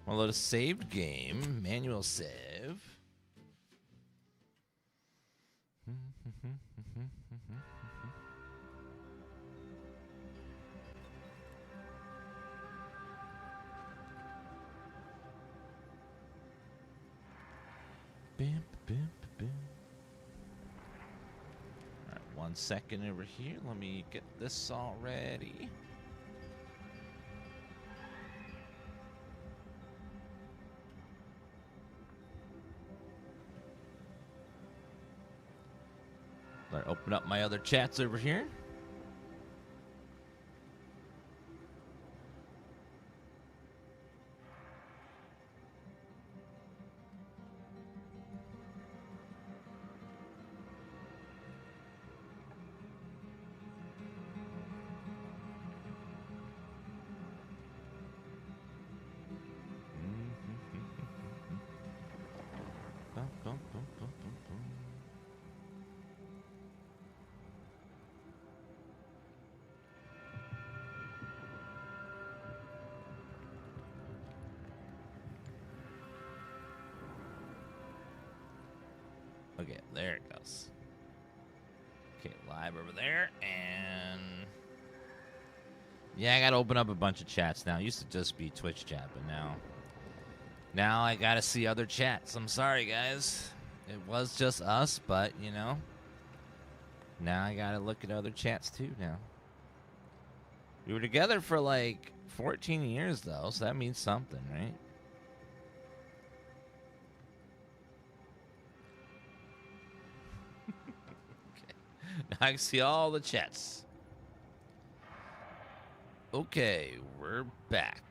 We'll load a saved game. Manual save. Alright, 1 second over here. Let me get this all ready. Let me open up my other chats over here. Okay, there it goes. Okay, live over there, and yeah, I gotta open up a bunch of chats now. It used to just be Twitch chat, but now I gotta see other chats. I'm sorry, guys. It was just us, but you know, now I gotta look at other chats too. Now we were together for like 14 years, though, so that means something, right? I can see all the chats. Okay, we're back.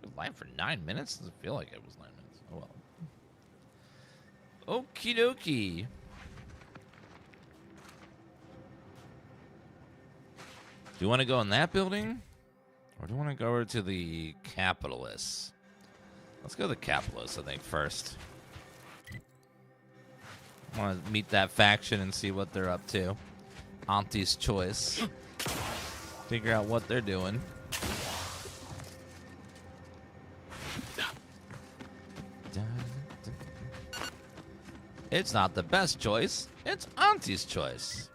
It was live for 9 minutes? Doesn't feel like it was 9 minutes. Oh well. Okie dokie. Do you want to go in that building? Or do you want to go over to the Capitalists? Let's go to the Capitalists, I think, first. I want to meet that faction and see what they're up to. Auntie's choice. Figure out what they're doing. It's not the best choice. It's Auntie's choice.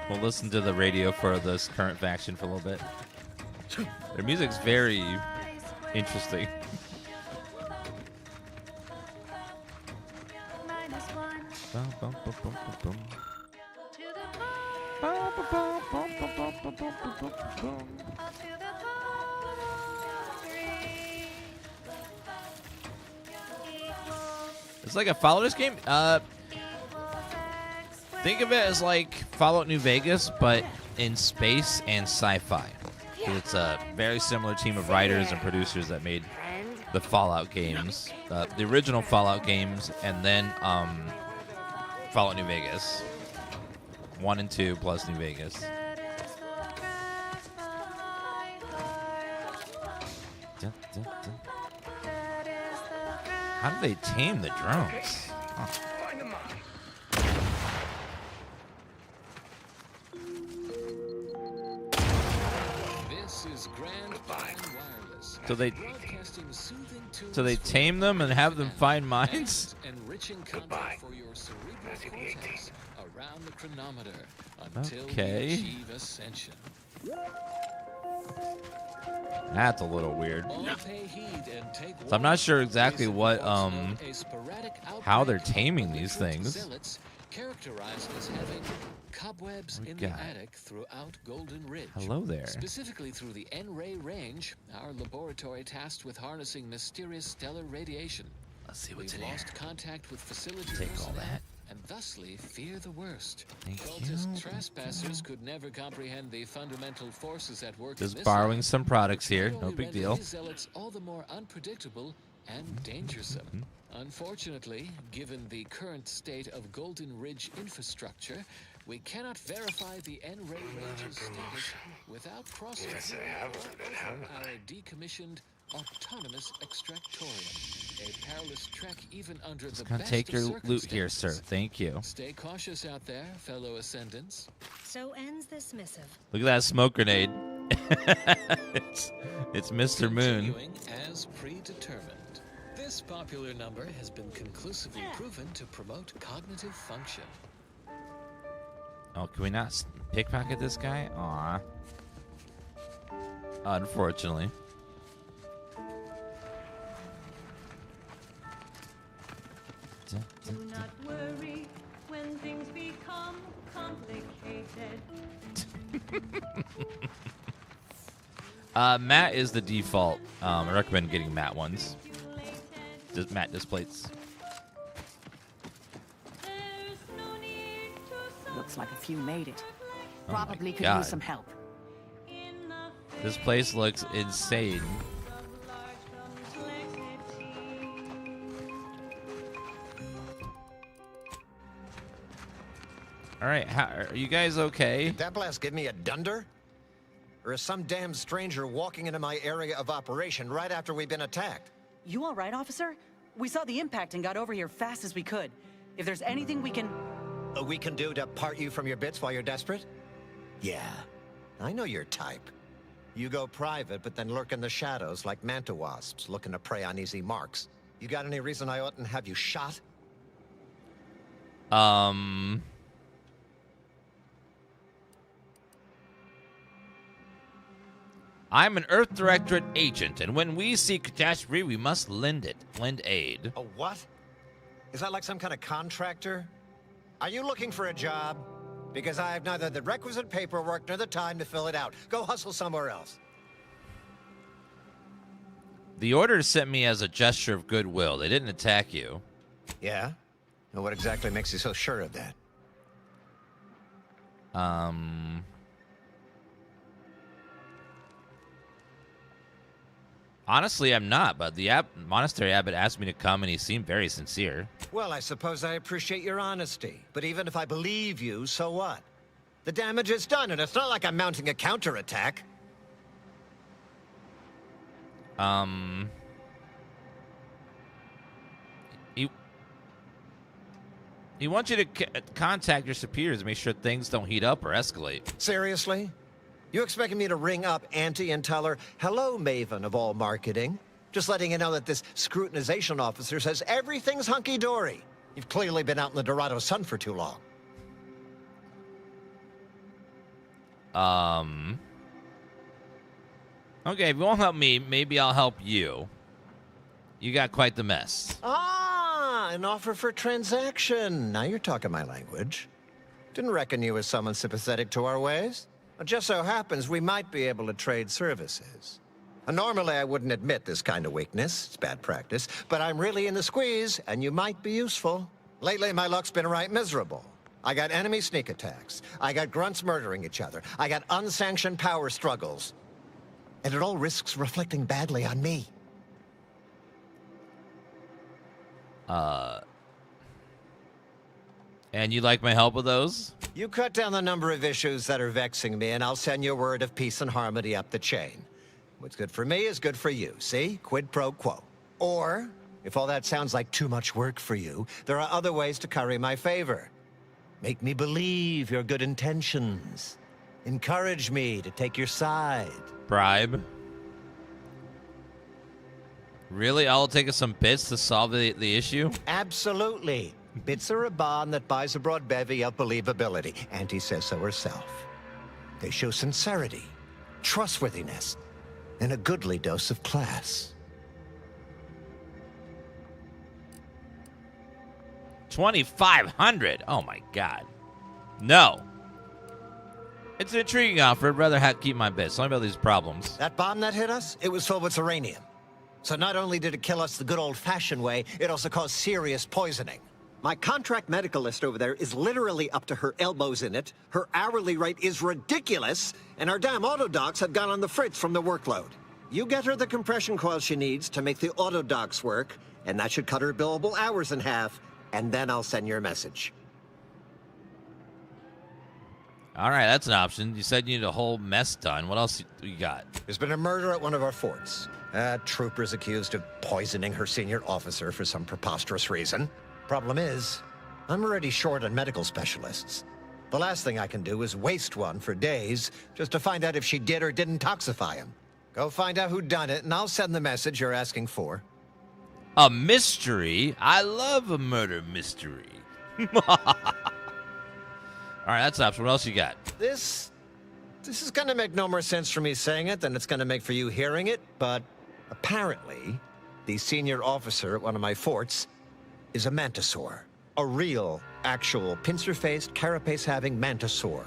We'll listen to the radio for this current faction for a little bit. Their music's very interesting. It's like a Fallout this game. Think of it as like Fallout New Vegas, but in space and sci-fi. It's a very similar team of writers and producers that made the Fallout games, the original Fallout games, and then Fallout New Vegas, 1 and 2 plus New Vegas. How do they tame the drones? Huh. So they tame them and have them find mines? Goodbye. Okay. That's a little weird. So I'm not sure exactly what how they're taming these things. Characterized as having cobwebs in the attic throughout Golden Ridge. Hello there. Specifically through the N-ray range, our laboratory tasked with harnessing mysterious stellar radiation. Let's see what's in We've here. lost contact with facility Take all personnel that. and thusly fear the worst. Thank Cultist you. trespassers could never comprehend the fundamental forces at work. Just in this borrowing land, some products which here. not No only big render deal. these zealots all the more unpredictable and dangersome. Unfortunately, given the current state of Golden Ridge infrastructure, we cannot verify the N-ray range's status without crossing our decommissioned autonomous extractorium. A perilous trek even under the Gonna best take of your loot here, sir. circumstances. Thank you. Stay cautious out there, fellow ascendants. So ends this missive. Look at that smoke grenade. it's Mr. Moon. Continuing as predetermined. This popular number has been conclusively proven to promote cognitive function. Oh, can we not pickpocket this guy? Aw. Unfortunately. Do not worry when things become complicated. Matte is the default. I recommend getting matte ones. Just matte displays. There's no need to Looks like a few made it. Oh my Probably could God. use some help. in the This place looks insane. face of large complexity. All right, are you guys okay? Did that blast give me a dunder? Or is some damn stranger walking into my area of operation right after we've been attacked? You all right, officer? We saw the impact and got over here fast as we could. If there's anything we can... We can do to part you from your bits while you're desperate? Yeah, I know your type. You go private, but then lurk in the shadows like manta wasps looking to prey on easy marks. You got any reason I oughtn't have you shot? I'm an Earth Directorate agent, and when we see catastrophe, we must lend aid. A what? Is that like some kind of contractor? Are you looking for a job? Because I have neither the requisite paperwork nor the time to fill it out. Go hustle somewhere else. The order sent me as a gesture of goodwill. They didn't attack you. Yeah? And what exactly makes you so sure of that? Honestly, I'm not, but the monastery abbot asked me to come, and he seemed very sincere. Well, I suppose I appreciate your honesty. But even if I believe you, so what? The damage is done, and it's not like I'm mounting a counterattack. He wants you to contact your superiors and make sure things don't heat up or escalate. Seriously? You expecting me to ring up Auntie and tell her, hello, Maven of all marketing? Just letting you know that this scrutinization officer says everything's hunky-dory. You've clearly been out in the Dorado sun for too long. Okay, if you won't help me, maybe I'll help you. You got quite the mess. Ah, an offer for transaction. Now you're talking my language. Didn't reckon you was someone sympathetic to our ways. It just so happens we might be able to trade services. Normally, I wouldn't admit this kind of weakness. It's bad practice. But I'm really in the squeeze, and you might be useful. Lately, my luck's been right miserable. I got enemy sneak attacks. I got grunts murdering each other. I got unsanctioned power struggles. And it all risks reflecting badly on me. And you like my help with those? You cut down the number of issues that are vexing me, and I'll send you a word of peace and harmony up the chain. What's good for me is good for you, see? Quid pro quo. Or, if all that sounds like too much work for you, there are other ways to curry my favor. Make me believe your good intentions. Encourage me to take your side. Bribe. Really? I'll take us some bits to solve the issue? Absolutely. Bits are a bond that buys a broad bevy of believability. Auntie says so herself. They show sincerity, trustworthiness, and a goodly dose of class. 2,500. Oh my God. No. It's an intriguing offer. I'd rather keep my bits. Tell me about these problems. That bomb that hit us, it was filled with uranium. So not only did it kill us the good old-fashioned way, it also caused serious poisoning. My contract medicalist over there is literally up to her elbows in it. Her hourly rate is ridiculous, and our damn auto docs have gone on the fritz from the workload. You get her the compression coil she needs to make the auto docs work, and that should cut her billable hours in half, and then I'll send your message. All right, that's an option. You said you need a whole mess done. What else you got? There's been a murder at one of our forts. Troopers accused of poisoning her senior officer for some preposterous reason. Problem is, I'm already short on medical specialists. The last thing I can do is waste one for days just to find out if she did or didn't toxify him. Go find out who done it, and I'll send the message you're asking for. A mystery? I love a murder mystery. All right, that's an option. What else you got? This is gonna make no more sense for me saying it than it's gonna make for you hearing it, but apparently, the senior officer at one of my forts is a mantisaur. A real, actual, pincer-faced, carapace-having mantisaur.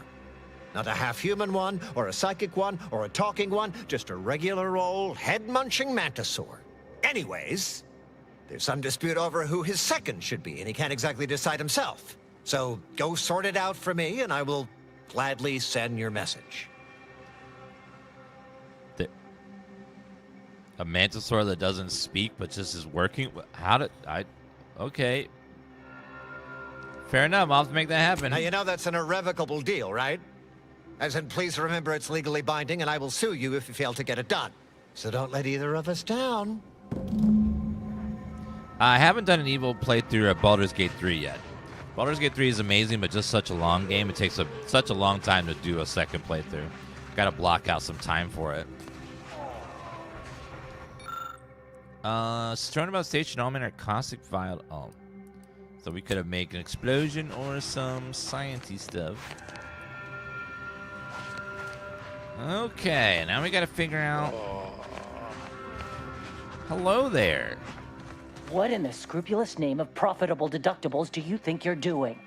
Not a half-human one, or a psychic one, or a talking one, just a regular old head-munching mantisaur. Anyways, there's some dispute over who his second should be, and he can't exactly decide himself. So go sort it out for me, and I will gladly send your message. A mantisaur that doesn't speak but just is working? How did I... Okay. Fair enough. I'll have to make that happen. Now, you know that's an irrevocable deal, right? As in, please remember it's legally binding, and I will sue you if you fail to get it done. So don't let either of us down. I haven't done an evil playthrough at Baldur's Gate 3 yet. Baldur's Gate 3 is amazing, but just such a long game. It takes such a long time to do a second playthrough. Got to block out some time for it. About station element or caustic vial. Oh. So we could have made an explosion or some science-y stuff. Okay, now we got to figure out... Hello there. What in the scrupulous name of profitable deductibles do you think you're doing?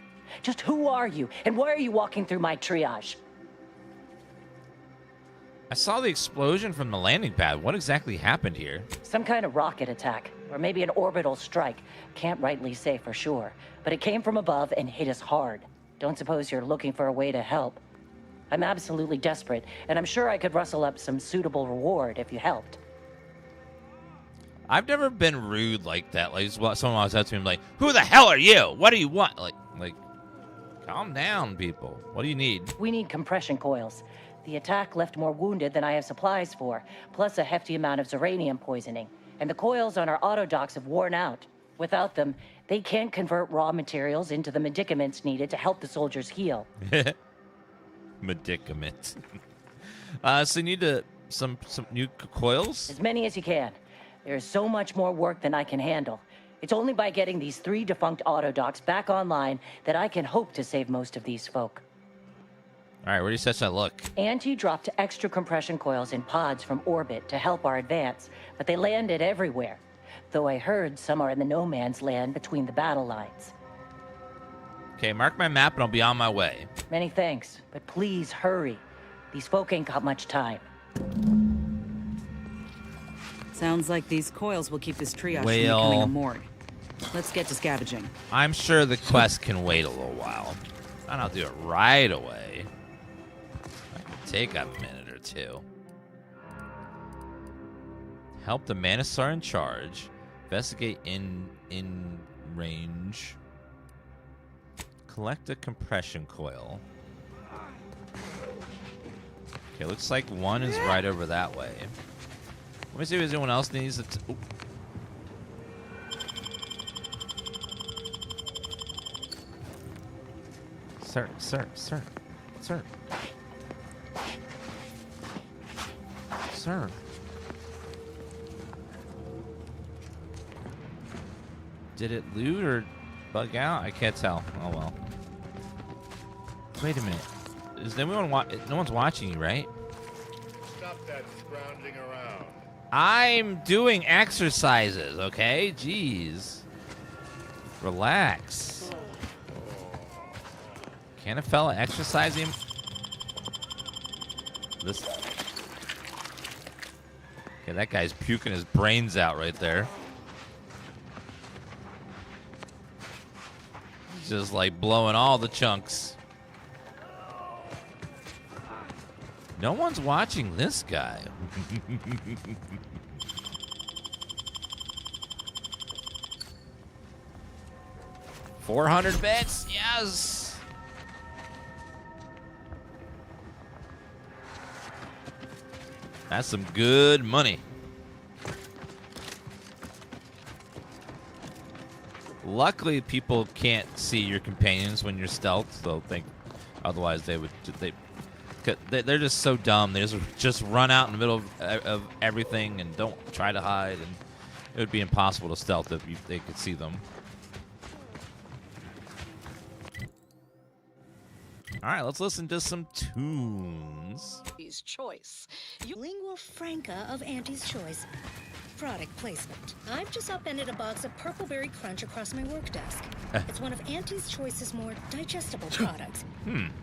Just who are you, and why are you walking through my triage? I saw the explosion from the landing pad. What exactly happened here? Some kind of rocket attack, or maybe an orbital strike. Can't rightly say for sure, but it came from above and hit us hard. Don't suppose you're looking for a way to help? I'm absolutely desperate, and I'm sure I could rustle up some suitable reward if you helped. I've never been rude like that. Like someone was out to me like, "Who the hell are you? What do you want?" Like, calm down, people. What do you need? We need compression coils. The attack left more wounded than I have supplies for, plus a hefty amount of zeranium poisoning. And the coils on our auto docks have worn out. Without them, they can't convert raw materials into the medicaments needed to help the soldiers heal. Medicaments. So you need some new coils? As many as you can. There is so much more work than I can handle. It's only by getting these 3 defunct auto docks back online that I can hope to save most of these folk. All right, where do you set that look? Auntie dropped extra compression coils in pods from orbit to help our advance, but they landed everywhere. Though I heard some are in the no man's land between the battle lines. Okay, mark my map and I'll be on my way. Many thanks, but please hurry. These folk ain't got much time. Sounds like these coils will keep this triage from Well, becoming a morgue. Let's get to scavenging. I'm sure the quest can wait a little while. I'll do it right away. I can take a minute or two. Help the Mantisaur in charge. Investigate in range. Collect a compression coil. Okay, looks like one is right over that way. Let me see if anyone else needs it. Sir. Did it loot or bug out? I can't tell. Oh well. Wait a minute. Is anyone no one's watching you, right? Stop that scrounging around. I'm doing exercises, okay? Jeez. Relax. Can a fella exercise him? This. Okay, that guy's puking his brains out right there. He's just like blowing all the chunks. No one's watching this guy. $400 bits, yes. That's some good money. Luckily, people can't see your companions when you're stealth. They'll think, otherwise they're just so dumb. They just run out in the middle of everything and don't try to hide. And it would be impossible to stealth if they could see them. All right, let's listen to some tunes. Auntie's Choice. Lingua franca of Auntie's Choice. Product placement. I've just upended a box of Purpleberry Crunch across my work desk. It's one of Auntie's Choice's more digestible products.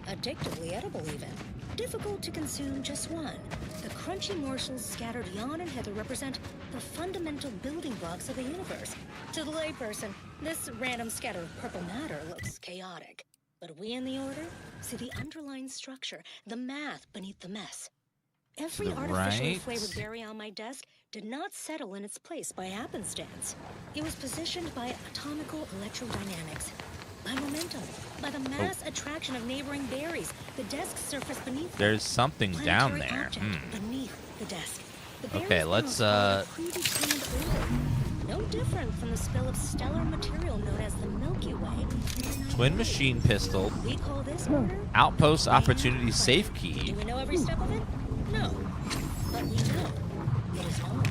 Addictively edible even. Difficult to consume just one. The crunchy morsels scattered yon and hither represent the fundamental building blocks of the universe. To the layperson, this random scatter of purple matter looks chaotic. But we in the Order see the underlying structure, the math beneath the mess. Every artificially flavored berry on my desk did not settle in its place by happenstance. It was positioned by atomical electrodynamics, by momentum, by the mass attraction of neighboring berries, the desk surface beneath them. There's something down there. Beneath the desk. The Okay, let's predetermined order. No different from the spill of stellar material known as the Milky Way. Twin machine pistol. We call this order Outpost opportunity safe key. Do we know every step of it? No. But we know it is all.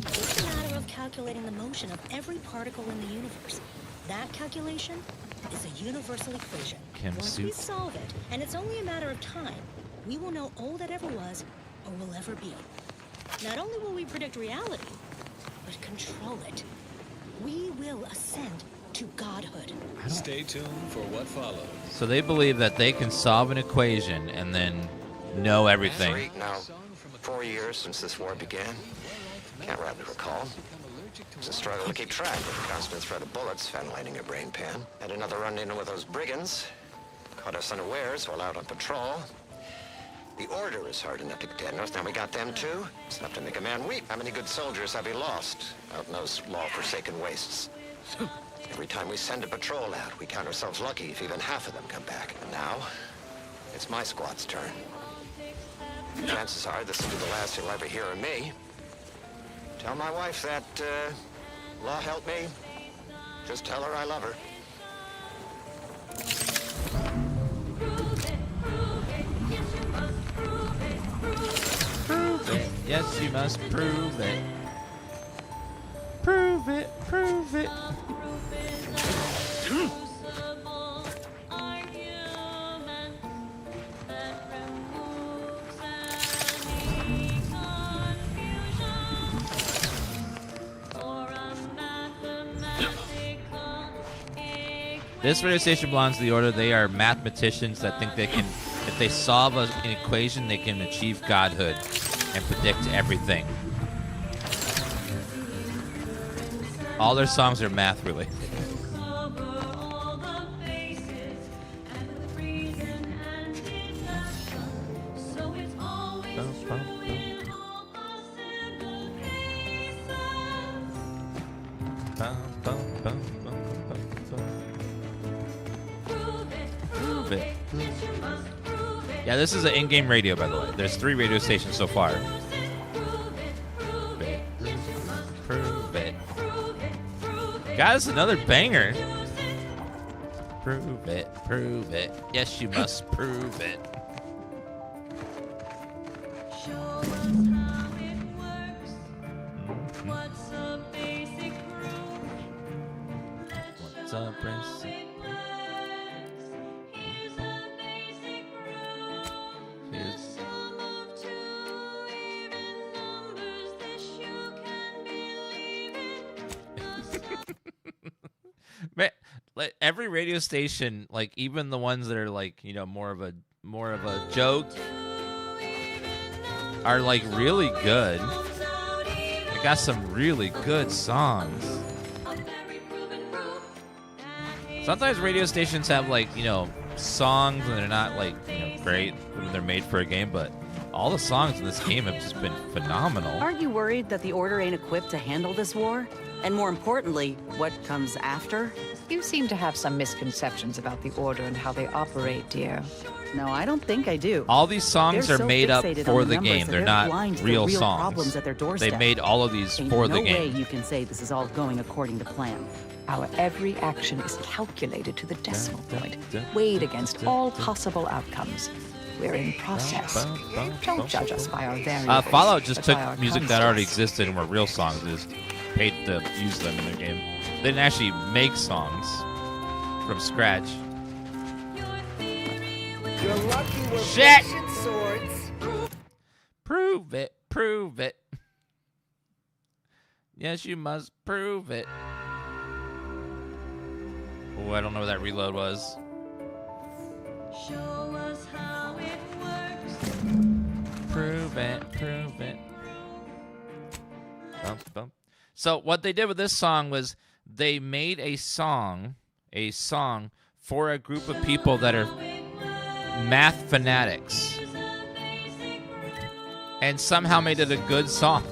It's a matter of calculating the motion of every particle in the universe. That calculation is a universal equation. Once we solve it, and it's only a matter of time, we will know all that ever was or will ever be. Not only will we predict reality, but control it. We will ascend to godhood. Stay tuned for what follows. So they believe that they can solve an equation and then know everything. Now, 4 years since this war began. Can't rightly recall. It's a struggle to keep track with the constant threat of bullets ventilating your brain pan. Had another run-in with those brigands. Caught us unawares while out on patrol. The Order is hard enough to contend with. Now we got them too. It's enough to make a man weep. How many good soldiers have we lost out in those law-forsaken wastes? Every time we send a patrol out, we count ourselves lucky if even half of them come back. And now, it's my squad's turn. Chances are this will be the last you'll ever hear of me. Tell my wife that, law help me. Just tell her I love her. Prove it. Yes, you must prove it. Prove it. Prove it. This radio station belongs to the Order. They are mathematicians that think they can, if they solve an equation, they can achieve godhood and predict everything. All their songs are math related. Yeah, this is an in-game radio, by the way. There's 3 radio stations so far. Prove it. Guys, another banger. Prove it. Prove it. Yes, you must prove it. Show us how it works. What's a basic rule? Let's What's show up, how Prince? it works. Here's a basic rule. The sum of 2 even numbers. This you can believe in. The sum Man, like, every radio station, like even the ones that are like, you know, more of a joke, are like really good. They got some really good songs. Sometimes radio stations have like, you know, songs and they're not like, you know, great when they're made for a game, but all the songs in this game have just been phenomenal. Aren't you worried that the Order ain't equipped to handle this war? And more importantly, what comes after? You seem to have some misconceptions about the Order and how they operate, dear. No, I don't think I do. All these songs They're are so made up fixated for on the numbers game. that They're they're blind not to the real problems songs. at their They doorstep. made all of these Ain't for the no way game. you can say this is all going according to plan. Our every action is calculated to the decimal point, weighed against all possible outcomes. We're in process. Don't judge us by our variables. Fallout just but took by our music that already constructs. existed and were real songs. They just paid to use them in their game. They didn't actually make songs from scratch. You're lucky we're Shit! fishing swords. Prove it. Prove it. Yes, you must prove it. Oh, I don't know where that reload was. Show us how it works. Prove it. Prove it. Bump, bump. So what they did with this song was they made a song for a group of people that are math fanatics, and somehow made it a good song.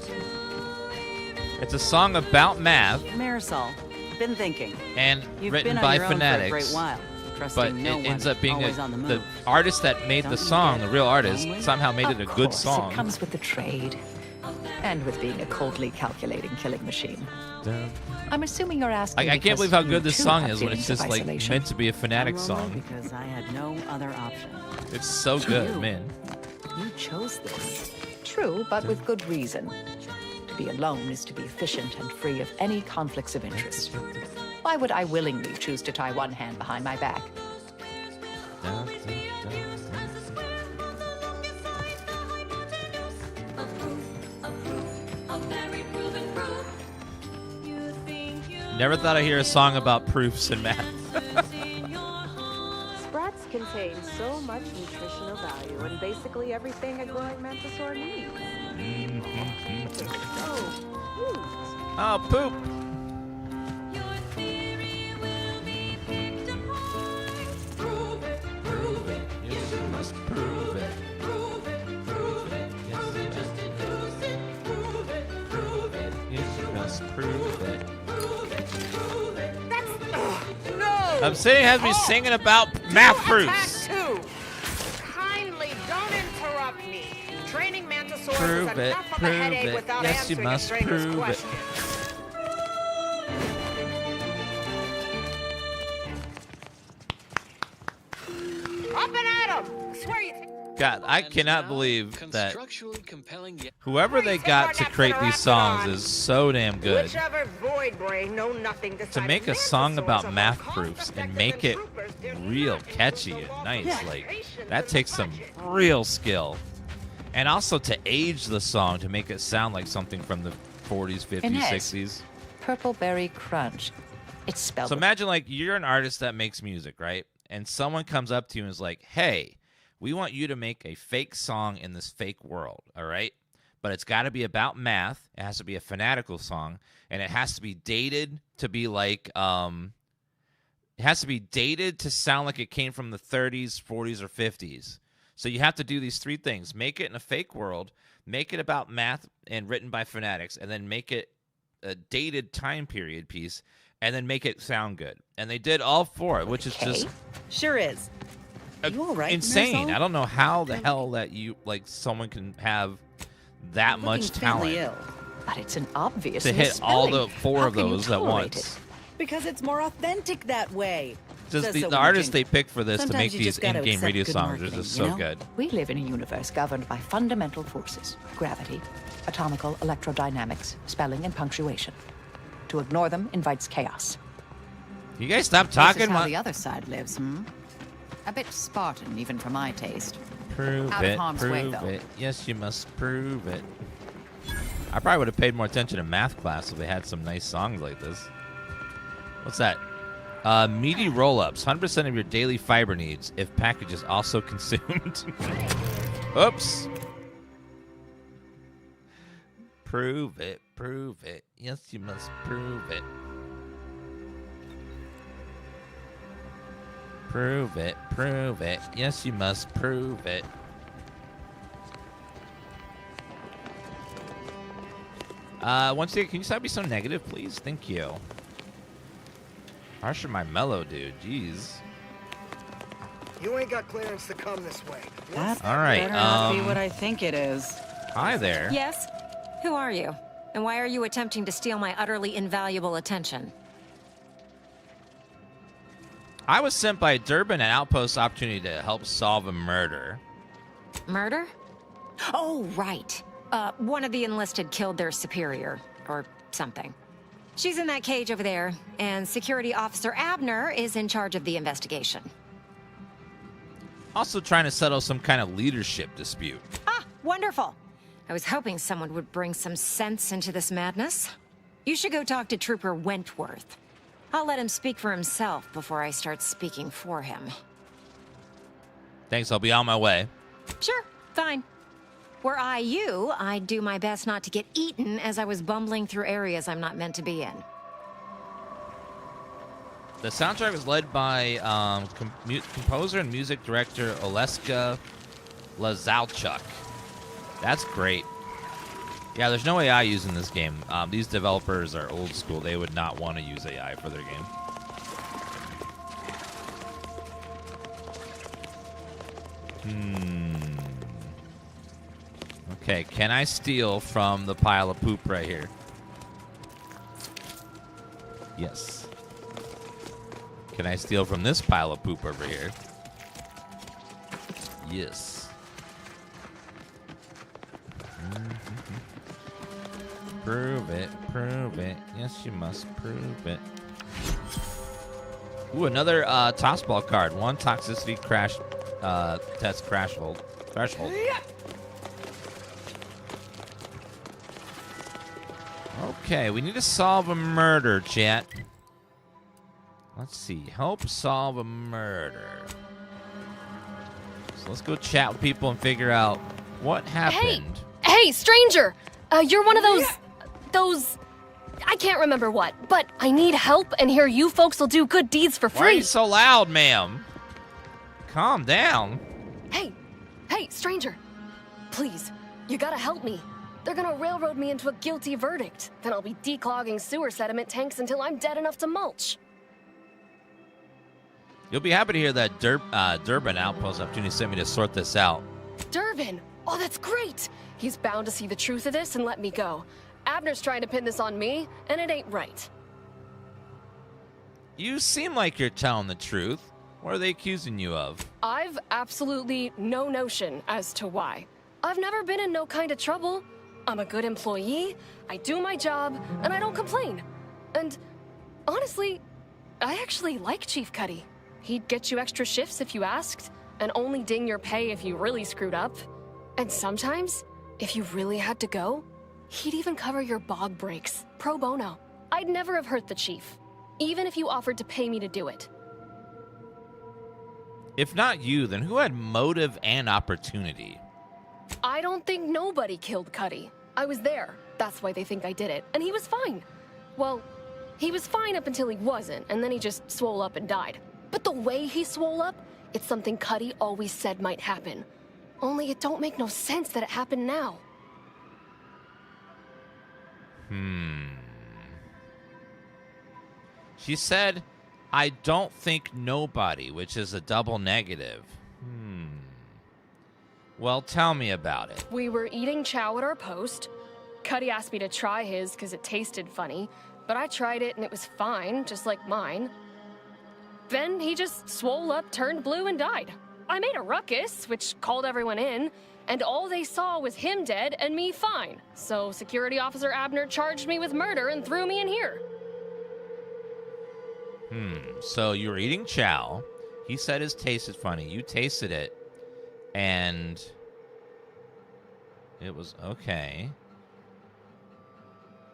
It's a song about math Marisol, been thinking. and You've written been on by your own for a fanatics, great while, trusting but no it ends one, up being always on the the move. artist that made Don't the you song, get the real artist, lonely? somehow made it a Of good course, song. It comes with the trade. And with being a coldly calculating killing machine. I'm assuming you're asking. I can't because believe how you good this too song have is when it's feelings of just like isolation. meant to be a fanatic I'm lonely song. because I had no other option. It's so good, You. man. You chose this. True, but with good reason. To be alone is to be efficient and free of any conflicts of interest. Why would I willingly choose to tie one hand behind my back? Never thought I'd hear a song about proofs and math. Sprats contain so much nutritional value and basically everything a growing mantisaur needs. Oh, poop. Prove it. Yes, you must prove it. Prove it. Prove it. Yes, you must prove it. No! Obsidian has me singing about math proofs. Attack 2! Kindly don't interrupt me. Training mantisaurs Prove is it, enough of a prove headache it. without Yes, you answering must a stranger's prove it. questions. Up and at 'em! I swear you God, I And cannot now, believe that constructually compelling yet whoever they got to create these songs is so damn good. Whichever void brain know nothing To make a song about math proofs and make it real catchy and nice, like that takes some real skill. And also to age the song to make it sound like something from the 40s, 50s, Inez. 60s. Purpleberry Crunch. It's spelled. So imagine like you're an artist that makes music, right? And someone comes up to you and is like, "Hey, we want you to make a fake song in this fake world, all right? But it's got to be about math. It has to be a fanatical song, and it has to be dated to be like it has to be dated to sound like it came from the 30s, 40s, or 50s. So you have to do these three things: make it in a fake world, make it about math and written by fanatics, and then make it a dated time period piece, and then make it sound good." And they did all four, which is just Sure is. You all right, insane. Marisol? I don't know how the hell that you like someone can have that Looking much faintly talent ill. But it's an obvious to hit all the misspelling. four How of can you those at tolerate once. Because it's more authentic that way. Just Says the so in artists jingle. they picked for this to Sometimes make you these just gotta in-game accept radio good songs are marketing, just you so know? good. We live in a universe governed by fundamental forces: gravity, atomical electrodynamics, spelling, and punctuation. To ignore them invites chaos. You guys stop This talking. is how What? the other side lives, A bit Spartan, even for my taste. Prove Out of it. harm's way, Prove though. it. Yes, you must prove it. I probably would have paid more attention in math class if they had some nice songs like this. What's that? Meaty roll-ups. 100% of your daily fiber needs if packages also consumed. Oops. Prove it. Prove it. Yes, you must prove it. Prove it. Prove it. Yes, you must prove it. Once again, can you stop being so negative, please? Thank you. Harsher my mellow, dude. Jeez. You ain't got clearance to come this way. That All right, better not be what I think it is. Hi there. Yes? Who are you? And why are you attempting to steal my utterly invaluable attention? I was sent by Durbin an outpost opportunity to help solve a murder. Murder? Oh, right. One of the enlisted killed their superior, or something. She's in that cage over there, and Security Officer Abner is in charge of the investigation. Also trying to settle some kind of leadership dispute. Ah, wonderful. I was hoping someone would bring some sense into this madness. You should go talk to Trooper Wentworth. I'll let him speak for himself before I start speaking for him. Thanks, I'll be on my way. Sure, fine. Were I you, I'd do my best not to get eaten as I was bumbling through areas I'm not meant to be in. The soundtrack was led by composer and music director Oleska Lazalchuk. That's great. Yeah, there's no AI using this game. These developers are old school. They would not want to use AI for their game. Okay, can I steal from the pile of poop right here? Yes. Can I steal from this pile of poop over here? Yes. Prove it, prove it. Yes, you must prove it. Ooh, another tossball card. One toxicity crash test threshold. Okay, we need to solve a murder, chat. Let's see. Help solve a murder. So let's go chat with people and figure out what happened. Hey, stranger! You're one of those... I can't remember what, but I need help, and here you folks will do good deeds for free. Why are you so loud, ma'am? Calm down. Hey, stranger. Please, you gotta help me. They're gonna railroad me into a guilty verdict. Then I'll be declogging sewer sediment tanks until I'm dead enough to mulch. You'll be happy to hear that Durbin Outpost opportunity sent me to sort this out. Durbin! Oh, that's great! He's bound to see the truth of this and let me go. Abner's trying to pin this on me, and it ain't right. You seem like you're telling the truth. What are they accusing you of? I've absolutely no notion as to why. I've never been in no kind of trouble. I'm a good employee, I do my job, and I don't complain. And honestly, I actually like Chief Cuddy. He'd get you extra shifts if you asked, and only ding your pay if you really screwed up. And sometimes, if you really had to go, he'd even cover your bog breaks, pro bono. I'd never have hurt the chief, even if you offered to pay me to do it. If not you, then who had motive and opportunity? I don't think nobody killed Cuddy. I was there. That's why they think I did it. And he was fine. Well, he was fine up until he wasn't, and then he just swole up and died. But the way he swole up, it's something Cuddy always said might happen. Only it don't make no sense that it happened now. She said, I don't think nobody, which is a double negative. Well, tell me about it. We were eating chow at our post. Cuddy asked me to try his because it tasted funny, but I tried it and it was fine, just like mine. Then he just swole up, turned blue, and died. I made a ruckus, which called everyone in, and all they saw was him dead and me fine. So Security Officer Abner charged me with murder and threw me in here. So you were eating chow. He said his tasted funny. You tasted it. And it was okay.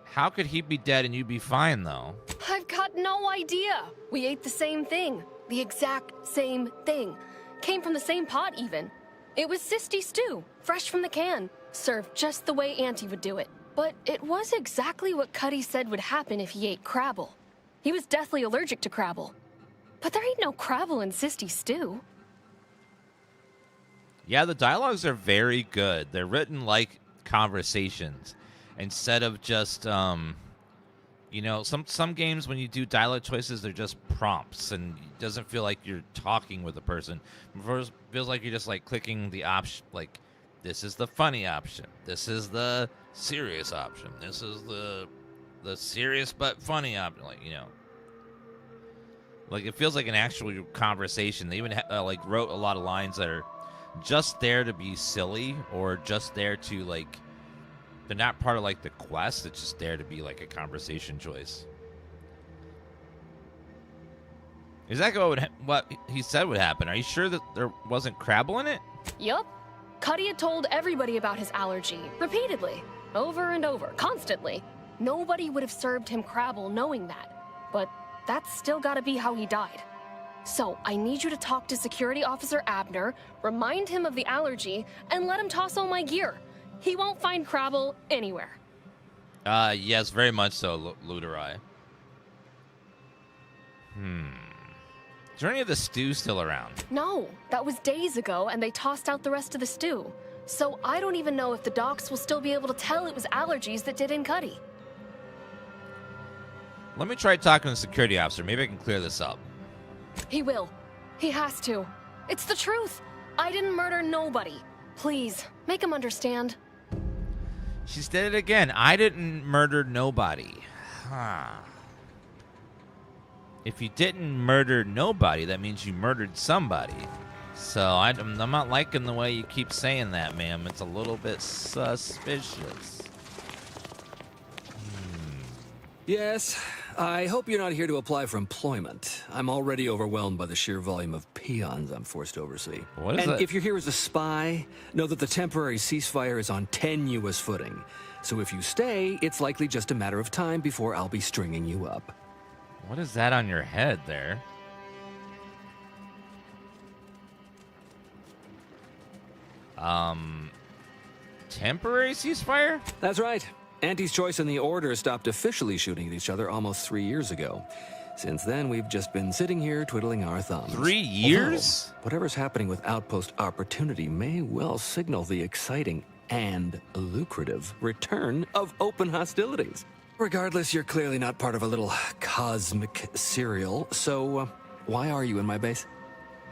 How could he be dead and you be fine, though? I've got no idea. We ate the same thing. The exact same thing. Came from the same pot, even. It was sisty stew, fresh from the can. Served just the way Auntie would do it. But it was exactly what Cuddy said would happen if he ate crabble. He was deathly allergic to crabble. But there ain't no crabble in sisty stew. Yeah, the dialogues are very good. They're written like conversations instead of just You know, some games when you do dialogue choices, they're just prompts, and it doesn't feel like you're talking with a person. It feels like you're just like clicking the option, like this is the funny option, this is the serious option, this is the serious but funny option. Like, you know, like it feels like an actual conversation. They even like wrote a lot of lines that are just there to be silly or just there to like. They're not part of, like, the quest. It's just there to be, like, a conversation choice. Exactly what he said would happen. Are you sure that there wasn't Crabble in it? Yup. Cuddy had told everybody about his allergy, repeatedly. Over and over, constantly. Nobody would have served him Crabble knowing that. But that's still gotta be how he died. So, I need you to talk to Security Officer Abner, remind him of the allergy, and let him toss all my gear. He won't find Crabble anywhere. Yes, very much so, Luterai. Is there any of the stew still around? No, that was days ago, and they tossed out the rest of the stew. So I don't even know if the docs will still be able to tell it was allergies that did in Cuddy. Let me try talking to the security officer. Maybe I can clear this up. He will. He has to. It's the truth. I didn't murder nobody. Please, make him understand. She did it again. I didn't murder nobody. Huh. If you didn't murder nobody, that means you murdered somebody. So I'm not liking the way you keep saying that, ma'am. It's a little bit suspicious. Yes, I hope you're not here to apply for employment. I'm already overwhelmed by the sheer volume of peons I'm forced to oversee. What is that? And if you're here as a spy, know that the temporary ceasefire is on tenuous footing. So if you stay, it's likely just a matter of time before I'll be stringing you up. What is that on your head there? Temporary ceasefire? That's right. Auntie's Choice and the Order stopped officially shooting at each other almost 3 years ago. Since then, we've just been sitting here twiddling our thumbs. 3 years? Although, whatever's happening with Outpost Opportunity may well signal the exciting and lucrative return of open hostilities. Regardless, you're clearly not part of a little cosmic serial, so why are you in my base?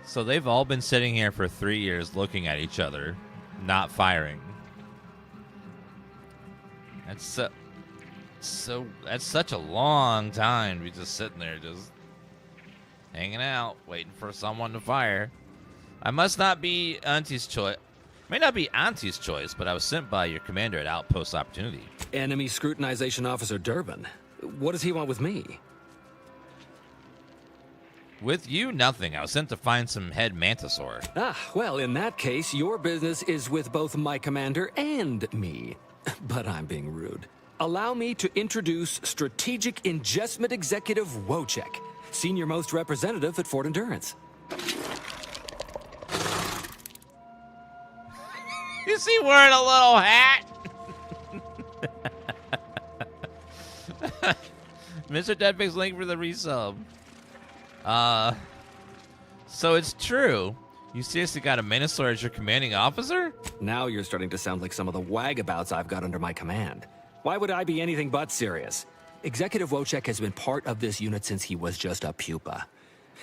So they've all been sitting here for 3 years looking at each other, not firing. That's that's such a long time to be just sitting there, just hanging out, waiting for someone to fire. I must not be Auntie's choice. May not be Auntie's choice, but I was sent by your commander at Outpost Opportunity. Enemy Scrutinization Officer Durbin. What does he want with me? With you, nothing. I was sent to find some head Mantisaur. Ah, well, in that case, your business is with both my commander and me. But I'm being rude. Allow me to introduce Strategic Ingestment Executive Wojciech, Senior Most Representative at Fort Endurance. Is he wearing a little hat? Mr. Deadpick's link for the resub. So it's true. You seriously got a Mantisaur as your commanding officer? Now you're starting to sound like some of the wagabouts I've got under my command. Why would I be anything but serious? Executive Wojciech has been part of this unit since he was just a pupa.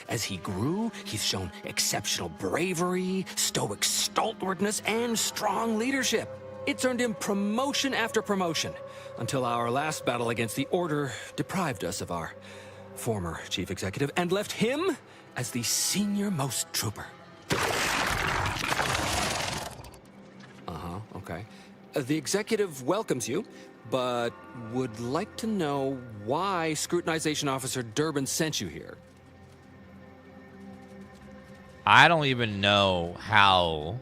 As he grew, he's shown exceptional bravery, stoic stalwartness, and strong leadership. It's earned him promotion after promotion, until our last battle against the Order deprived us of our former chief executive and left him as the senior-most trooper. Okay. The executive welcomes you, but would like to know why Scrutinization Officer Durbin sent you here. I don't even know how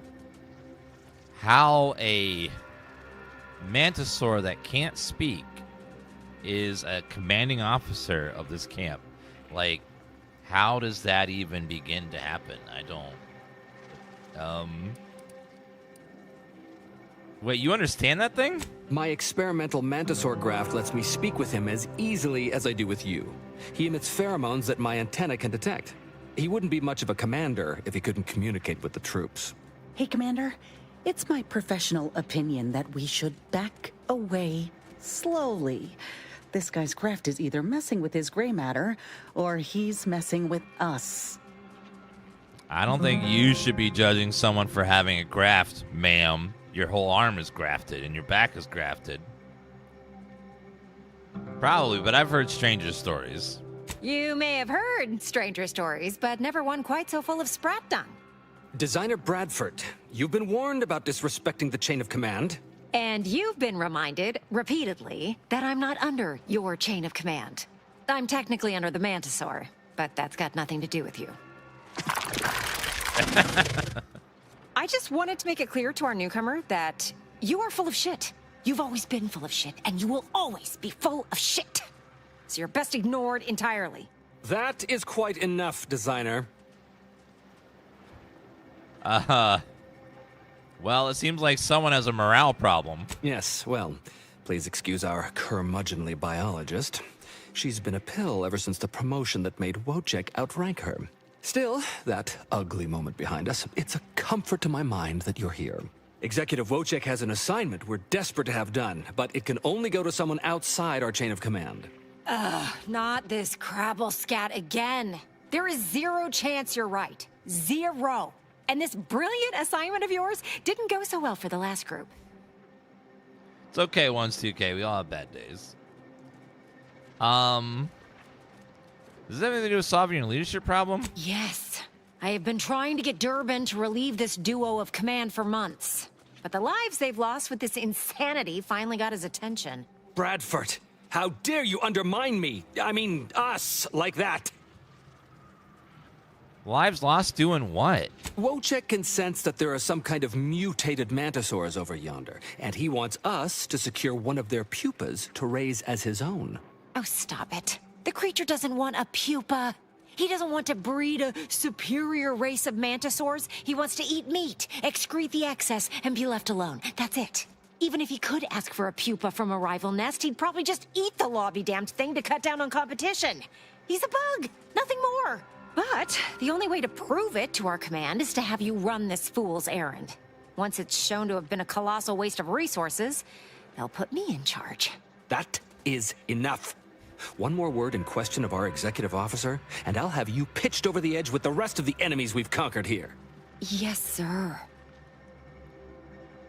a Mantisaur that can't speak is a commanding officer of this camp. Like, how does that even begin to happen? I don't. Wait, you understand that thing? My experimental Mantisaur graft lets me speak with him as easily as I do with you. He emits pheromones that my antenna can detect. He wouldn't be much of a commander if he couldn't communicate with the troops. Hey, Commander, it's my professional opinion that we should back away slowly. This guy's craft is either messing with his gray matter, or he's messing with us. I don't think you should be judging someone for having a graft, ma'am. Your whole arm is grafted and your back is grafted. Probably, but I've heard stranger stories. You may have heard stranger stories, but never one quite so full of sprat dung. Designer Bradford, you've been warned about disrespecting the chain of command. And you've been reminded, repeatedly, that I'm not under your chain of command. I'm technically under the Mantisaur, but that's got nothing to do with you. I just wanted to make it clear to our newcomer that you are full of shit. You've always been full of shit, and you will always be full of shit. So you're best ignored entirely. That is quite enough, designer. Well, it seems like someone has a morale problem. Yes, well, please excuse our curmudgeonly biologist. She's been a pill ever since the promotion that made Wojciech outrank her. Still, that ugly moment behind us, it's a comfort to my mind that you're here. Executive Wojciech has an assignment we're desperate to have done, but it can only go to someone outside our chain of command. Ugh, not this crabble scat again. There is zero chance you're right. Zero. And this brilliant assignment of yours didn't go so well for the last group. It's okay, 1's2K. We all have bad days. Does that have anything to do with solving your leadership problem? Yes. I have been trying to get Durbin to relieve this duo of command for months. But the lives they've lost with this insanity finally got his attention. Bradford, how dare you undermine me? I mean, us, like that. Lives lost doing what? Wojciech can sense that there are some kind of mutated mantisaurs over yonder, and he wants us to secure one of their pupas to raise as his own. Oh, stop it. The creature doesn't want a pupa. He doesn't want to breed a superior race of mantisaurs. He wants to eat meat, excrete the excess, and be left alone. That's it. Even if he could ask for a pupa from a rival nest, he'd probably just eat the law-be-damned thing to cut down on competition. He's a bug, nothing more. But the only way to prove it to our command is to have you run this fool's errand. Once it's shown to have been a colossal waste of resources, they'll put me in charge. That is enough. One more word in question of our executive officer, and I'll have you pitched over the edge with the rest of the enemies we've conquered here. Yes, sir.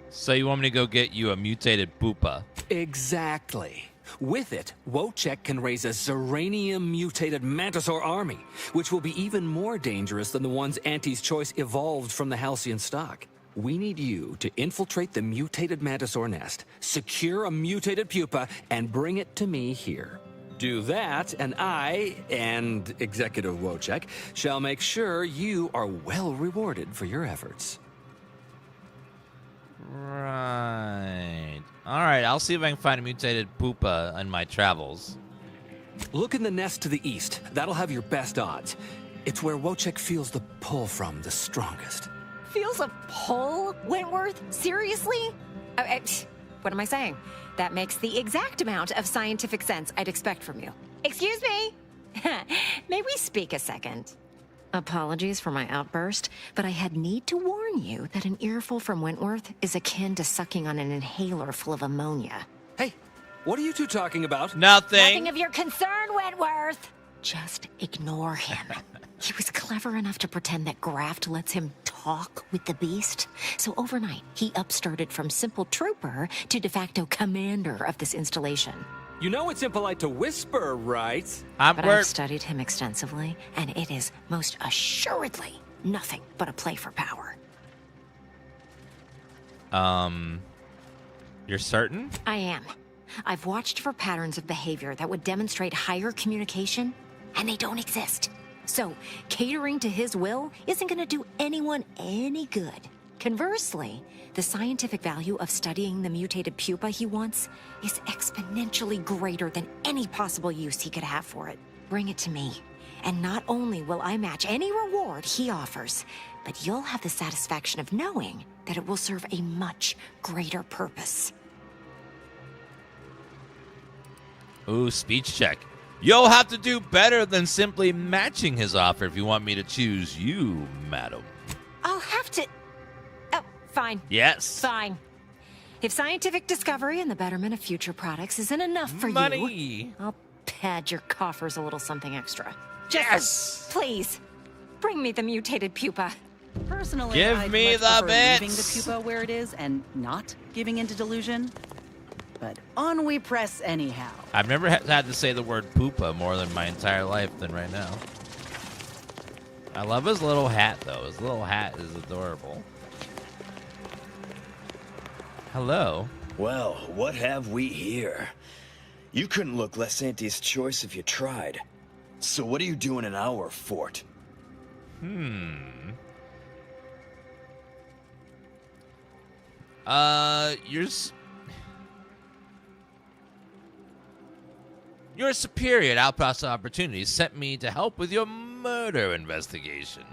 So you want me to go get you a mutated pupa? Exactly. With it, Wojciech can raise a Zeranium-mutated Mantisaur army, which will be even more dangerous than the ones Auntie's Choice evolved from the Halcyon stock. We need you to infiltrate the mutated Mantisaur nest, secure a mutated pupa, and bring it to me here. Do that, and I, and Executive Wojciech, shall make sure you are well rewarded for your efforts. Right. All right, I'll see if I can find a mutated pupa on my travels. Look in the nest to the east. That'll have your best odds. It's where Wojciech feels the pull from the strongest. Feels a pull, Wentworth? Seriously? What am I saying? That makes the exact amount of scientific sense I'd expect from you. Excuse me? May we speak a second? Apologies for my outburst, but I had need to warn you that an earful from Wentworth is akin to sucking on an inhaler full of ammonia. Hey, what are you two talking about? Nothing. Nothing of your concern, Wentworth. Just ignore him. He was clever enough to pretend that Graft lets him talk with the beast. So overnight, he upstarted from simple trooper to de facto commander of this installation. You know it's impolite to whisper, right? But I've studied him extensively, and it is most assuredly nothing but a play for power. You're certain? I am. I've watched for patterns of behavior that would demonstrate higher communication, and they don't exist. So, catering to his will isn't going to do anyone any good. Conversely, the scientific value of studying the mutated pupa he wants is exponentially greater than any possible use he could have for it. Bring it to me, and not only will I match any reward he offers, but you'll have the satisfaction of knowing that it will serve a much greater purpose. Ooh, speech check. You'll have to do better than simply matching his offer if you want me to choose you, madam. I'll have to... Oh, fine. Yes. Fine. If scientific discovery and the betterment of future products isn't enough for you, I'll pad your coffers a little something extra. Yes! Please, bring me the mutated pupa. Personally, Give I'd me much the prefer bits. leaving the pupa where it is and not giving into delusion. But on we press anyhow. I've never had to say the word poopa more than my entire life than right now. I love his little hat, though. His little hat is adorable. Hello. Well, what have we here? You couldn't look less Auntie's choice if you tried. So what are you doing in our fort? Your superior at Outpost Opportunities sent me to help with your murder investigation.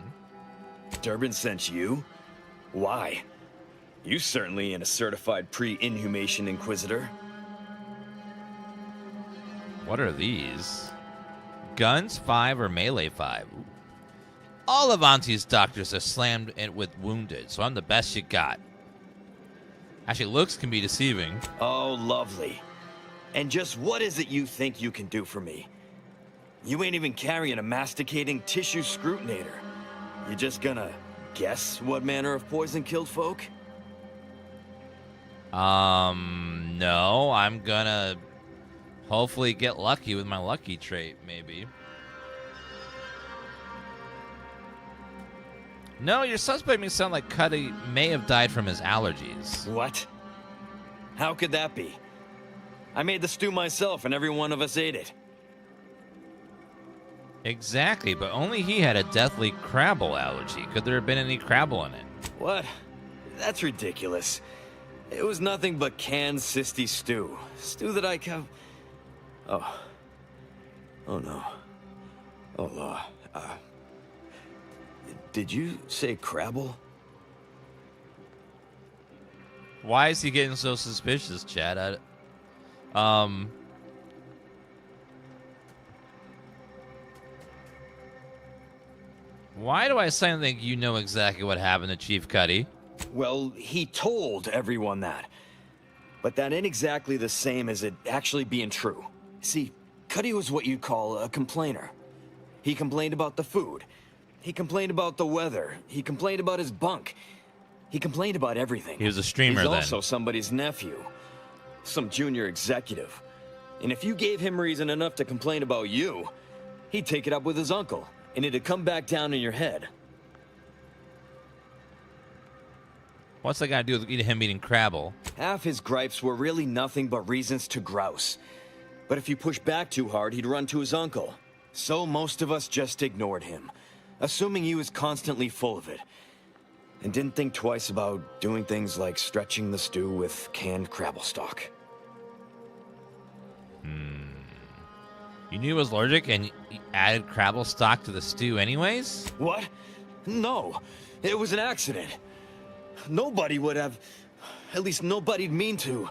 Durbin sent you? Why? You certainly ain't a certified pre-inhumation inquisitor. What are these? Guns 5 or melee 5? Ooh. All of Auntie's doctors are slammed with wounded, so I'm the best you got. Actually, looks can be deceiving. Oh, lovely. And just what is it you think you can do for me? You ain't even carrying a masticating tissue scrutinator. You just gonna guess what manner of poison killed folk? No, I'm gonna hopefully get lucky with my lucky trait, maybe. No, your suspect makes it sound like Cuddy may have died from his allergies. What? How could that be? I made the stew myself and every one of us ate it. Exactly, but only he had a deathly Crabble allergy. Could there have been any Crabble in it? What? That's ridiculous. It was nothing but canned cysty stew. Stew that I have. Oh. Oh no. Oh, Law. Did you say Crabble? Why is he getting so suspicious, Chad? Why do I suddenly think you know exactly what happened to Chief Cuddy? Well, he told everyone that. But that ain't exactly the same as it actually being true. See, Cuddy was what you'd call a complainer. He complained about the food. He complained about the weather. He complained about his bunk. He complained about everything. He was a streamer He's then. also somebody's nephew. Some junior executive. And if you gave him reason enough to complain about you, he'd take it up with his uncle, and it'd come back down in your head. What's that got to do with him eating Crabble? Half his gripes were really nothing but reasons to grouse. But if you push back too hard, he'd run to his uncle. So most of us just ignored him, assuming he was constantly full of it. And didn't think twice about doing things like stretching the stew with canned Crabble stock. You knew he was allergic and you added Crabble stock to the stew anyways? What? No, it was an accident. Nobody would have, at least nobody'd mean to.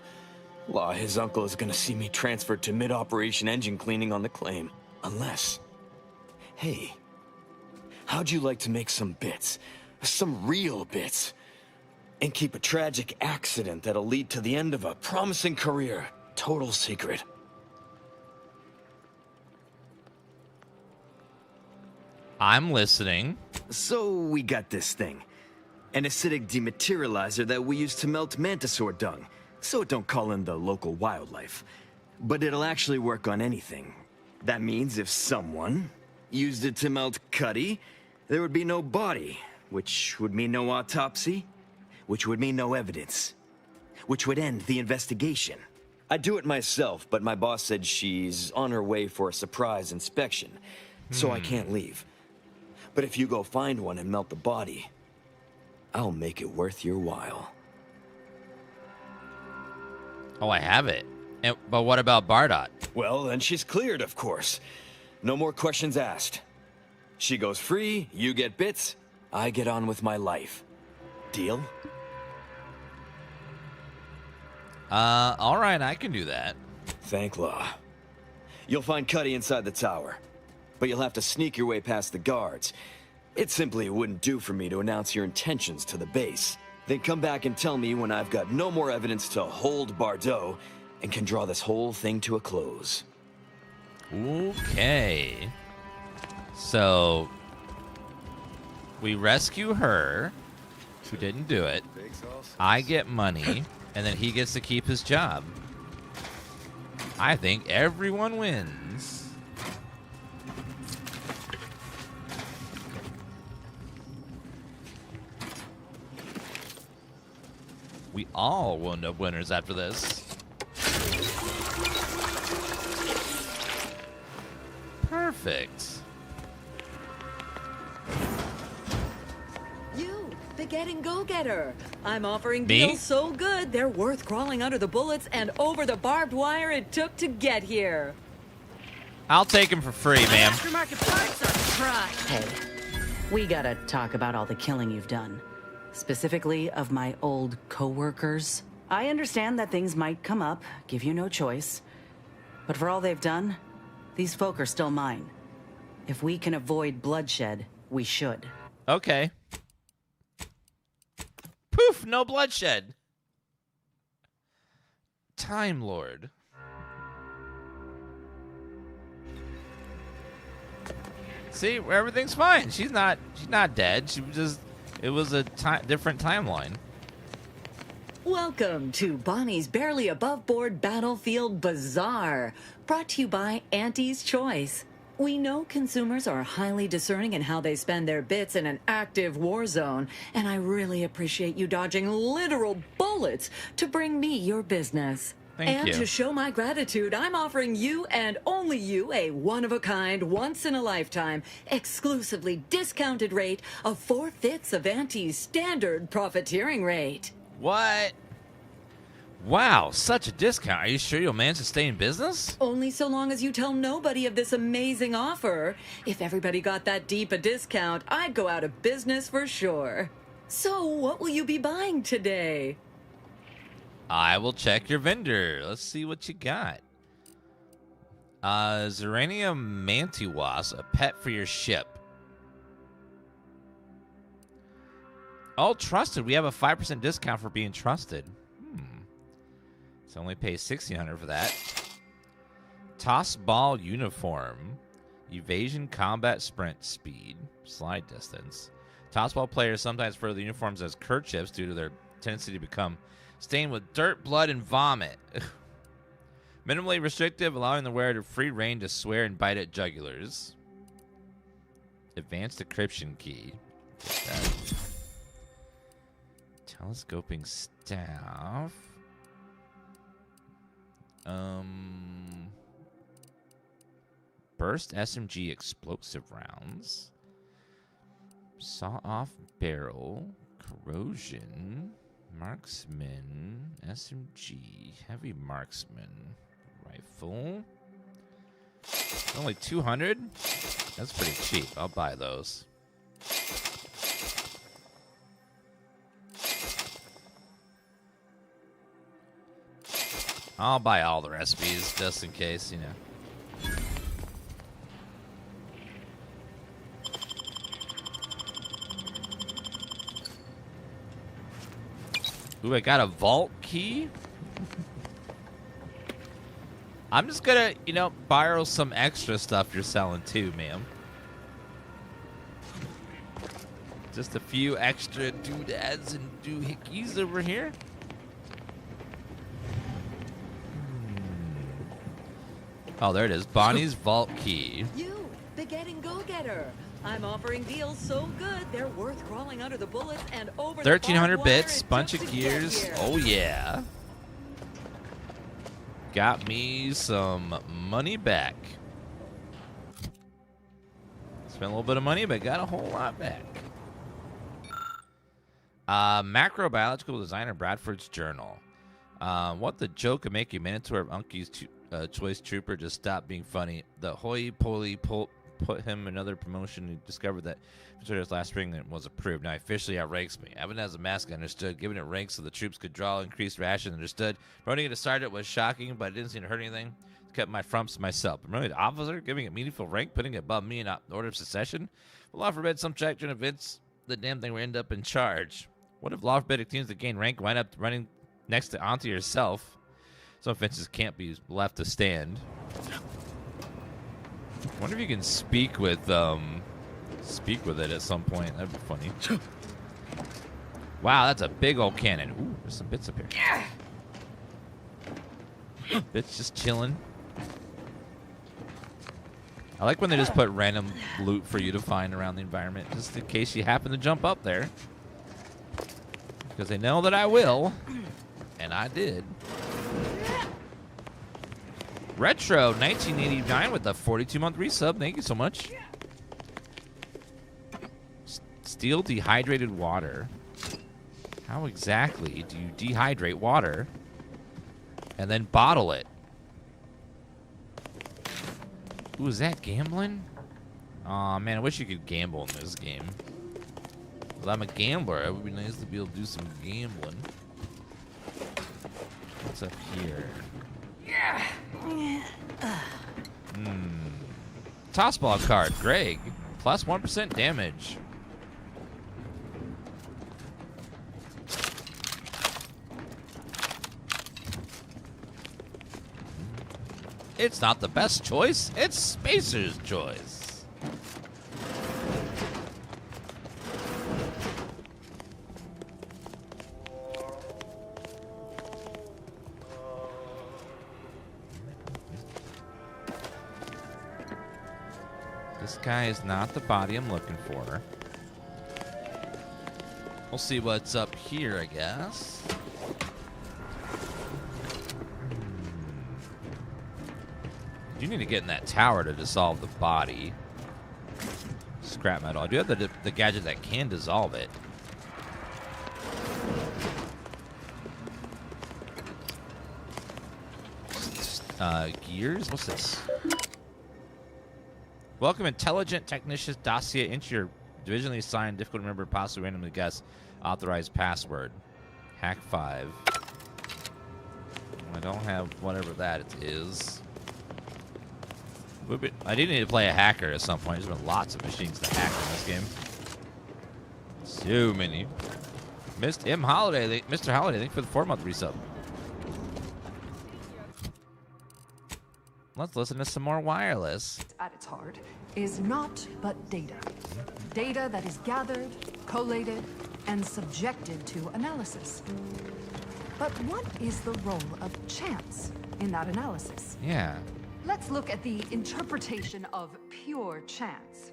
Law, his uncle is gonna see me transferred to mid-operation engine cleaning on the claim. Unless... Hey, how'd you like to make some bits? Some real bits? And keep a tragic accident that'll lead to the end of a promising career. Total secret. I'm listening. So we got this thing. An acidic dematerializer that we use to melt mantisaur dung, so it don't call in the local wildlife. But it'll actually work on anything. That means if someone used it to melt Cuddy, there would be no body, which would mean no autopsy, which would mean no evidence, which would end the investigation. I'd do it myself, but my boss said she's on her way for a surprise inspection, so I can't leave. But if you go find one and melt the body, I'll make it worth your while. Oh, I have it. But what about Bardot? Well, then she's cleared, of course. No more questions asked. She goes free, you get bits, I get on with my life. Deal? All right, I can do that. Thank Law. You'll find Cuddy inside the tower, but you'll have to sneak your way past the guards. It simply wouldn't do for me to announce your intentions to the base. Then come back and tell me when I've got no more evidence to hold Bardot and can draw this whole thing to a close. Okay. So we rescue her, who didn't do it. I get money, and then he gets to keep his job. I think everyone wins. We all will end up winners after this. Perfect. You, the getting go-getter. I'm offering Me? deals so good, they're worth crawling under the bullets and over the barbed wire it took to get here. I'll take him for free, ma'am. Aftermarket parts are prime. Hey, we gotta talk about all the killing you've done. Specifically of my old co-workers. I understand that things might come up, give you no choice. But for all they've done, these folk are still mine. If we can avoid bloodshed, we should. Okay. Poof, no bloodshed. Time Lord. See, everything's fine. She's not dead. She was just, it was a different timeline. Welcome to Bonnie's Barely Above Board Battlefield Bazaar, brought to you by Auntie's Choice. We know consumers are highly discerning in how they spend their bits in an active war zone, and I really appreciate you dodging literal bullets to bring me your business. Thank you. To show my gratitude, I'm offering you and only you a one-of-a-kind, once-in-a-lifetime, exclusively discounted rate of 4/5 of Auntie's standard profiteering rate. What? Wow, such a discount. Are you sure you'll manage to stay in business? Only so long as you tell nobody of this amazing offer. If everybody got that deep a discount, I'd go out of business for sure. So, what will you be buying today? I will check your vendor. Let's see what you got. Zeranium Mantiwas, a pet for your ship. Oh, trusted. We have a 5% discount for being trusted. So only pay $1,600 for that. Toss ball uniform. Evasion combat sprint speed. Slide distance. Toss ball players sometimes refer to the uniforms as kerchiefs due to their tendency to become stained with dirt, blood, and vomit. Minimally restrictive, allowing the wearer to free reign to swear and bite at jugulars. Advanced decryption key. Get that. Telescoping staff. Burst SMG explosive rounds. Saw-off barrel. Corrosion. Marksman. SMG. Heavy marksman. Rifle. Only 200? That's pretty cheap. I'll buy those. I'll buy all the recipes just in case, you know. Ooh, I got a vault key. I'm just gonna, you know, borrow some extra stuff you're selling too, ma'am. Just a few extra doodads and doohickeys over here. Oh, there it is. Bonnie's vault key. You, the getting go-getter. I'm offering deals so good, they're worth crawling under the bullets and over 1,300 the bits, bunch of gears. Oh, yeah. Got me some money back. Spent a little bit of money, but got a whole lot back. Macrobiological designer Bradford's journal. What the joke of making Minotaur of Uncie's Choice Trooper just stopped being funny. The holy-poly put him another promotion. He discovered that his last spring that was approved. Now officially outranks me. Having it as a mask, understood. Giving it ranks so the troops could draw increased ration, understood. Promoting it to sergeant was shocking, but it didn't seem to hurt anything. Kept my frumps to myself. Promoting the officer, giving it meaningful rank, putting it above me in order of succession. The law forbids some track to events. The damn thing will end up in charge. What if logarithmic teams that gain rank wind up running next to onto yourself? Some offenses can't be left to stand. I wonder if you can speak with it at some point. That'd be funny. Wow, that's a big old cannon. Ooh, there's some bits up here. Bits just chilling. I like when they just put random loot for you to find around the environment, just in case you happen to jump up there. Because they know that I will. And I did. Retro 1989 with the 42-month resub. Thank you so much. Steal dehydrated water. How exactly do you dehydrate water and then bottle it? Ooh, is that gambling? Aw, man, I wish you could gamble in this game. Well, I'm a gambler. It would be nice to be able to do some gambling. What's up here? Tossball card, Greg. Plus 1% damage. It's not the best choice. It's Spacer's choice. This guy is not the body I'm looking for. We'll see what's up here, I guess. You need to get in that tower to dissolve the body. Scrap metal. I do have the gadget that can dissolve it. Gears? What's this? Welcome intelligent technician dossier into your divisionally assigned, difficult to remember, possibly randomly guess, authorized password. Hack 5. I don't have whatever that is. I do need to play a hacker at some point. There's been lots of machines to hack in this game. So many. Mr. Holiday, thank you for the 4-month resub. Let's listen to some more wireless. At its heart is not but data. Data that is gathered, collated, and subjected to analysis. But what is the role of chance in that analysis? Yeah. Let's look at the interpretation of pure chance.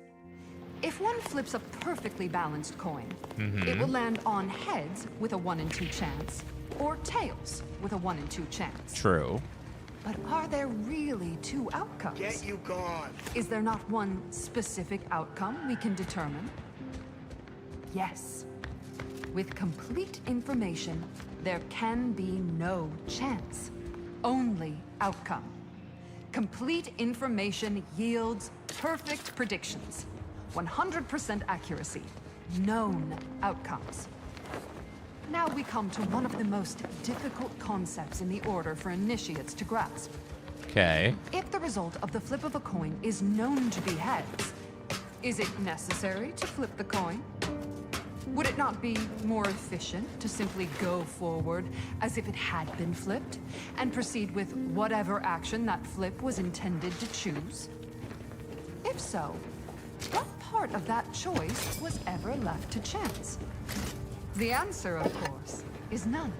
If one flips a perfectly balanced coin, it will land on heads with a 1 in 2 chance, or tails with a 1 in 2 chance. True. But are there really 2 outcomes? Get you gone. Is there not one specific outcome we can determine? Yes. With complete information, there can be no chance, only outcome. Complete information yields perfect predictions, 100% accuracy, known outcomes. Now we come to one of the most difficult concepts in the order for initiates to grasp. Okay. If the result of the flip of a coin is known to be heads, is it necessary to flip the coin? Would it not be more efficient to simply go forward as if it had been flipped and proceed with whatever action that flip was intended to choose? If so, what part of that choice was ever left to chance? The answer, of course, is none.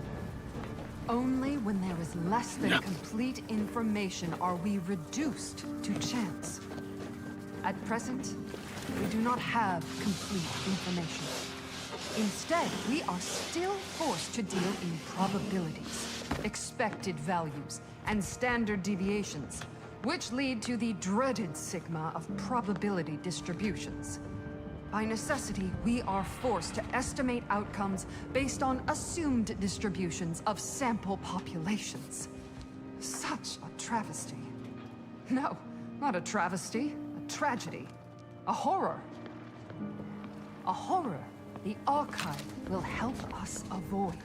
Only when there is less than complete information are we reduced to chance. At present, we do not have complete information. Instead, we are still forced to deal in probabilities, expected values, and standard deviations, which lead to the dreaded sigma of probability distributions. By necessity, we are forced to estimate outcomes based on assumed distributions of sample populations. Such a travesty. No, not a travesty, a tragedy. A horror. A horror the archive will help us avoid.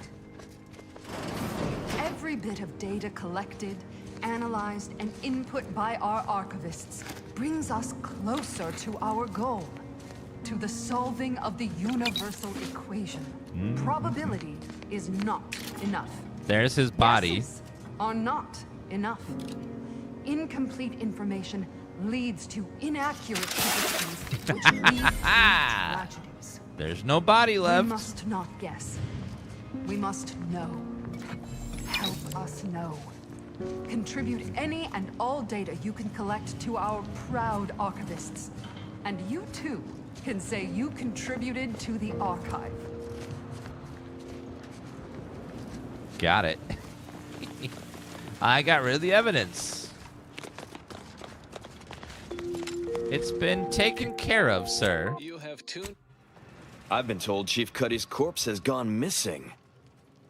Every bit of data collected, analyzed, and input by our archivists brings us closer to our goal. to the solving of the universal equation. Probability is not enough. There's his body. Guesses are not enough. Incomplete information leads to inaccurate predictions, which leads to tragedies. There's no body left. We must not guess. We must know. Help us know. Contribute any and all data you can collect to our proud archivists. And you too can say you contributed to the archive. Got it. I got rid of the evidence. It's been taken care of, sir. You have tuned. I've been told Chief Cuddy's corpse has gone missing.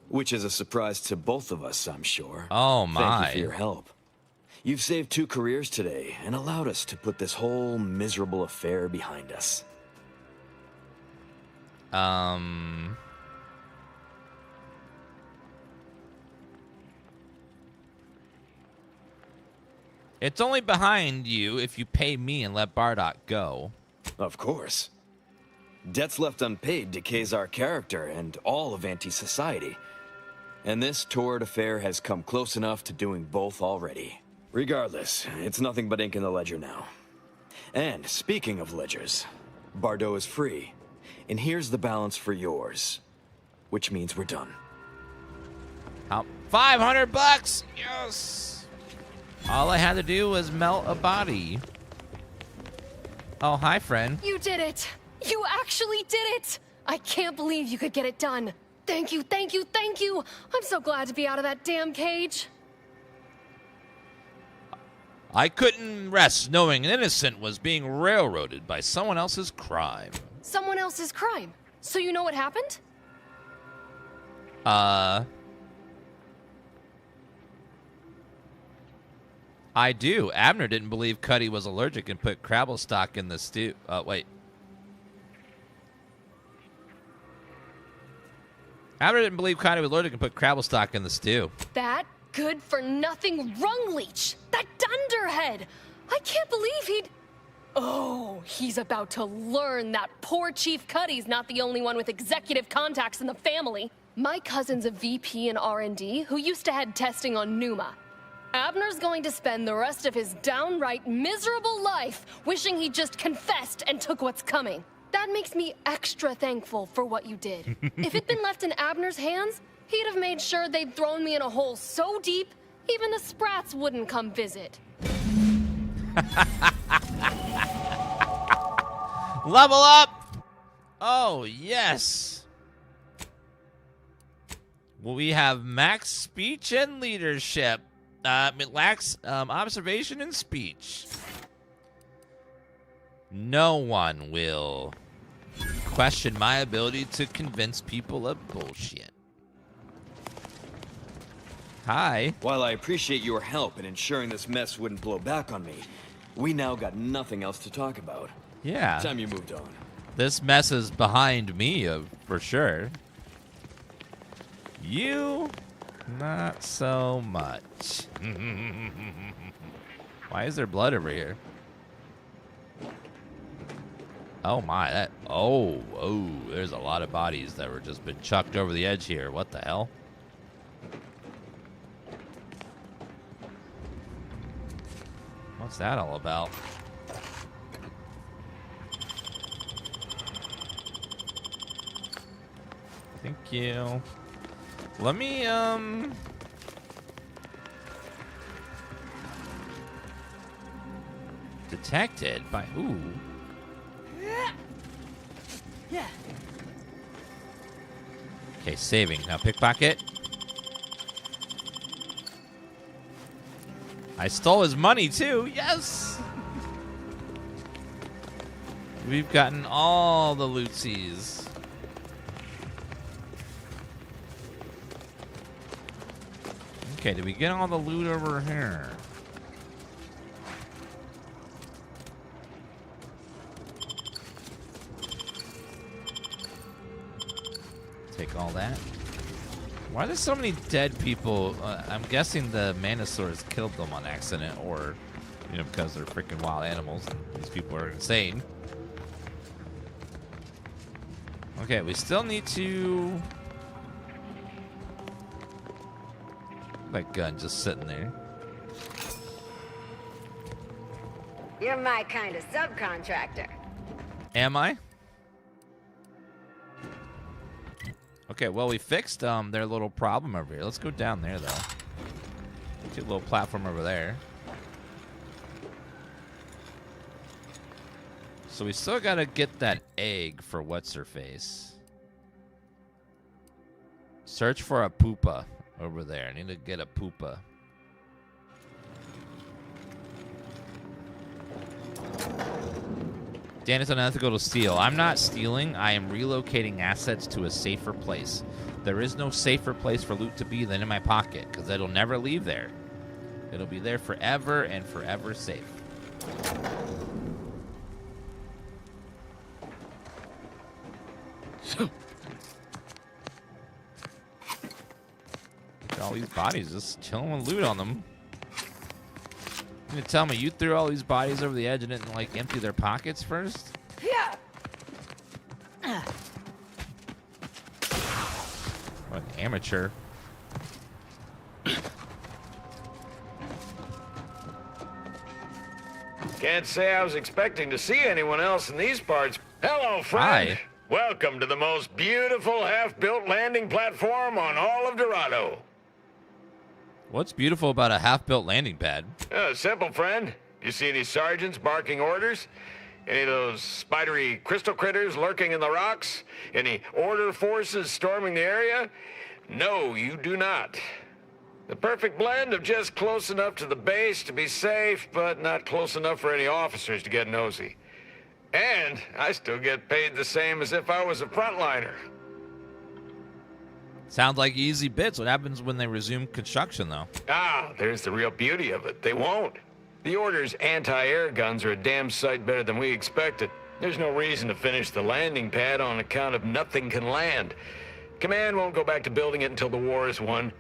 Which is a surprise to both of us, I'm sure. Oh, my. Thank you for your help. You've saved 2 careers today and allowed us to put this whole miserable affair behind us. It's only behind you if you pay me and let Bardock go. Of course. Debts left unpaid decays our character and all of anti-society. And this torrid affair has come close enough to doing both already. Regardless, it's nothing but ink in the ledger now. And speaking of ledgers, Bardot is free. And here's the balance for yours. Which means we're done. How? $500? Yes! All I had to do was melt a body. Oh, hi, friend. You did it! You actually did it! I can't believe you could get it done. Thank you, thank you, thank you! I'm so glad to be out of that damn cage. I couldn't rest knowing an innocent was being railroaded by someone else's crime. Someone else's crime? So you know what happened? I do. Abner didn't believe Cuddy was allergic and put crabble stock in the stew. Wait. Abner didn't believe Cuddy was allergic and put crabble stock in the stew. That good-for-nothing rung leech! That dunderhead! I can't believe he'd... Oh, he's about to learn that poor Chief Cuddy's not the only one with executive contacts in the family. My cousin's a VP in R&D who used to head testing on Numa. Abner's going to spend the rest of his downright miserable life wishing he just confessed and took what's coming. That makes me extra thankful for what you did. If it'd been left in Abner's hands, he'd have made sure they'd thrown me in a hole so deep, even the Sprats wouldn't come visit. Level up! Oh, yes. Well, we have max speech and leadership. It lacks observation and speech. No one will question my ability to convince people of bullshit. Hi. While I appreciate your help in ensuring this mess wouldn't blow back on me, we now got nothing else to talk about. Yeah. Time you moved on. This mess is behind me, for sure. You, not so much. Why is there blood over here? Oh my, oh, there's a lot of bodies that were just been chucked over the edge here. What the hell? What's that all about? Thank you. Let me, detected by, ooh. Yeah. Okay, saving. Now pickpocket. I stole his money too. Yes. We've gotten all the lootsies. Okay, did we get all the loot over here? Take all that. Why are there so many dead people? I'm guessing the Manosaurs killed them on accident, or, you know, because they're freaking wild animals and these people are insane. Okay, we still need to... That gun just sitting there. You're my kind of subcontractor. Am I? Okay, well, we fixed their little problem over here. Let's go down there, though. Get a little platform over there. So we still got to get that egg for what's-her-face. Search for a poopa over there. I need to get a poopa. Dan, it's unethical to steal. I'm not stealing. I am relocating assets to a safer place. There is no safer place for loot to be than in my pocket, because it'll never leave there. It'll be there forever and forever safe. Look at all these bodies just chilling with loot on them. You gonna tell me you threw all these bodies over the edge and didn't, like, empty their pockets first? Yeah. What an amateur. Can't say I was expecting to see anyone else in these parts. Hello, friend. Hi. Welcome to the most beautiful half-built landing platform on all of Dorado. What's beautiful about a half-built landing pad? Simple, friend. You see any sergeants barking orders? Any of those spidery crystal critters lurking in the rocks? Any order forces storming the area? No, you do not. The perfect blend of just close enough to the base to be safe, but not close enough for any officers to get nosy. And I still get paid the same as if I was a frontliner. Sounds like easy bits. What happens when they resume construction, though? Ah, there's the real beauty of it. They won't. The Order's anti-air guns are a damn sight better than we expected. There's no reason to finish the landing pad on account of nothing can land. Command won't go back to building it until the war is won.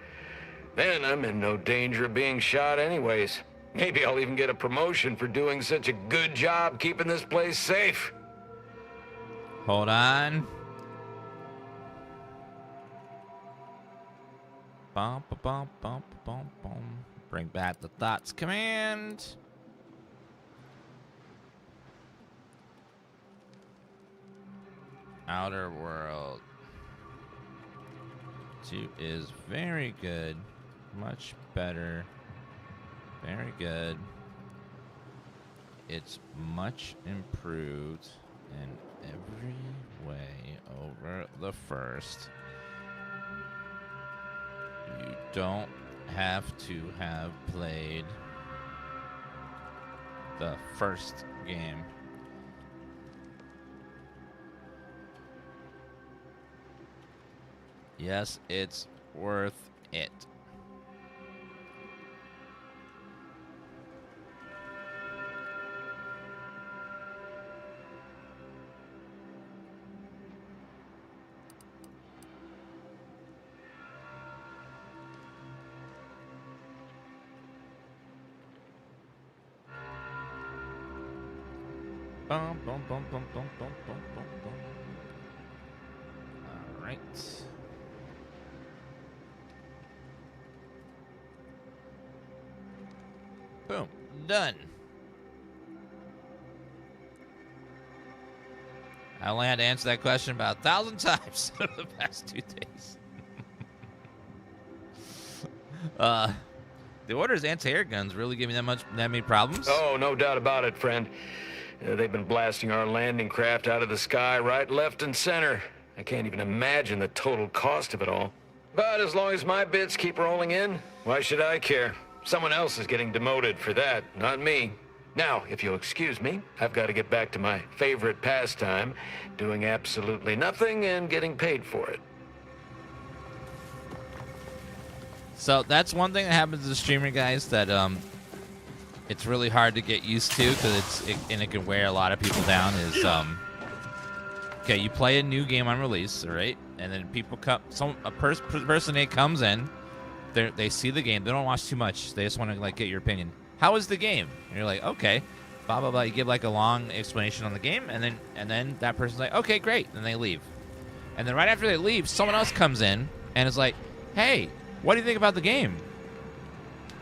Then I'm in no danger of being shot anyways. Maybe I'll even get a promotion for doing such a good job keeping this place safe. Hold on. Bum, ba, bum, bum, bum, bum. Bring back the thoughts command. Outer World 2 is very good. Much better. Very good. It's much improved in every way over the first. You don't have to have played the first game. Yes, it's worth it. Bum, bum, bum, bum, bum, bum, bum, bum, bum. All right. Boom. Done. I only had to answer that question about 1,000 times over the past 2 days. The Order's anti-air guns really give me that many problems? Oh, no doubt about it, friend. They've been blasting our landing craft out of the sky right, left, and center. I can't even imagine the total cost of it all. But as long as my bits keep rolling in, why should I care? Someone else is getting demoted for that, not me. Now, if you'll excuse me, I've got to get back to my favorite pastime, doing absolutely nothing and getting paid for it. So that's one thing that happens to streamer guys that it's really hard to get used to because it can wear a lot of people down. Is okay, you play a new game on release, right? And then people come, person A comes in, they see the game, they don't watch too much, they just want to like get your opinion. How is the game? And you're like, okay, blah blah blah. You give like a long explanation on the game, and then that person's like, okay, great, and they leave. And then right after they leave, someone else comes in and is like, hey, what do you think about the game?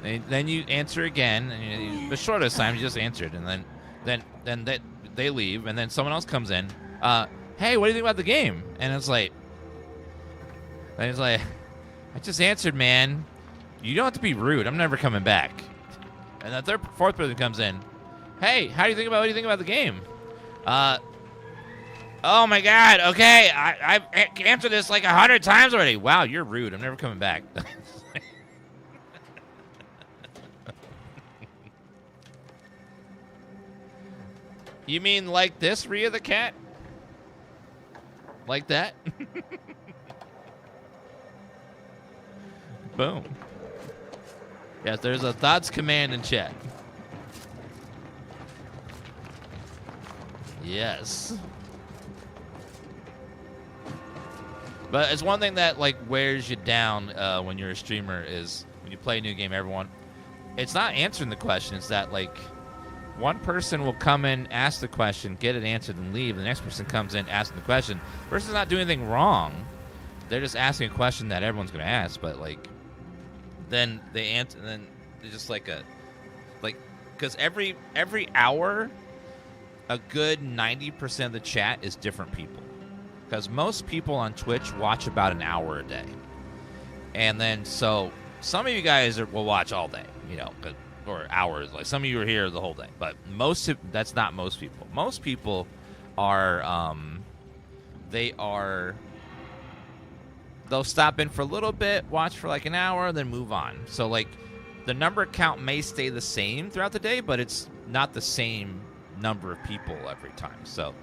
And then you answer again, and the shortest time you just answered, and then they leave, and then someone else comes in. Hey, what do you think about the game? And it's like, I just answered, man. You don't have to be rude. I'm never coming back. And the fourth person comes in. Hey, what do you think about the game? Oh my God. Okay, I've answered this like 100 times already. Wow, you're rude. I'm never coming back. You mean like this, Rhea the cat? Like that? Boom. Yes, there's a thoughts command in chat. Yes. But it's one thing that like wears you down when you're a streamer is when you play a new game, everyone. It's not answering the question. It's that like one person will come in, ask the question, get it answered, and leave. The next person comes in, asking the question. The person's not doing anything wrong. They're just asking a question that everyone's going to ask. But like, then they answer, and then they're just like because every hour, a good 90% of the chat is different people. Because most people on Twitch watch about an hour a day. And then, so, some of you guys will watch all day, you know, or hours. Like, some of you are here the whole day. But that's not most people. Most people are, they'll stop in for a little bit, watch for like an hour, then move on. So, like, the number count may stay the same throughout the day, but it's not the same number of people every time. So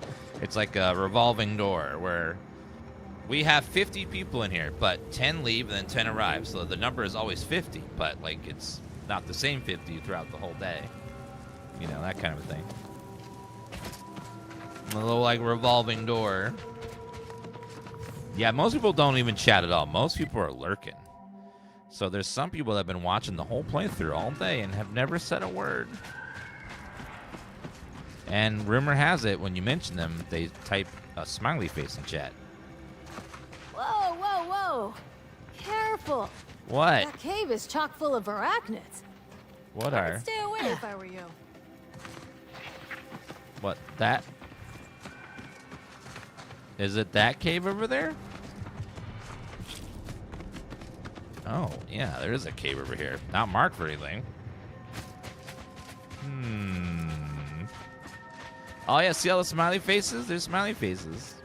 it's like a revolving door where we have 50 people in here, but 10 leave and then 10 arrive. So the number is always 50, but like it's not the same 50 throughout the whole day. You know, that kind of a thing. A little like revolving door. Yeah, most people don't even chat at all. Most people are lurking. So there's some people that have been watching the whole playthrough all day and have never said a word. And rumor has it, when you mention them, they type a smiley face in chat. Whoa, whoa, whoa. Careful. What? That cave is chock full of arachnids. What I are? would stay away if I were you. What, that? Is it that cave over there? Oh, yeah, there is a cave over here. Not marked for anything. Oh, yeah, see all the smiley faces? There's smiley faces.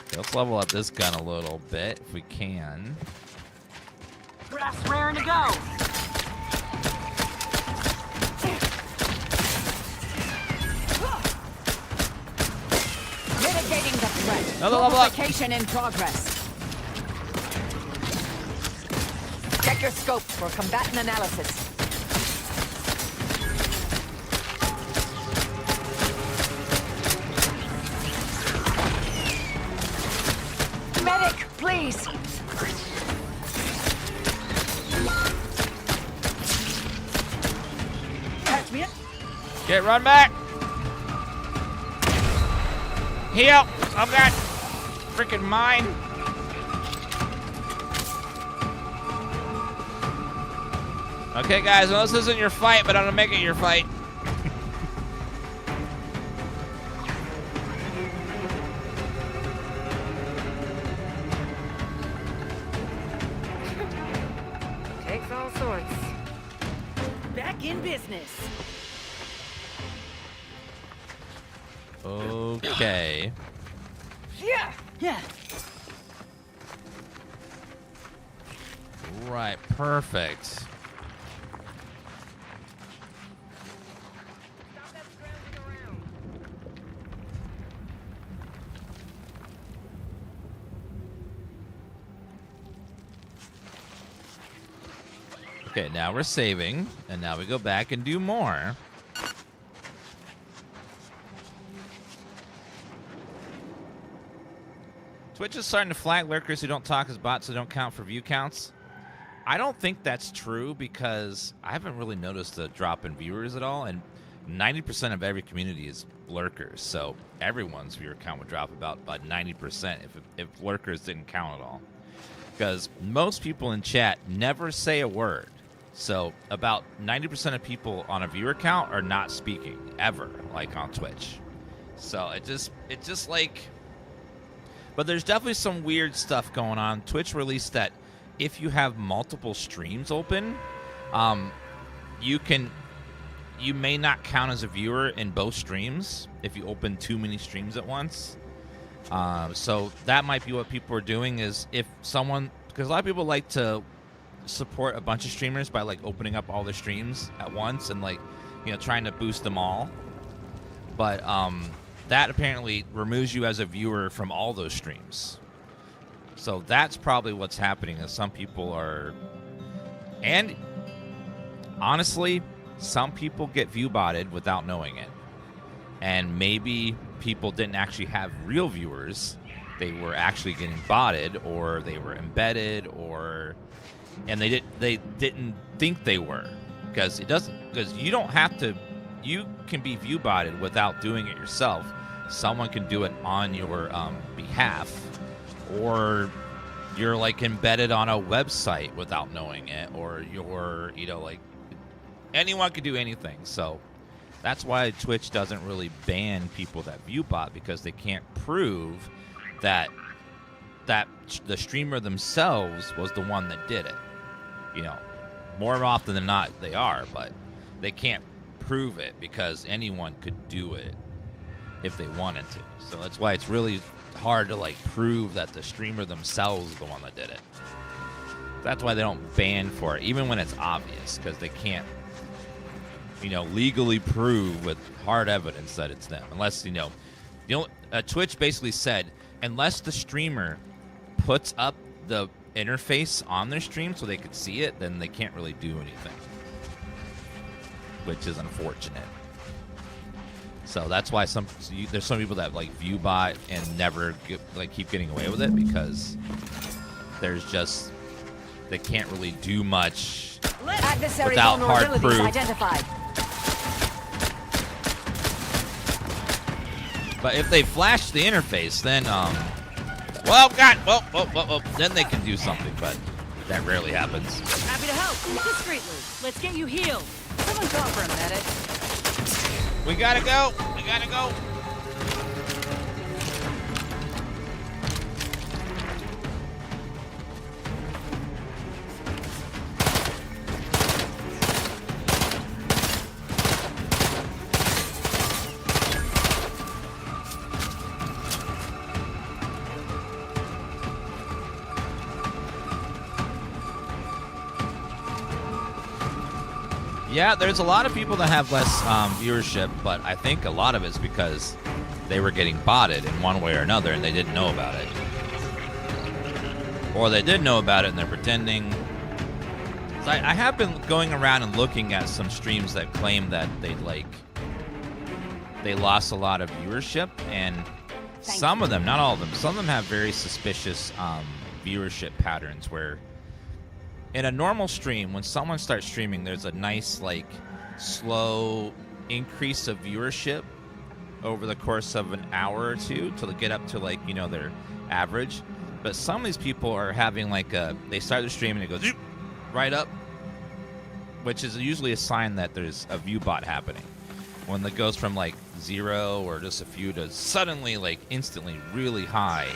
Okay, let's level up this gun a little bit, if we can. Brass raring to go. Mitigating the threat. Another level up. Modification in progress. Check your scope for combatant analysis. Medic, please. Catch me up. Get run back. Heal. I've got freaking mine. Okay, guys, well, this isn't your fight, but I'm gonna make it your fight. Takes all sorts. Back in business. Okay. Yeah. Yeah. Right, perfect. Okay, now we're saving, and now we go back and do more. Twitch is starting to flag lurkers who don't talk as bots so don't count for view counts. I don't think that's true because I haven't really noticed a drop in viewers at all, and 90% of every community is lurkers, so everyone's viewer count would drop about 90% if lurkers didn't count at all. Because most people in chat never say a word. So about 90% of people on a viewer count are not speaking ever, like on Twitch. So it just like, but there's definitely some weird stuff going on. Twitch released that if you have multiple streams open, you may not count as a viewer in both streams if you open too many streams at once. So that might be what people are doing, is if someone, because a lot of people like to support a bunch of streamers by like opening up all their streams at once and like, you know, trying to boost them all. But that apparently removes you as a viewer from all those streams. So that's probably what's happening, is some people are, and honestly, some people get view botted without knowing it. And maybe people didn't actually have real viewers. They were actually getting botted, or they were embedded, and they didn't think they were. Because you don't have to, you can be view botted without doing it yourself. Someone can do it on your behalf, or you're like embedded on a website without knowing it, or you're, you know, like, anyone can do anything. So that's why Twitch doesn't really ban people that view bot, because they can't prove that the streamer themselves was the one that did it. You know, more often than not they are, but they can't prove it because anyone could do it if they wanted to. So that's why it's really hard to like prove that the streamer themselves is the one that did it. That's why they don't ban for it, even when it's obvious, because they can't, you know, legally prove with hard evidence that it's them. Unless, you know, Twitch basically said, unless the streamer puts up the interface on their stream so they could see it, then they can't really do anything, which is unfortunate. So that's why there's some people that like view bot and never keep getting away with it, because they can't really do much without hard proof. Identified. But if they flash the interface, then then they can do something. But that rarely happens. Happy to help. Discreetly. Let's get you healed. Someone call for a medic. We gotta go. We gotta go. Yeah, there's a lot of people that have less viewership, but I think a lot of it's because they were getting botted in one way or another and they didn't know about it. Or they did know about it and they're pretending. So I have been going around and looking at some streams that claim that they lost a lot of viewership, and some of them, not all of them, some of them have very suspicious viewership patterns where in a normal stream, when someone starts streaming, there's a nice, like, slow increase of viewership over the course of an hour or two to get up to, like, you know, their average. But some of these people are having, like, they start the stream and it goes right up, which is usually a sign that there's a view bot happening. When it goes from, like, 0 or just a few to suddenly, like, instantly really high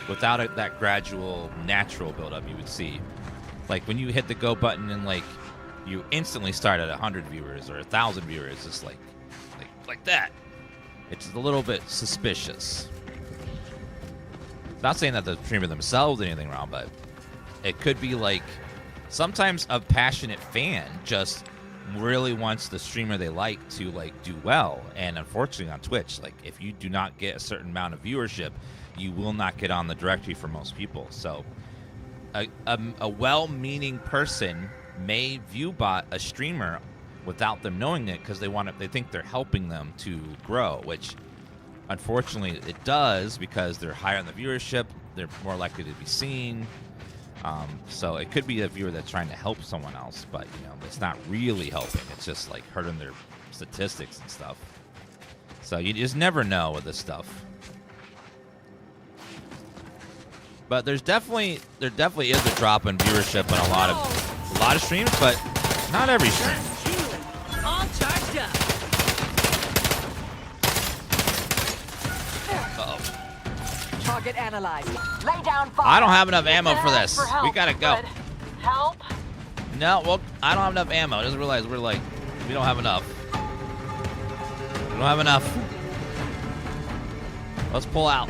without that gradual, natural buildup you would see. Like when you hit the go button and like you instantly start at 100 viewers or 1,000 viewers, it's like that. It's a little bit suspicious. Not saying that the streamer themselves did anything wrong, but it could be like sometimes a passionate fan just really wants the streamer they like to like do well. And unfortunately on Twitch, like if you do not get a certain amount of viewership, you will not get on the directory for most people. So a well-meaning person may view bot a streamer without them knowing it because they think they're helping them to grow, which unfortunately it does because they're higher in the viewership, they're more likely to be seen. So it could be a viewer that's trying to help someone else, but you know it's not really helping. It's just like hurting statistics and stuff. So you just never know with this stuff. But there definitely is a drop in viewership on a lot of streams, but not every stream. All charged up. Uh-oh. Target analyzed. Lay down fire. I don't have enough ammo for this. We gotta go. Help? No, well, I don't have enough ammo. I just realized we don't have enough. We don't have enough. Let's pull out.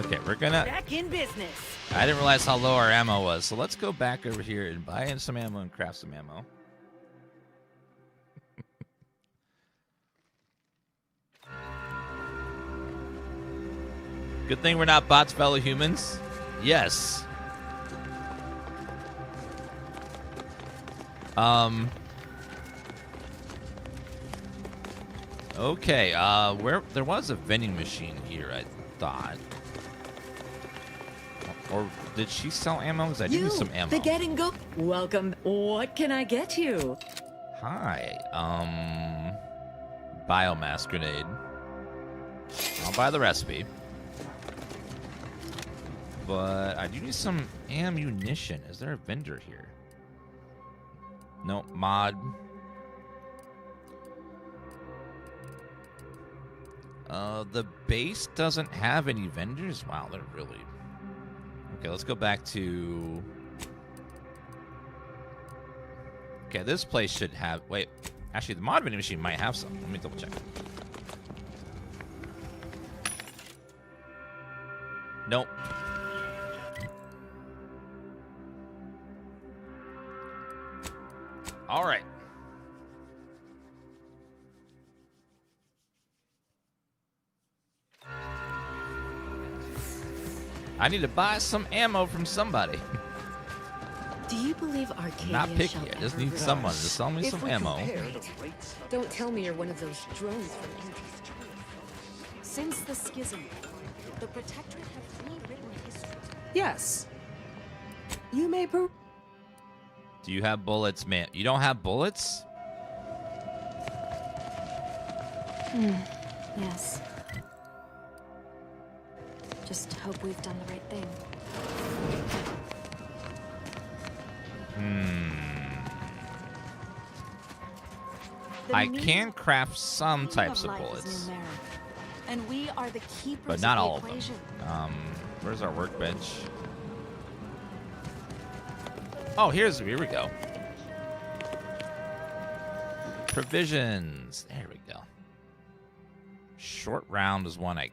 Okay, we're gonna... Back in business. I didn't realize how low our ammo was, so let's go back over here and buy in some ammo and craft some ammo. Good thing we're not bots, fellow humans. Yes. Okay, where there was a vending machine here, I thought. Or did she sell ammo? Because I do need some ammo. The get and go. Welcome. What can I get you? Hi. Biomass grenade. I'll buy the recipe. But I do need some ammunition. Is there a vendor here? No, mod. The base doesn't have any vendors? Wow, they're really... Okay, let's go back to... Okay, this place should have... Wait, actually, the mod vending machine might have some. Let me double check. Nope. All right. I need to buy some ammo from somebody. Do you believe Arcadia I'm not picky. shall I just ever need someone to rise? sell me some ammo. Don't tell me you're one of those drones from Anti's Choice. Since the schism, the Protectorate have rewritten history. Yes. You may prove. Do you have bullets, man? You don't have bullets? Yes. Just hope we've done the right thing. I can craft some types of bullets, And we are the keepers but not of the all of them. equation. Where's our workbench? Oh, here we go. Provisions. There we go. Short round is one let's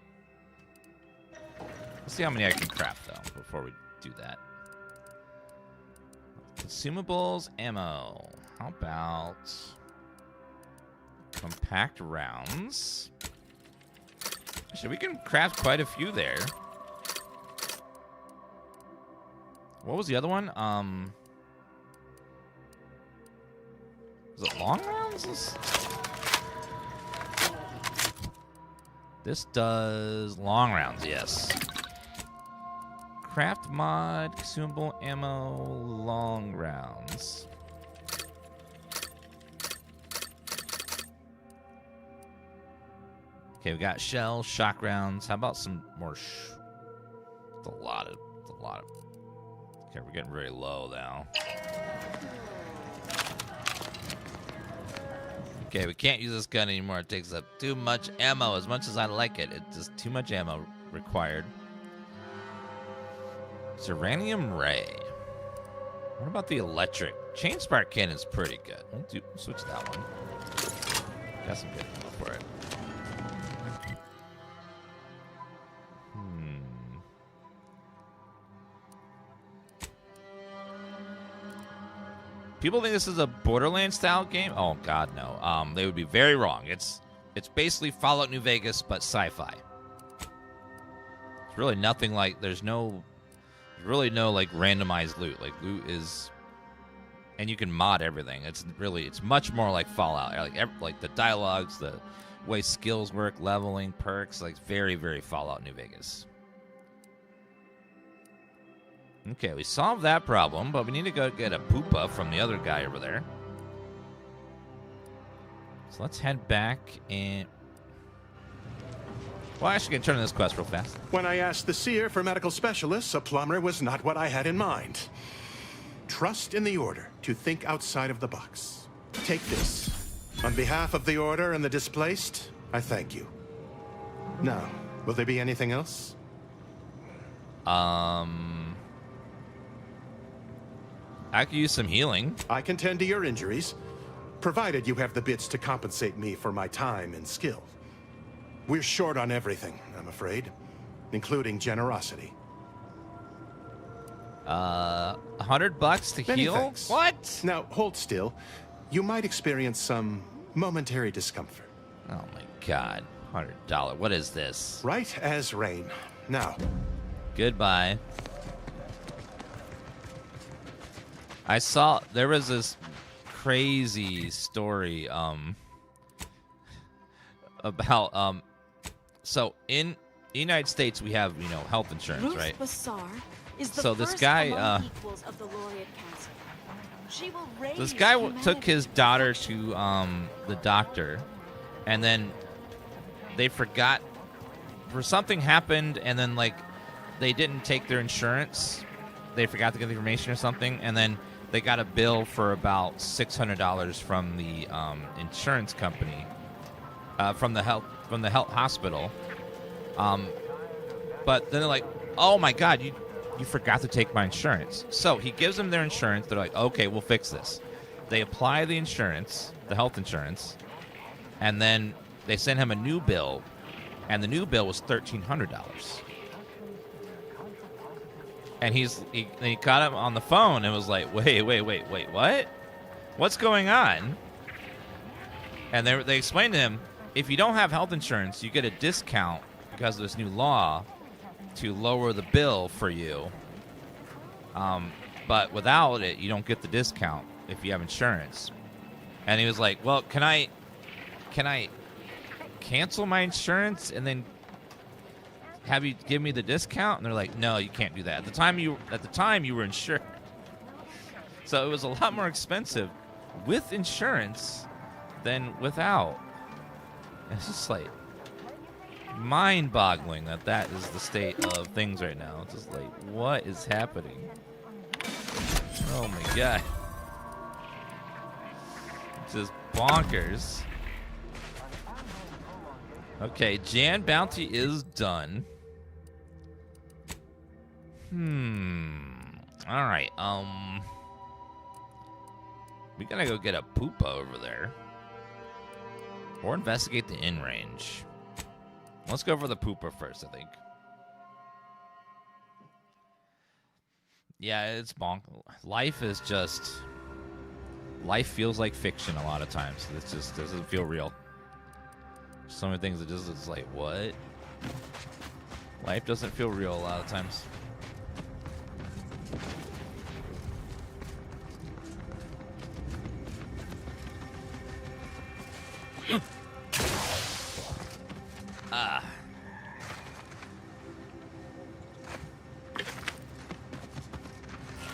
see how many I can craft, though, before we do that. Consumables, ammo. How about compact rounds? Actually, we can craft quite a few there. What was the other one? Is it long rounds? This does long rounds, yes. Craft mod, consumable ammo, long rounds. Okay, we got shells, shock rounds. How about some more? It's a lot of. Okay, we're getting very low now. Okay, we can't use this gun anymore. It takes up too much ammo. As much as I like it, it's just too much ammo required. Ceranium ray. What about the electric? Chain spark cannon's pretty good. We'll switch that one. Got some good ammo for it. People think this is a Borderlands style game. Oh God, no. They would be very wrong. It's basically Fallout New Vegas, but sci-fi. It's really nothing like. There's really no like randomized loot. Like loot is, and you can mod everything. It's much more like Fallout. Like the dialogues, the way skills work, leveling, perks. Like very very Fallout New Vegas. Okay, we solved that problem, but we need to go get a poopa from the other guy over there. So let's head back and... Well, actually, going to turn on this quest real fast. When I asked the seer for medical specialists, a plumber was not what I had in mind. Trust in the Order to think outside of the box. Take this. On behalf of the Order and the displaced, I thank you. Now, will there be anything else? I could use some healing. I can tend to your injuries, provided you have the bits to compensate me for my time and skill. We're short on everything, I'm afraid, including generosity. $100 to Many heal? thanks. What? Now, hold still. You might experience some momentary discomfort. Oh my god. $100. What is this? Right as rain. Now. Goodbye. I saw there was this crazy story about so in the United States we have, you know, health insurance, Ruth right? Bassar is the So this first guy among equals of the Laureate Council. She will raise this guy took humanity. his daughter to the doctor, and then they forgot, or something happened, and then like they didn't take their insurance. They forgot to get the information or something, and then they got a bill for about $600 from the insurance company, from the health hospital. But then they're like, "Oh my God, you forgot to take my insurance." So he gives them their insurance. They're like, "Okay, we'll fix this." They apply the insurance, the health insurance, and then they send him a new bill, and the new bill was $1,300. And he got him on the phone and was like, wait, what? What's going on? And they explained to him, if you don't have health insurance, you get a discount because of this new law to lower the bill for you. But without it, you don't get the discount if you have insurance. And he was like, well, can I cancel my insurance and then have you give me the discount? And they're like, no, you can't do that. At the time you were insured. So it was a lot more expensive with insurance than without. It's just like mind-boggling that is the state of things right now. It's just like, what is happening? Oh my god. It's just bonkers. Okay, Jan Bounty is done. Alright, we gotta go get a poopa over there. Or investigate the in-range. Let's go for the pooper first, I think. Yeah, it's bonk. Life feels like fiction a lot of times. It just doesn't feel real. So many things that just, it's like, what? Life doesn't feel real a lot of times.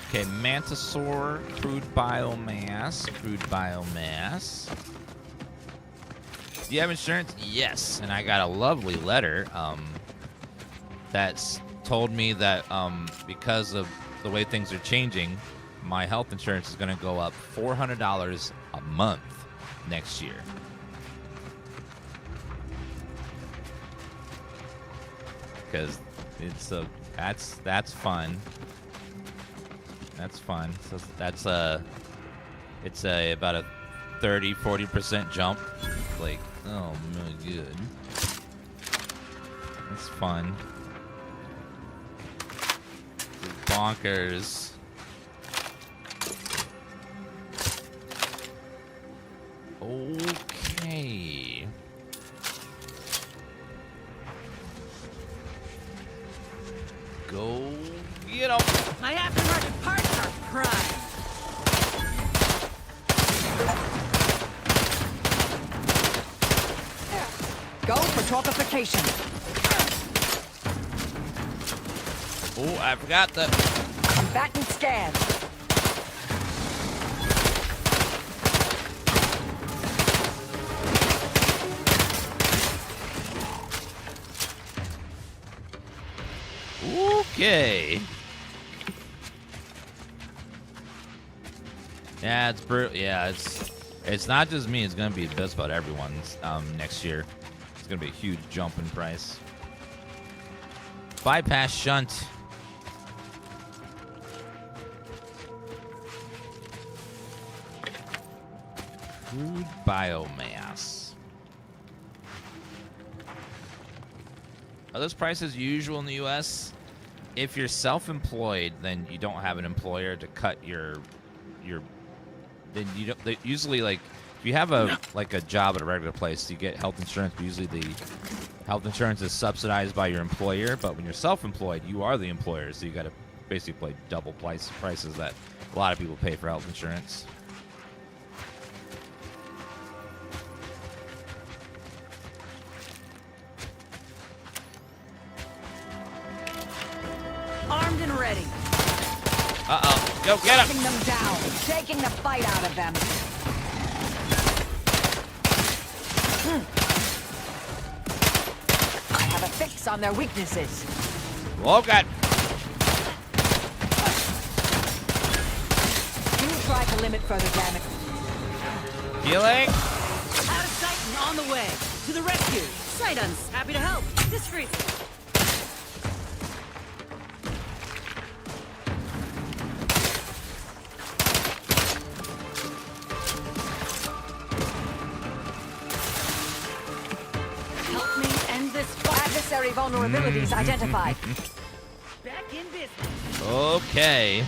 Okay, Mantisaur, crude biomass. Do you have insurance? Yes, and I got a lovely letter that's told me that because of the way things are changing, my health insurance is going to go up $400 a month next year. Because it's that's fun. That's fun. So it's about a 30-40% jump. Like, oh my god. That's fun. It's bonkers. Okay. Go get him. My aftermarket parts are prime. Go for torpification. Oh, I forgot that. Combatant scan. Okay. Yeah, it's brutal. Yeah, it's not just me. It's gonna be just about everyone's next year. It's gonna be a huge jump in price. Bypass shunt. Crude biomass. Are those prices usual in the U.S.? If you're self-employed, then you don't have an employer to cut your then you don't. They usually, like, if you have a job at a regular place, you get health insurance. But usually, the health insurance is subsidized by your employer. But when you're self-employed, you are the employer, so you got to basically pay double prices that a lot of people pay for health insurance. Armed and ready. Uh-oh. Go get him. Taking them down. Taking the fight out of them. I have a fix on their weaknesses. Oh, God. You try to limit further damage. Healing. Out of sight and on the way. To the rescue. Sidon's happy to help. Discreetly. Adversary vulnerabilities identified. Back in business. Okay.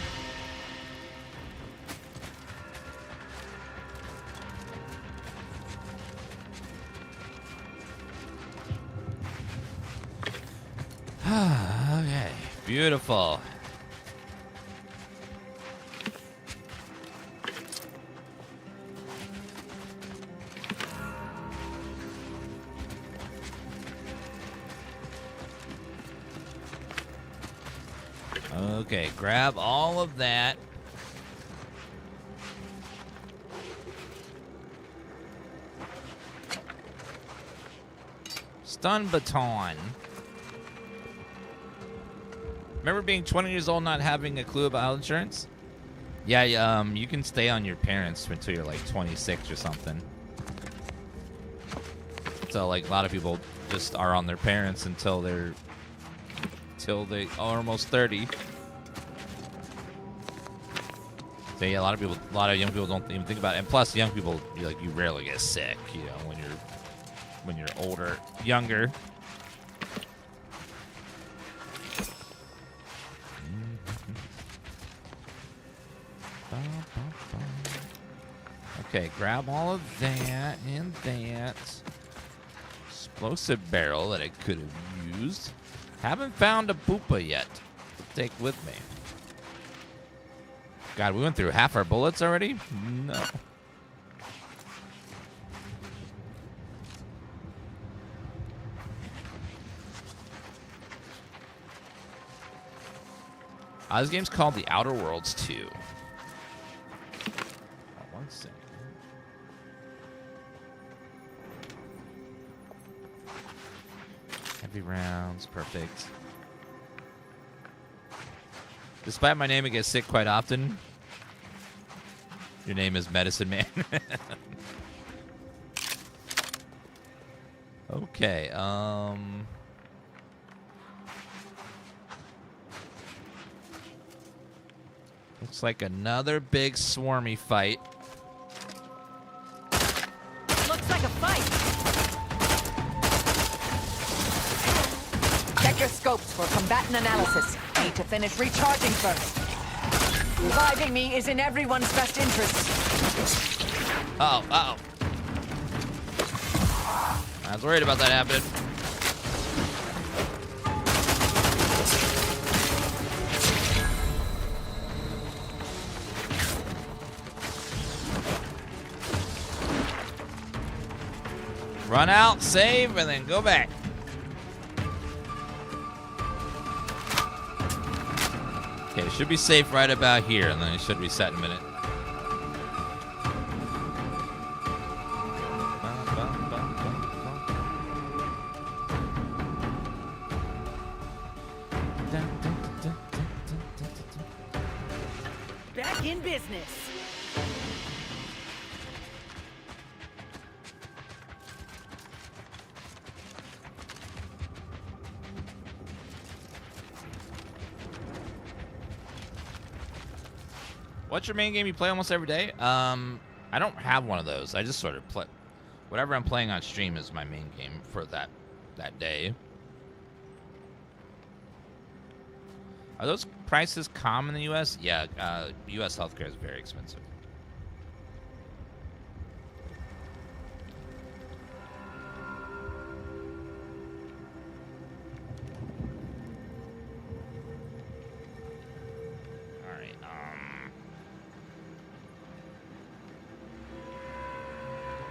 Okay. Beautiful. Okay, grab all of that. Stun baton. Remember being 20 years old, not having a clue about health insurance? Yeah, you can stay on your parents until you're like 26 or something. So, like, a lot of people just are on their parents until they are almost 30. So yeah, a lot of young people don't even think about it. And plus, young people, you rarely get sick, you know, when you're older, younger. Okay, grab all of that and that. Explosive barrel that I could have used. Haven't found a poopa yet to take with me. God, we went through half our bullets already? No. This game's called The Outer Worlds 2. One second. Heavy rounds, perfect. Despite my name, I get sick quite often. Your name is Medicine Man. Okay, looks like another big swarmy fight. Looks like a fight. Check your scopes for combatant analysis. Need to finish recharging first. Reviving me is in everyone's best interest. Uh-oh. I was worried about that happening. Run out, save, and then go back. Okay, it should be safe right about here, and then it should reset in a minute. Back in business. What's your main game you play almost every day? I don't have one of those. I just sort of play whatever I'm playing on stream is my main game for that day. Are those prices common in the U.S.? Yeah, U.S. healthcare is very expensive.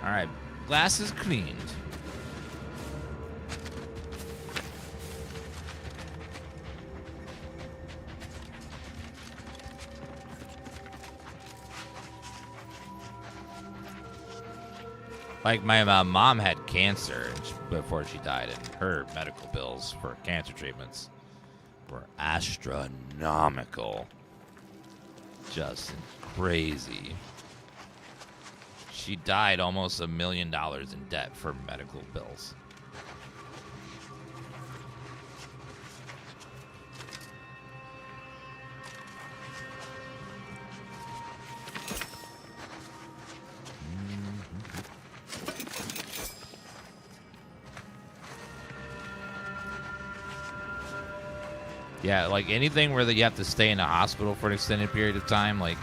All right, glass is cleaned. Like my mom had cancer before she died, and her medical bills for cancer treatments were astronomical. Just crazy. She died almost $1 million in debt for medical bills. Yeah, like anything where you have to stay in a hospital for an extended period of time, like,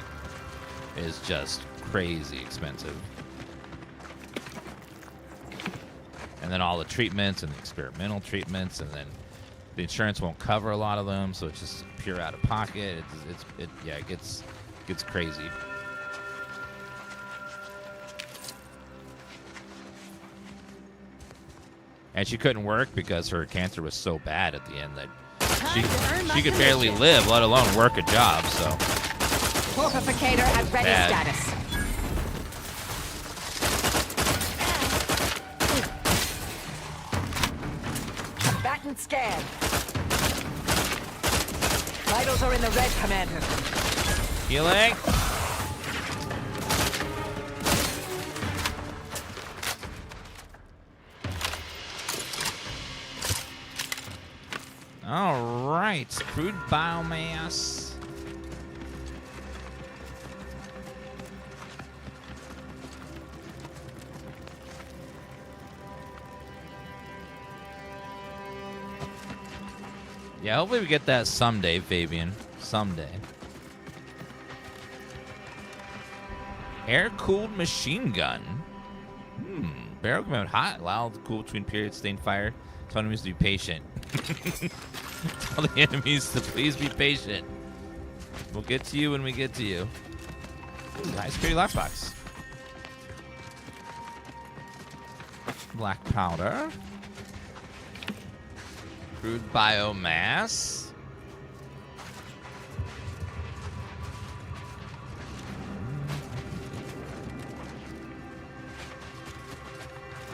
is just crazy expensive. And then all the treatments and the experimental treatments, and then the insurance won't cover a lot of them, so it's just pure out of pocket. It gets crazy. And she couldn't work because her cancer was so bad at the end that she could barely live, let alone work a job. So Torpificator at ready status. Combatant scan. Vitals are in the red, Commander. Healing. All right, crude biomass. Yeah, hopefully we get that someday, Fabian. Someday. Air-cooled machine gun. Barrel come out hot. Allow the cool between periods, staying fire. Tell enemies to be patient. Tell the enemies to please be patient. We'll get to you when we get to you. Ooh, nice, pretty lockbox. Black powder. Crude biomass.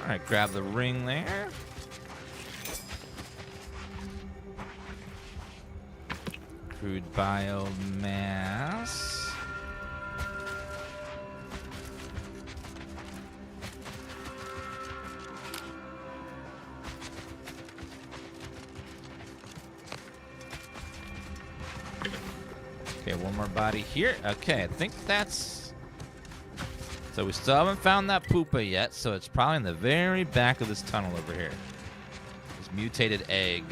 All right, grab the ring there. Crude biomass. Okay, one more body here. Okay, I think that's... So we still haven't found that poopa yet, so it's probably in the very back of this tunnel over here. This mutated egg.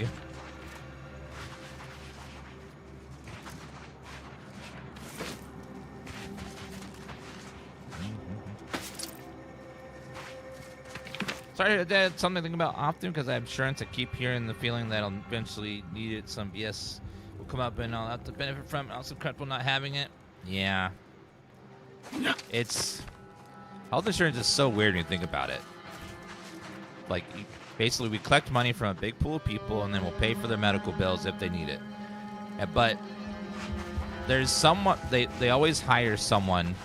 Sorry, Dad, something to think about often because I have insurance. I keep hearing the feeling that I'll eventually need it. Some BS will come up and I'll have to benefit from it. Also comfortable not having it. Yeah. It's... Health insurance is so weird when you think about it. Like, basically we collect money from a big pool of people and then we'll pay for their medical bills if they need it. But there's someone they always hire someone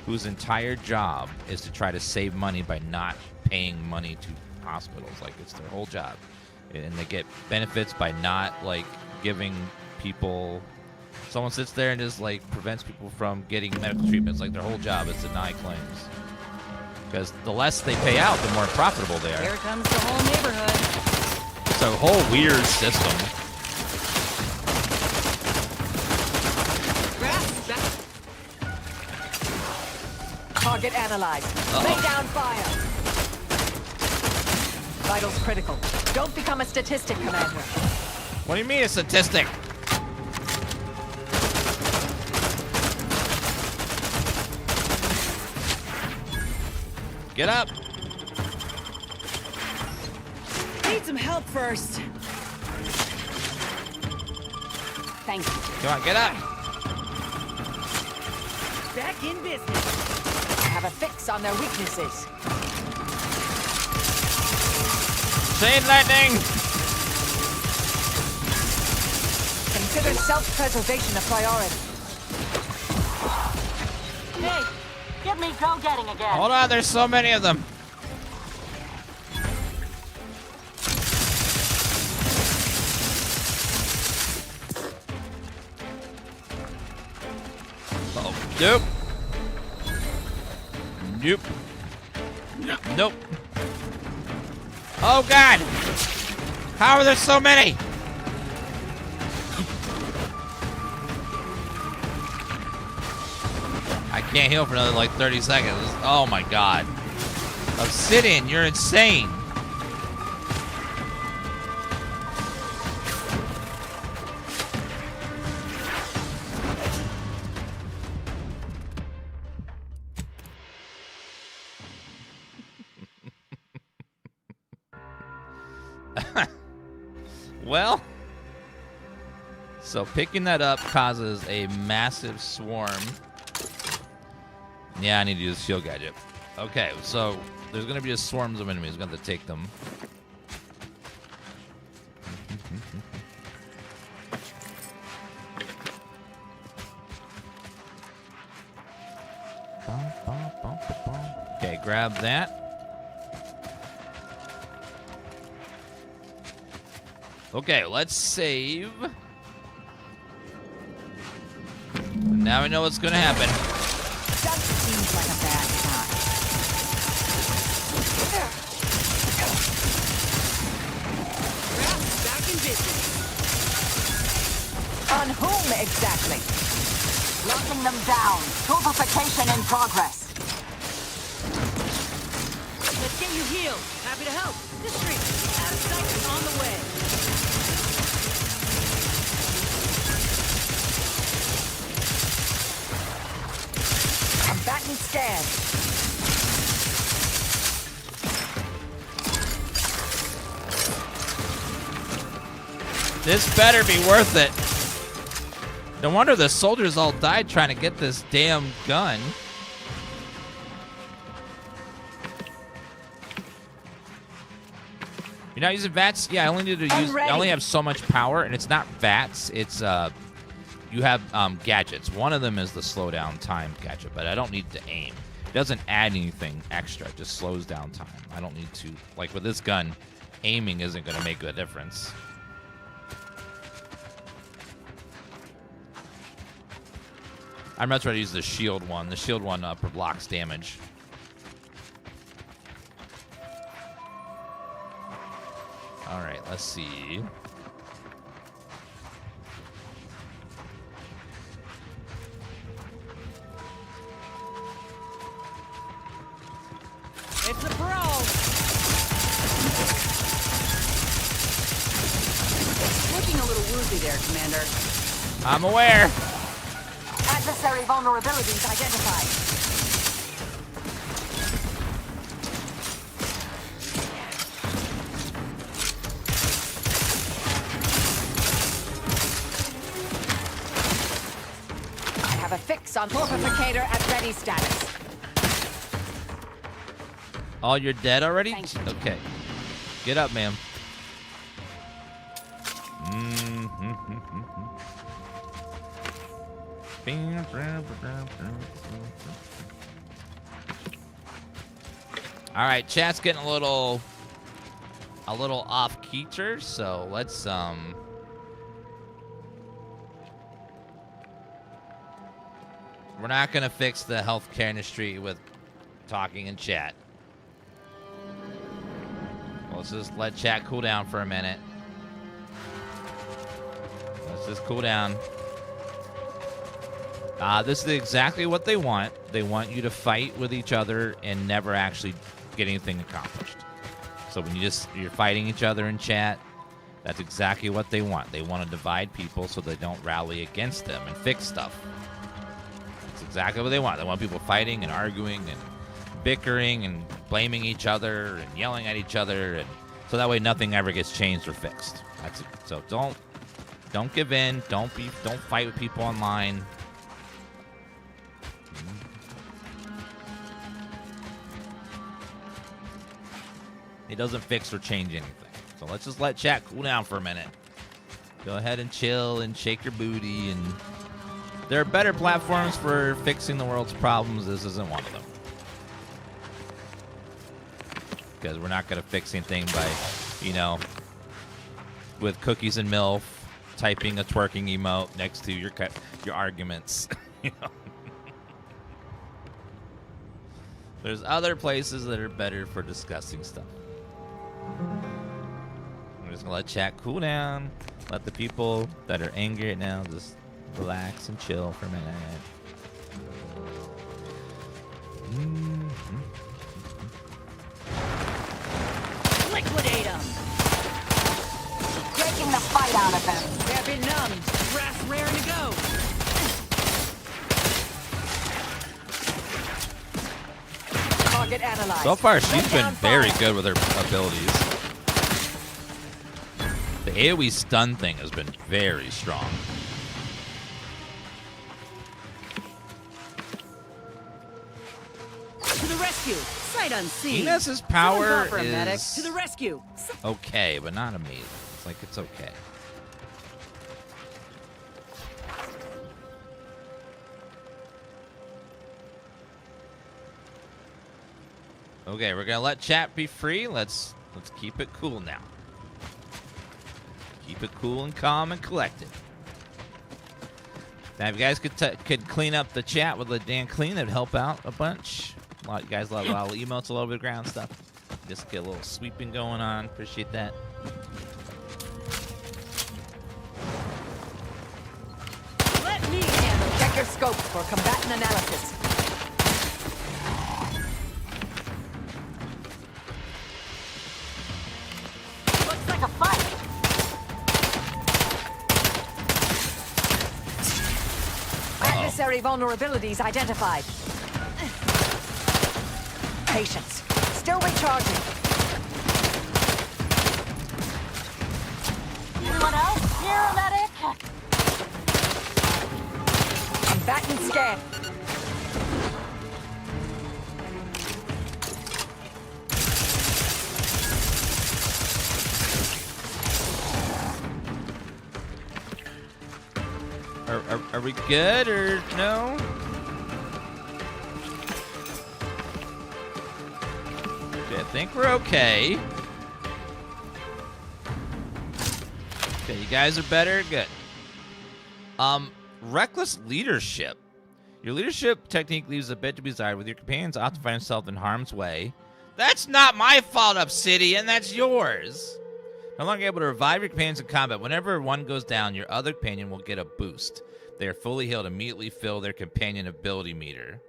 whose entire job is to try to save money by not paying money to hospitals. Like, it's their whole job, and they get benefits by not like giving people. Someone sits there and just like prevents people from getting medical treatments. Like, their whole job is to deny claims, because the less they pay out, the more profitable they are. Here comes the whole neighborhood. It's a whole weird system. Target analyzed. Lay down fire. Vitals critical. Don't become a statistic, Commander. What do you mean a statistic? Get up. Need some help first. Thank you. Come on, get up. Back in business. I have a fix on their weaknesses. Chain lightning. Consider self-preservation a priority. Hey, get me go-getting again. Hold on, there's so many of them. Oh, nope. Nope. Nope. Oh, God. How are there so many? I can't heal for another, like, 30 seconds. Oh, my God. Obsidian, you're insane. Well, so picking that up causes a massive swarm. Yeah, I need to use shield gadget. Okay, so there's going to be a swarms of enemies. I'm going to have to take them. Okay, grab that. Okay, let's save. Now we know what's going to happen. That seems like a bad time. Back in business. On whom exactly? Locking them down. Purification in progress. Let's get you healed. Happy to help. District. Out of sight and on the way. Combatant scanned. This better be worth it. No wonder the soldiers all died trying to get this damn gun. You're not using VATS? Yeah, I only need to use. I only have so much power, and it's not VATS. It's you have gadgets. One of them is the slow down time gadget, but I don't need to aim. It doesn't add anything extra. It just slows down time. I don't need to, like with this gun, aiming isn't going to make a difference. I'd much rather use the shield one. The shield one blocks damage. All right, let's see. It's a brawl. Looking a little woozy there, Commander. I'm aware. Adversary vulnerabilities identified. I have a fix on Purificator at ready status. Oh, you're dead already? Okay. Get up, ma'am. All right, chat's getting a little off keeter, so let's we're not gonna fix the healthcare industry with talking in chat. Let's just let chat cool down for a minute. Let's just cool down. This is exactly what they want. They want you to fight with each other and never actually get anything accomplished. So when you're fighting each other in chat, that's exactly what they want. They want to divide people so they don't rally against them and fix stuff. That's exactly what they want. They want people fighting and arguing and bickering and blaming each other and yelling at each other, and so that way nothing ever gets changed or fixed. That's it. So don't give in. Don't fight with people online. It doesn't fix or change anything. So let's just let chat cool down for a minute. Go ahead and chill and shake your booty. And there are better platforms for fixing the world's problems. This isn't one of them. Because we're not going to fix anything by, with cookies and MILF, typing a twerking emote next to your arguments. There's other places that are better for discussing stuff. I'm just going to let chat cool down. Let the people that are angry right now just relax and chill for a minute. Liquidate them! Taking the fight out of them. They're benumbed. Brass raring to go. Target analyzed. So far, she's been very good with her abilities. The AoE stun thing has been very strong. To the rescue. Sight unseen. Newness's power For a medic. is To the rescue. okay, but not amazing. It's like it's okay. Okay, we're gonna let chat be free. Let's keep it cool now. Keep it cool and calm and collected. Now, if you guys could clean up the chat with Dan Clean, that'd help out a bunch. You guys love a lot of emotes all over the ground stuff. Just get a little sweeping going on. Appreciate that. Let me handle. Check your scope for combatant analysis. Looks like a fight. Adversary vulnerabilities identified. Patience. Still recharging. Anyone else? Here, medic? Combatant scan. Are we good or no? Okay, I think we're okay. Okay, you guys are better? Good. Reckless leadership. Your leadership technique leaves a bit to be desired. With your companions often find themselves in harm's way. That's not my fault, Obsidian. That's yours. No longer able to revive your companions in combat. Whenever one goes down, your other companion will get a boost. They are fully healed. Immediately fill their companion ability meter.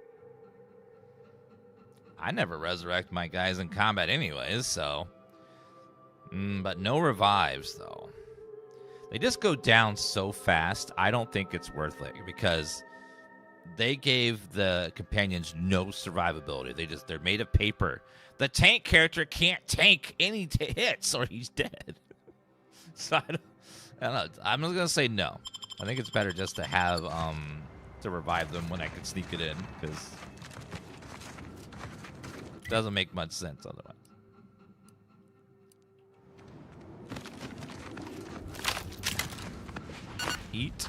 I never resurrect my guys in combat anyways, so. But no revives, though. They just go down so fast, I don't think it's worth it, because they gave the companions no survivability. They're made of paper. The tank character can't tank any hits or he's dead. So I don't know. I'm just gonna say no. I think it's better just to have to revive them when I can sneak it in, because it doesn't make much sense otherwise. Eat.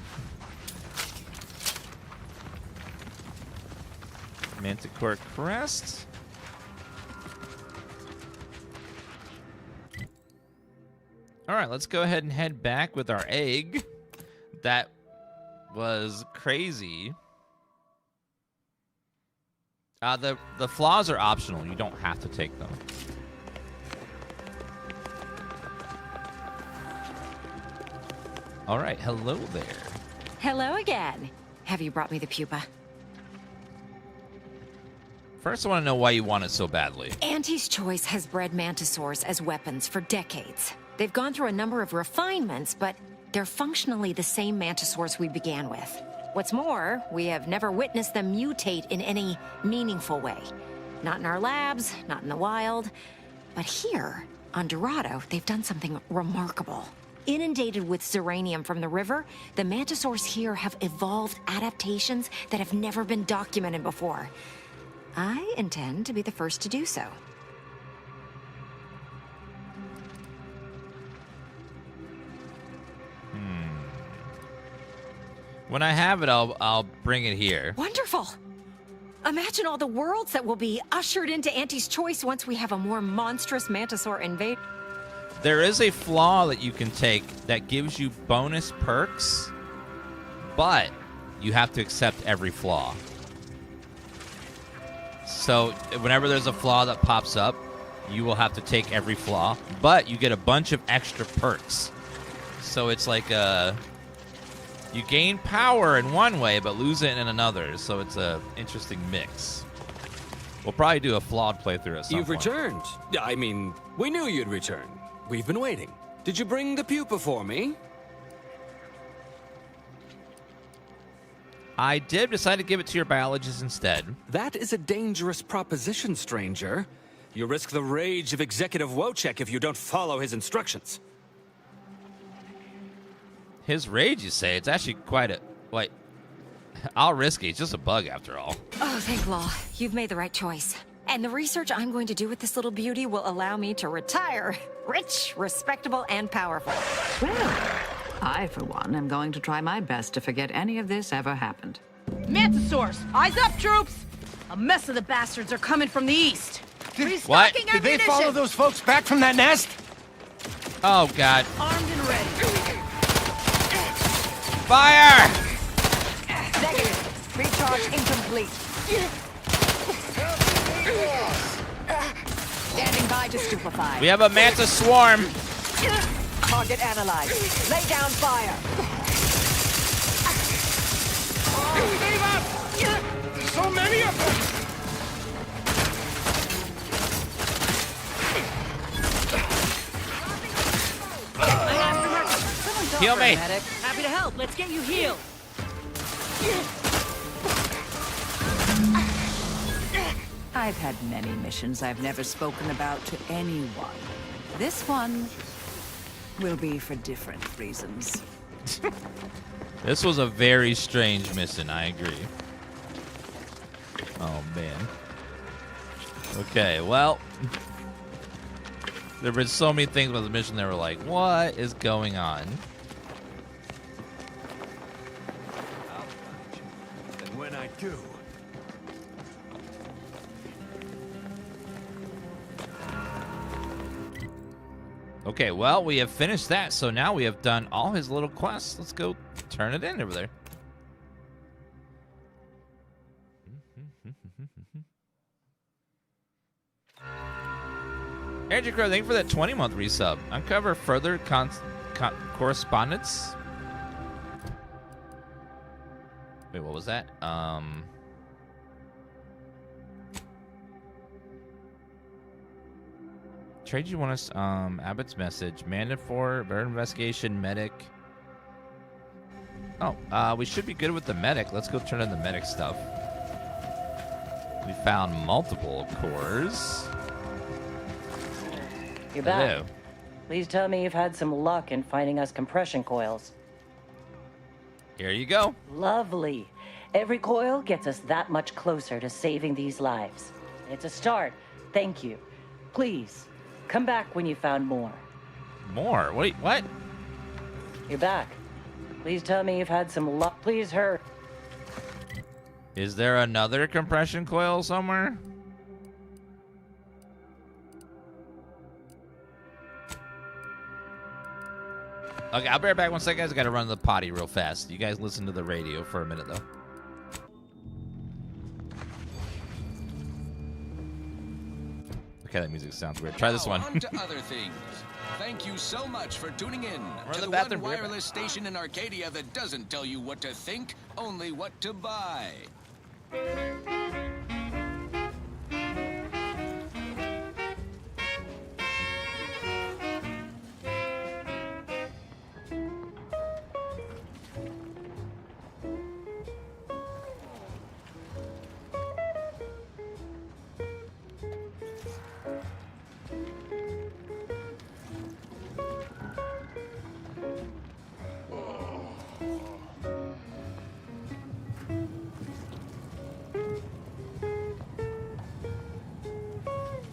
Manticore crest. All right, let's go ahead and head back with our egg. That was crazy. The flaws are optional. You don't have to take them. All right, hello there. Hello again. Have you brought me the pupa? First, I want to know why you want it so badly. Auntie's Choice has bred mantisaurs as weapons for decades. They've gone through a number of refinements, but they're functionally the same mantisaurs we began with. What's more, we have never witnessed them mutate in any meaningful way. Not in our labs, not in the wild. But here, on Dorado, they've done something remarkable. Inundated with zeranium from the river, the mantisaurs here have evolved adaptations that have never been documented before. I intend to be the first to do so. When I have it, I'll bring it here. Wonderful! Imagine all the worlds that will be ushered into Auntie's Choice once we have a more monstrous mantisaur invade. There is a flaw that you can take that gives you bonus perks, but you have to accept every flaw. So whenever there's a flaw that pops up, you will have to take every flaw, but you get a bunch of extra perks. So it's like you gain power in one way, but lose it in another. So it's a interesting mix. We'll probably do a flawed playthrough at some point. You've returned. I mean, we knew you'd return. We've been waiting. Did you bring the pupa for me? I did decide to give it to your biologist instead. That is a dangerous proposition, stranger. You risk the rage of Executive Wojciech if you don't follow his instructions. His rage, you say? It's actually quite a... Wait. I'll risk it. It's just a bug, after all. Oh, thank law. You've made the right choice. And the research I'm going to do with this little beauty will allow me to retire rich, respectable, and powerful. Well, I, for one, am going to try my best to forget any of this ever happened. Mantisaurs, eyes up, troops! A mess of the bastards are coming from the east. What? Did they follow those folks back from that nest? Oh, God. Armed and ready. Fire! Negative. Recharge incomplete. Standing by to stupefy. We have a mantis swarm. Target analyzed. Lay down fire. There's so many of them! Heal me. Happy to help. Let's get you healed. I've had many missions I've never spoken about to anyone. This one will be for different reasons. This was a very strange mission, I agree. Oh, man. Okay, well... There were so many things about the mission that were like, what is going on? And when I do... Okay, well, we have finished that, so now we have done all his little quests. Let's go turn it in over there. Andrew Crow, thank you for that 20-month resub. Uncover further correspondence. Wait, what was that? Trade you want us, Abbott's message. Mandatory, better investigation, medic. Oh, we should be good with the medic. Let's go turn in the medic stuff. We found multiple cores. You're back. Hello. Please tell me you've had some luck in finding us compression coils. Here you go. Lovely. Every coil gets us that much closer to saving these lives. It's a start. Thank you. Please, come back when you found more. More? Wait, what? You're back. Please tell me you've had some luck. Please hurry. Is there another compression coil somewhere? Okay, I'll be right back. One second, guys. I gotta run to the potty real fast. You guys listen to the radio for a minute, though. Okay, that music sounds weird. Try this one. On to other things. Thank you so much for tuning in to the bathroom, one wireless station in Arcadia that doesn't tell you what to think, only what to buy.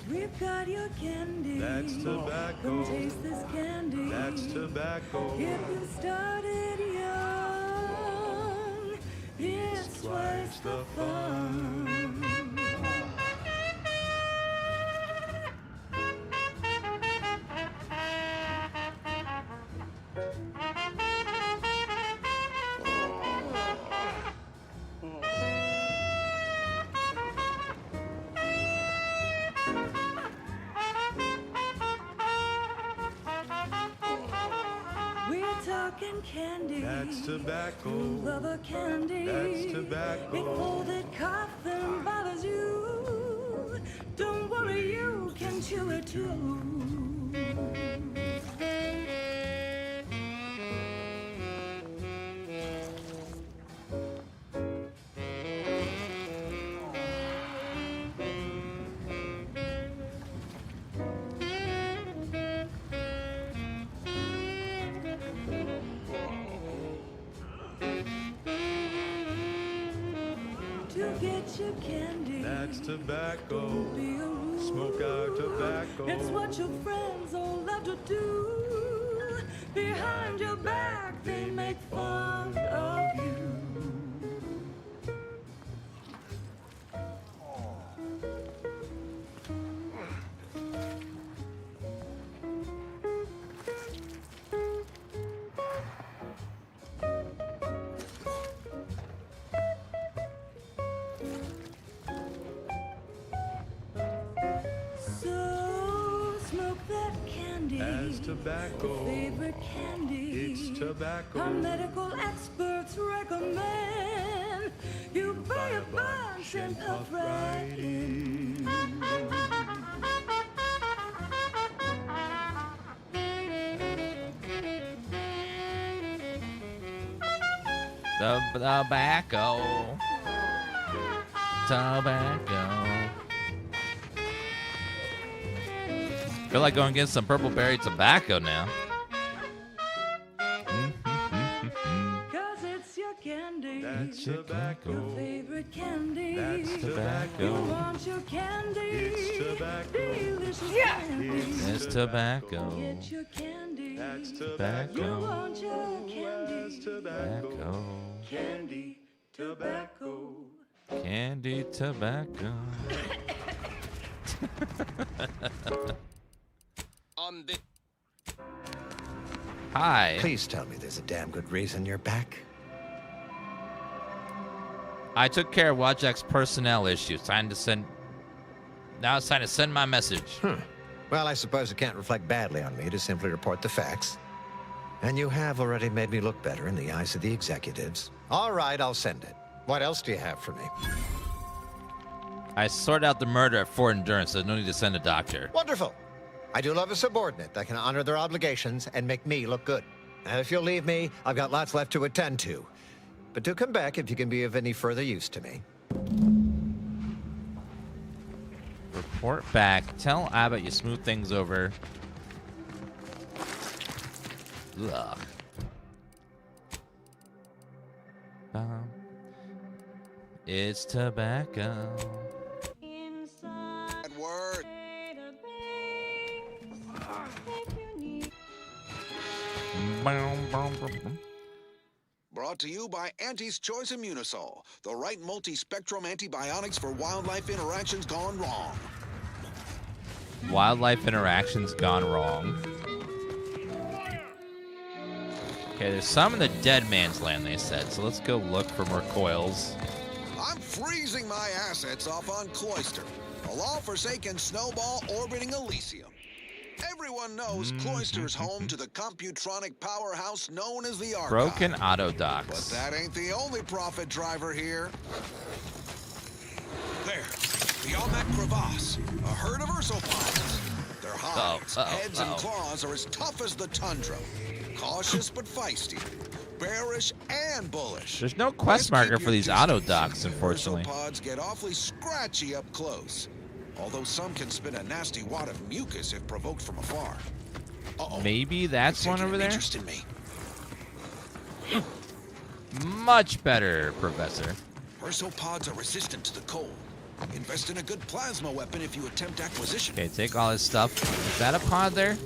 We've got your candy. That's tobacco. Come taste this candy. That's tobacco. If you started young, it's twice the fun. Candy. That's tobacco. You love a candy. That's tobacco. Before that cough then bothers you, don't worry, you can chew it too. Your candy. That's tobacco. Smoke our tobacco. It's what your friends all love to do. Behind your back, they make fun of you. That's tobacco. Favorite candy. It's tobacco. Our medical experts recommend you buy a bunch and puff right in. The tobacco. Tobacco. Feel like going and get some purple berry tobacco now. Cause it's your candy. That's tobacco. Your favorite candy. That's tobacco. You want your candy. It's tobacco. Delicious candy. It's tobacco. Get your candy. That's tobacco. You want your candy. Tobacco. Candy. Tobacco. Candy tobacco. Hi. Please tell me there's a damn good reason you're back. I took care of WatchX personnel issues. Now it's time to send my message. Well, I suppose it can't reflect badly on me to simply report the facts. And you have already made me look better in the eyes of the executives. All right, I'll send it. What else do you have for me? I sorted out the murder at Fort Endurance, so no need to send a doctor. Wonderful. I do love a subordinate that can honor their obligations and make me look good. And if you'll leave me, I've got lots left to attend to. But do come back if you can be of any further use to me. Report back. Tell Abbott you smooth things over. Ugh. It's tobacco. Word. Brought to you by Auntie's Choice Immunosol, the right multi-spectrum antibiotics for wildlife interactions gone wrong. Wildlife interactions gone wrong. Okay, there's some in the dead man's land, they said, so let's go look for more coils. I'm freezing my assets off on Cloister, a law-forsaken snowball orbiting Elysium. Everyone knows Cloister's home to the computronic powerhouse known as the Archive. Broken auto But docks. that ain't the only profit driver here. There, beyond that crevasse, a herd of ursopods. Their hides, heads, and claws are as tough as the tundra. Cautious but feisty. Bearish and bullish. There's no quest marker for these auto docks, unfortunately. Ursopods get awfully scratchy up close. Although some can spit a nasty wad of mucus if provoked from afar. Maybe that's one over there? Interest in me. Much better, Professor. Ursopods are resistant to the cold. Invest in a good plasma weapon if you attempt acquisition. Okay, take all this stuff. Is that a pod there?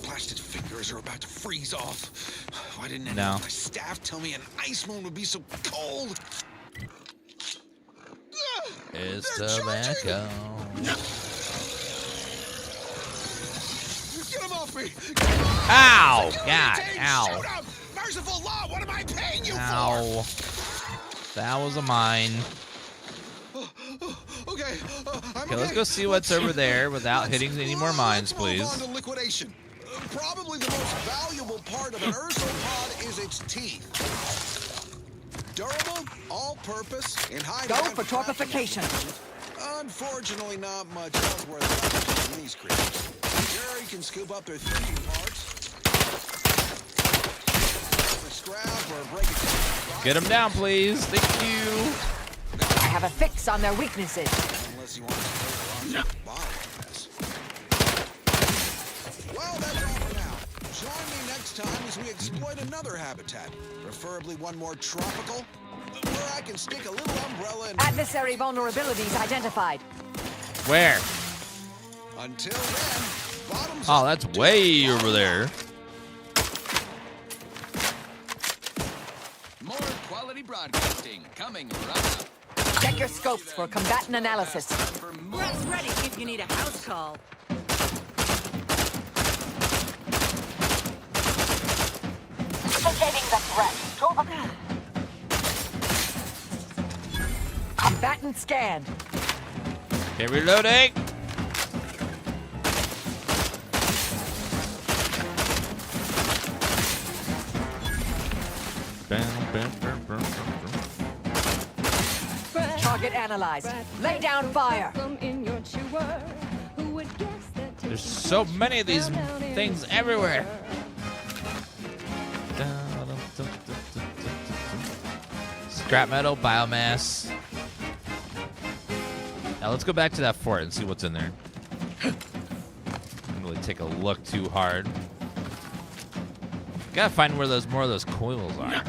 Blasted fingers are about to freeze off. Why didn't any No. of my staff tell me an ice moon would be so cold? It's tobacco. Get him off me! Ow! God, ow. Shoot him! Merciful law, what am I paying you Ow. That was a mine. for? Okay, Okay, let's go see what's over there without hitting any more mines, please. Move on to liquidation. Probably the most valuable part of an ursopod is its teeth. Durable, all-purpose, in high Go demand for torpification. Unfortunately, not much else worth left in these creatures. Sure, you can scoop up their thinking parts. Scrap or break it. Get them down, please. Thank you. I have a fix on their weaknesses. Unless you want to biomass. Well, that's all for now. Join me next time as we exploit another habitat, preferably one more tropical, where I can stick a little umbrella in. Adversary vulnerabilities identified. Where? Until then, bottoms Oh, that's way over there. More quality broadcasting coming right up. Check your scopes for combatant analysis. Press ready if you need a house call. Indicating the threat. Combatant scanned. Okay, reloading. Target analyzed. Lay down fire. There's so many of these things everywhere. Scrap metal, biomass. Now let's go back to that fort and see what's in there. Don't really take a look too hard. Gotta find where more of those coils are.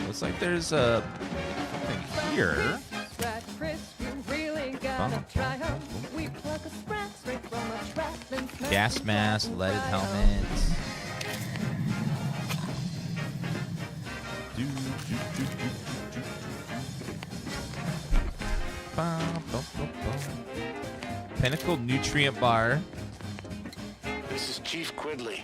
Looks like there's a thing here. Gas mask, leaded helmet. Pinnacle nutrient bar. This is Chief Quidley,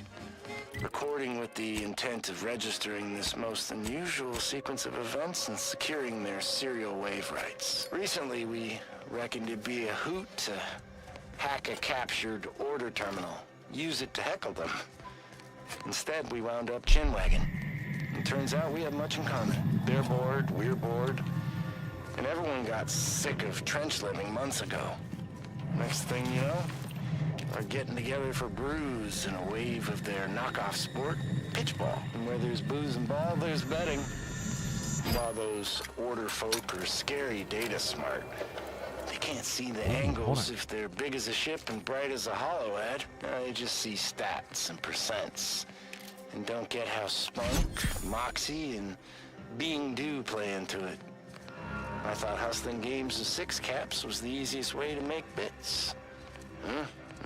recording with the intent of registering this most unusual sequence of events and securing their serial wave rights. Recently, we reckoned it'd be a hoot to hack a captured order terminal, use it to heckle them. Instead, we wound up chinwagging. And turns out we have much in common. They're bored, we're bored, and everyone got sick of trench living months ago. Next thing you know, we're getting together for brews in a wave of their knockoff sport, pitchball. And where there's booze and ball, there's betting. While those order folk are scary data smart, they can't see the angles if they're big as a ship and bright as a hollow ad. They just see stats and percents and don't get how spunk, moxie, and being due play into it. I thought hustling games of six caps was the easiest way to make bits.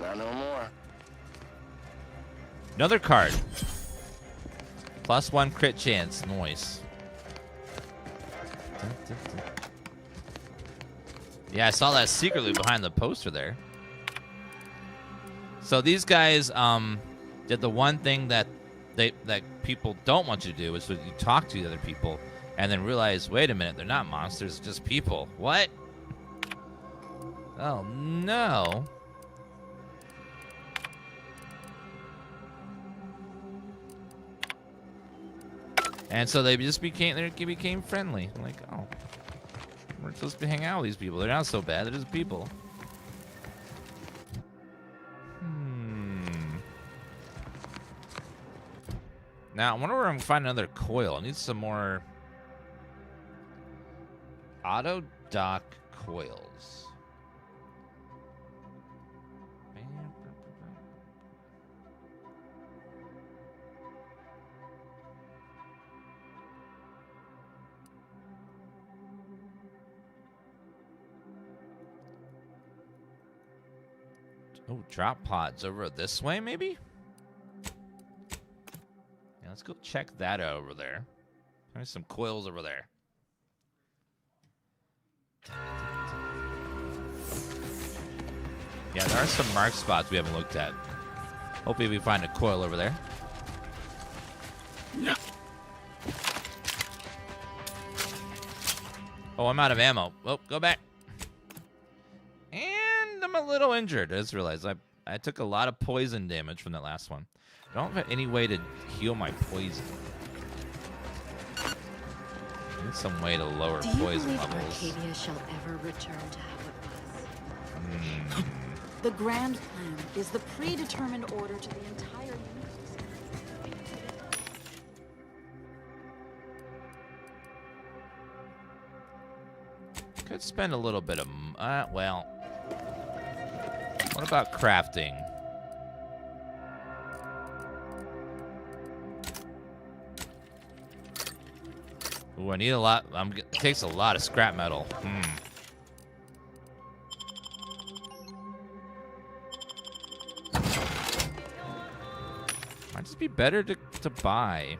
Not no more. Another card. +1 crit chance. Nice. Yeah, I saw that secretly behind the poster there. So these guys did the one thing that people don't want you to do, is you talk to the other people and then realize, wait a minute, they're not monsters, just people. What? Oh no. And so they became friendly. I'm like, oh, we're supposed to hang out with these people. They're not so bad. They're just people. Now, I wonder where I'm gonna find another coil. I need some more auto dock coils. Oh, drop pods over this way, maybe? Yeah, let's go check that out over there. There's some coils over there. Yeah, there are some mark spots we haven't looked at. Hopefully we find a coil over there. Yeah. Oh, I'm out of ammo. Oh, go back. And I'm a little injured. I just realized I took a lot of poison damage from that last one. I don't have any way to heal my poison. I need some way to lower poison levels. Arcadia shall ever return to how it was? The grand plan is the predetermined order to the entire universe. Could spend a little bit of well. What about crafting? Ooh, I need a lot. It takes a lot of scrap metal. Might just be better to buy.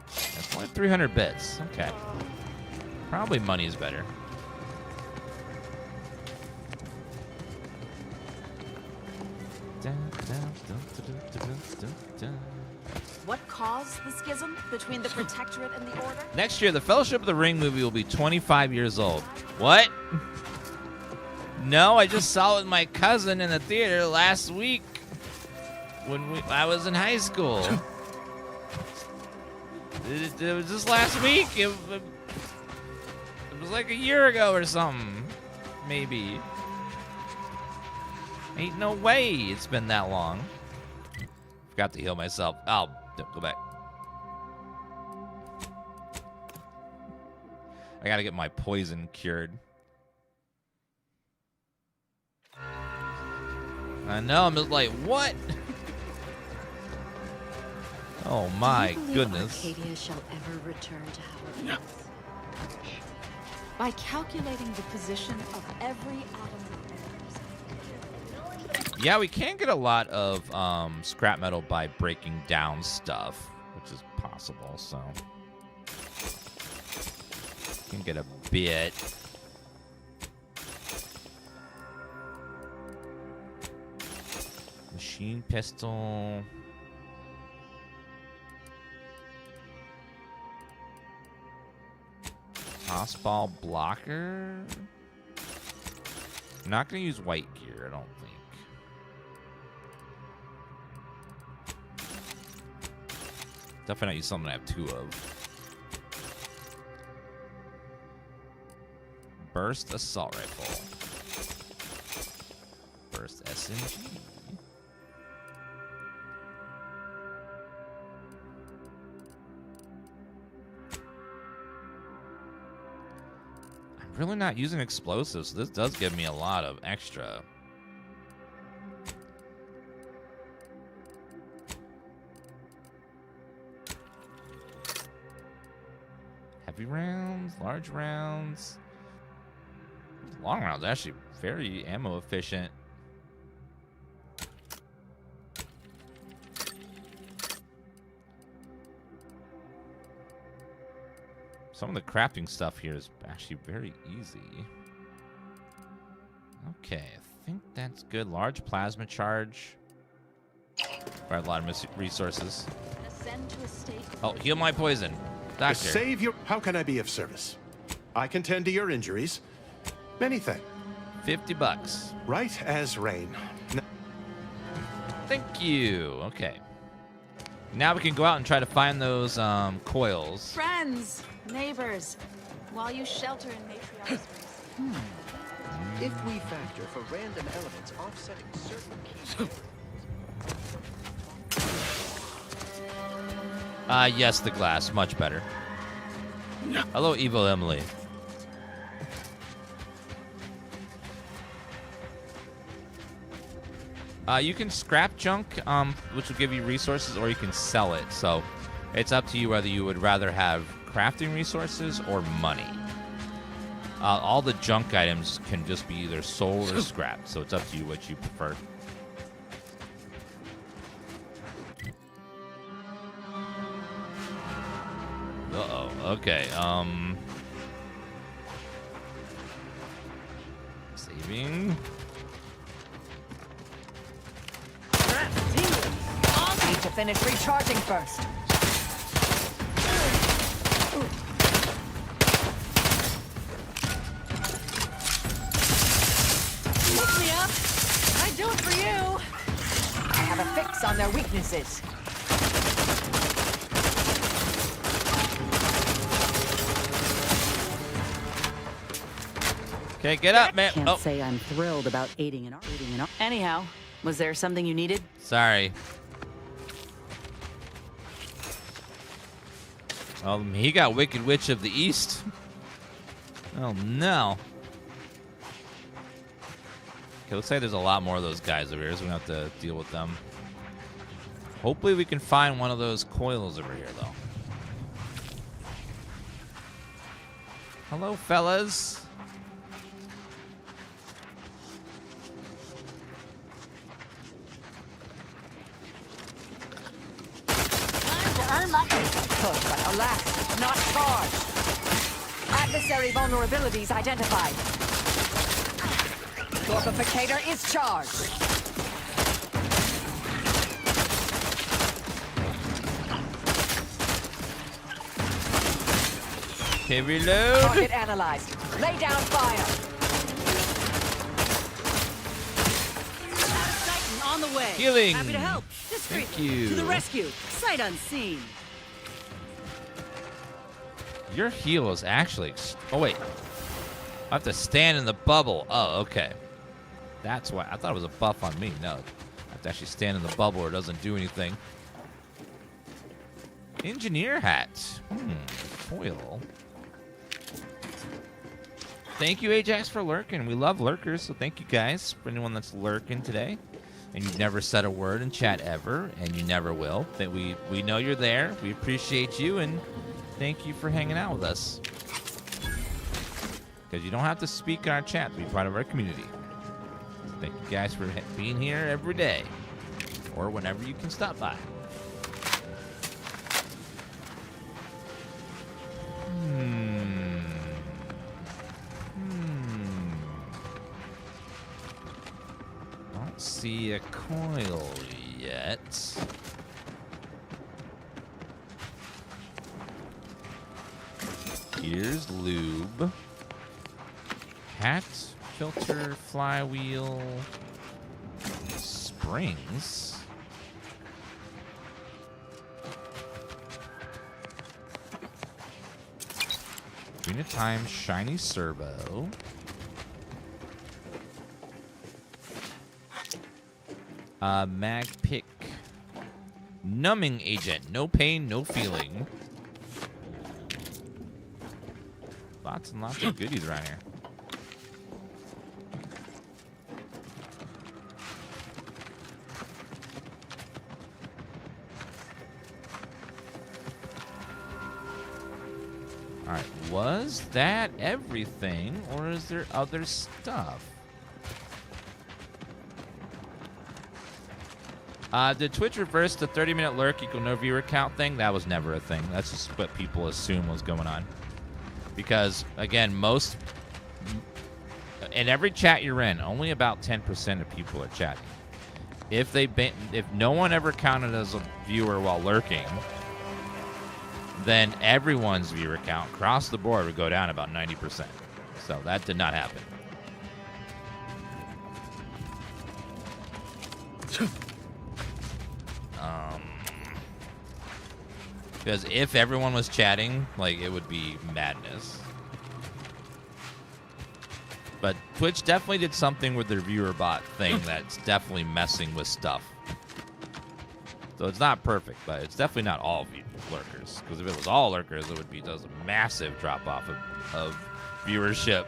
That's only 300 bits. Okay. Probably money is better. What caused the schism between the Protectorate and the Order? Next year, the Fellowship of the Ring movie will be 25 years old. What? No, I just saw it with my cousin in the theater last week when I was in high school. It was just last week. It was like a year ago or something. Maybe. Ain't no way it's been that long. Forgot to heal myself. Oh, go back. I gotta get my poison cured. I know, I'm just like, what? Oh my goodness. Arcadia shall ever return to how it was. By calculating the position of every atom. Yeah, we can get a lot of scrap metal by breaking down stuff, which is possible, so. Can get a bit. Machine pistol. Tossball blocker. I'm not going to use white gear, I don't think. Definitely not use something I have two of. Burst assault rifle. Burst SMG. I'm really not using explosives, so this does give me a lot of extra. Heavy rounds, large rounds. Long rounds actually very ammo efficient. Some of the crafting stuff here is actually very easy. Okay, I think that's good. Large plasma charge. I have a lot of resources. Oh, heal my poison. Doctor. To save your... How can I be of service? I can tend to your injuries. Many thanks. $50. Right as rain. Thank you. Okay. Now we can go out and try to find those coils. Friends, neighbors, while you shelter in matriarch space. If we factor for random elements offsetting certain keys. Yes, the glass. Much better. Hello, evil Emily. You can scrap junk, which will give you resources, or you can sell it. So it's up to you whether you would rather have crafting resources or money. All the junk items can just be either sold or scrapped, so it's up to you what you prefer. Uh-oh. Okay, saving. I'll need to finish recharging first. Pick me up. I do it for you. I have a fix on their weaknesses. Okay, get up, man. Can't say I'm thrilled about aiding and abetting. Anyhow, was there something you needed? Sorry. He got Wicked Witch of the East. Oh, no. Okay, looks like there's a lot more of those guys over here, so we have to deal with them. Hopefully we can find one of those coils over here, though. Hello, fellas. Push, but alas, not charged. Adversary vulnerabilities identified. Torpificator is charged. Okay, reload. Target analyzed. Lay down fire. Titan on the way. Healing. Happy to help. Discreet. Thank you. To the rescue. Sight unseen. Your heal is actually... Oh, wait. I have to stand in the bubble. Oh, okay. That's why. I thought it was a buff on me. No. I have to actually stand in the bubble or it doesn't do anything. Engineer hat. Foil. Thank you, Ajax, for lurking. We love lurkers, so thank you guys for anyone that's lurking today. And you've never said a word in chat ever, and you never will. That we know you're there. We appreciate you, and thank you for hanging out with us. Because you don't have to speak in our chat to be part of our community. So thank you guys for being here every day, or whenever you can stop by. Don't see a coil yet. Here's lube. Hat, filter, flywheel, springs. Unit time, shiny servo. Mag pick. Numbing agent. No pain, no feeling. Lots and lots of goodies around here. Alright, was that everything, or is there other stuff? Did Twitch reverse the 30-minute lurk equal no viewer count thing? That was never a thing. That's just what people assume was going on. Because, again, in every chat you're in, only about 10% of people are chatting. If no one ever counted as a viewer while lurking, then everyone's viewer count across the board would go down about 90%. So that did not happen. Because if everyone was chatting, like, it would be madness. But Twitch definitely did something with their viewer bot thing that's definitely messing with stuff. So it's not perfect, but it's definitely not all lurkers. Because if it was all lurkers, it would be just a massive drop-off of viewership.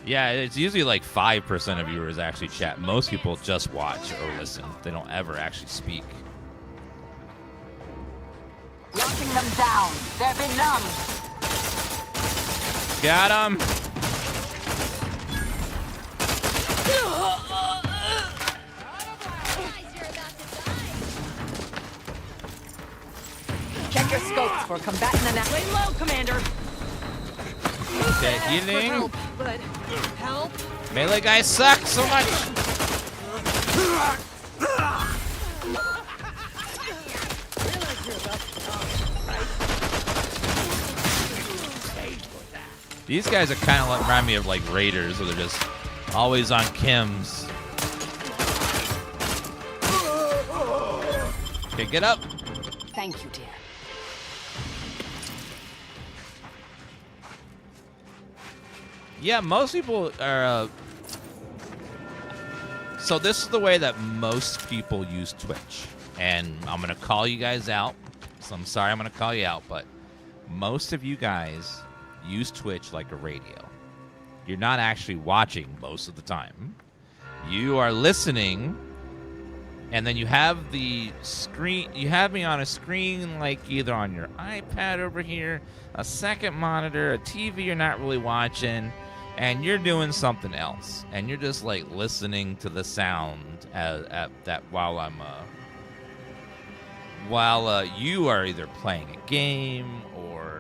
Yeah, it's usually like 5% of viewers actually chat. Most people just watch or listen. They don't ever actually speak. Locking them down. They're benumbed. Got him. Check your scopes for combatant analysis. Lay low, Commander. Okay, healing. Help, but help. Melee guys suck so much. These guys are kind of like, remind me of like raiders, where they're just always on chems. Okay, get up. Thank you, dear. Yeah, most people are. So this is the way that most people use Twitch, and I'm gonna call you guys out. So I'm sorry, I'm gonna call you out, but most of you guys use Twitch like a radio. You're not actually watching most of the time. You are listening, and then you have the screen. You have me on a screen, like either on your iPad over here, a second monitor, a TV you're not really watching, and you're doing something else, and you're just like listening to the sound at that while I'm you are either playing a game or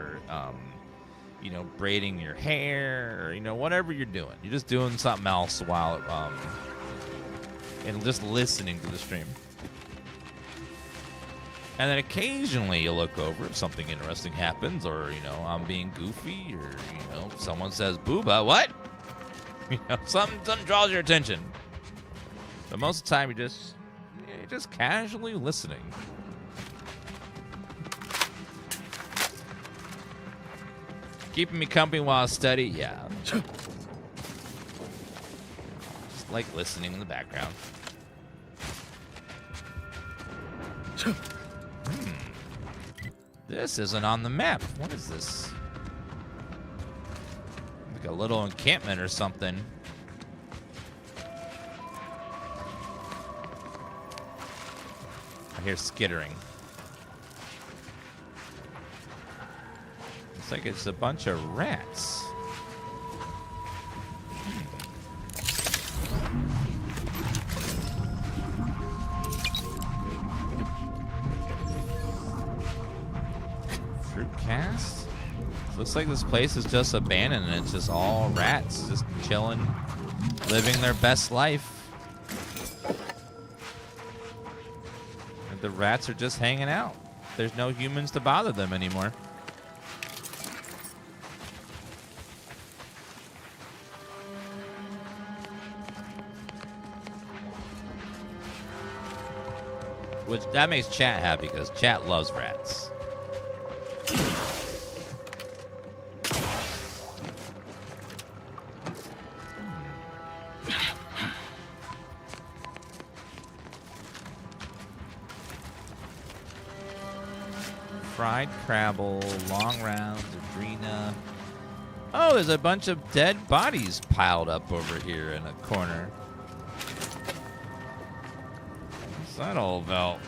braiding your hair, or whatever you're doing. You're just doing something else while and just listening to the stream. And then occasionally you look over if something interesting happens, or I'm being goofy, or someone says booba, what? Something draws your attention. But most of the time you're just casually listening. Keeping me company while I study, yeah. Just like listening in the background. This isn't on the map. What is this? Like a little encampment or something. I hear skittering. Looks like it's a bunch of rats. Fruit cast? Looks like this place is just abandoned and it's just all rats just chilling, living their best life. And the rats are just hanging out. There's no humans to bother them anymore. Which, that makes chat happy, because chat loves rats. Fried crabble, long rounds, adrena. Oh, there's a bunch of dead bodies piled up over here in a corner. What's that all about?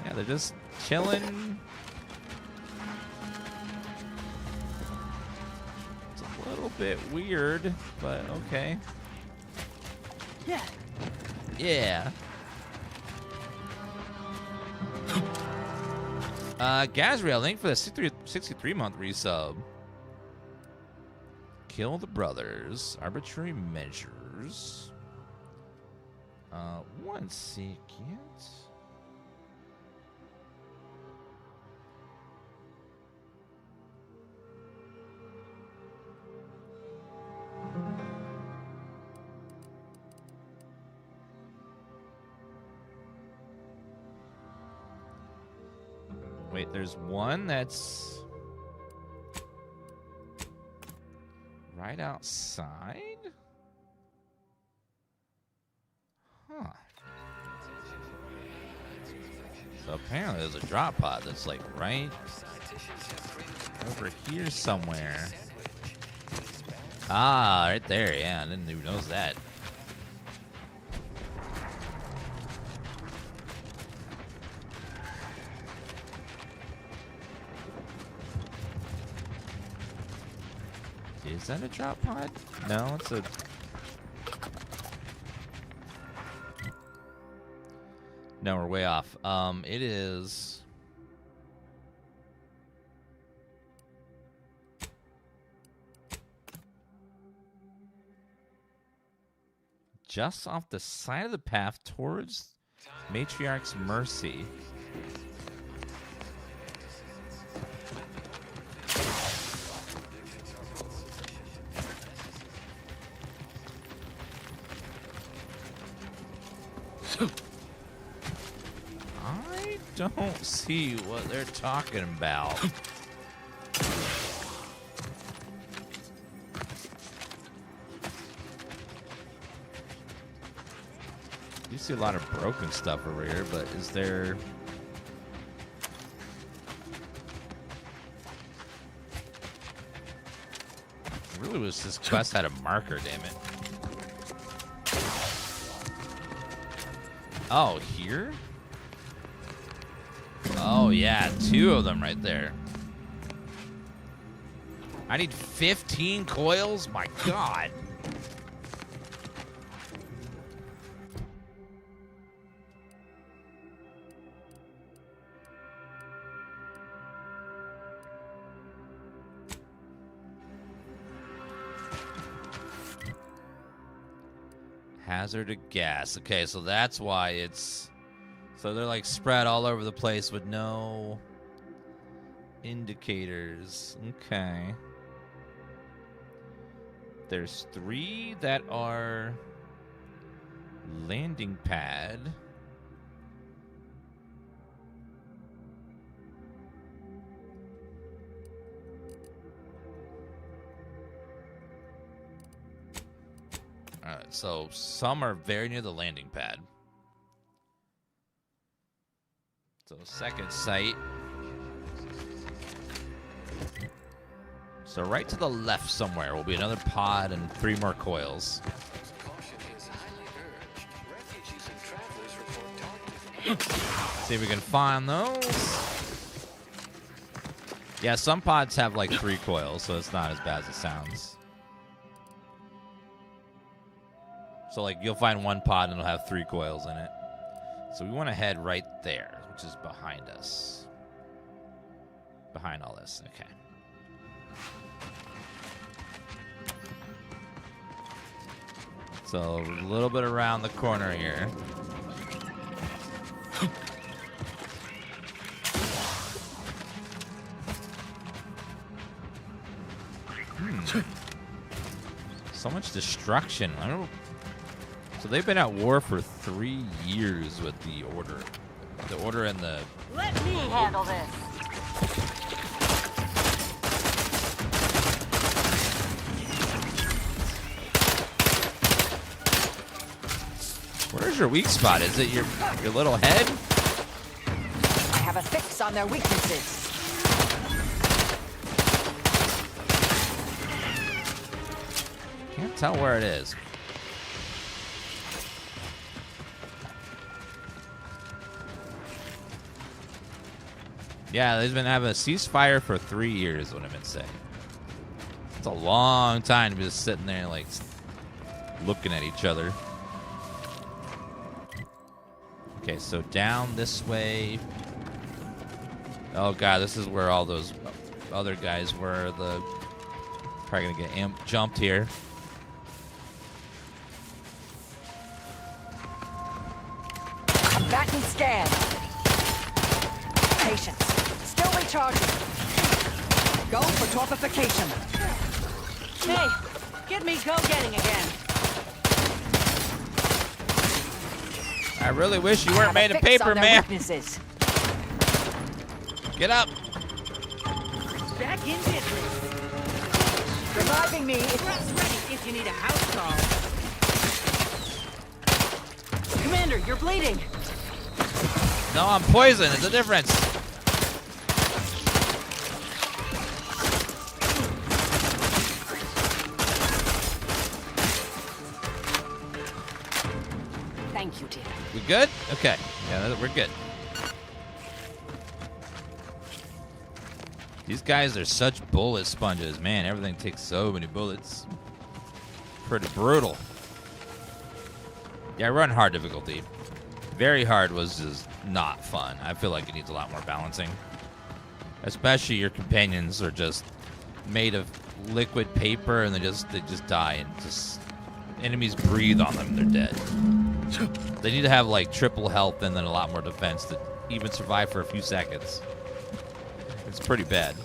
Yeah, they're just chilling. It's a little bit weird, but okay. Yeah. Yeah. Gazriel, thank you for the 63-month resub. Kill the brothers. Arbitrary measures. 1 second. Wait, there's one that's right outside? Huh. So apparently there's a drop pod that's like right over here somewhere. Ah, right there. Yeah, I didn't even notice that. Is that a drop pod? No, it's a... No, we're way off. It is... just off the side of the path towards Matriarch's Mercy. I don't see what they're talking about. You see a lot of broken stuff over here, but is there... It really was this quest had a marker, damn it. Oh, here? Oh, yeah, 2 of them right there. I need 15 coils? My God. Hazard of gas. Okay, so that's why it's... So they're like spread all over the place with no indicators. Okay. There's 3 that are landing pad. Alright, so some are very near the landing pad. So second site. So right to the left somewhere will be another pod and 3 more coils. See if we can find those. Yeah, some pods have like 3 coils, so it's not as bad as it sounds. So like you'll find one pod and it'll have 3 coils in it. So we want to head right there, which is behind us. Behind all this, okay. So a little bit around the corner here. So much destruction. I don't know. So they've been at war for 3 years with the Order. The Order and the... Let me handle this. Where's your weak spot? Is it your little head? I have a fix on their weaknesses. Can't tell where it is. Yeah, they've been having a ceasefire for 3 years, what I've been saying. It's a long time to be just sitting there, like, looking at each other. Okay, so down this way. Oh god, this is where all those other guys were. Probably gonna get jumped here. Back and scan. Patience. Still recharging. Go for torpification. Hey, get me go-getting again. I really wish you weren't made of Fix paper, on their man. weaknesses. Get up. Back in business. Reviving me. Press ready if you need a house call. Commander, you're bleeding. No, I'm poisoned. It's a difference. Thank you, dear. We good? Okay. Yeah, we're good. These guys are such bullet sponges. Man, everything takes so many bullets. Pretty brutal. Yeah, I run hard difficulty. Very hard was just not fun. I feel like it needs a lot more balancing. Especially your companions are just made of liquid paper and they just die and just enemies breathe on them, they're dead. They need to have like triple health and then a lot more defense to even survive for a few seconds. It's pretty bad.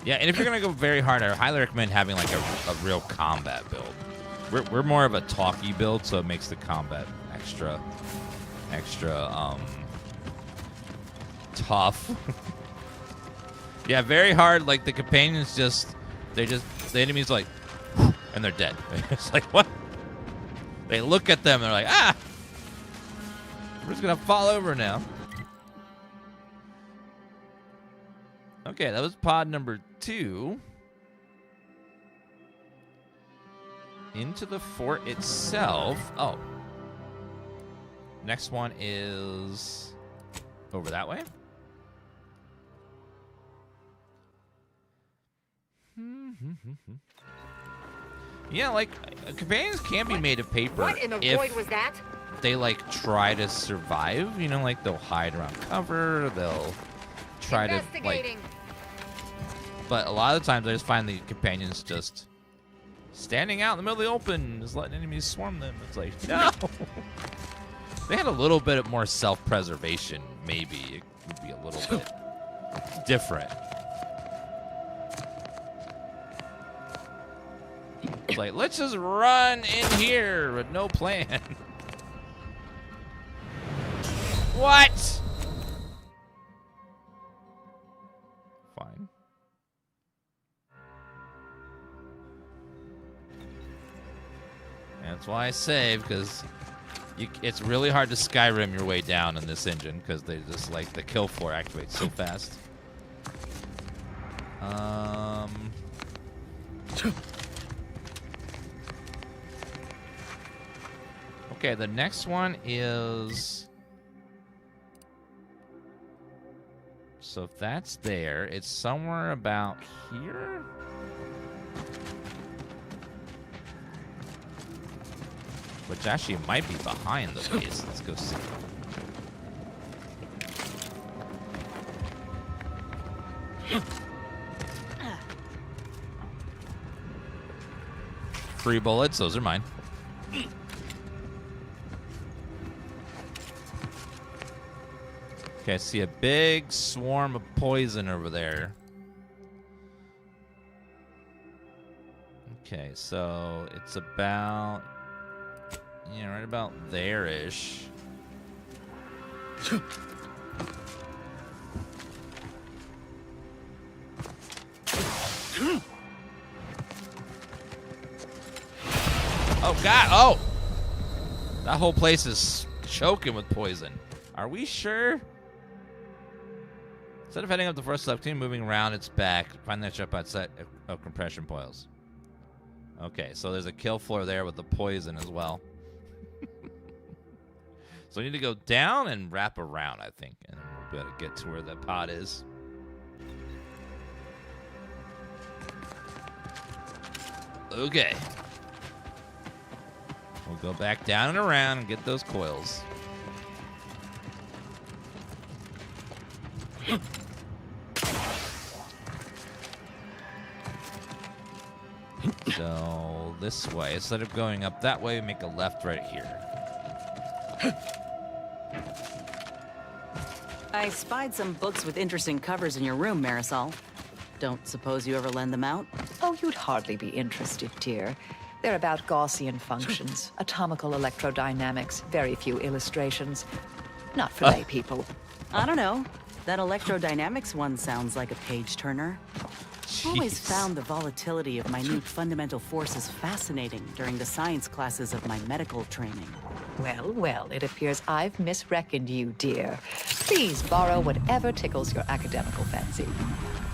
Yeah, and if you're gonna go very hard, I highly recommend having like a real combat build. We're more of a talky build, so it makes the combat extra tough. Yeah, very hard. Like the companions the enemy's like, and they're dead. It's like what? They look at them, and they're like, ah, we're just gonna fall over now. Okay, that was pod number 2. Into the fort itself. Oh. Next one is over that way. Yeah, like companions can be made of paper What in the void was that? they like try to survive. You know, like they'll hide around cover. They'll try to like. But a lot of the times, I just find the companions just standing out in the middle of the open, just letting enemies swarm them. It's like, no. They had a little bit more self-preservation. Maybe it would be a little bit different. It's like, let's just run in here with no plan. What? Fine. That's why I save, because it's really hard to Skyrim your way down in this engine, because they just like the kill floor activates so fast. Okay, the next one is... So if that's there, it's somewhere about here? Which actually might be behind the base. Let's go see. Free bullets, those are mine. Okay, I see a big swarm of poison over there. Okay, so it's about... Yeah, right about there-ish. Oh, God! Oh! That whole place is choking with poison. Are we sure? Instead of heading up the first step, team moving around its back, find that ship outside of compression coils. Okay, so there's a kill floor there with the poison as well. So we need to go down and wrap around, I think, and then we'll be able to get to where the pod is. Okay. We'll go back down and around and get those coils. So this way, instead of going up that way, make a left right here. I spied some books with interesting covers in your room, Marisol. Don't suppose you ever lend them out? Oh, you'd hardly be interested, dear. They're about Gaussian functions, atomical electrodynamics, very few illustrations. Not for lay people. I don't know. That electrodynamics one sounds like a page-turner. I've always found the volatility of minute fundamental forces fascinating during the science classes of my medical training. Well, well, it appears I've misreckoned you, dear. Please borrow whatever tickles your academical fancy.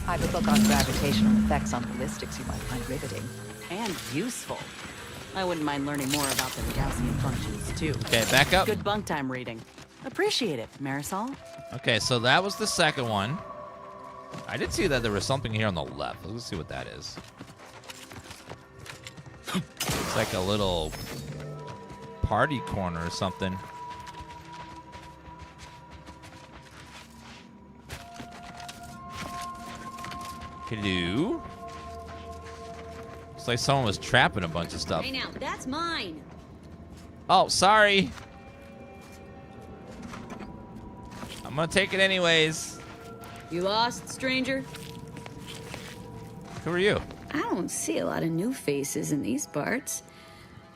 I've a book on gravitational effects on ballistics you might find riveting. And useful. I wouldn't mind learning more about the Gaussian functions, too. Okay, back up. Good bunk time reading. Appreciate it, Marisol. Okay, so that was the second one. I did see that there was something here on the left. Let's see what that is. It's like a little party corner or something. Hello? Looks like someone was trapping a bunch of stuff. Hey now, that's mine. Oh, sorry. I'm gonna take it anyways. You lost, stranger? Who are you? I don't see a lot of new faces in these parts.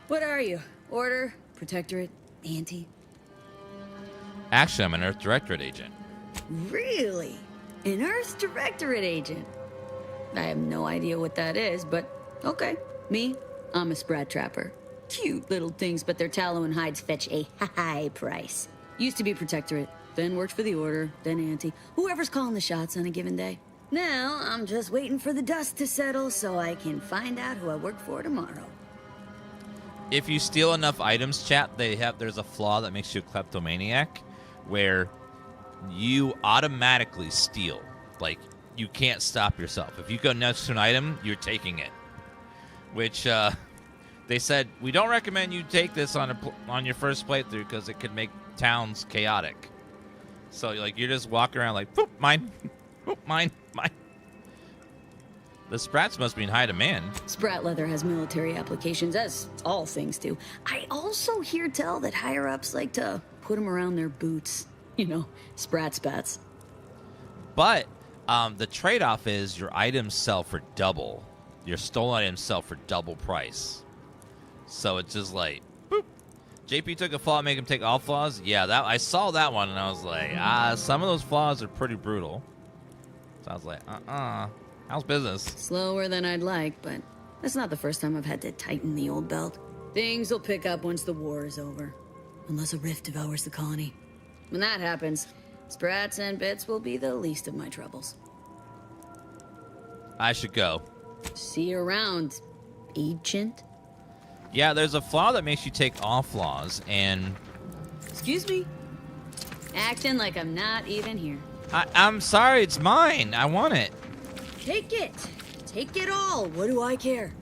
What are you? Order? Protectorate? Anti? Actually, I'm an Earth Directorate agent. Really? An Earth Directorate agent? I have no idea what that is, but okay. Me? I'm a Sprat Trapper. Cute little things, but their tallow and hides fetch a high price. Used to be Protectorate, then worked for the Order, then Anti. Whoever's calling the shots on a given day. Now, I'm just waiting for the dust to settle so I can find out who I work for tomorrow. If you steal enough items, chat, there's a flaw that makes you a kleptomaniac, where you automatically steal. Like, you can't stop yourself. If you go next to an item, you're taking it. Which, they said, we don't recommend you take this on your first playthrough because it could make towns chaotic. So, like, you're just walking around like, poop, mine, poop, mine, mine. The Sprats must be in high demand. Sprat leather has military applications, as all things do. I also hear tell that higher-ups like to put them around their boots. You know, Sprat spats. But the trade-off is your items sell for double. Your stolen items sell for double price. So it's just like, boop. JP took a flaw, make him take all flaws. Yeah, that I saw that one, and I was like, some of those flaws are pretty brutal. So I was like, how's business? Slower than I'd like, but that's not the first time I've had to tighten the old belt. Things will pick up once the war is over. Unless a rift devours the colony. When that happens, Sprats and bits will be the least of my troubles. I should go. See you around, agent. Yeah, there's a flaw that makes you take all flaws, and... Excuse me? Acting like I'm not even here. I'm sorry, it's mine. I want it. Take it. Take it all. What do I care?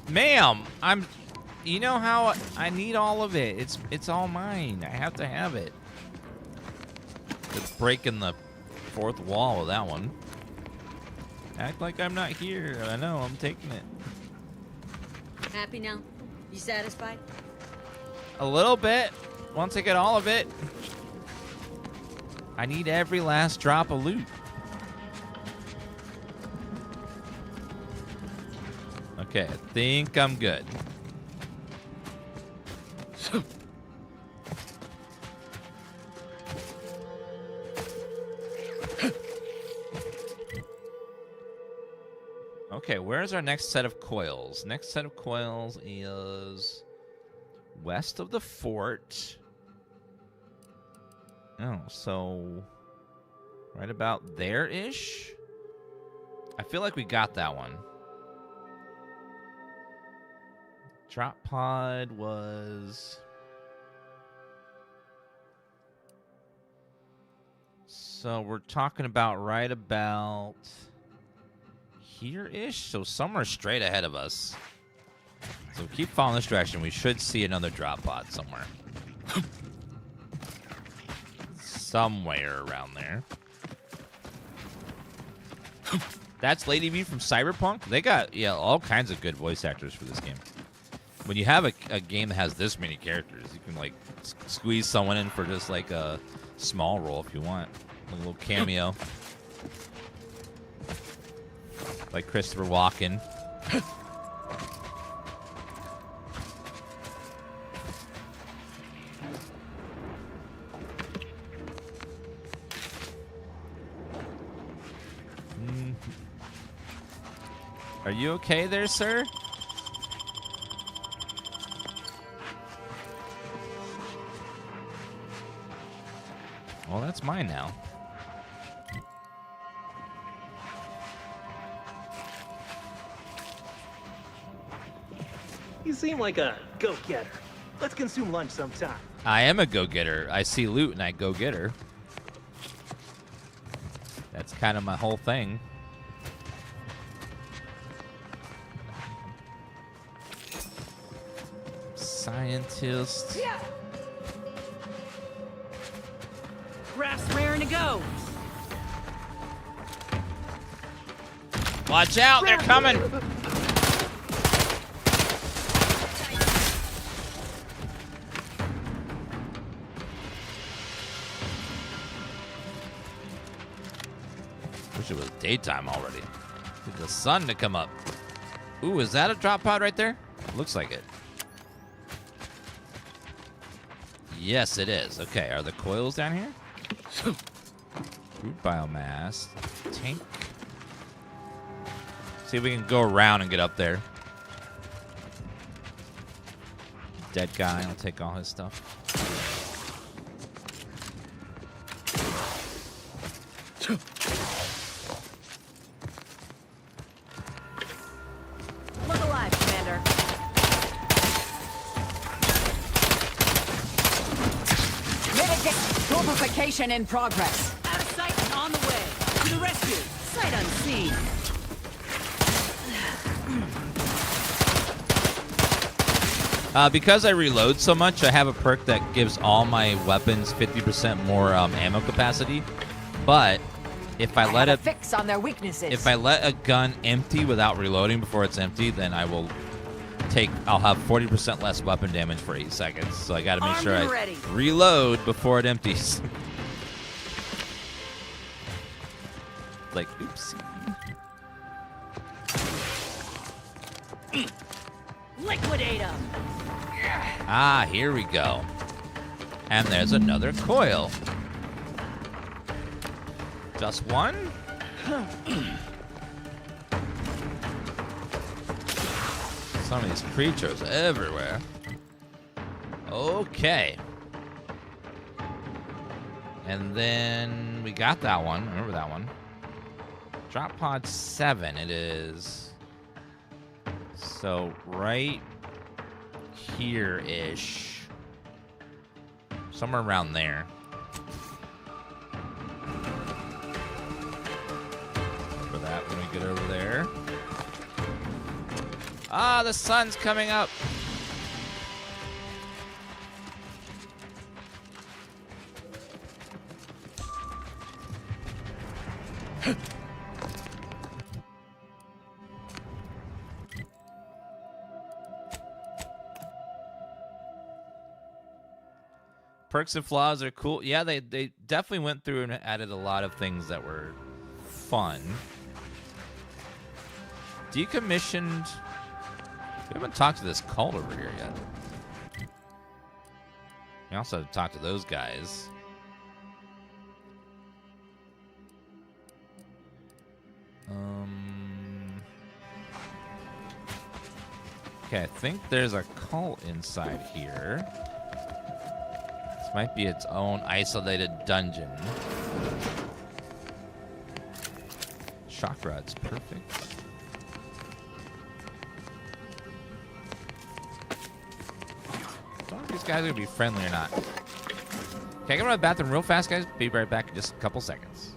Ma'am, you know how I need all of it. It's all mine. I have to have it. It's breaking the fourth wall with that one. Act like I'm not here. I know, I'm taking it. Happy now? You satisfied? A little bit. Once I get all of it. I need every last drop of loot. Okay, I think I'm good. Okay, where's our next set of coils? Next set of coils is west of the fort. Oh, so right about there-ish? I feel like we got that one. Drop pod was... So we're talking about right about here-ish? So somewhere straight ahead of us. So keep following this direction. We should see another drop pod somewhere. Somewhere around there. That's Lady B from Cyberpunk. They got all kinds of good voice actors for this game. When you have a game that has this many characters, you can like squeeze someone in for just like a small role if you want, a little cameo, like Christopher Walken. Are you okay there, sir? Well, that's mine now. You seem like a go-getter. Let's consume lunch sometime. I am a go-getter. I see loot and I go get her. That's kind of my whole thing. Scientist. Yeah. Grass raring to go. Watch out, they're coming. Wish it was daytime already. Need the sun to come up. Ooh, is that a drop pod right there? Looks like it. Yes, it is. Okay, are the coils down here? Root biomass. Tank. See if we can go around and get up there. Dead guy. I'll take all his stuff. Look alive, Commander. Torpification in progress. Out of sight and on the way. To the rescue. Sight unseen. Because I reload so much, I have a perk that gives all my weapons 50% more ammo capacity. But if I let it fix on their weaknesses. If I let a gun empty without reloading before it's empty, then I'll have 40% less weapon damage for 8 seconds. So I got to make sure I reload before it empties. Like, oops. Liquidate them. Ah, here we go. And there's another coil. Just one? Some of these creatures everywhere. Okay. And then we got that one. Remember that one. Drop pod 7 it is. So right here-ish. Somewhere around there. For that when we get over there. Ah, the sun's coming up. Perks and flaws are cool. Yeah, they definitely went through and added a lot of things that were fun. Decommissioned. We haven't talked to this cult over here yet. We also have to talk to those guys. Okay, I think there's a cult inside here. This might be its own isolated dungeon. Shock rod's perfect. I don't know if these guys are gonna be friendly or not. Okay, I gotta run to the bathroom real fast, guys. Be right back in just a couple seconds.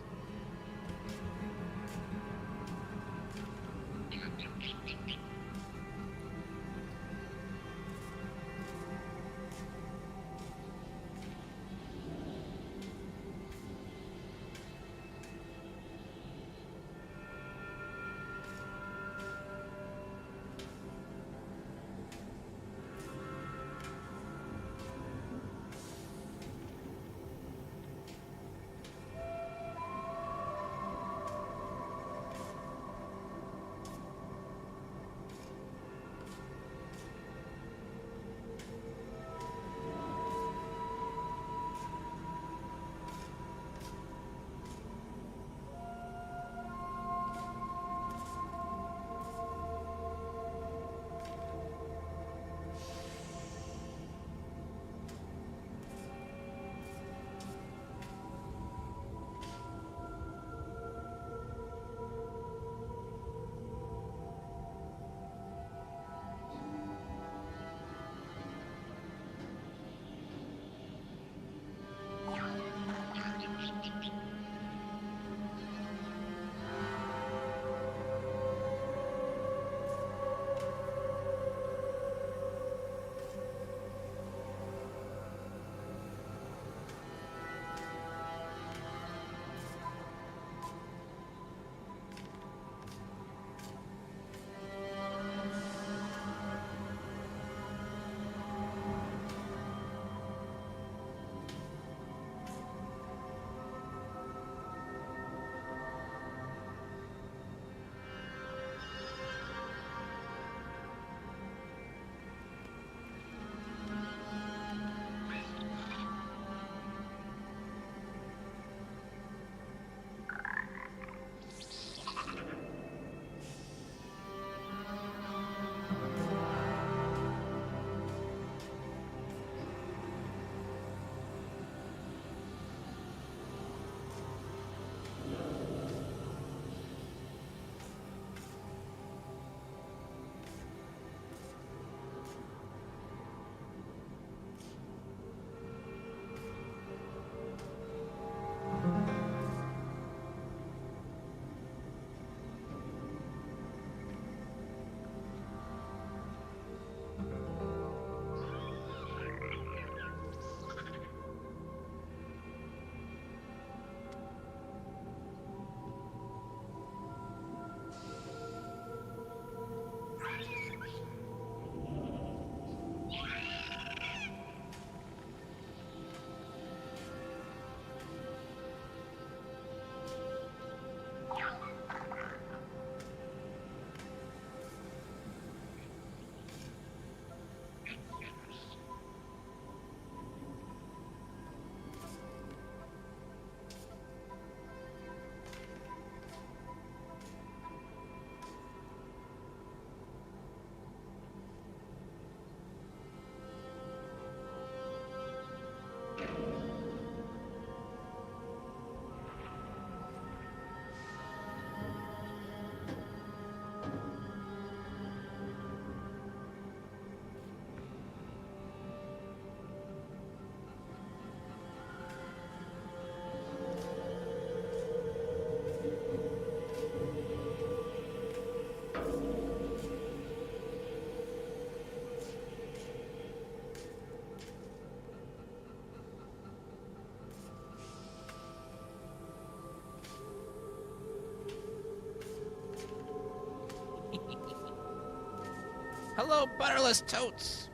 Hello, butterless totes.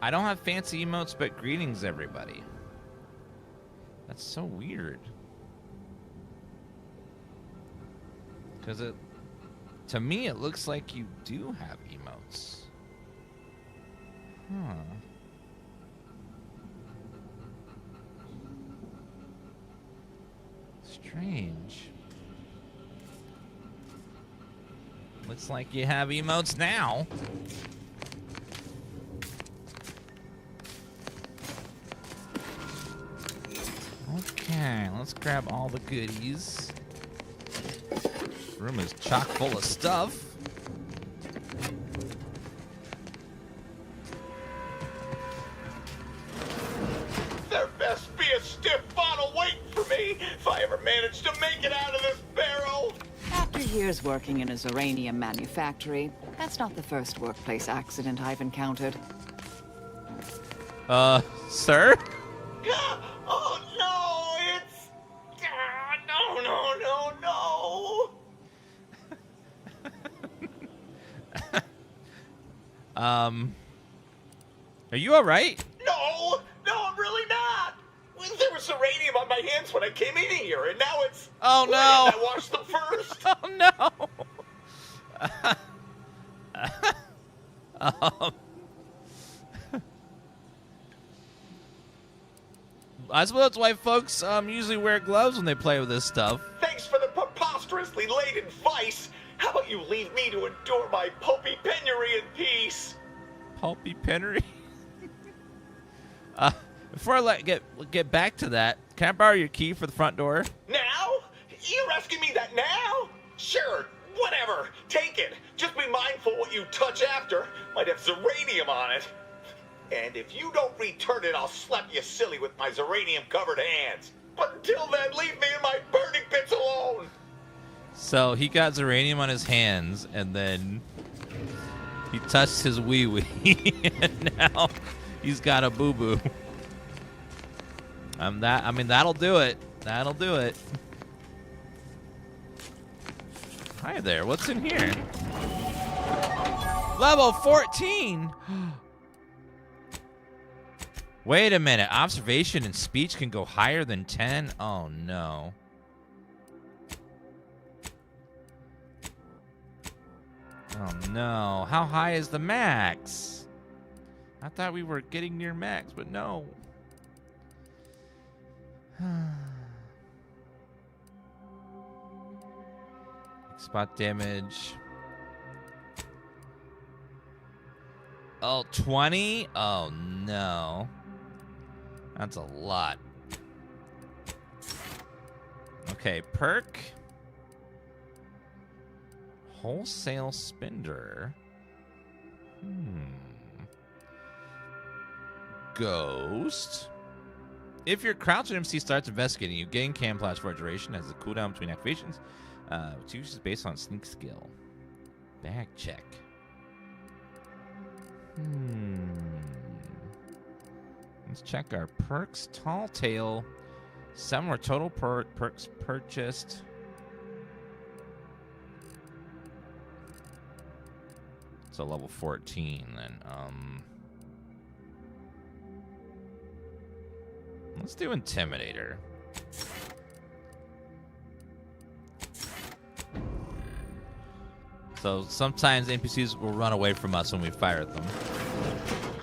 I don't have fancy emotes, but greetings, everybody. That's so weird. Because to me, it looks like you do have emotes. Huh. Strange. Looks like you have emotes now. Okay, let's grab all the goodies. This room is chock full of stuff. There best be a stiff bottle waiting for me if I ever manage to make it out of this barrel. After years working in a Zeranium manufactory, that's not the first workplace accident I've encountered. Sir? Oh no, it's... no. Are you alright? No, I'm really not. There was uranium on my hands when I came in here, and now it's... Oh no! Why didn't I wash them first? Oh no! I suppose that's why folks usually wear gloves when they play with this stuff. Thanks for the preposterously late advice. How about you leave me to endure my pulpy penury in peace? Pulpy penury? Before I get back to that, can I borrow your key for the front door? Now? You're asking me that now? Sure, whatever. Take it. Just be mindful what you touch after. Might have Zeranium on it. And if you don't return it, I'll slap you silly with my Zeranium-covered hands. But until then, leave me in my burning pits alone. So he got Zeranium on his hands, and then he touched his wee-wee, and now he's got a boo-boo. I mean, that'll do it. That'll do it. Hi there. What's in here? Level 14. Wait a minute. Observation and speech can go higher than 10? Oh, no. Oh, no. How high is the max? I thought we were getting near max, but no. Spot damage. Oh, 20? Oh, no. That's a lot. Okay, perk. Wholesale spender. Ghost. If your crouched MC starts investigating, you gain camouflage for a duration as a cooldown between activations, which usually is based on sneak skill. Bag check. Let's check our perks. Tall Tale. 7 more total perks purchased. So level 14 then. Let's do Intimidator. So sometimes NPCs will run away from us when we fire at them.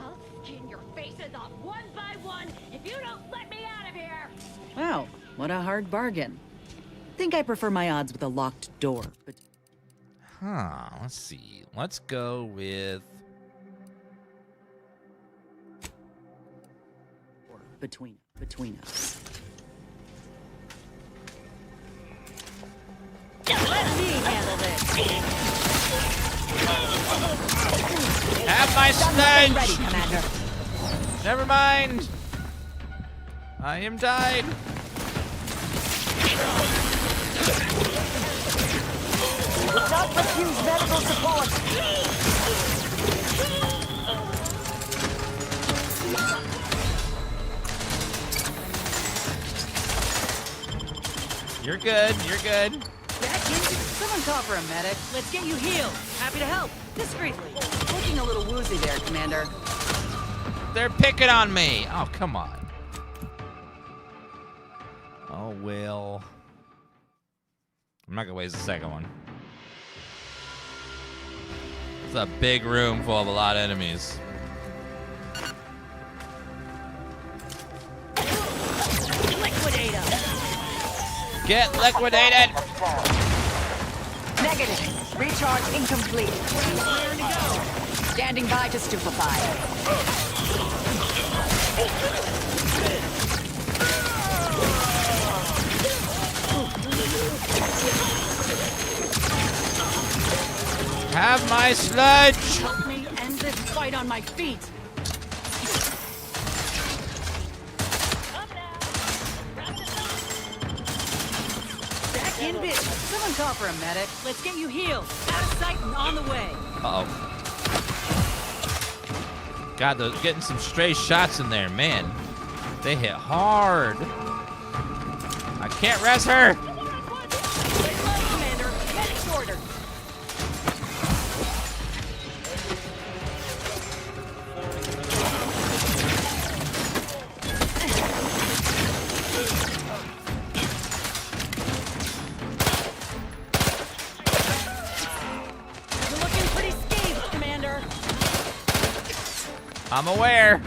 I'll skin your faces off one by one if you don't let me out of here. Wow, what a hard bargain. Think I prefer my odds with a locked door, but... Huh, let's see. Let's go with... Between us. Let me handle this. Have my stench! Ready, Commander. Never mind. I am died. Let's not refuse medical support. You're good. You're good. Back in. Someone call for a medic. Let's get you healed. Happy to help. Discreetly. Looking a little woozy there, Commander. They're picking on me. Oh, come on. Oh, well. I'm not going to waste the second one. It's a big room full of a lot of enemies. Liquidate him. Get liquidated! Negative. Recharge incomplete. Standing by to stupefy. Have my sludge! Help me end this fight on my feet. Back in business. Someone call for a medic. Let's get you healed. Out of sight and on the way. Uh-oh. God, they're getting some stray shots in there, man. They hit hard. I can't res her. Commander, medic's ordered. You're looking pretty scathed, Commander. I'm aware.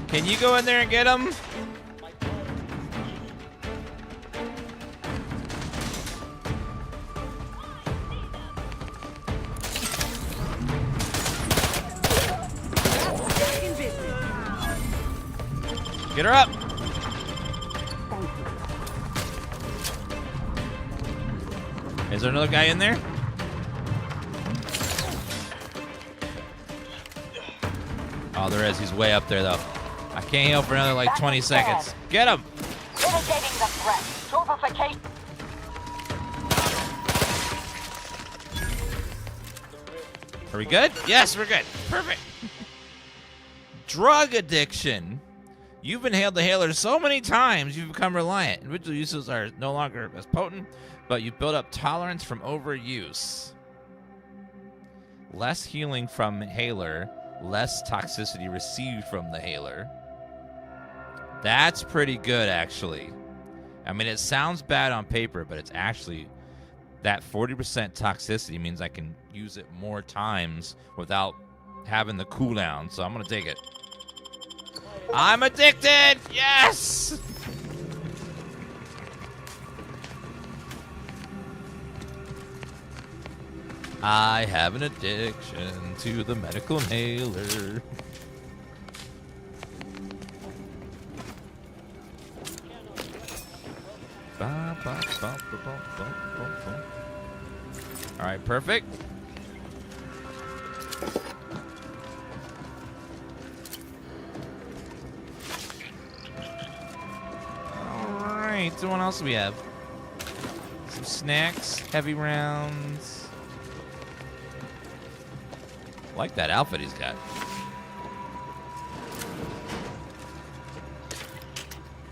Can you go in there and get him? Get her up. Is there another guy in there? Oh, there is. He's way up there, though. I can't heal for another, like, 20 seconds. Get him! Mitigating the threat. Stultification. Are we good? Yes, we're good. Perfect. Drug addiction. You've inhaled the inhaler so many times you've become reliant. Individual uses are no longer as potent, but you've built up tolerance from overuse. Less healing from inhaler, less toxicity received from the inhaler. That's pretty good, actually. I mean, it sounds bad on paper, but it's actually that 40% toxicity means I can use it more times without having the cooldown. So I'm going to take it. I'm addicted! Yes! I have an addiction to the medical inhaler. All right, perfect. All right, so what else do we have? Some snacks, heavy rounds. I like that outfit he's got.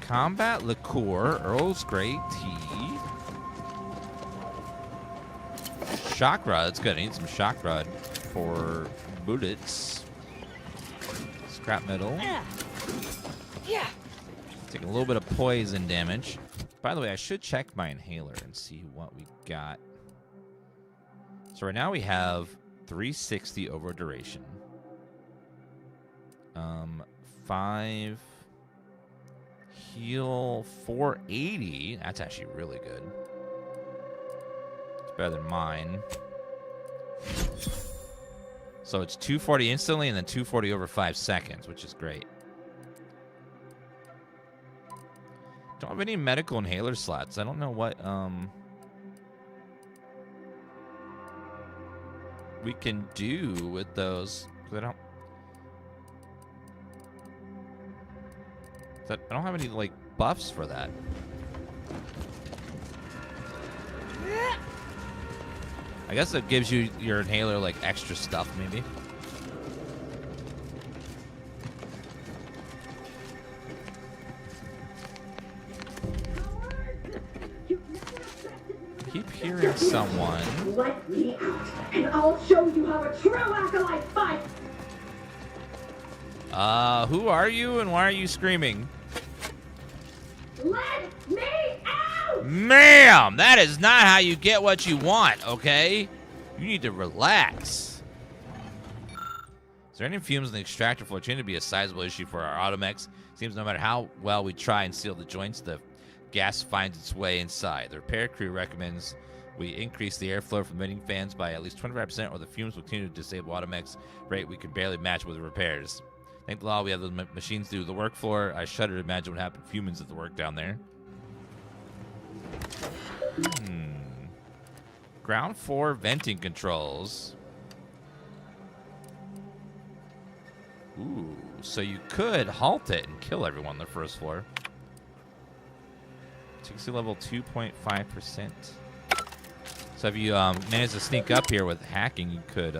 Combat liqueur, Earl's Grey tea. Shock rod, that's good. I need some shock rod for bullets. Scrap metal. Yeah. Taking a little bit of poison damage. By the way, I should check my inhaler and see what we got. So right now we have 360 over duration. 5 heal 480. That's actually really good. It's better than mine. So it's 240 instantly and then 240 over 5 seconds, which is great. Don't have any medical inhaler slots. I don't know what we can do with those. I don't have any like buffs for that. I guess it gives you your inhaler like extra stuff maybe. Keep hearing someone. Let me out, and I'll show you how a true acolyte fights! Who are you and why are you screaming? Let me out! Ma'am, that is not how you get what you want, okay? You need to relax. Is there any fumes in the extractor floor? It's going to be a sizable issue for our automechs. Seems no matter how well we try and seal the joints, the gas finds its way inside. The repair crew recommends we increase the airflow from venting fans by at least 25%, or the fumes will continue to disable automechs rate we can barely match with the repairs. Thank the law we have the machines do the work floor. I shudder to imagine what happened to humans at the work down there. Ground floor venting controls. Ooh, so you could halt it and kill everyone on the first floor. TC level 2.5%. So if you manage to sneak up here with hacking, you could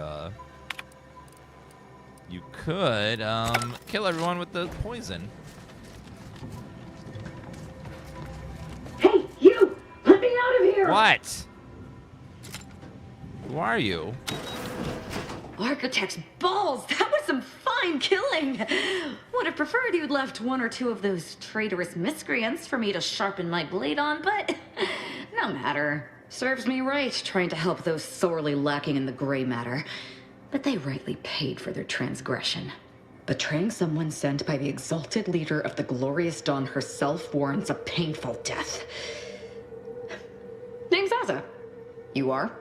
kill everyone with the poison. Hey, you! Let me out of here! What? Who are you? Architect's balls! That was some fine killing! Would have preferred you'd left one or two of those traitorous miscreants for me to sharpen my blade on, but no matter. Serves me right trying to help those sorely lacking in the gray matter. But they rightly paid for their transgression. Betraying someone sent by the exalted leader of the glorious dawn herself warrants a painful death. Name's Asa. You are?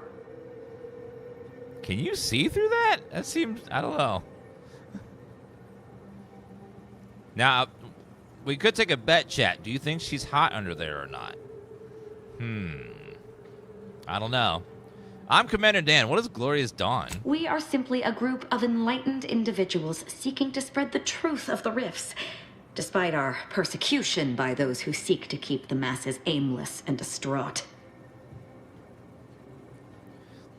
Can you see through that? That seems, I don't know. Now, we could take a bet, chat. Do you think she's hot under there or not? I don't know. I'm Commander Dan. What is Glorious Dawn? We are simply a group of enlightened individuals seeking to spread the truth of the rifts, despite our persecution by those who seek to keep the masses aimless and distraught.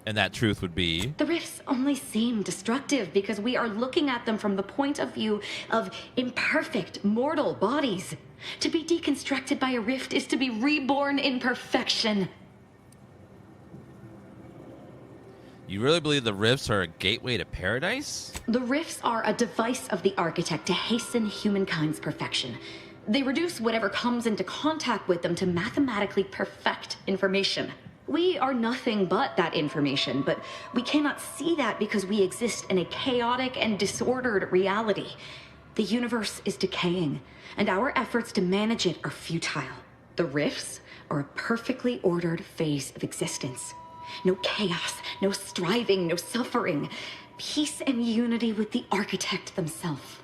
And that truth would be? The rifts only seem destructive because we are looking at them from the point of view of imperfect, mortal bodies. To be deconstructed by a rift is to be reborn in perfection. You really believe the rifts are a gateway to paradise? The rifts are a device of the architect to hasten humankind's perfection. They reduce whatever comes into contact with them to mathematically perfect information. We are nothing but that information, but we cannot see that because we exist in a chaotic and disordered reality. The universe is decaying, and our efforts to manage it are futile. The rifts are a perfectly ordered phase of existence. No chaos, no striving, no suffering. Peace and unity with the architect themselves.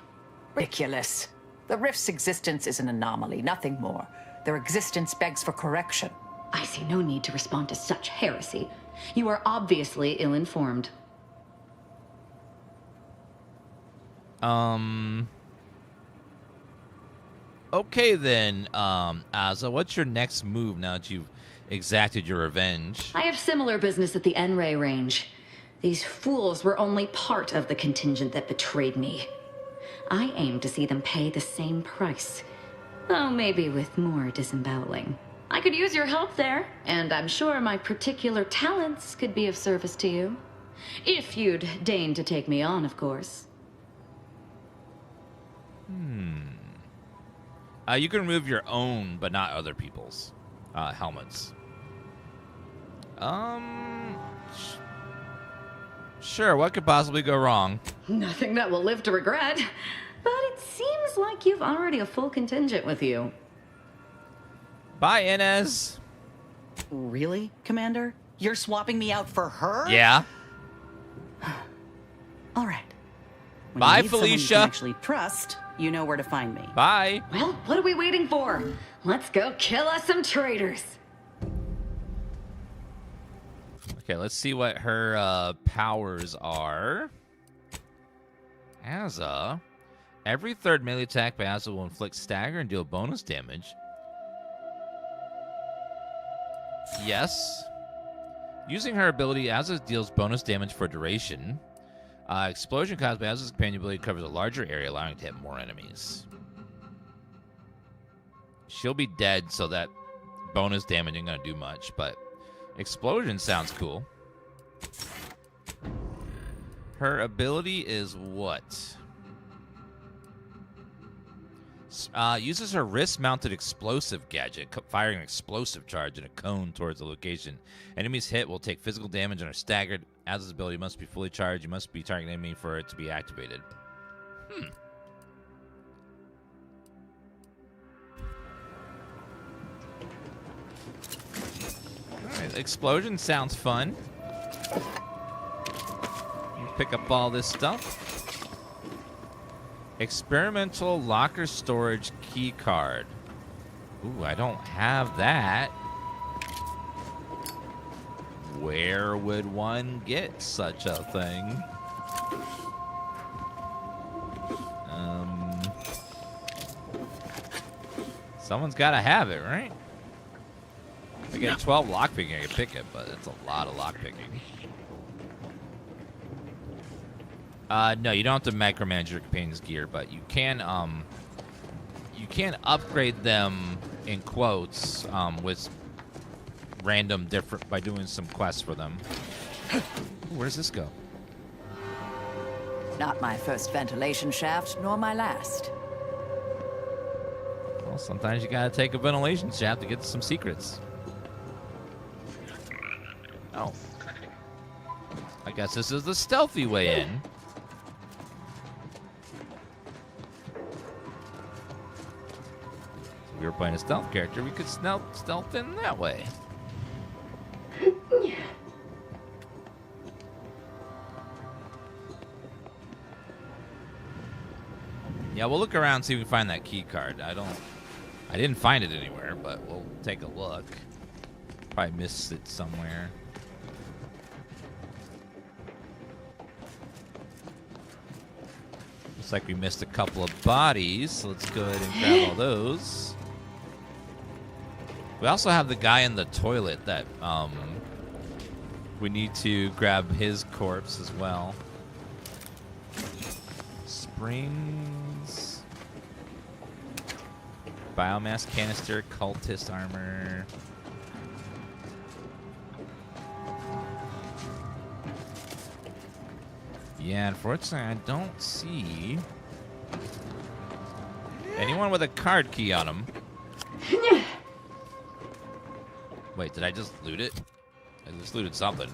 Ridiculous. The rift's existence is an anomaly, nothing more. Their existence begs for correction. I see no need to respond to such heresy. You are obviously ill-informed. Okay then, Asa, what's your next move now that you've exacted your revenge? I have similar business at the N-Ray range. These fools were only part of the contingent that betrayed me. I aim to see them pay the same price, though maybe with more disemboweling. I could use your help there, and I'm sure my particular talents could be of service to you. If you'd deign to take me on, of course. You can remove your own, but not other people's, helmets. Sure, what could possibly go wrong? Nothing that will live to regret. But it seems like you've already a full contingent with you. Bye, Inez. Really, Commander? You're swapping me out for her? Yeah. All right. When Bye, you need someone you Felicia. can actually trust, you know where to find me. Bye. Well, what are we waiting for? Let's go kill us some traitors. Okay, let's see what her powers are. Asa. Every third melee attack by Asa will inflict stagger and deal bonus damage. Yes. Using her ability, Asa deals bonus damage for duration. Explosion caused by Asa's companion ability covers a larger area, allowing it to hit more enemies. She'll be dead, so that bonus damage ain't gonna do much, but Explosion sounds cool. Her ability is what? Uses her wrist-mounted explosive gadget, firing an explosive charge in a cone towards the location. Enemies hit will take physical damage and are staggered. As this ability must be fully charged, you must be targeting enemy for it to be activated. Alright, explosion sounds fun. You pick up all this stuff. Experimental locker storage key card. Ooh, I don't have that. Where would one get such a thing? Someone's got to have it, right? If I get 12 lockpicking, I can pick it, but it's a lot of lockpicking. No, you don't have to micromanage your companion's gear, but you can upgrade them in quotes with random different by doing some quests for them. Where does this go? Not my first ventilation shaft, nor my last. Well, sometimes you gotta take a ventilation shaft to get some secrets. Oh. I guess this is the stealthy way in. If we were playing a stealth character, we could stealth in that way. Yeah, we'll look around and see if we can find that key card. I didn't find it anywhere, but we'll take a look. Probably missed it somewhere. Looks like we missed a couple of bodies, so let's go ahead and grab all those. We also have the guy in the toilet that we need to grab his corpse as well. Springs. Biomass canister, cultist armor. Yeah, unfortunately, I don't see anyone with a card key on him. Wait, did I just loot it? I just looted something.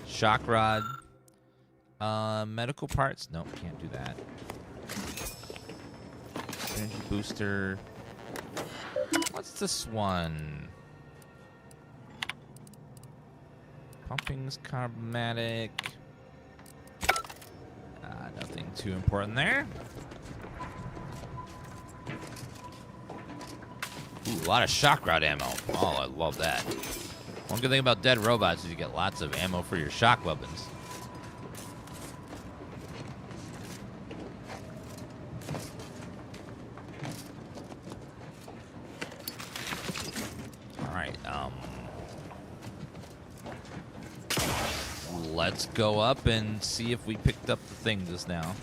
Shock rod. Medical parts. Nope, can't do that. Energy booster. What's this one? Pumping's carbomatic. Nothing too important there. Ooh, a lot of shock rod ammo. Oh, I love that. One good thing about dead robots is you get lots of ammo for your shock weapons. Alright, let's go up and see if we picked up the thing just now.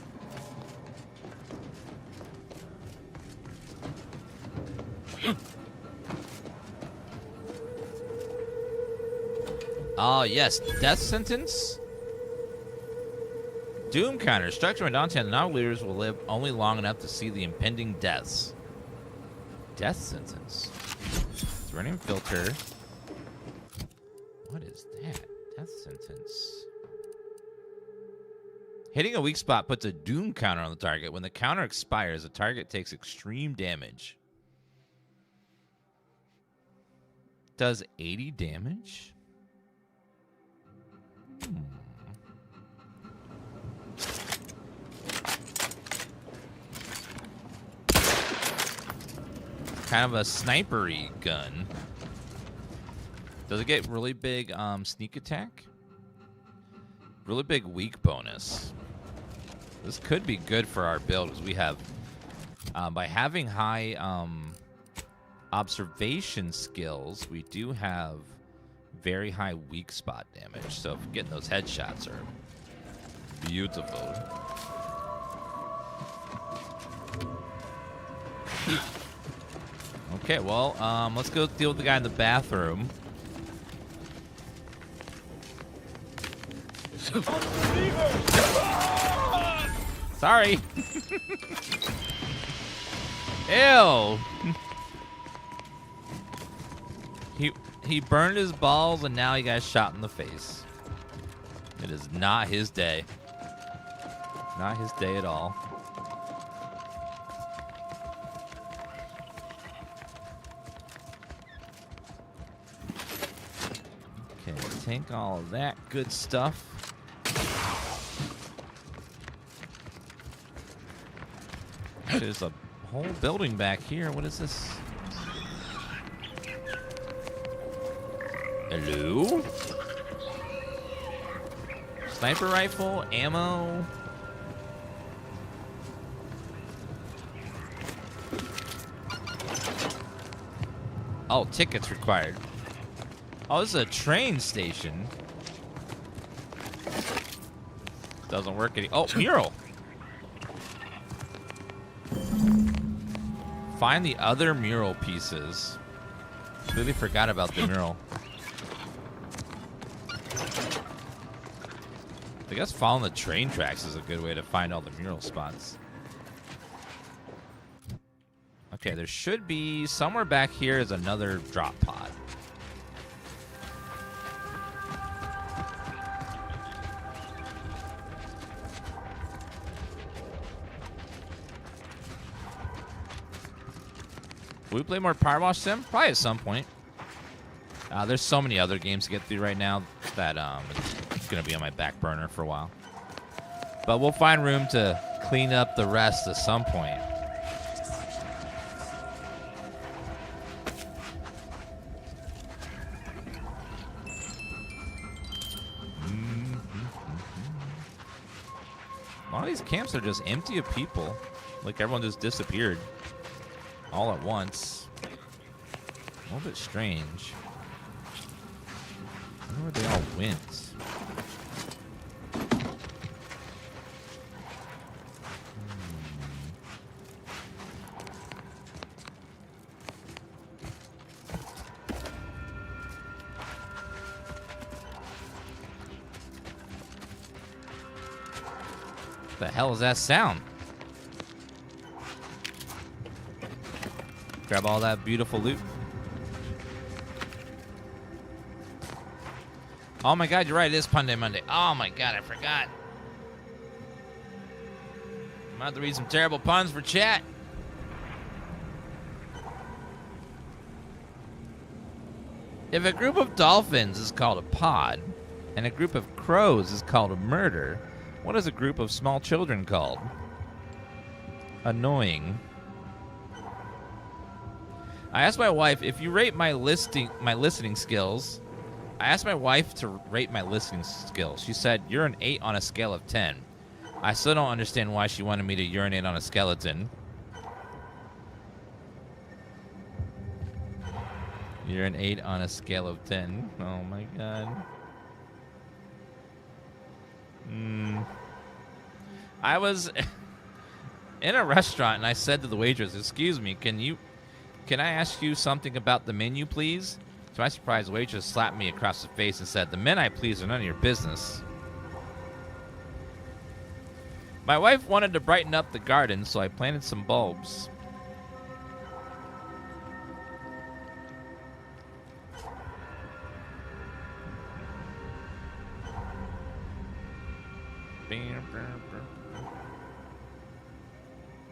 Oh, yes. Death sentence? Doom counter. Structure and Dante and the novel leaders will live only long enough to see the impending deaths. Death sentence. Running filter. What is that? Death sentence. Hitting a weak spot puts a doom counter on the target. When the counter expires, the target takes extreme damage. Does 80 damage? Kind of a snipery gun. Does it get really big sneak attack? Really big weak bonus. This could be good for our build because we have, by having high observation skills, we do have very high weak spot damage. So getting those headshots are beautiful. Okay, well, let's go deal with the guy in the bathroom. Sorry. Ew. He burned his balls and now he got shot in the face. It is not his day. Not his day at all. Okay, take all of that good stuff. There's a whole building back here. What is this? Hello? Sniper rifle, ammo. Oh, tickets required. Oh, this is a train station. Doesn't work any. Oh, mural. Find the other mural pieces. Completely forgot about the mural. I guess following the train tracks is a good way to find all the mural spots. Okay, there should be somewhere back here is another drop pod. Will we play more Power Wash Sim? Probably at some point. There's so many other games to get through right now that it's going to be on my back burner for a while. But we'll find room to clean up the rest at some point. A lot of these camps are just empty of people. Like everyone just disappeared all at once. A little bit strange. I wonder where they all went. What the hell is that sound? Grab all that beautiful loot. Oh my god, you're right, it is Pun Day Monday. Oh my god, I forgot. I'm about to read some terrible puns for chat. If a group of dolphins is called a pod, and a group of crows is called a murder, what is a group of small children called? Annoying. I asked my wife if you rate my listening skills. I asked my wife to rate my listening skills. She said, you're an 8 on a scale of 10. I still don't understand why she wanted me to urinate on a skeleton. You're an 8 on a scale of 10. Oh my god. I was in a restaurant and I said to the waitress, excuse me, can I ask you something about the menu, please? To my surprise, the waitress slapped me across the face and said, the men I please are none of your business. My wife wanted to brighten up the garden, so I planted some bulbs.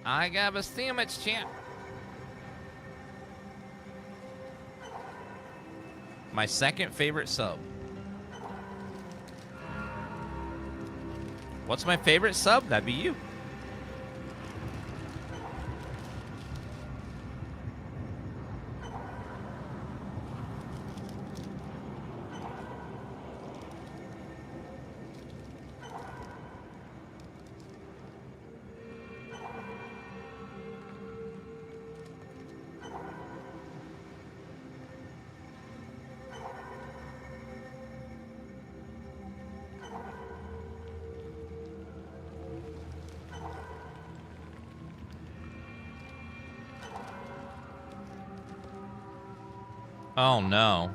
I got a sandwich, champ. My second favorite sub. What's my favorite sub? That'd be you. Oh no.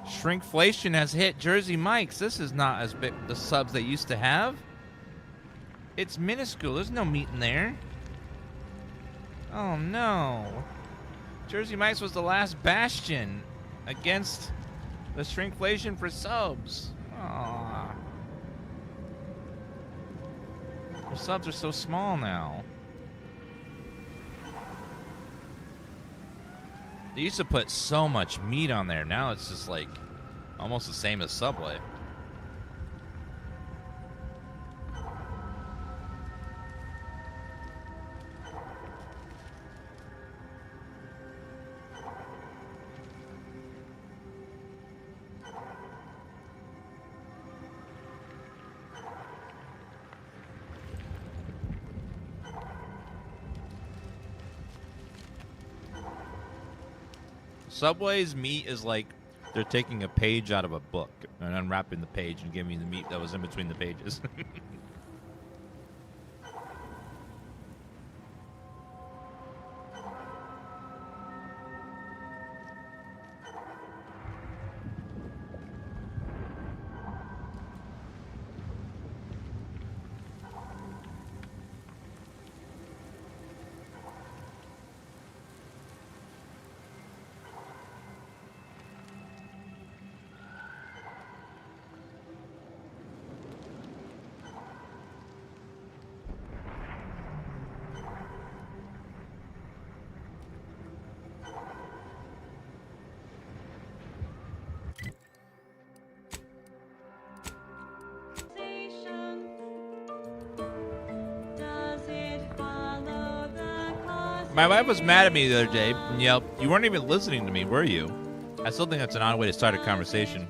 Shrinkflation has hit Jersey Mike's. This is not as big the subs they used to have. It's minuscule. There's no meat in there. Oh no. Jersey Mike's was the last bastion against the shrinkflation for subs. Aww. The subs are so small now. They used to put so much meat on there. Now it's just like almost the same as Subway. Subway's meat is like they're taking a page out of a book and unwrapping the page and giving me the meat that was in between the pages. My wife was mad at me the other day. Yep, you weren't even listening to me, were you? I still think that's an odd way to start a conversation.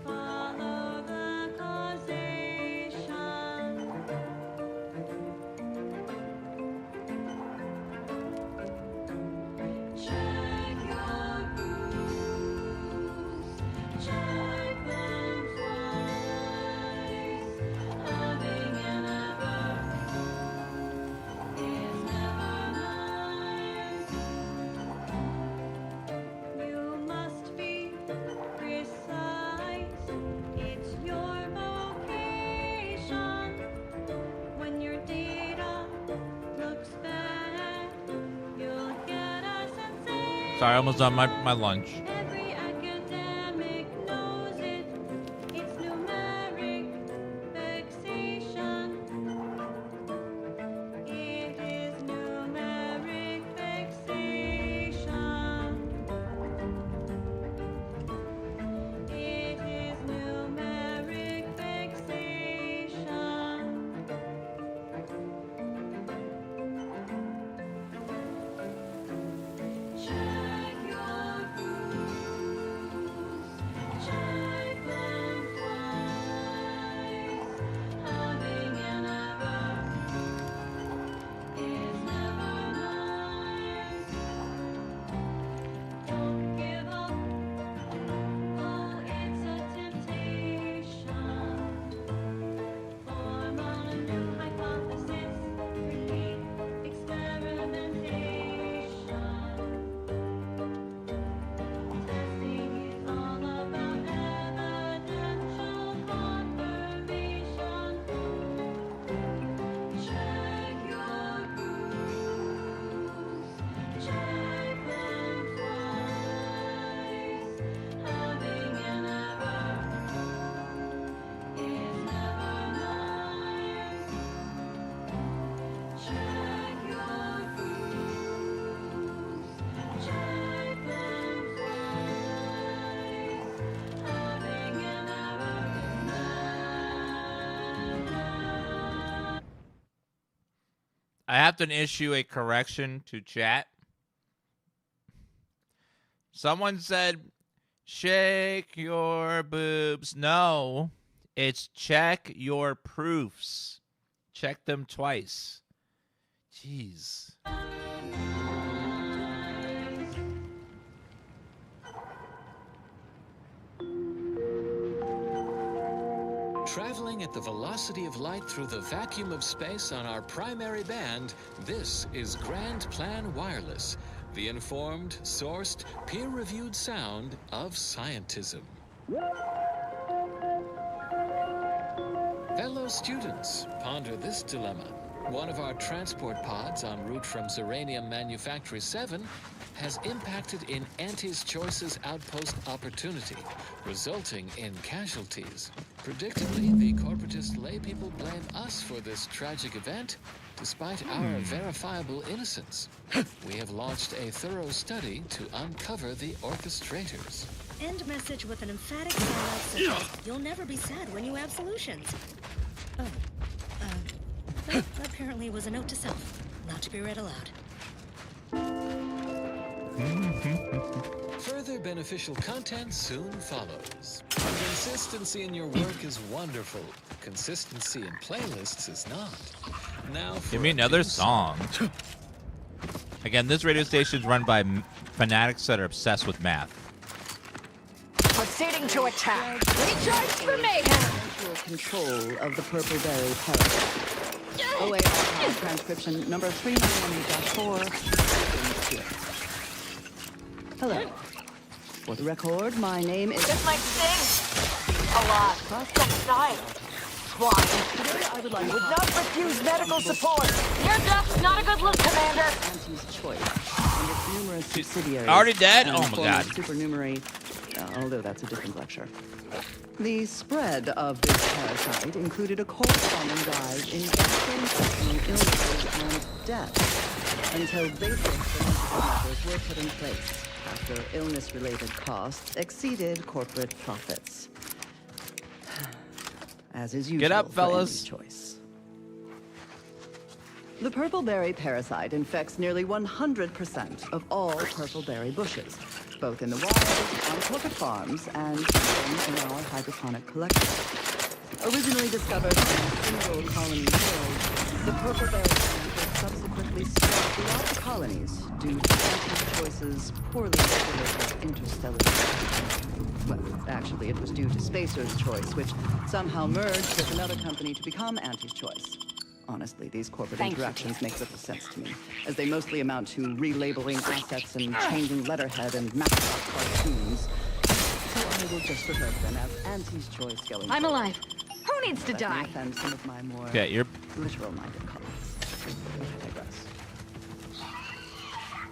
Sorry, I almost done my lunch. I have to issue a correction to chat. Someone said, shake your boobs. No, it's check your proofs. Check them twice. Jeez. Traveling at the velocity of light through the vacuum of space on our primary band, this is Grand Plan Wireless, the informed, sourced, peer-reviewed sound of scientism. Fellow students, ponder this dilemma. One of our transport pods en route from Zeranium Manufactory 7 has impacted in Auntie's Choice's outpost opportunity, resulting in casualties. Predictably, the corporatist laypeople blame us for this tragic event, despite our verifiable innocence. We have launched a thorough study to uncover the orchestrators. End message with an emphatic silence such as, "You'll never be sad when you have solutions." Oh, that apparently was a note to self, not to be read aloud. Further beneficial content soon follows. Consistency in your work is wonderful. Consistency in playlists is not. Now for Give me another song. Again, this radio station is run by fanatics that are obsessed with math. Proceeding to attack. Recharge for mayhem. Control of the purple berry parasite. OA archive transcription number 391-4. Hello. For the record, my name is... This might sting. A lot. Step aside. Why? Today I would like would not refuse medical support. Your death's not a good look, Commander. Auntie's Choice and its numerous subsidiaries. Already dead? and Oh my god. Supernumerary, although that's a different lecture. The spread of this parasite included a corresponding rise in gastrointestinal illnesses and death until basic preventative measures were put in place after illness-related costs exceeded corporate profits. As is usual. Get up, fellas. For Auntie's Choice. The purple-berry parasite infects nearly 100% of all purple-berry bushes, both in the wild, on corporate farms, and in our hydroponic collection. Originally discovered in a single colony field, the purple-berry plant was subsequently spread throughout the colonies due to Auntie's Choice's poorly regulated interstellar travel. Well, actually, it was due to Spacer's Choice, which somehow merged with another company to become Auntie's Choice. Honestly, these corporate interactions make little sense to me, as they mostly amount to relabeling assets and changing letterhead and mascot cartoons. So I will just refer to them as Auntie's Choice going I'm forward. alive. Who needs to That die? may offend some of my more Okay, you're... literal-minded colleagues. I digress.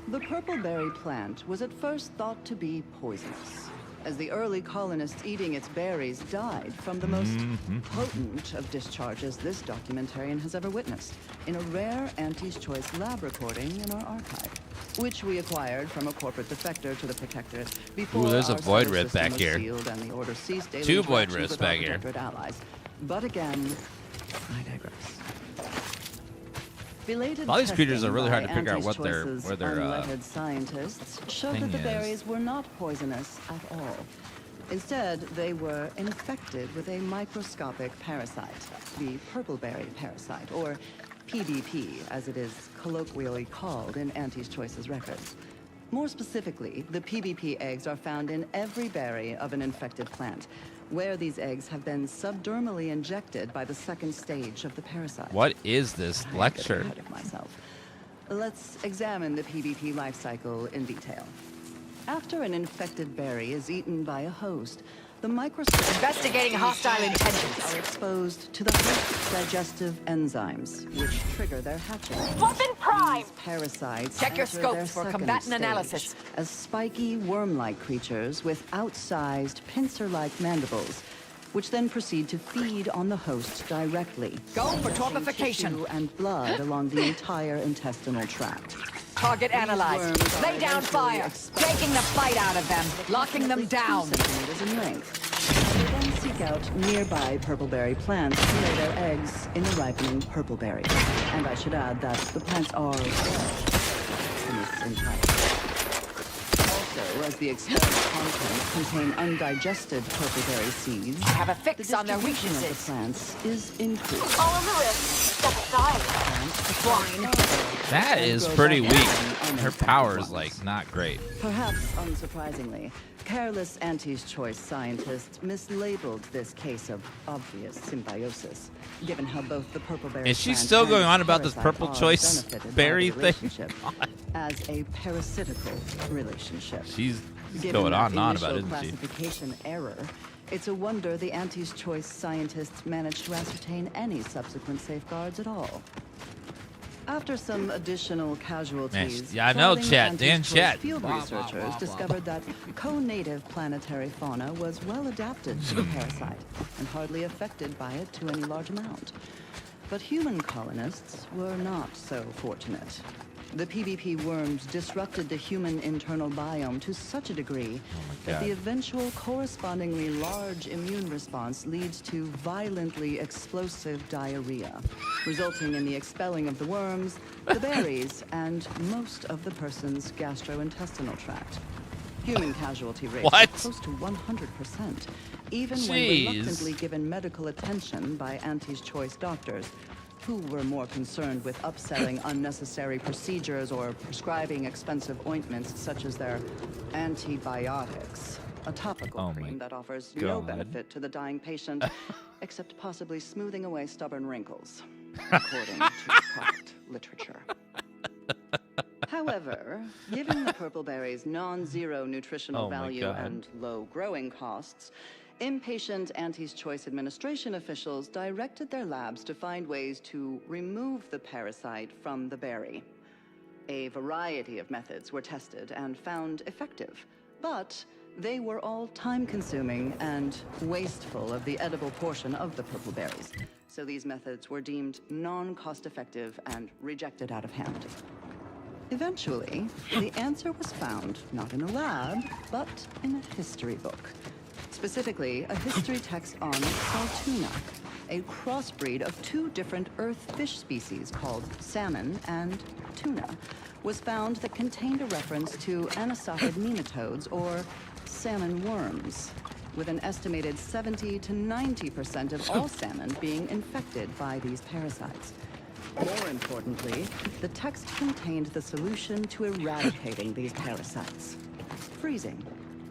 The purple-berry plant was at first thought to be poisonous, as the early colonists eating its berries died from the most potent of discharges this documentarian has ever witnessed, in a rare Auntie's Choice lab recording in our archive, which we acquired from a corporate defector to the Protectorate before there's a our void solar rift back system was here. sealed and the Order ceased daily Two void interactions rifts with our back here. Protectorate allies. But again, I digress. Belated All these creatures testing are really hard by to figure out Auntie's what their Choice's where their unlettered scientists showed thing that the is. berries were not poisonous at all. Instead, they were infected with a microscopic parasite, the purple-berry parasite, or PBP, as it is colloquially called in Auntie's Choice's records. More specifically, the PBP eggs are found in every berry of an infected plant, where these eggs have been subdermally injected by the second stage of the parasite. What is this I lecture? get ahead of myself. Let's examine the PBP life cycle in detail. After an infected berry is eaten by a host, the microscopic Investigating hostile intentions. are exposed to the host's digestive enzymes, which trigger their hatching. Weapon prime! These parasites Check your enter scopes their for second combatant stage analysis. as spiky worm-like creatures with outsized pincer-like mandibles, which then proceed to feed on the host directly. Go for injecting torpification. tissue and blood along the entire intestinal tract. Target These analyzed. worms are Lay down eventually fire. exposed Taking the fight out of them. Locking them down. 2 centimeters in length. They then seek out nearby purple-berry plants to lay their eggs in the ripening purple berry. And I should add that the plants are in its entirety. Also, as the expelled contents contain undigested purpleberry seeds, Have a fix the on their distribution of the weaknesses. plants is increased. All on the wrist. Step aside. Swine. That is pretty weak. Her power is like not great. Perhaps unsurprisingly, careless Auntie's Choice scientists mislabeled this case of obvious symbiosis, given how both the purpleberry Is she plant still and going on about this parasite purple are choice benefited by berry the thing? relationship as a parasitical relationship. She's Given going that on and on about it, initial isn't she? classification error, it's a wonder the Auntie's Choice scientists managed to ascertain any subsequent safeguards at all. After some additional casualties, yeah, I know, Darling chat. Auntie's Dan Choice chat. field Blah, blah, researchers blah, blah. discovered that co-native planetary fauna was well adapted to the parasite and hardly affected by it to any large amount. But human colonists were not so fortunate. The PvP worms disrupted the human internal biome to such a degree that the eventual correspondingly large immune response leads to violently explosive diarrhea, resulting in the expelling of the worms, the berries, and most of the person's gastrointestinal tract. Human casualty rates are close to 100%, even when reluctantly given medical attention by Auntie's Choice doctors, who were more concerned with upselling unnecessary procedures or prescribing expensive ointments such as their antibiotics, a topical cream that offers no benefit to the dying patient except possibly smoothing away stubborn wrinkles, according to product literature. However, given the purpleberry's non-zero nutritional value and low growing costs, impatient Auntie's Choice administration officials directed their labs to find ways to remove the parasite from the berry. A variety of methods were tested and found effective, but they were all time-consuming and wasteful of the edible portion of the purpleberries, so these methods were deemed non-cost-effective and rejected out of hand. Eventually, the answer was found not in a lab, but in a history book. Specifically, a history text on Saltuna, a crossbreed of two different earth fish species called salmon and tuna, was found that contained a reference to anisotid nematodes, or salmon worms, with an estimated 70 to 90% of all salmon being infected by these parasites. More importantly, the text contained the solution to eradicating these parasites: freezing.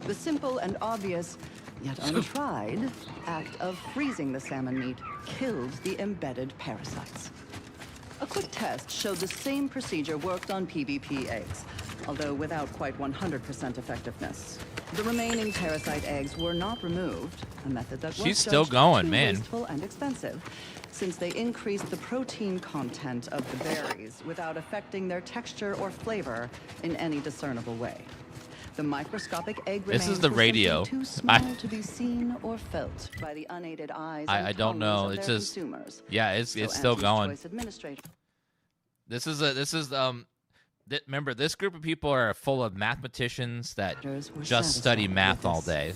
The simple and obvious, yet untried, act of freezing the salmon meat killed the embedded parasites. A quick test showed the same procedure worked on PvP eggs, although without quite 100% effectiveness. The remaining parasite eggs were not removed, a method that was She's still going, too man. wasteful and expensive, since they increased the protein content of the berries without affecting their texture or flavor in any discernible way. The microscopic egg This is remains the were radio. simply too small to be seen or felt by the unaided eyes and I don't know. tongues of It's their just consumers. it's So still Auntie's going. Choice administrator- Remember, this group of people are full of mathematicians that were just study satisfied math with all this day.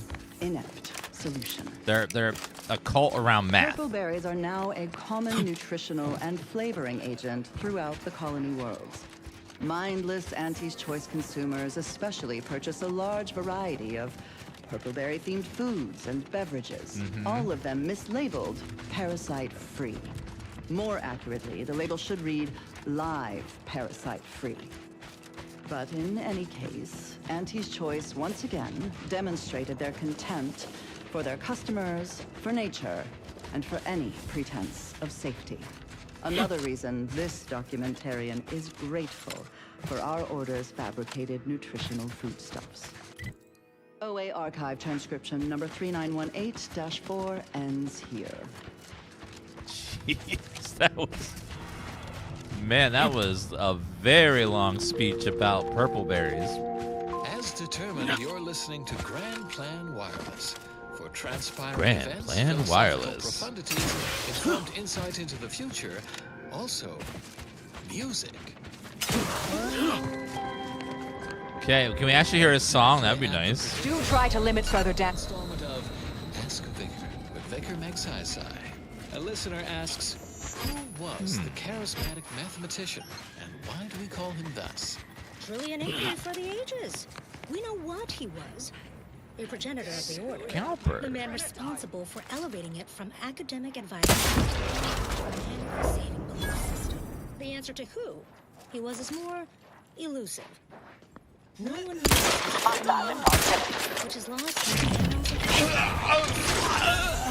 Inept solution. They're a cult around math. Purple berries are now a common nutritional and flavoring agent throughout the colony worlds. Mindless Auntie's Choice consumers especially purchase a large variety of purpleberry-themed foods and beverages, all of them mislabeled parasite-free. More accurately, the label should read live parasite-free. But in any case, Auntie's Choice once again demonstrated their contempt for their customers, for nature, and for any pretense of safety. Another reason this documentarian is grateful for our order's fabricated nutritional foodstuffs. OA Archive transcription number 3918-4 ends here. Jeez, that was... Man, that was a very long speech about purple berries. As determined, you're listening to Grand Plan Wireless. For transpiring Grand events, Plan philosophical Wireless. profundities, informed insight into the future, also music. Okay, can we actually hear his song? That'd be nice. Do try to limit further dance. Installment of Ask Vicar with Vicar Megsai. A listener asks, who was the charismatic mathematician, and why do we call him thus? Truly an enigma for the ages. We know what he was. A progenitor of the order. Scalper. The man responsible for elevating it from academic advisor to a saving belief system. The answer to who he was is more elusive. No one knows, which is lost in the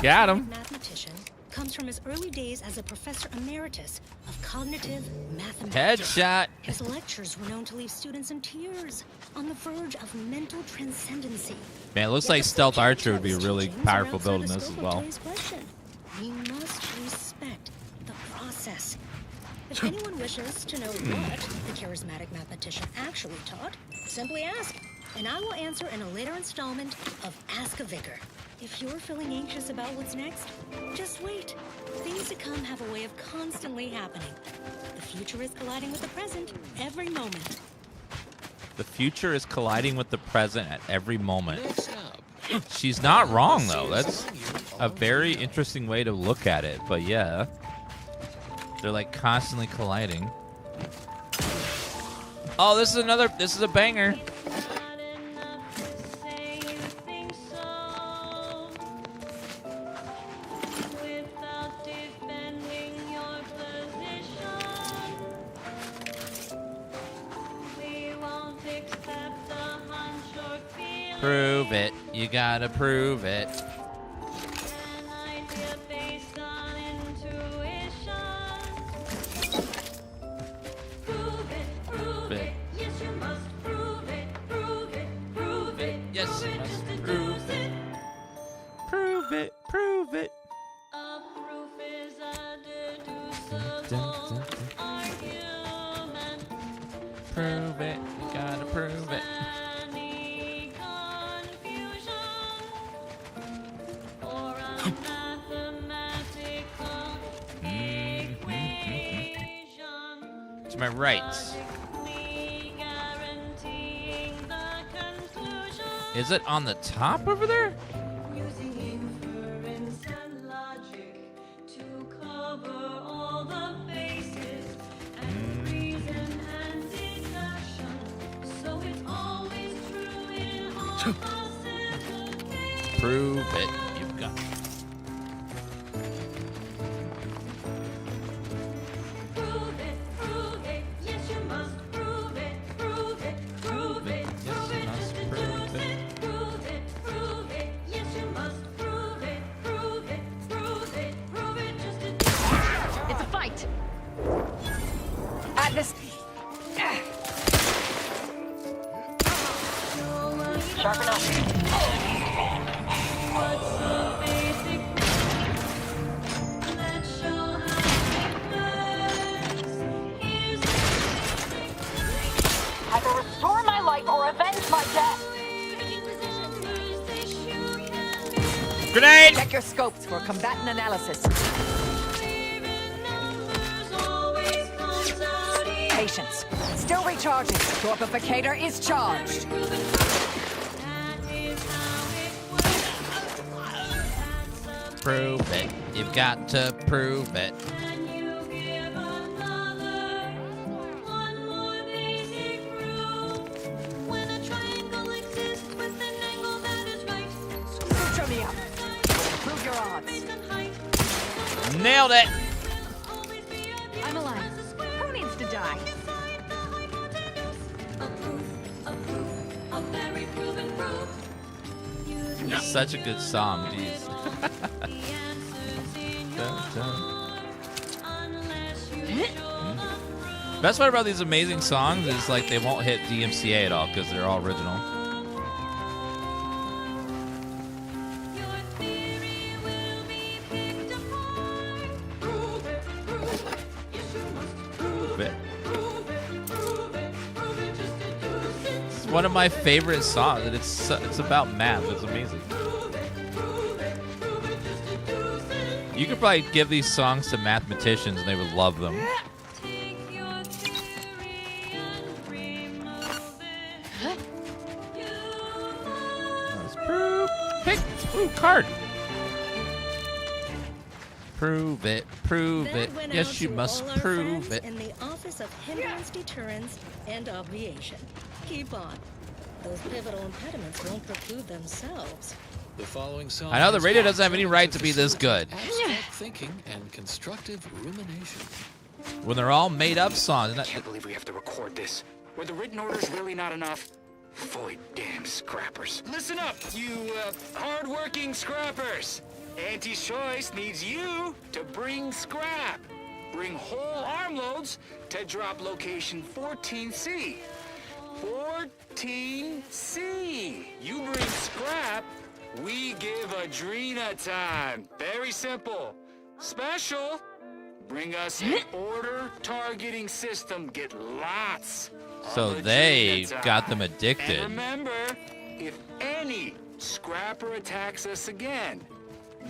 Got him. Mathematician comes from his early days as a professor emeritus of cognitive mathematics. Headshot. His lectures were known to leave students in tears, on the verge of mental transcendency. Man, it looks like Stealth Archer would be a really powerful build in this as well. We must respect the process. If anyone wishes to know what the charismatic mathematician actually taught, simply ask, and I will answer in a later installment of Ask a Vicar. If you're feeling anxious about what's next, just wait. Things to come have a way of constantly happening. The future is colliding with the present every moment. The future is colliding with the present at every moment. She's not wrong, though. That's a very interesting way to look at it. But yeah, they're like constantly colliding. Oh, this is a banger. Prove it. You gotta prove it. Prove it. Yes, you must prove it. Prove it. Prove it. Yes, you must prove it. Prove it. Prove it. A proof is a deducible argument. Prove it. You gotta prove it. To my right. Is it on the top over there? Prove it. You've got. Either restore my life or avenge my death. Grenade! Check your scopes for combatant analysis. Patience. Still recharging. Torpificator is charged. Prove it. You've got to prove it. Suture me up. Prove your odds. Nailed it. I'm alive. Who needs to die? Such a good song, jeez. Best part about these amazing songs is like they won't hit DMCA at all because they're all original. It's one of my favorite songs, and it's about math. It's amazing. You could probably give these songs to mathematicians, and they would love them. Ooh, card. Prove it. Prove it. Yes, you must prove it. In the Office of Hindrance, Deterrence, and Obviation. Keep on. those pivotal impediments won't preclude themselves. The following song I know the radio doesn't have any right to be this good. Abstract thinking and constructive rumination. When they're all made up songs. I can't believe we have to record this. Were the written orders really not enough? Fully damn scrappers. Listen up, you hard-working scrappers. Auntie's Choice needs you to bring scrap. Bring whole armloads to drop location 14C. 14C. You bring scrap, we give Adrena time. Very simple. Special. Bring us an order targeting system. Get lots. So they got them addicted. And remember, if any scrapper attacks us again,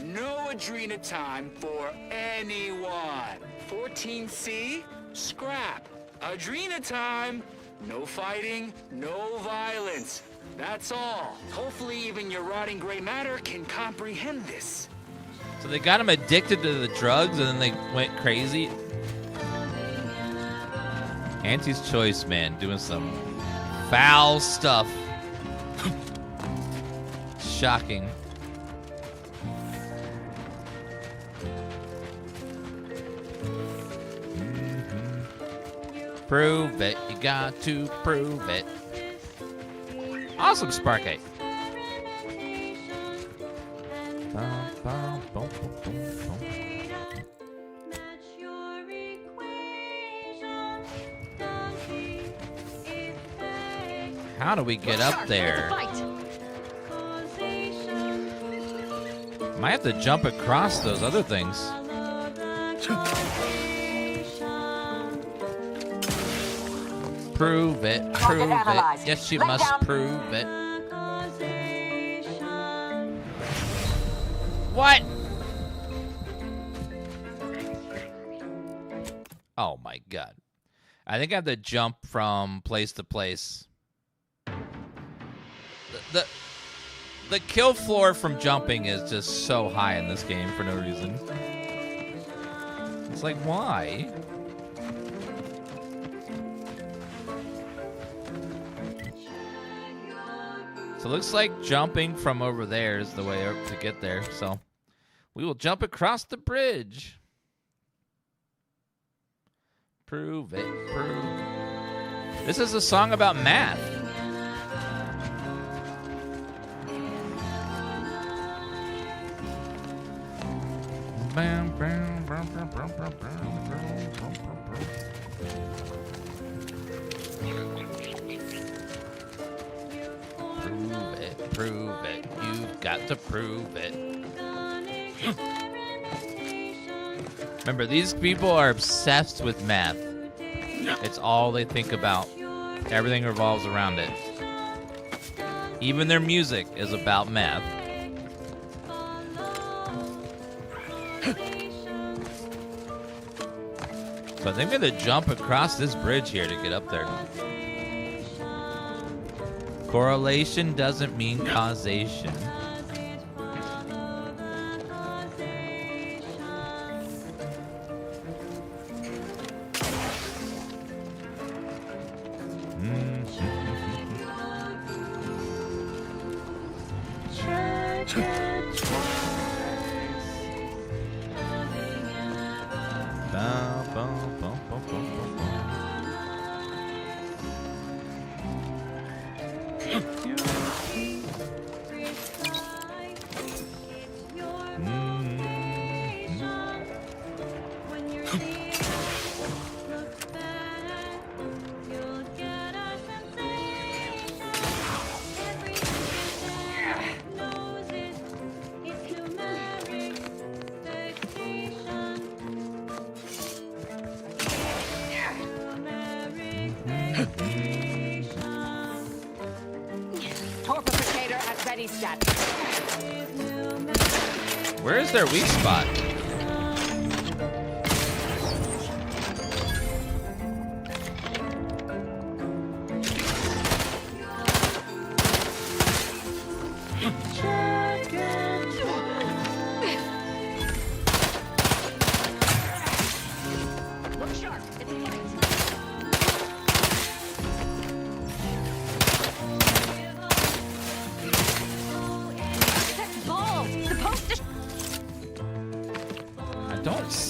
no Adrena time for anyone. 14C, scrap. Adrena time, no fighting, no violence. That's all. Hopefully even your rotting gray matter can comprehend this. So they got them addicted to the drugs and then they went crazy. Auntie's Choice, man, doing some foul stuff. Shocking. Prove it. You got to prove it. Awesome, Sparky. How do we get up there? Might have to jump across those other things. Prove it, prove it. Yes, you must prove it. What? Oh my god. I think I have to jump from place to place. The kill floor from jumping is just so high in this game for no reason. It's like, why? So it looks like jumping from over there is the way up to get there. So we will jump across the bridge. Prove it, prove it. This is a song about math. Prove it, prove it. You've got to prove it. Remember, these people are obsessed with math. It's all they think about. Everything revolves around it. Even their music is about math. So I think we have to jump across this bridge here to get up there. Correlation doesn't mean causation. Torpificator at ready status. Where is their weak spot?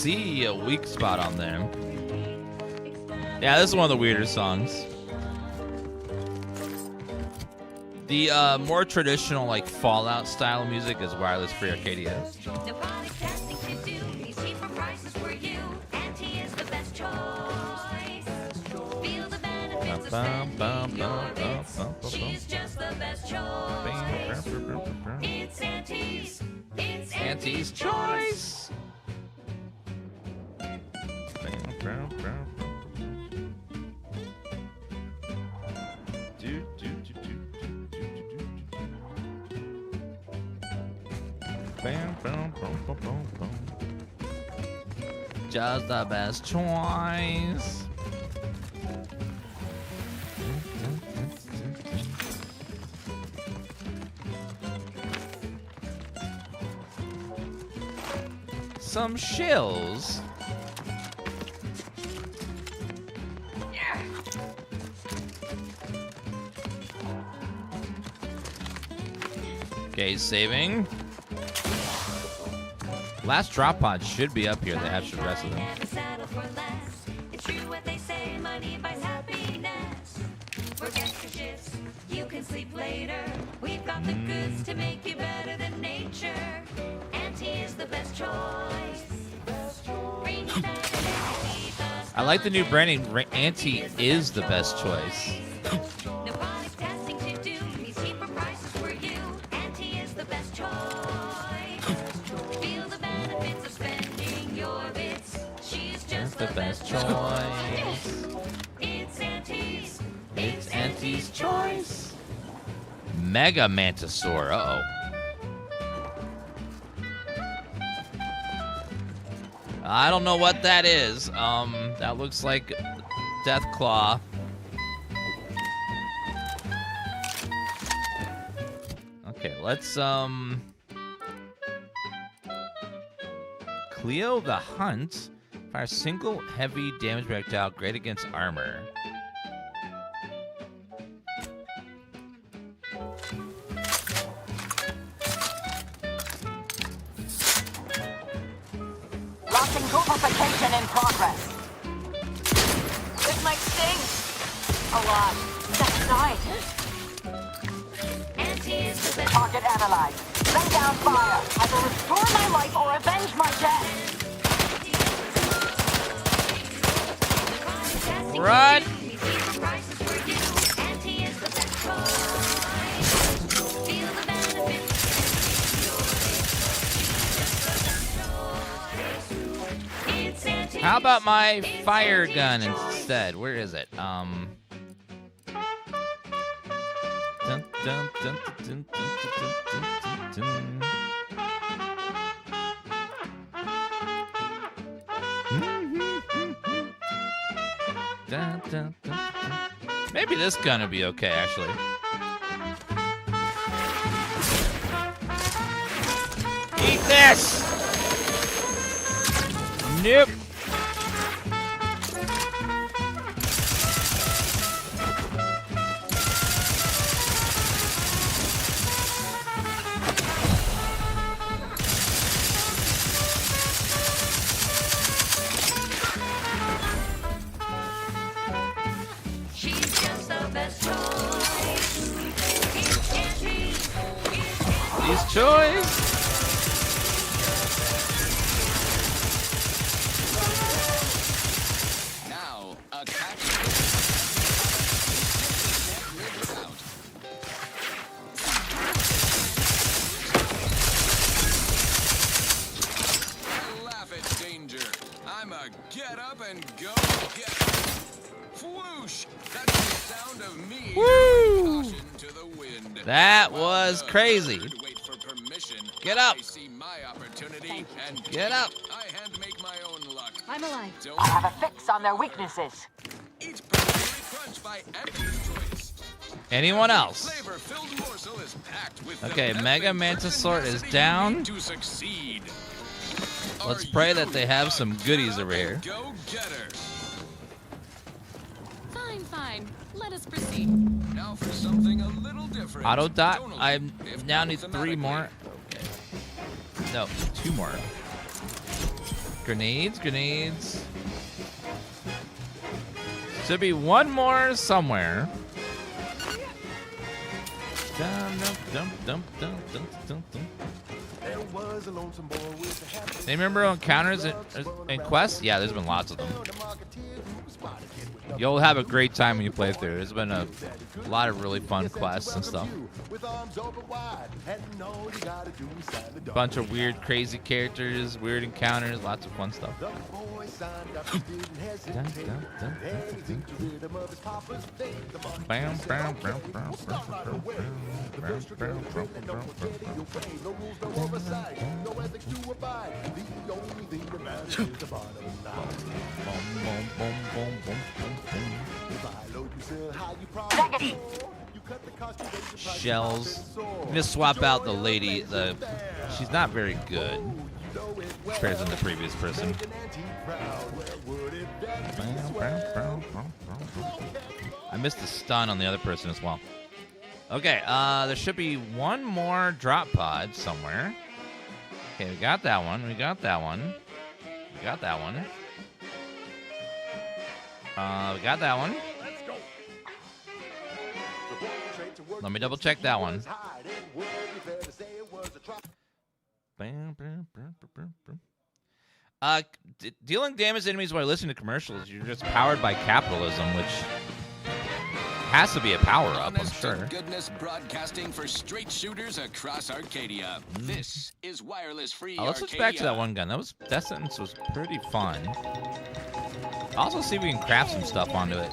see a weak spot on there. Yeah, this is one of the weirder songs. The more traditional, like Fallout style music is Wireless Free Arcadia. She's just the best choice. It's Auntie's. It's Auntie's choice. Just the best choice. Some shills. Okay, he's saving. Last drop pod should be up here. They have the rest of them. It's true what they say, money buys happiness. Forget your shifts, you can sleep later. We've got the goods to make you better than nature. Auntie is the best choice. I like the new branding. Auntie is the best choice. No product testing to do. These cheaper prices for you. Auntie is the best choice. Feel the benefits of spending your bits. She's just the best choice. It's Auntie's. It's Auntie's choice. Mega Mantisaur. Uh-oh. I don't know what that is. That looks like Death Claw. Okay, let's Cleo the Hunt. Fire single heavy damage projectile, great against armor. Launching Goofification in progress. This might sting. A lot. That's right. Target analyzed. Lay down fire. Either restore my life or avenge my death. Run! How about my fire gun instead? Where is it? Dun, dun, dun, dun, dun, dun, dun, dun, dun, dun, dun. Maybe this gun would be okay, actually. Eat this! Nope. His choice. Now, attack. Laugh at danger. I'm a get up and go get. Whoosh! That's the sound of me. Woo! Caution to the wind. That was crazy. Get up. I see my opportunity and Get up. I hand make my own luck. I'm alive. I have a fix on their weaknesses. Each perfectly crunched by Auntie's choice. Anyone else? Flavor-filled morsel is packed with Okay, the Mega Mantisaur is down. to succeed. Let's pray that they have some goodies over here. Go getter. Fine, fine. Let us proceed. Now for something a little different. Auto dot. I now need 3 more. Okay. No, 2 more. Grenades, grenades. Should be one more somewhere. They remember encounters and quests? Yeah, there's been lots of them. You'll have a great time when you play through. There's been a lot of really fun quests and stuff. Bunch of weird, crazy characters, weird encounters, lots of fun stuff. Shells. I'm gonna swap out the lady. She's not very good compared to the previous person. I missed the stun on the other person as well. Okay, there should be one more drop pod somewhere. Okay, we got that one. We got that one. We got that one. We got that one. Let me double check that one. Dealing damage to enemies while listening to commercials. You're just powered by capitalism, which has to be a power-up, I'm sure. Goodness broadcasting for straight shooters across Arcadia. This is wireless free. Let's switch back to that one gun. That sentence was pretty fun. Also, see if we can craft some stuff onto it.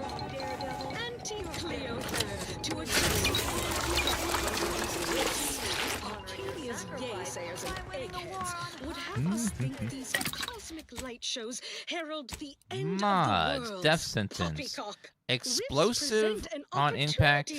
Arcadia's gaysayers and eggheads would have us think these cosmic light shows herald the end of the world. Death sentence. Explosive on impact.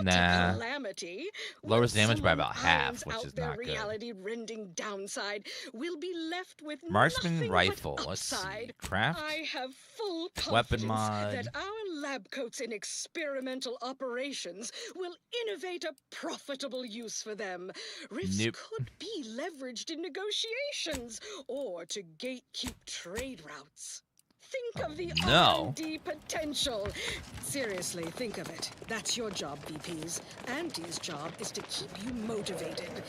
Nah. Calamity. Lowers damage by about half, which is not good. Reality-rending downside will be left with Marksman rifle. Let's see. Craft. I have full weapon confidence mod. that our lab coats in experimental operations will innovate a profitable use for them. Rifts could be leveraged in negotiations or to gatekeep trade routes. Think of the R&D potential. Seriously, think of it. That's your job, VPs. Andy's job is to keep you motivated.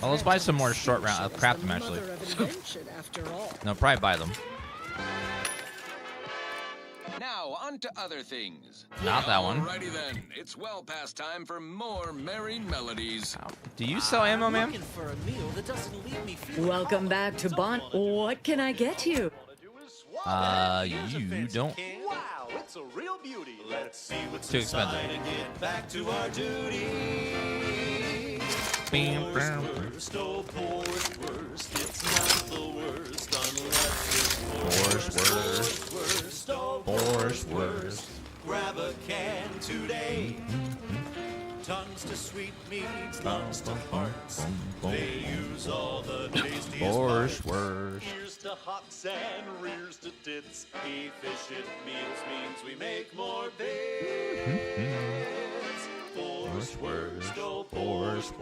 Well, let's buy some more short round. Craft them actually. After all. No, probably buy them. Now, on to other things. Not that one. Alrighty then. It's well past time for more merry melodies. Do you sell ammo, ma'am? Welcome back to Bond. What can I get you? You don't. Wow, it's a real beauty. Let's see what's Too expensive. and get back to our duty. Worst, oh, poorest, worst. It's not the worst unless it's worst, worst. Grab a can today. Tongues to sweet meats, lungs to hearts. They use all the tastiest parts. Ears to hops and rears to tits. Efficient meals means we make more bits. Worst, oh, worst.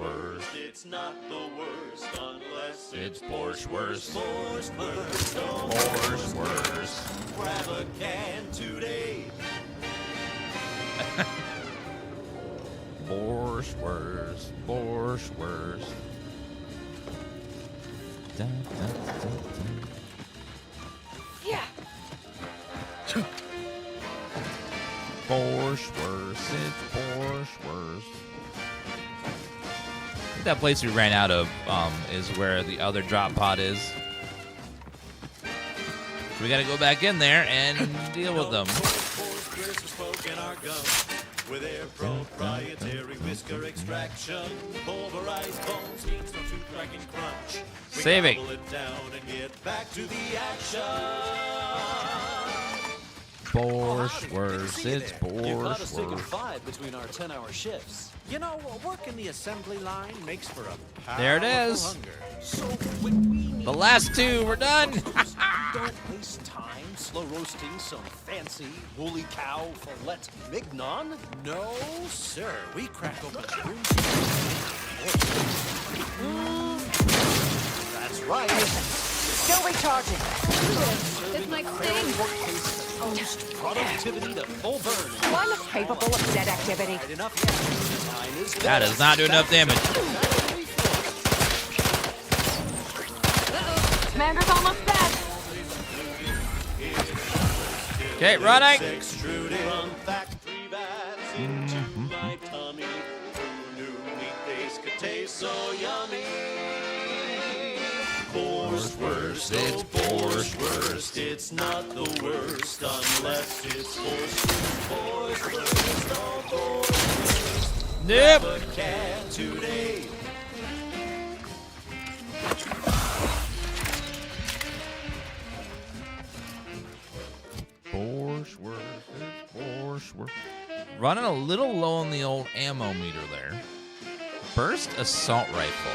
It's not the worst unless it's worst. Grab a can today. Worst. Yeah. Worst. I think that place we ran out of is where the other drop pod is. So we gotta go back in there and deal with them. With their proprietary whisker extraction, pulverized bones means no tooth cracking crunch. Saving. Pull it down and get back to the action. It's You caught us taking 5 between our 10-hour shifts. You know, work in the assembly line makes for a powerful There it is. hunger. So when we need The last two, we're done. don't waste time slow roasting some fancy woolly cow fillet mignon. No, sir. We crack open spoons. That's right. Still recharging. This might sting. Boost productivity to full burn. One capable of dead activity. Right enough yet. Time is That does not do enough damage. Commander's almost dead. Okay, running. Extruded from factory vats into my tummy. Who knew meat paste could taste so yummy? Borscht worst, it's borscht worst. It's not the worst unless it's forced. Borscht worst, oh borscht worst. Yep. Grab a can today. Borscht. Running a little low on the old ammo meter there. Burst assault rifle.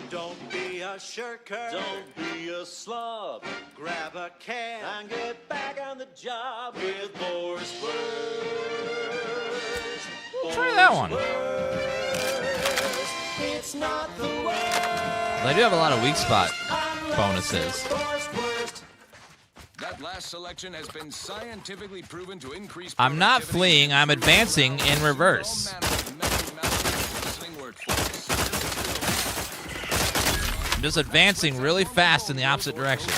Don't be a shirker. Don't be a slob. Grab a can and get back on the job with Borscht Worst. Try that one. It's not the worst. They do have a lot of weak spot bonuses. That last selection has been scientifically proven to increase. I'm not fleeing, I'm advancing in reverse. I'm just advancing really fast in the opposite direction.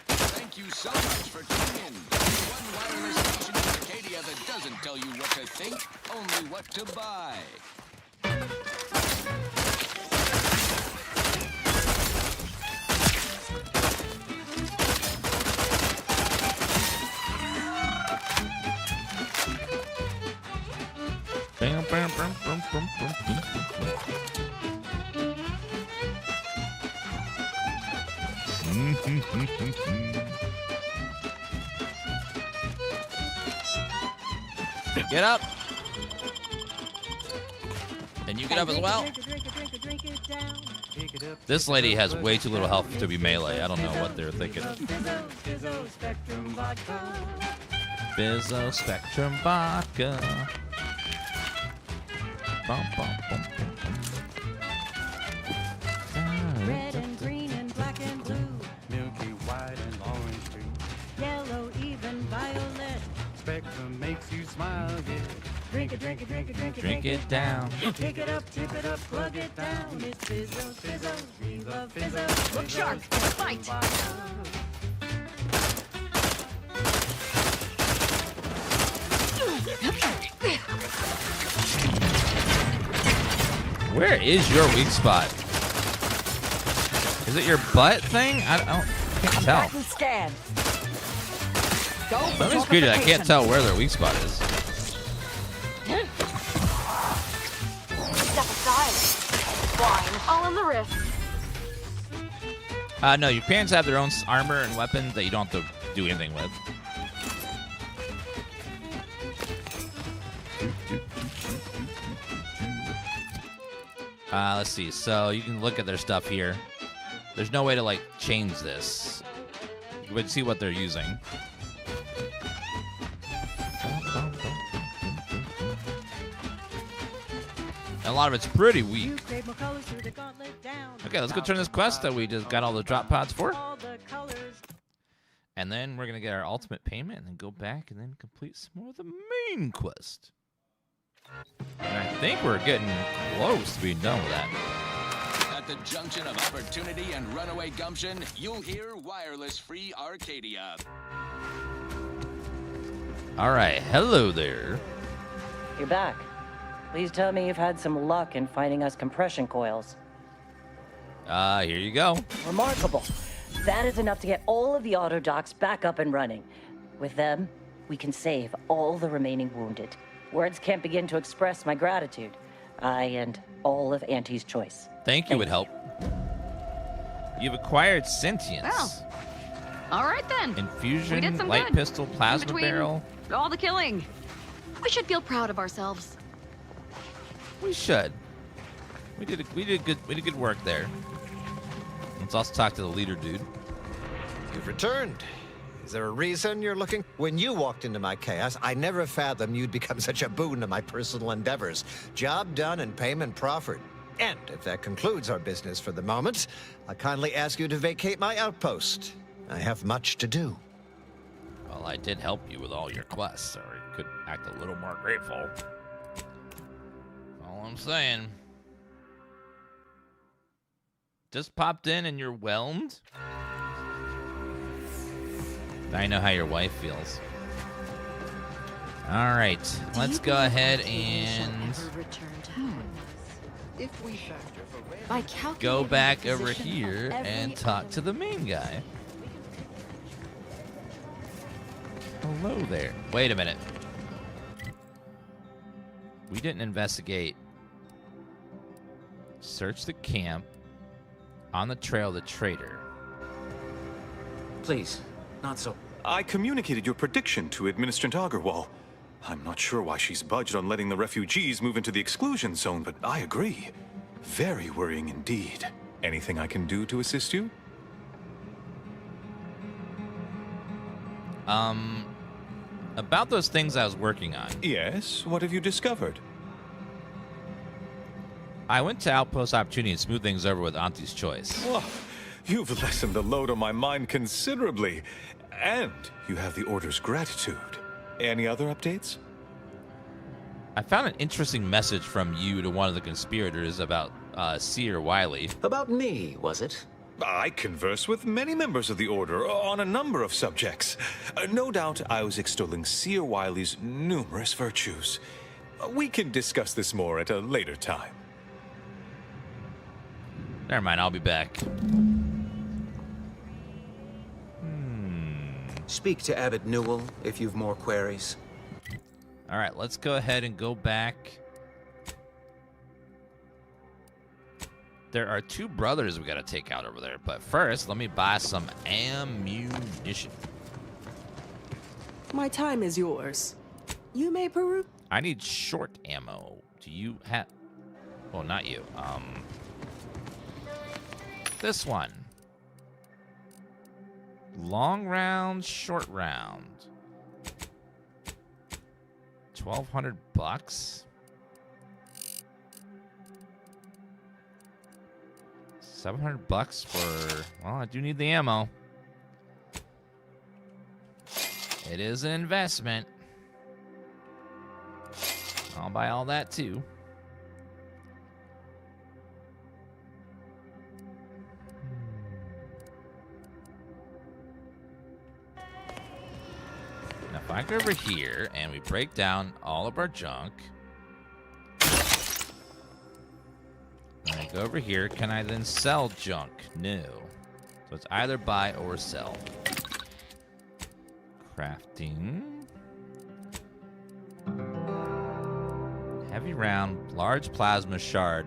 Thank you so much for tuning in. One wireless station in Arcadia that doesn't tell you what to think, only what to buy. Get up. And you get up as well. This lady has way too little health to be melee. I don't know what they're thinking. Bizzo Spectrum Vodka. Bum, bum, bum, bum, bum. Red and green and black and blue. Milky white and orange too. Yellow, even violet. Spectrum makes you smile, yeah. Drink it, drink it, drink it, drink it. Drink it down. Pick it up, tip it up, plug it down. It's Fizzo, Fizzo, we love Fizzo. Look sharp, fight. Where is your weak spot? Is it your butt thing? I can't tell. Scan. Somebody's greedy. I can't tell where their weak spot is. Step aside. Wine. All in the wrist. No, your pants have their own armor and weapons that you don't have to do anything with. Let's see. So you can look at their stuff here. There's no way to like change this. You would see what they're using. A lot of it's pretty weak. Okay, let's go turn this quest that we just got all the drop pods for. And then we're going to get our ultimate payment and then go back and then complete some more of the main quest. And I think we're getting close to being done with that. At the junction of opportunity and runaway gumption, you'll hear wireless free Arcadia. All right, hello there. You're back. Please tell me you've had some luck in finding us compression coils. Here you go. Remarkable. That is enough to get all of the auto docks back up and running. With them, we can save all the remaining wounded. Words can't begin to express my gratitude. I and all of Auntie's choice. Thank you would help. You've acquired sentience. Well, all right then. Infusion, We did some light good. pistol, plasma In between barrel. all the killing. We should feel proud of ourselves. We should. We did good work there. Let's also talk to the leader dude. You've returned. Is there a reason you're looking? When you walked into my chaos, I never fathomed you'd become such a boon to my personal endeavors. Job done and payment proffered. And if that concludes our business for the moment, I kindly ask you to vacate my outpost. I have much to do. Well, I did help you with all your quests, or you could act a little more grateful. All I'm saying. Just popped in and you're whelmed? I know how your wife feels. All right, let's go ahead and go back over here and talk to the main guy. Hello there. Wait a minute. We didn't investigate. Search the camp on the trail of the traitor. Please, not so. I communicated your prediction to Administrator Agarwal. I'm not sure why she's budged on letting the refugees move into the exclusion zone, but I agree. Very worrying indeed. Anything I can do to assist you? About those things I was working on. Yes, what have you discovered? I went to Outpost Opportunity and smoothed things over with Auntie's Choice. Oh, you've lessened the load on my mind considerably. And you have the Order's gratitude. Any other updates? I found an interesting message from you to one of the conspirators about Seer Wiley. About me, was it? I converse with many members of the Order on a number of subjects. No doubt I was extolling Seer Wiley's numerous virtues. We can discuss this more at a later time. Never mind, I'll be back. Speak to Abbot Newell if you've more queries. All right, let's go ahead and go back. There are two brothers we got to take out over there. But first, let me buy some ammunition. My time is yours. You may peruse. I need short ammo. Do you have... Well, not you. This one. Long round, short round. 1,200 bucks. 700 bucks for... Well, I do need the ammo. It is an investment. I'll buy all that too. Now, if I go over here and we break down all of our junk, and I go over here, can I then sell junk? No. So it's either buy or sell. Crafting. Heavy round, large plasma shard.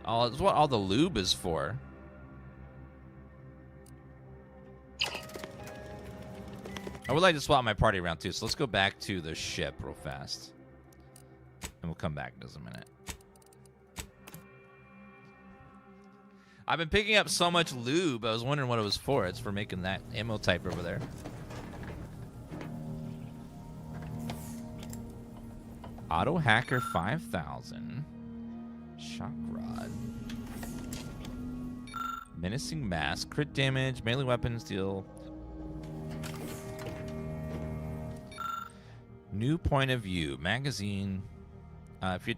Oh, it's what all the lube is for. I would like to swap my party around too, so let's go back to the ship real fast. And we'll come back in just a minute. I've been picking up so much lube, I was wondering what it was for. It's for making that ammo type over there. Auto Hacker 5000. Shock Rod. Menacing Mask. Crit damage. Melee weapons deal. New Point of View. Magazine.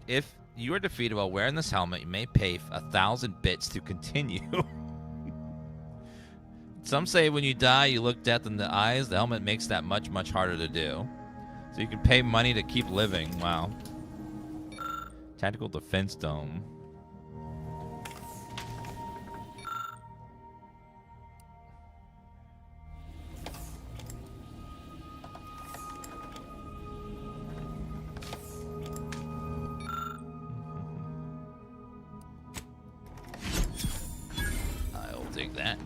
If you are defeated while wearing this helmet, you may pay 1,000 bits to continue. Some say when you die, you look death in the eyes. The helmet makes that much, much harder to do. So you can pay money to keep living. Wow. Tactical Defense Dome. I'll take that.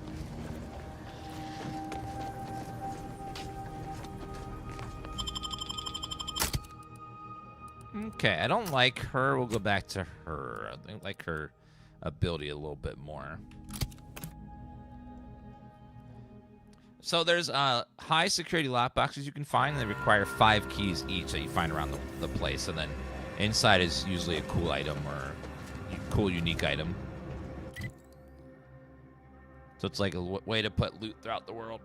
Okay, I don't like her. We'll go back to her. I like her ability a little bit more. So there's high security lockboxes you can find, and they require 5 keys each that you find around the place. And then inside is usually a cool item or cool unique item. So it's like a way to put loot throughout the world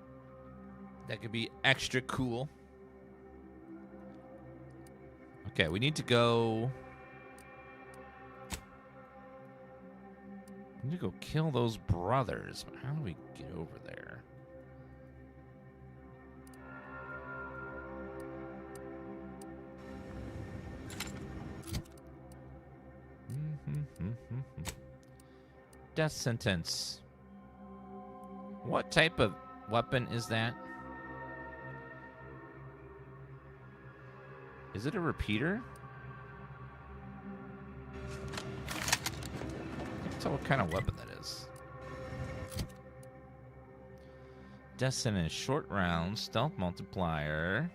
that could be extra cool. Okay, we need to go... We need to go kill those brothers. But how do we get over there? Death sentence. What type of weapon is that? Is it a repeater? I can't tell what kind of weapon that is. Death sentence, short round, stealth multiplier.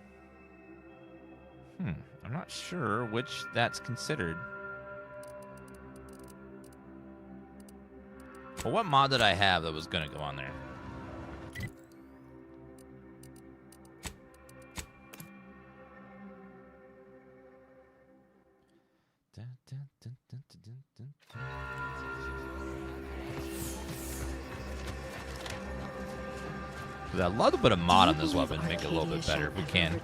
I'm not sure which that's considered. Well, what mod did I have that was going to go on there? I'd love to put a mod on this weapon to make it a little bit better if we can.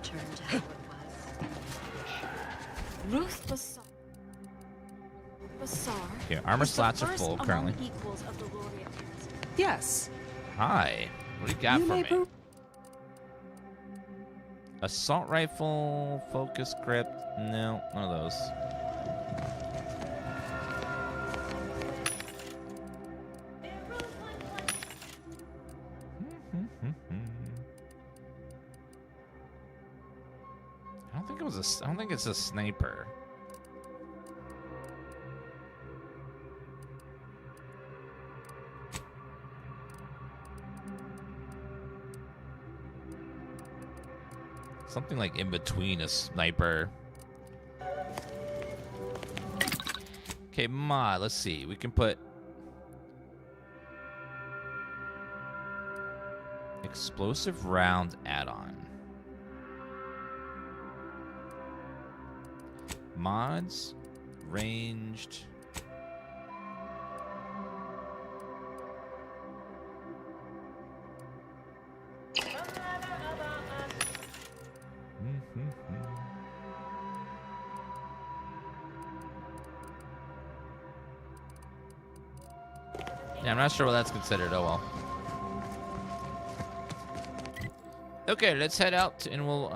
Ruth Bassar. Okay, armor slots are full currently. Yes. Hi. What do you got for me? Assault rifle, focus grip. No, none of those. I don't think it's a sniper. Something like in between a sniper. Okay, mod, let's see. We can put explosive round add-on. Mods, ranged. Yeah, I'm not sure what that's considered. Oh well. Okay, let's head out and we'll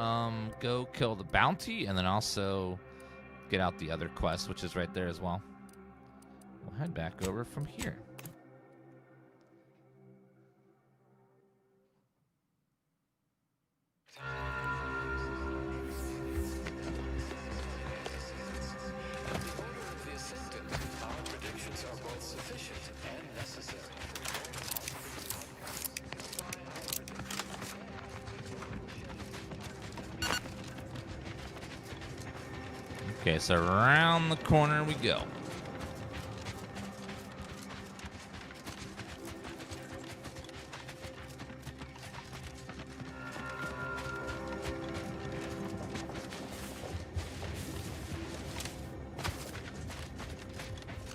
go kill the bounty and then also get out the other quest, which is right there as well. We'll head back over from here. Okay, so around the corner we go.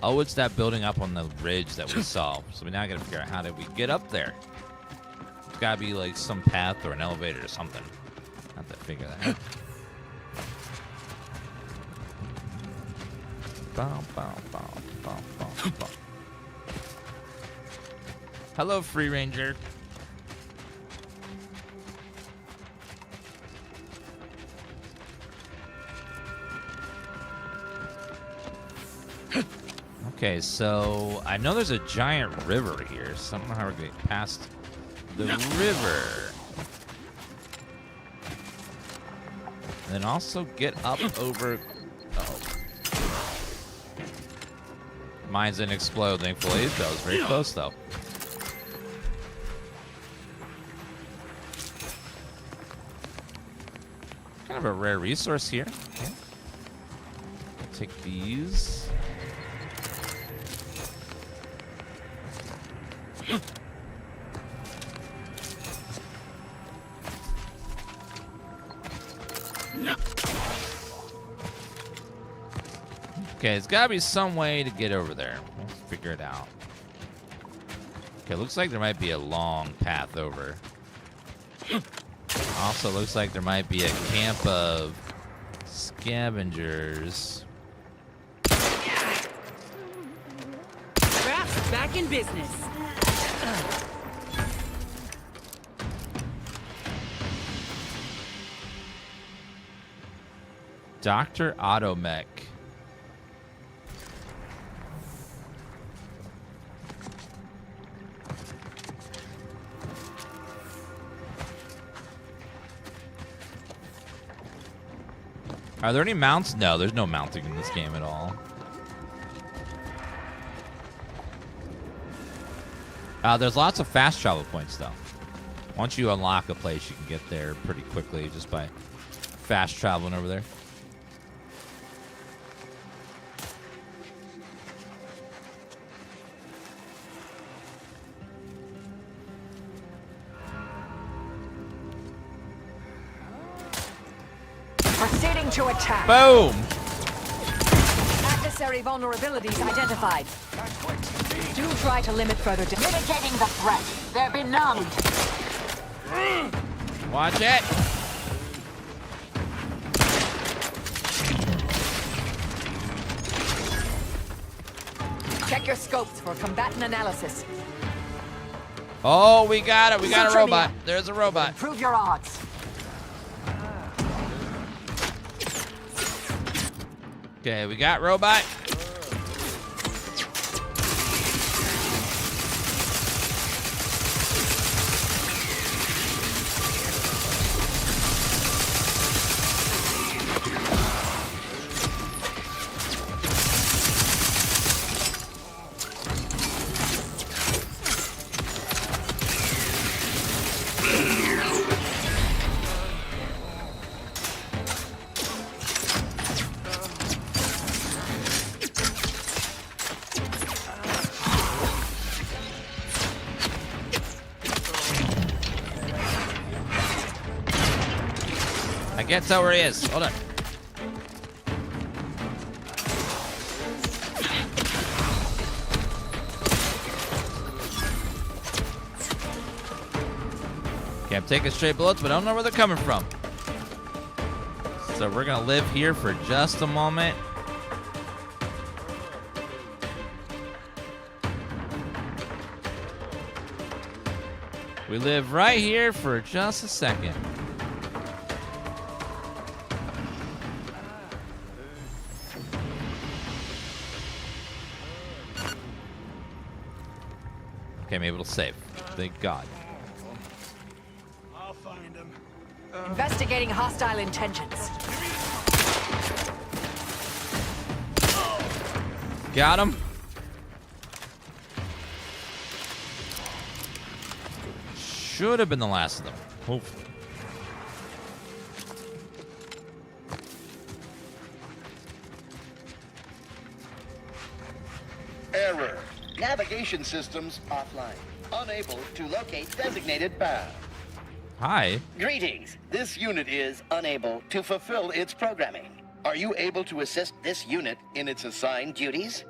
Oh, it's that building up on the ridge that we saw. So we now gotta figure out how did we get up there. It's gotta be like some path or an elevator or something. Have to figure that out. Hello, Free Ranger. Okay, so I know there's a giant river here, so I don't know how we're going to get past the river. And then also get up over... Oh. Mines didn't explode, thankfully. That was very close, though. Kind of a rare resource here. Okay. I'll take these. Okay, there's gotta be some way to get over there. We'll figure it out. Okay, looks like there might be a long path over. Also looks like there might be a camp of scavengers. Scraps back in business. Dr. Automech. Are there any mounts? No, there's no mounting in this game at all. There's lots of fast travel points, though. Once you unlock a place, you can get there pretty quickly just by fast traveling over there. Proceeding to attack. Boom! Adversary vulnerabilities identified. Do try to limit further mitigating the threat. They're benumbed. Watch it! Check your scopes for combatant analysis. Oh, we got it. We got a Centromere. robot. There's a robot. Improve your odds. Okay, we got robot. I can't tell where he is. Hold on. Okay, I'm taking straight bullets, but I don't know where they're coming from. So we're gonna live here for just a moment. We live right here for just a second. Okay, I'm able to save. Thank God. I'll find him. Investigating hostile intentions. Got him. Should have been the last of them. Hopefully. Error. Navigation systems offline. Unable to locate designated path. Hi. Greetings. This unit is unable to fulfill its programming. Are you able to assist this unit in its assigned duties?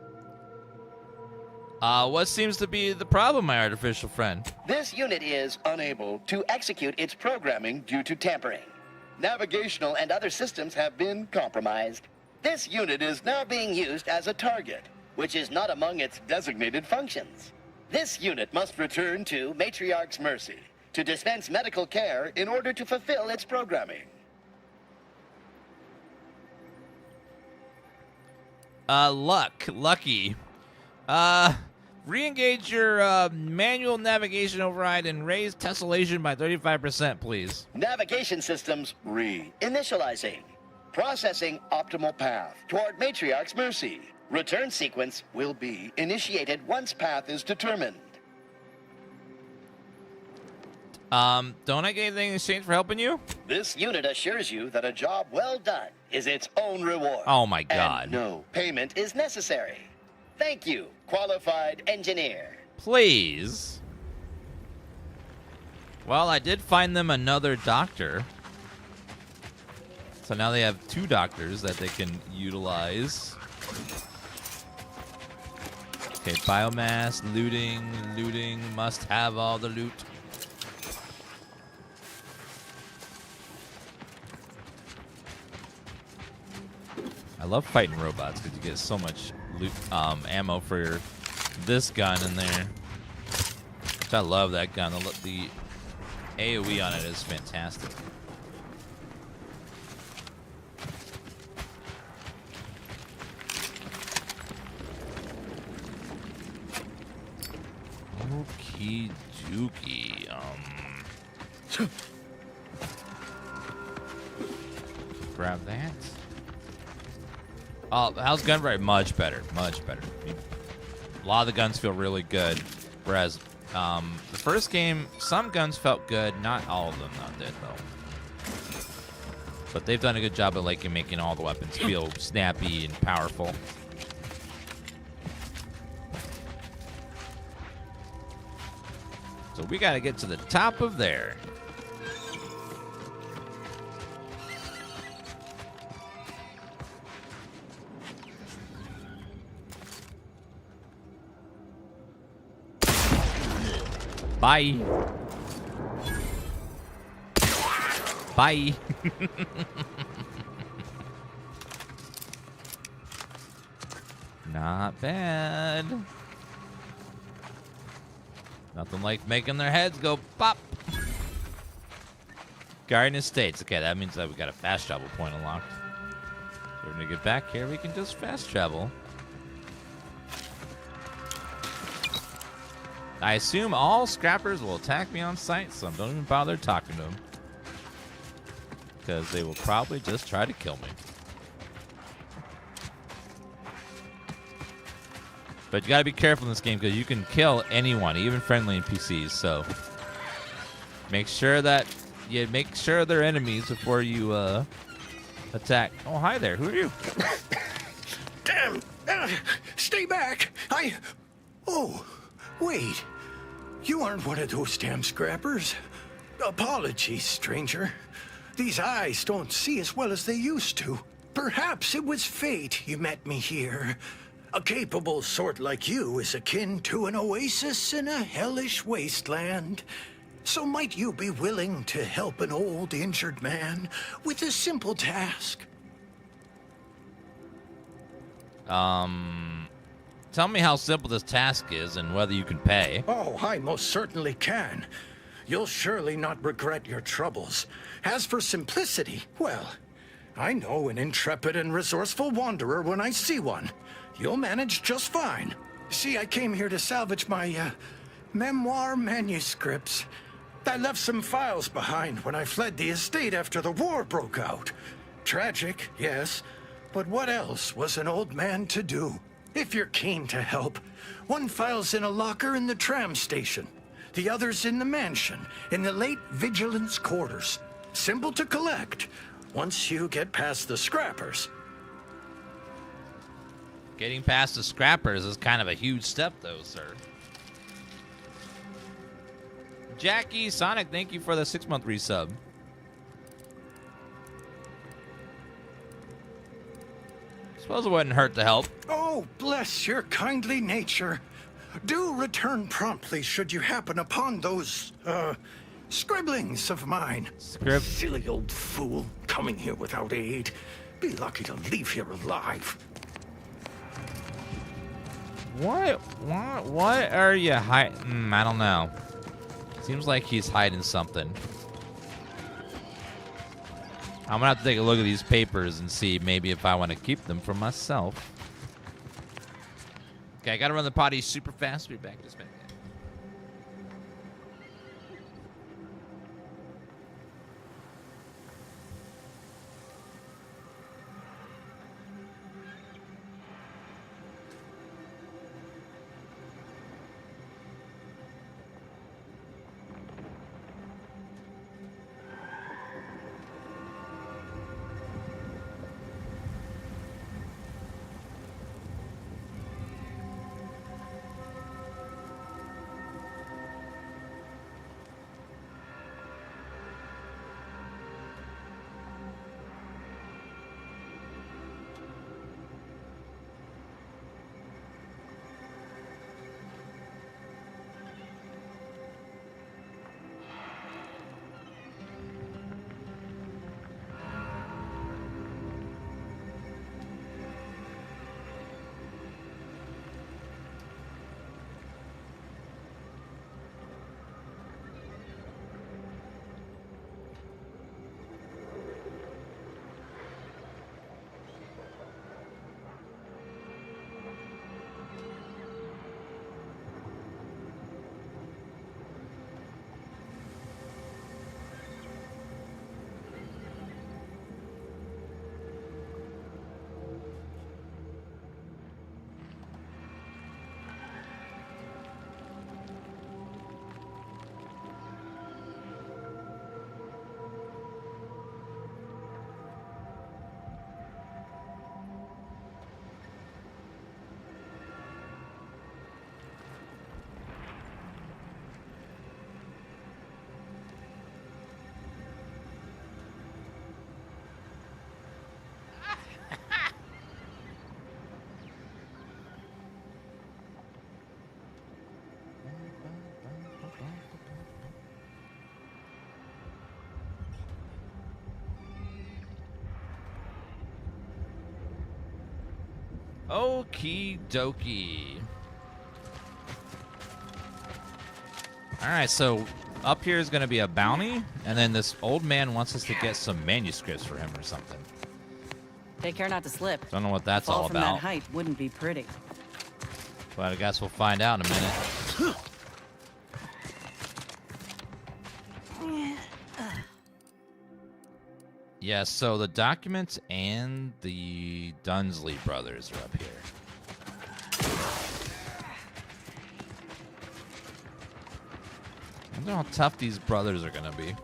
What seems to be the problem, my artificial friend? This unit is unable to execute its programming due to tampering. Navigational and other systems have been compromised. This unit is now being used as a target, which is not among its designated functions. This unit must return to Matriarch's Mercy to dispense medical care in order to fulfill its programming. Lucky. Re-engage your manual navigation override and raise tessellation by 35%, please. Navigation systems re-initializing. Processing optimal path toward Matriarch's Mercy. Return sequence will be initiated once path is determined. Don't I get anything in exchange for helping you? This unit assures you that a job well done is its own reward. Oh my God. And no payment is necessary. Thank you, qualified engineer. Please. Well, I did find them another doctor. So now they have 2 doctors that they can utilize. Okay, biomass, looting, must have all the loot. I love fighting robots because you get so much loot, ammo for this gun in there. Which I love that gun. The AoE on it is fantastic. Okie dokie. Grab that. Oh, how's gunfight? Much better. Much better. A lot of the guns feel really good. Whereas the first game, some guns felt good. Not all of them did, though. But they've done a good job of making all the weapons feel snappy and powerful. So we got to get to the top of there. Bye. Bye. Not bad. Nothing like making their heads go pop. Garden Estates. Okay, that means that we got a fast travel point unlocked. So when we get back here, we can just fast travel. I assume all scrappers will attack me on sight, so don't even bother talking to them. Because they will probably just try to kill me. But you gotta be careful in this game because you can kill anyone, even friendly NPCs, so make sure that you make sure they're enemies before you attack. Oh, hi there. Who are you? Damn! Stay back! Oh, wait. You aren't one of those damn scrappers. Apologies, stranger. These eyes don't see as well as they used to. Perhaps it was fate you met me here. A capable sort like you is akin to an oasis in a hellish wasteland. So might you be willing to help an old injured man with a simple task? Tell me how simple this task is and whether you can pay. Oh, I most certainly can. You'll surely not regret your troubles. As for simplicity, well, I know an intrepid and resourceful wanderer when I see one. You'll manage just fine. See, I came here to salvage my, memoir manuscripts. I left some files behind when I fled the estate after the war broke out. Tragic, yes, but what else was an old man to do? If you're keen to help, one file's in a locker in the tram station. The other's in the mansion, in the late vigilance quarters. Simple to collect, once you get past the scrappers. Getting past the scrappers is kind of a huge step, though, sir. Jackie Sonic, thank you for the 6-month resub. Suppose it wouldn't hurt to help. Oh, bless your kindly nature. Do return promptly should you happen upon those, scribblings of mine. Silly old fool, coming here without aid. Be lucky to leave here alive. What are you hiding? I don't know. Seems like he's hiding something. I'm gonna have to take a look at these papers and see maybe if I want to keep them for myself. Okay, I gotta run the potty super fast. Be back in just a minute. Okie dokie. Alright, so up here is going to be a bounty, and then this old man wants us to get some manuscripts for him or something. Take care not to slip. Don't know what that's Fall all from about. that height wouldn't be pretty. But I guess we'll find out in a minute. Yeah, so the documents and the Dunsley brothers are up here. I don't know how tough these brothers are gonna be.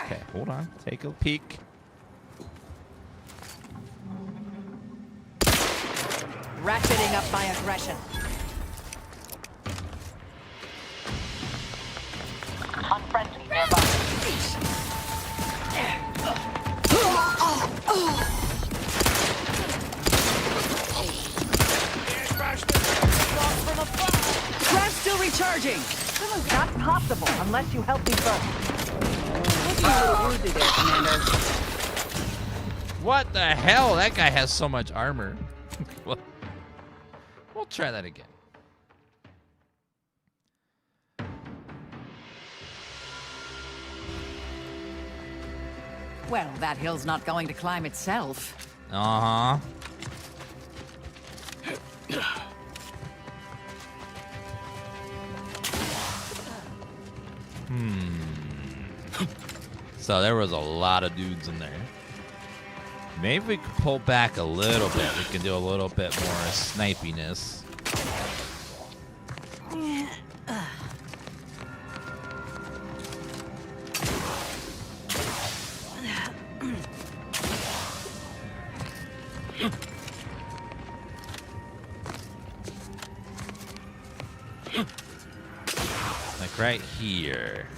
Okay, hold on. Take a peek. Ratcheting up my aggression. Unfriendly nearby. Grab's still recharging. Not possible unless you help me first. Looking a little woozy there, Commander. What the hell? That guy has so much armor. We'll try that again. Well, that hill's not going to climb itself. Uh-huh. So there was a lot of dudes in there. Maybe we could pull back a little bit. We can do a little bit more snipiness. Like right here.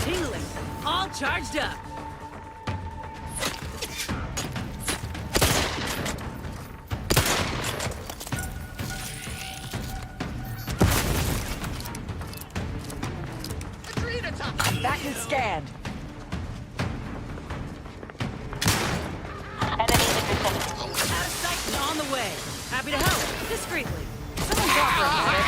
Tingling. All charged up. That is scanned. Out of sight and on the way. Happy to help. Discreetly. Someone's offering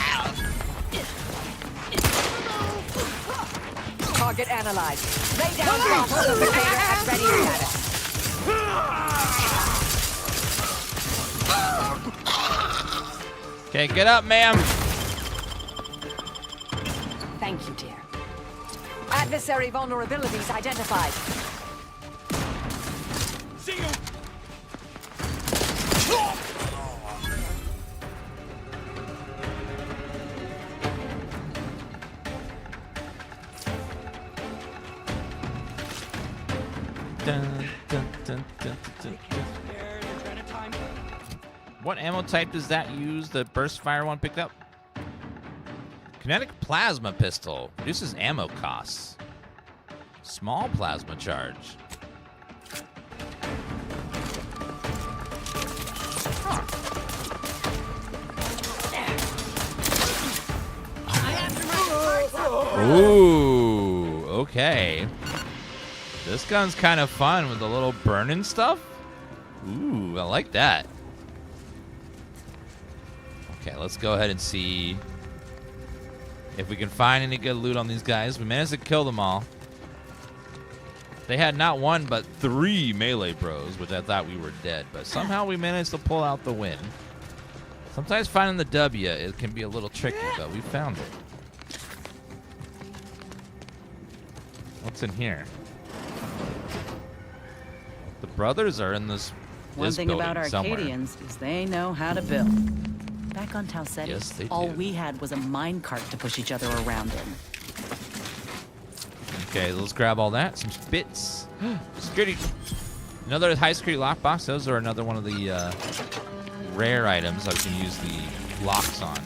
Target analyzed. Lay down blocks on the container at ready status. Okay, get up, ma'am. Thank you, dear. Adversary vulnerabilities identified. See you. Dun, dun, dun, dun, dun, dun. What ammo type does that use? The burst fire one picked up? Kinetic plasma pistol. Reduces ammo costs. Small plasma charge. Ooh, okay. This gun's kind of fun with the little burning stuff. Ooh, I like that. Okay, let's go ahead and see if we can find any good loot on these guys. We managed to kill them all. They had not one, but 3 melee bros, which I thought we were dead. But somehow we managed to pull out the win. Sometimes finding the W, it can be a little tricky, but we found it. What's in here? The brothers are in this One thing about somewhere. Arcadians is they know how to build. Back on Tau Ceti, Yes, they all do. we had was a minecart to push each other around in. Okay, let's grab all that. Some bits. Security. Another high security lockbox. Those are another one of the rare items I can use the locks on.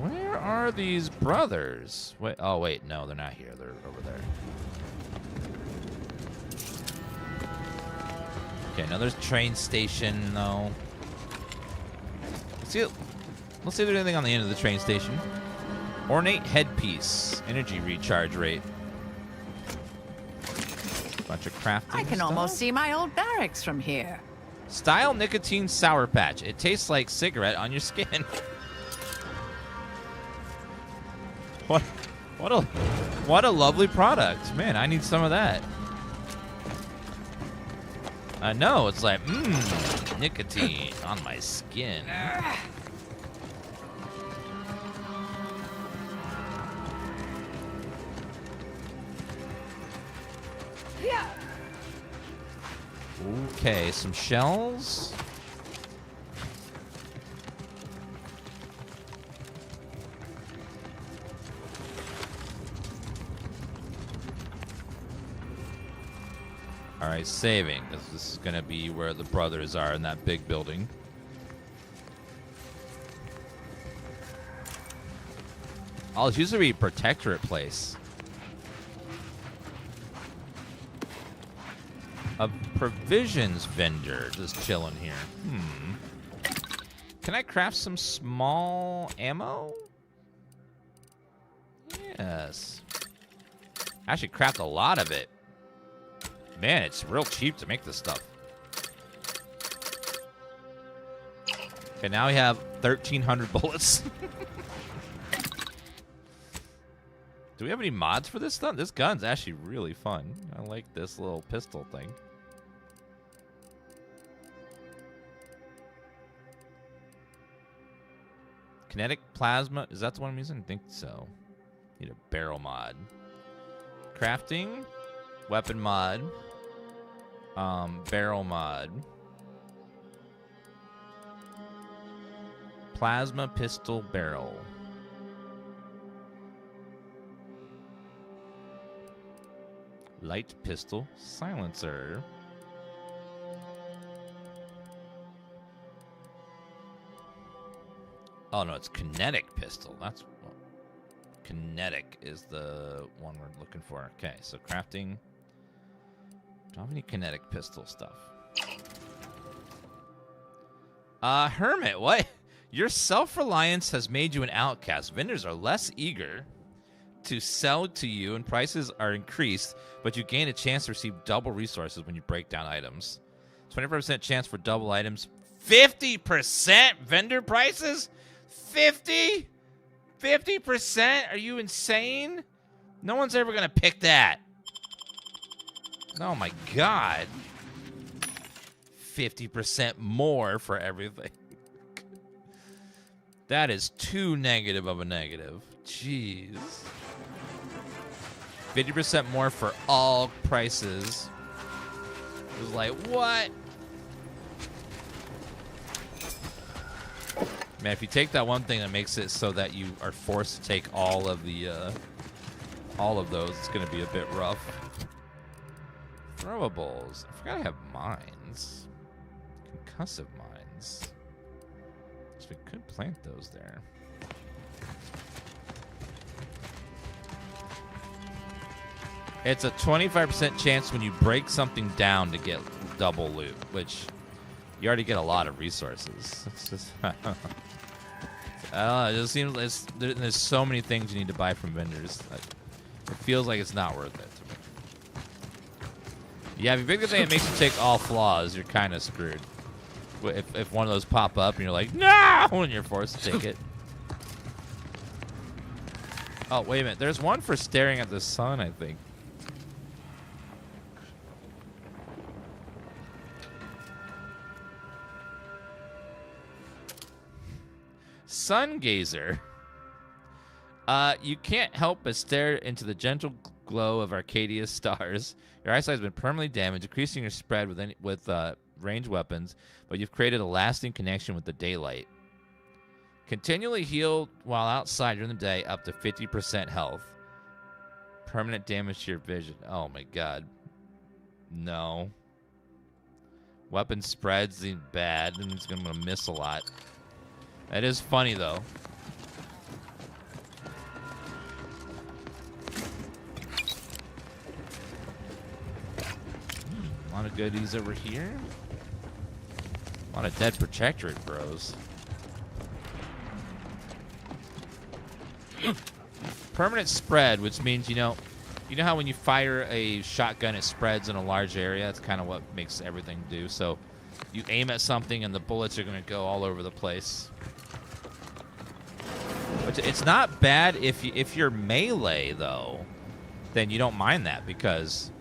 Where are these brothers? Wait, oh wait, no, they're not here. They're over there. Okay, another train station, though. Let's see if there's anything on the end of the train station. Ornate headpiece. Energy recharge rate. Bunch of crafting I can stuff. almost see my old barracks from here. Style nicotine sour patch. It tastes like cigarette on your skin. What a lovely product. Man, I need some of that. I know, it's like, nicotine on my skin. Okay, some shells. All right, saving, because this is going to be where the brothers are in that big building. Oh, it's usually a protectorate place. A provisions vendor just chilling here. Can I craft some small ammo? Yes. I should craft a lot of it. Man, it's real cheap to make this stuff. Okay, now we have 1,300 bullets. Do we have any mods for this stuff? This gun's actually really fun. I like this little pistol thing. Kinetic plasma. Is that the one I'm using? I think so. Need a barrel mod. Crafting. Weapon mod. Barrel mod. Plasma pistol barrel. Light pistol silencer. Oh no, it's kinetic pistol. That's kinetic is the one we're looking for. Okay, so crafting. Don't have any kinetic pistol stuff. Hermit, what? Your self-reliance has made you an outcast. Vendors are less eager to sell to you and prices are increased, but you gain a chance to receive double resources when you break down items. 25% chance for double items. 50% vendor prices? 50? 50%? Are you insane? No one's ever going to pick that. Oh my god. 50% more for everything. That is too negative of a negative. Jeez. 50% more for all prices. It was like, what? Man, if you take that one thing that makes it so that you are forced to take all of the, all of those, it's gonna be a bit rough. Throwables. I forgot I have mines. Concussive mines. So we could plant those there. It's a 25% chance when you break something down to get double loot, which you already get a lot of resources. It's just, I don't know, it just seems like there's so many things you need to buy from vendors. It feels like it's not worth it to me. Yeah, if you pick the thing that makes you take all flaws, you're kind of screwed. If one of those pop up and you're like, no, and you're forced to take it. Oh, wait a minute. There's one for staring at the sun, I think. Sun gazer. You can't help but stare into the gentle glow of Arcadia's stars. Your eyesight has been permanently damaged, decreasing your spread with ranged weapons, but you've created a lasting connection with the daylight. Continually heal while outside during the day, up to 50% health. Permanent damage to your vision. Oh my god. No. Weapon spreads seem bad, and it's gonna miss a lot. That is funny though. A lot of goodies over here. A lot of dead protectorate bros. Permanent spread, which means, you know how when you fire a shotgun, it spreads in a large area? That's kind of what makes everything do. So you aim at something and the bullets are going to go all over the place. But it's not bad if you're melee, though. Then you don't mind that because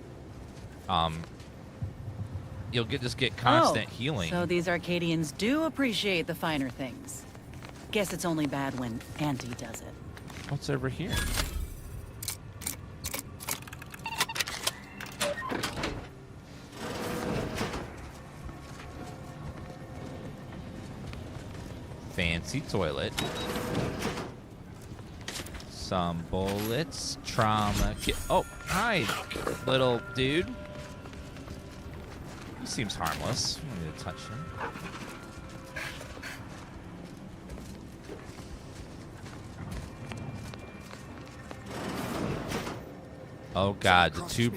you'll just get constant healing. So these Arcadians do appreciate the finer things. Guess it's only bad when Auntie does it. What's over here? Fancy toilet. Some bullets. Trauma kit. Oh, hi, little dude. He seems harmless. I'm gonna touch him. Oh god, the two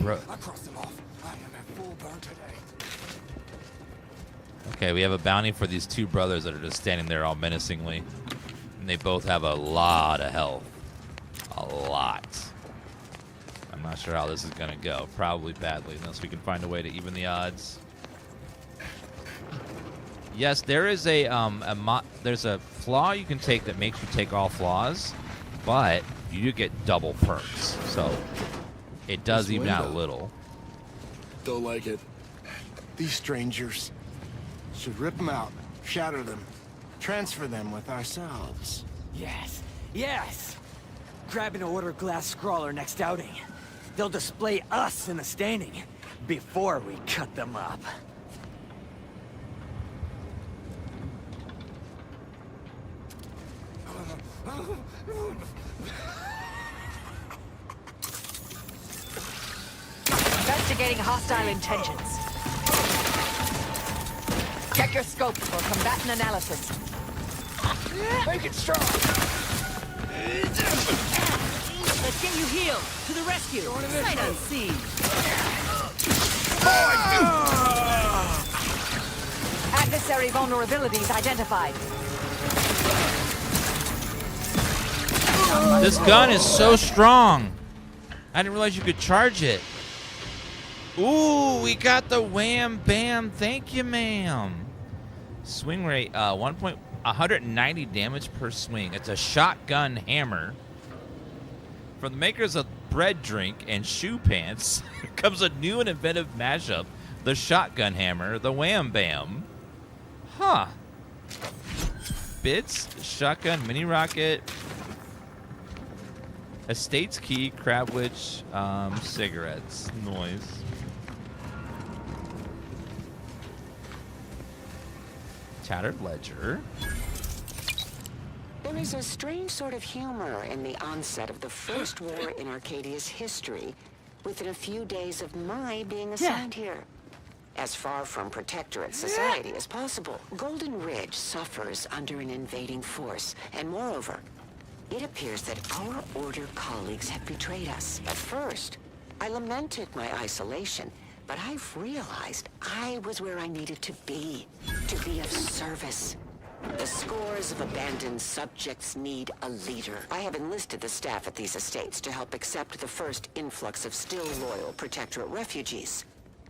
Okay, we have a bounty for these two brothers that are just standing there all menacingly. And they both have a lot of health. A lot. I'm not sure how this is gonna go. Probably badly, unless we can find a way to even the odds. Yes, there is there's a flaw you can take that makes you take all flaws, but you do get double perks. So it does even out a little. Don't like it. These strangers. Should rip them out, shatter them, transfer them with ourselves. Yes, yes! Grab an order glass scrawler next outing. They'll display us in the standing before we cut them up. Investigating hostile intentions. Check your scope for combatant analysis. Make it strong! Let's get you healed. To the rescue. Sight unseen. Adversary vulnerabilities identified. This gun is so strong. I didn't realize you could charge it. Ooh, we got the wham bam. Thank you, ma'am. Swing rate, 190 damage per swing. It's a shotgun hammer. From the makers of Bread Drink and Shoe Pants comes a new and inventive mashup. The shotgun hammer, the wham bam. Huh. Bits, shotgun, mini rocket, estates key, crab witch, cigarettes. Noise. Tattered ledger. There is a strange sort of humor in the onset of the first war in Arcadia's history, within a few days of my being assigned here. As far from protectorate society as possible, Golden Ridge suffers under an invading force, and moreover, it appears that our Order colleagues have betrayed us. At first, I lamented my isolation, but I've realized I was where I needed to be of service. The scores of abandoned subjects need a leader. I have enlisted the staff at these estates to help accept the first influx of still loyal Protectorate refugees.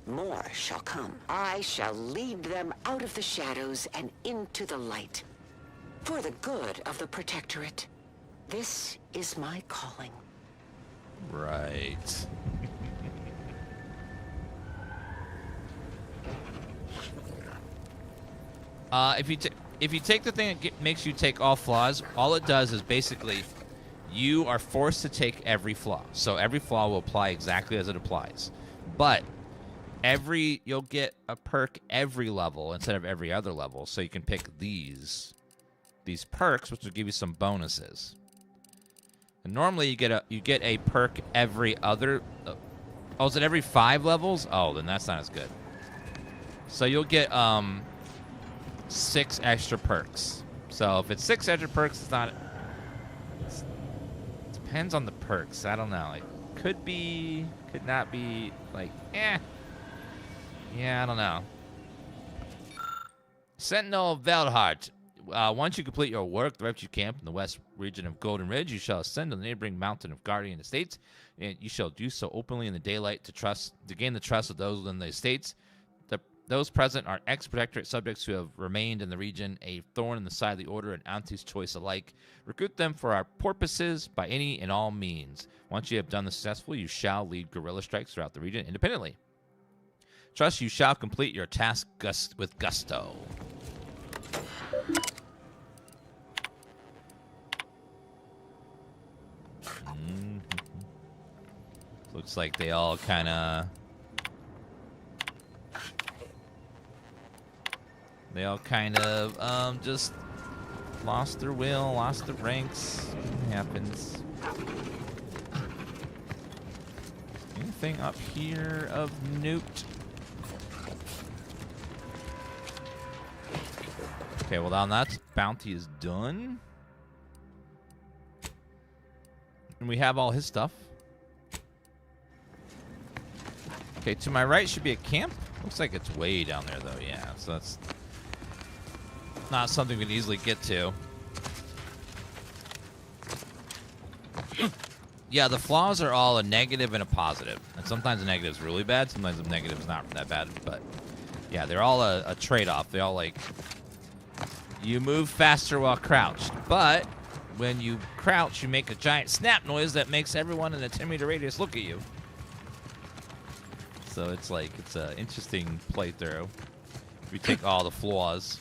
More shall come. I shall lead them out of the shadows and into the light. For the good of the Protectorate. This is my calling. Right. If you take the thing that makes you take all flaws, all it does is basically you are forced to take every flaw. So every flaw will apply exactly as it applies. But you'll get a perk every level instead of every other level. So you can pick these perks, which will give you some bonuses. Normally you get a perk every other. Oh, is it every 5 levels? Oh, then that's not as good. So you'll get 6 extra perks. So if it's 6 extra perks, it's not. It depends on the perks. I don't know. It could be, could not be. Like, eh. Yeah, I don't know. Sentinel of Veldhart. Once you complete your work, the refugee camp in the west region of Golden Ridge, you shall ascend to the neighboring mountain of Guardian Estates, and you shall do so openly in the daylight to gain the trust of those within the estates. Those present are ex-protectorate subjects who have remained in the region, a thorn in the side of the Order and Auntie's choice alike. Recruit them for our purposes by any and all means. Once you have done this successfully, you shall lead guerrilla strikes throughout the region independently. Trust you shall complete your task with gusto. Looks like they all kind of... just lost their will, lost their ranks. It happens. Anything up here of note? Okay, well, now that bounty is done. And we have all his stuff. Okay, to my right should be a camp. Looks like it's way down there, though. Yeah, so that's not something we can easily get to. Yeah, the flaws are all a negative and a positive. And sometimes the negative is really bad. Sometimes the negative is not that bad. But, yeah, they're all a trade-off. They all, like, you move faster while crouched. But when you crouch, you make a giant snap noise that makes everyone in a 10-meter radius look at you. So it's like, it's an interesting playthrough. If you take all the flaws.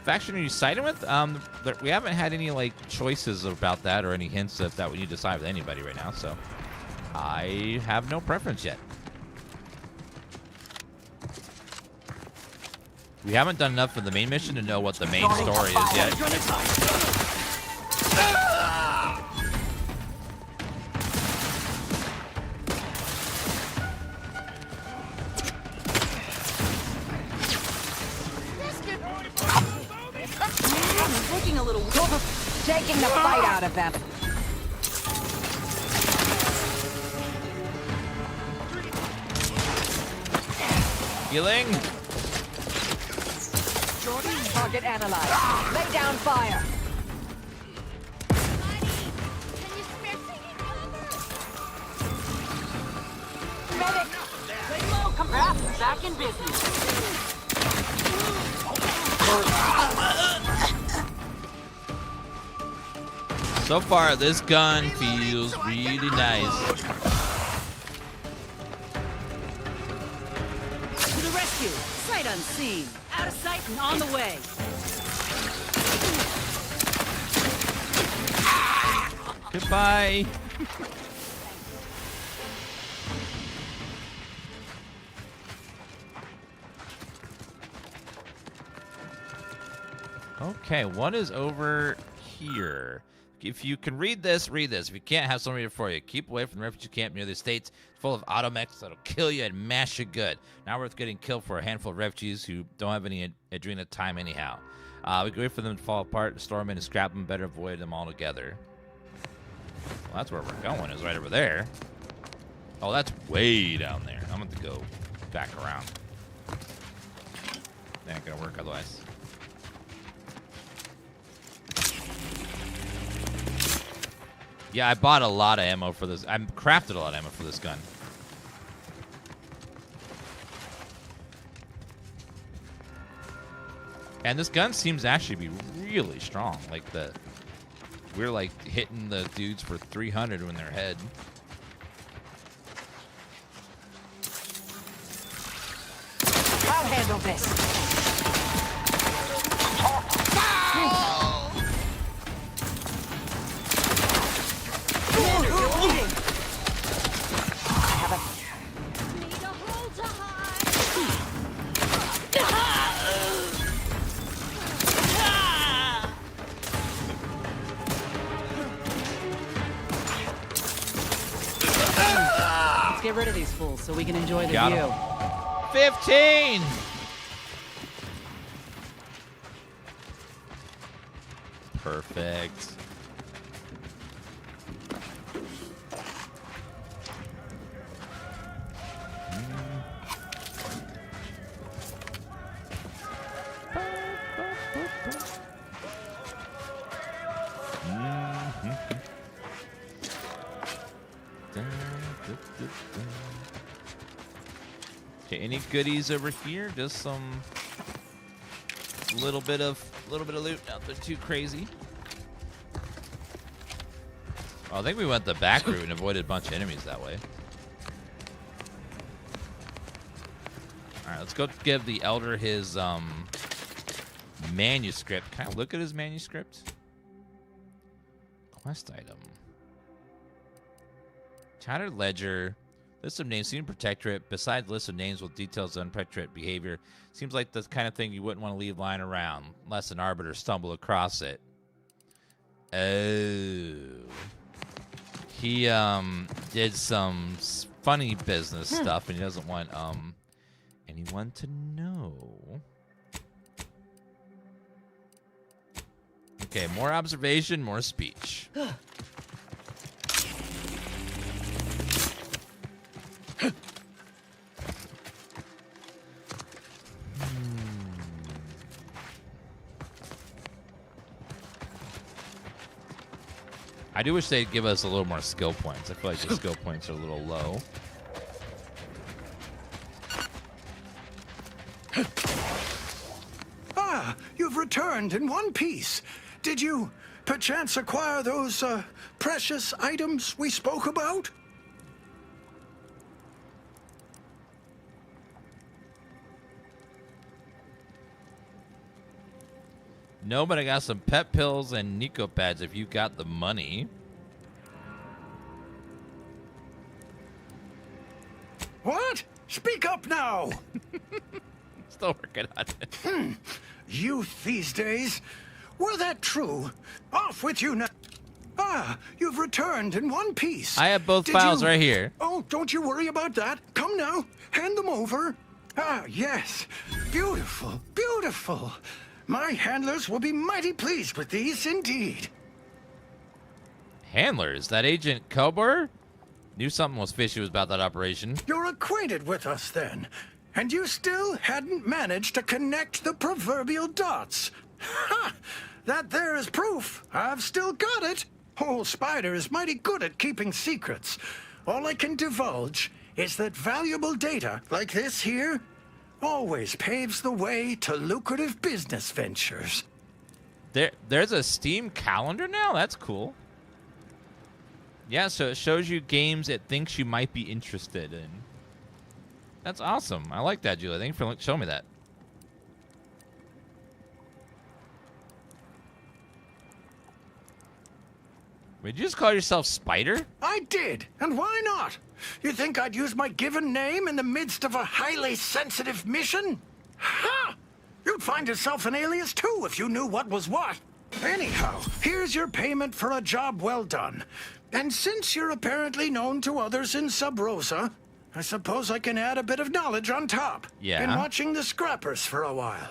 Faction are you siding with? We haven't had any like choices about that or any hints of that we need to side with anybody right now, so I have no preference yet. We haven't done enough for the main mission to know what the main story is yet. Looking a little taking the fight out of them. Healing. Target analyzed. Lay down fire. Medic. Lay low. Come back in business. So far, this gun feels really nice. To the rescue! Sight unseen. Out of sight and on the way. Goodbye. Okay, what is over here? If you can read this, read this. If you can't, have someone read it for you. Keep away from the refugee camp near the estates. It's full of automechs that'll kill you and mash you good. Not worth getting killed for a handful of refugees who don't have any adrenal time anyhow. We can wait for them to fall apart, storm in and scrap them. Better avoid them altogether. Well, that's where we're going, is right over there. Oh, that's way down there. I'm going to go back around. That ain't going to work otherwise. Yeah, I bought a lot of ammo for this. I crafted a lot of ammo for this gun. And this gun seems to actually be really strong. Like we're like hitting the dudes for 300 when they're head. I'll handle this. get rid of these fools so we can enjoy the Got view. 15! Perfect. Okay, any goodies over here? Just some little bit of loot. Nothing too crazy. Oh, I think we went the back route and avoided a bunch of enemies that way. All right, let's go give the elder his manuscript. Can I look at his manuscript? Quest item. Tattered ledger. List of names seen in Protectorate. Besides list of names with details on Protectorate behavior, seems like the kind of thing you wouldn't want to leave lying around unless an arbiter stumbled across it. Oh. He did some funny business stuff, and he doesn't want anyone to know. Okay, more observation, more speech. I do wish they'd give us a little more skill points. I feel like the skill points are a little low. Ah, you've returned in one piece. Did you perchance acquire those precious items we spoke about? No, but I got some pet pills and Nico pads if you got the money. What? Speak up now! Still working on it. Youth these days. Were that true? Off with you now. Ah, you've returned in one piece. I have both files right here. Oh, don't you worry about that. Come now, hand them over. Ah, yes. Beautiful, beautiful. My handlers will be mighty pleased with these indeed. Handlers? That Agent Cobor? Knew something was fishy about that operation. You're acquainted with us then, and you still hadn't managed to connect the proverbial dots. Ha! That there is proof. I've still got it. Old Spider is mighty good at keeping secrets. All I can divulge is that valuable data like this here always paves the way to lucrative business ventures. There's a Steam calendar now? That's cool. Yeah, so it shows you games it thinks you might be interested in. That's awesome. I like that, Julia. Thank you for showing me that. Did you just call yourself Spider? I did, and why not? You think I'd use my given name in the midst of a highly sensitive mission? Ha! You'd find yourself an alias too if you knew what was what. Anyhow, here's your payment for a job well done. And since you're apparently known to others in Sub Rosa, I suppose I can add a bit of knowledge on top. Yeah. Been watching the scrappers for a while.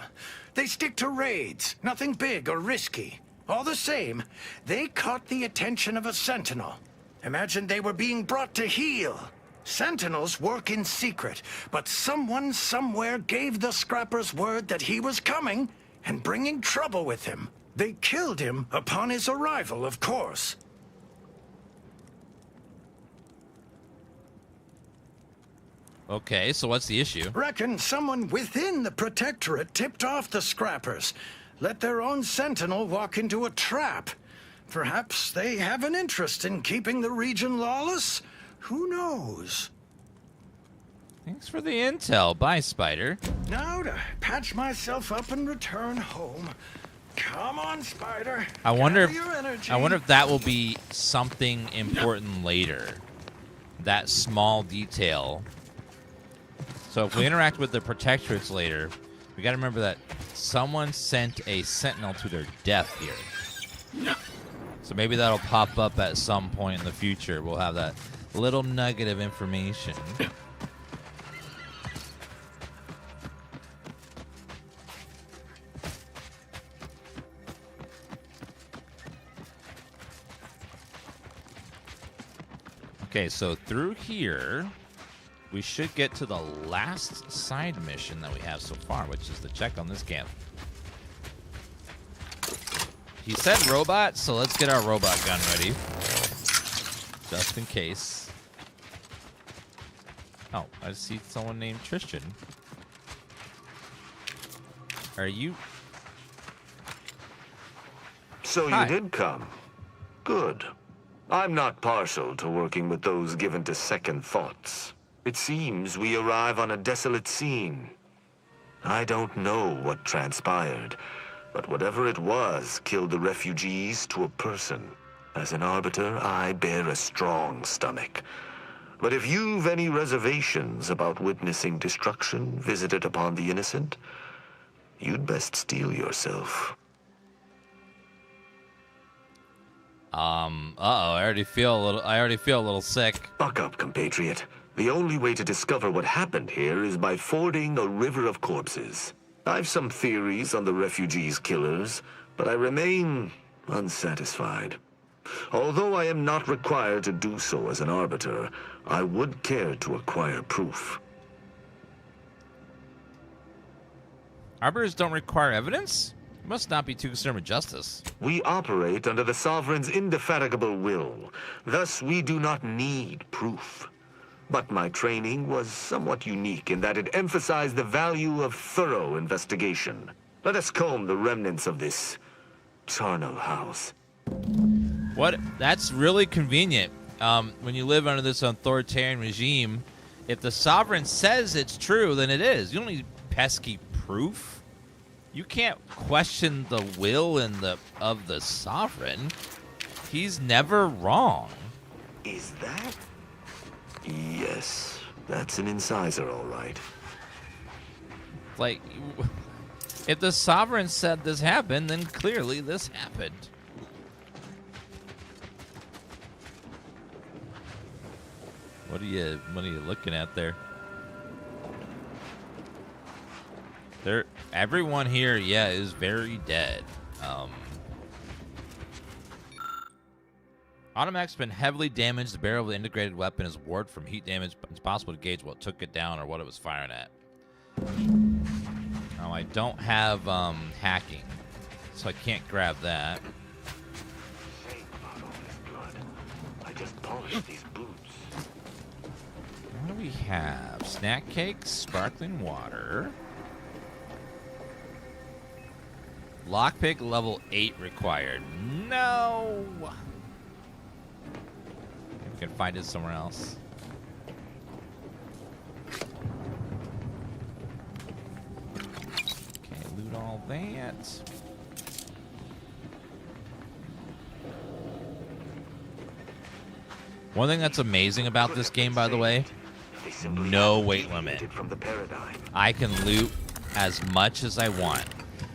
They stick to raids, nothing big or risky. All the same, they caught the attention of a sentinel. Imagine they were being brought to heel. Sentinels work in secret, but someone somewhere gave the scrappers word that he was coming and bringing trouble with him. They killed him upon his arrival, of course. Okay, so what's the issue? Reckon someone within the Protectorate tipped off the scrappers. Let their own sentinel walk into a trap. Perhaps they have an interest in keeping the region lawless? Who knows? Thanks for the intel. Bye, Spider. Now to patch myself up and return home. Come on, Spider. I wonder Gather your energy. if that will be something important later. That small detail. So if we interact with the Protectorates later, we got to remember that someone sent a sentinel to their death here. So maybe that'll pop up at some point in the future. We'll have that Little nugget of information. Okay, so through here, we should get to the last side mission that we have so far, which is to check on this camp. He said robot, so let's get our robot gun ready. Just in case. Oh, I see someone named Tristan. Are you... So Hi. you did come. Good. I'm not partial to working with those given to second thoughts. It seems we arrive on a desolate scene. I don't know what transpired, but whatever it was killed the refugees to a person. As an arbiter, I bear a strong stomach. But if you've any reservations about witnessing destruction visited upon the innocent, you'd best steel yourself. Uh-oh, I already feel a little sick. Buck up, compatriot. The only way to discover what happened here is by fording a river of corpses. I've some theories on the refugees' killers, but I remain unsatisfied. Although I am not required to do so as an arbiter, I would care to acquire proof. Arbiters don't require evidence? You must not be too concerned with justice. We operate under the Sovereign's indefatigable will. Thus, we do not need proof. But my training was somewhat unique in that it emphasized the value of thorough investigation. Let us comb the remnants of this charnel house. What? That's really convenient. When you live under this authoritarian regime, if the Sovereign says it's true, then it is. You don't need pesky proof. You can't question the will of the Sovereign. He's never wrong. Is that? Yes, that's an incisor, all right. Like, if the Sovereign said this happened, then clearly this happened. What are you looking at there? Everyone here, yeah, is very dead. Automac's been heavily damaged. The barrel of the integrated weapon is warped from heat damage, but it's possible to gauge what took it down or what it was firing at. Oh, I don't have hacking, so I can't grab that. I just polished these boots. What do we have? Snack cakes, sparkling water. Lockpick level 8 required. No! Maybe we can find it somewhere else. Okay, loot all that. One thing that's amazing about this game, by the way, no weight limit. I can loot as much as I want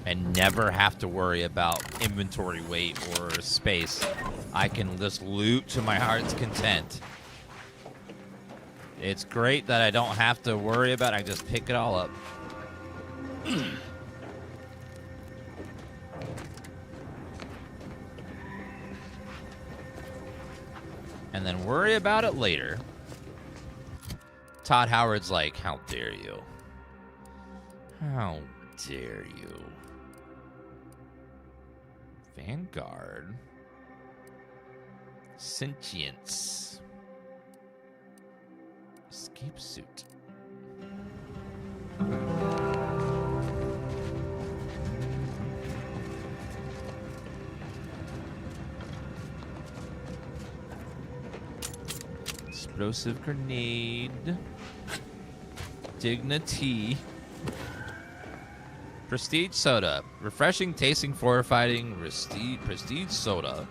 and never have to worry about inventory weight or space. I can just loot to my heart's content. It's great that I don't have to worry about it. I just pick it all up. And then worry about it later. Todd Howard's like, how dare you? How dare you? Vanguard. Sentience. Escape suit. Explosive grenade. Dignity. Prestige soda. Refreshing, tasting, fortifying, prestige soda.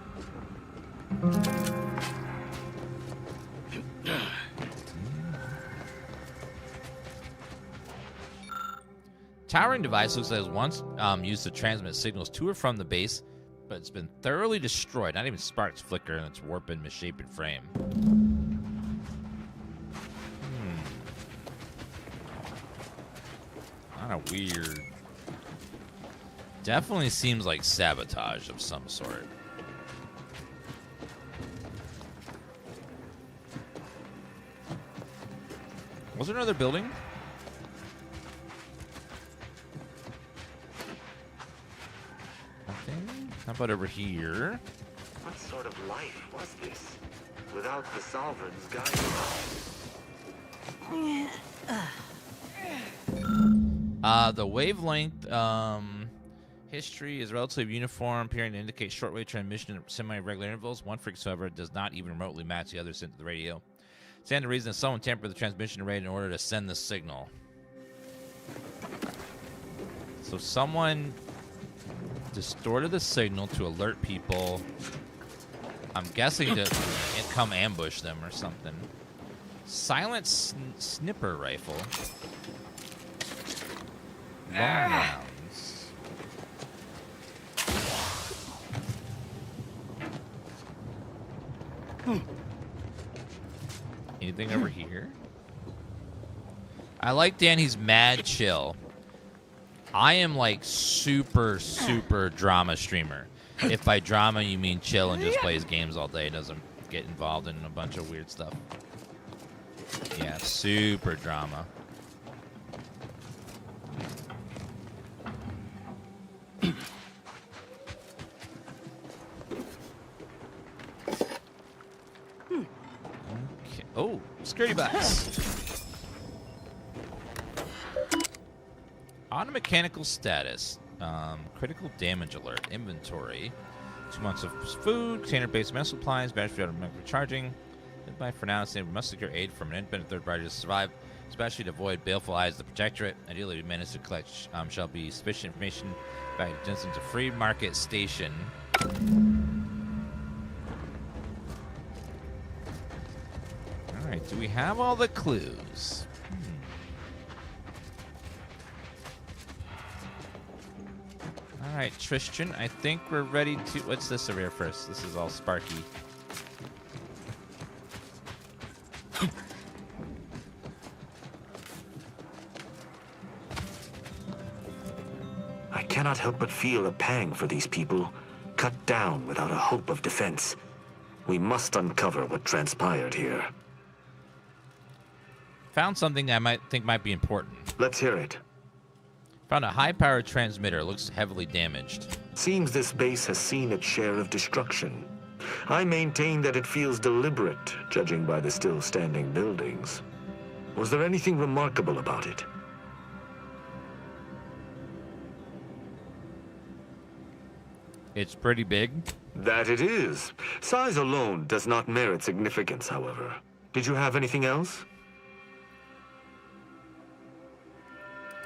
Towering device looks like it was once used to transmit signals to or from the base, but it's been thoroughly destroyed. Not even sparks flicker in its warped and misshapen frame. Kind of weird. Definitely seems like sabotage of some sort. Was there another building? Nothing. How about over here? What sort of life was this? Without the Sovereign's guidance. The wavelength history is relatively uniform, appearing to indicate shortwave transmission at semi-regular intervals. One frequency, however, does not even remotely match the other sent to the radio. Stand to reason that someone tampered with the transmission rate in order to send the signal. So someone distorted the signal to alert people. I'm guessing to come ambush them or something. Silent snipper rifle. Long rounds. Anything over here? I like Danny's mad chill. I am like super drama streamer. If by drama you mean chill and just plays games all day, doesn't get involved in a bunch of weird stuff. Yeah, super drama. Okay. Oh, security box. Automechanical status. Critical damage alert. Inventory. 2 months of food. Container-based metal supplies. Battery automatic recharging. Goodbye for now. We must secure aid from an independent third party to survive, especially to avoid baleful eyes of the Protectorate. Ideally, we manage to collect shall be sufficient information by distance to Free Market Station. All right, do we have all the clues? All right, Tristan, I think we're ready to... What's this over here first? This is all sparky. I cannot help but feel a pang for these people, cut down without a hope of defense. We must uncover what transpired here. Found something I might be important. Let's hear it. Found a high-powered transmitter. Looks heavily damaged. Seems this base has seen its share of destruction. I maintain that it feels deliberate, judging by the still standing buildings. Was there anything remarkable about it? It's pretty big. That it is. Size alone does not merit significance, however. Did you have anything else?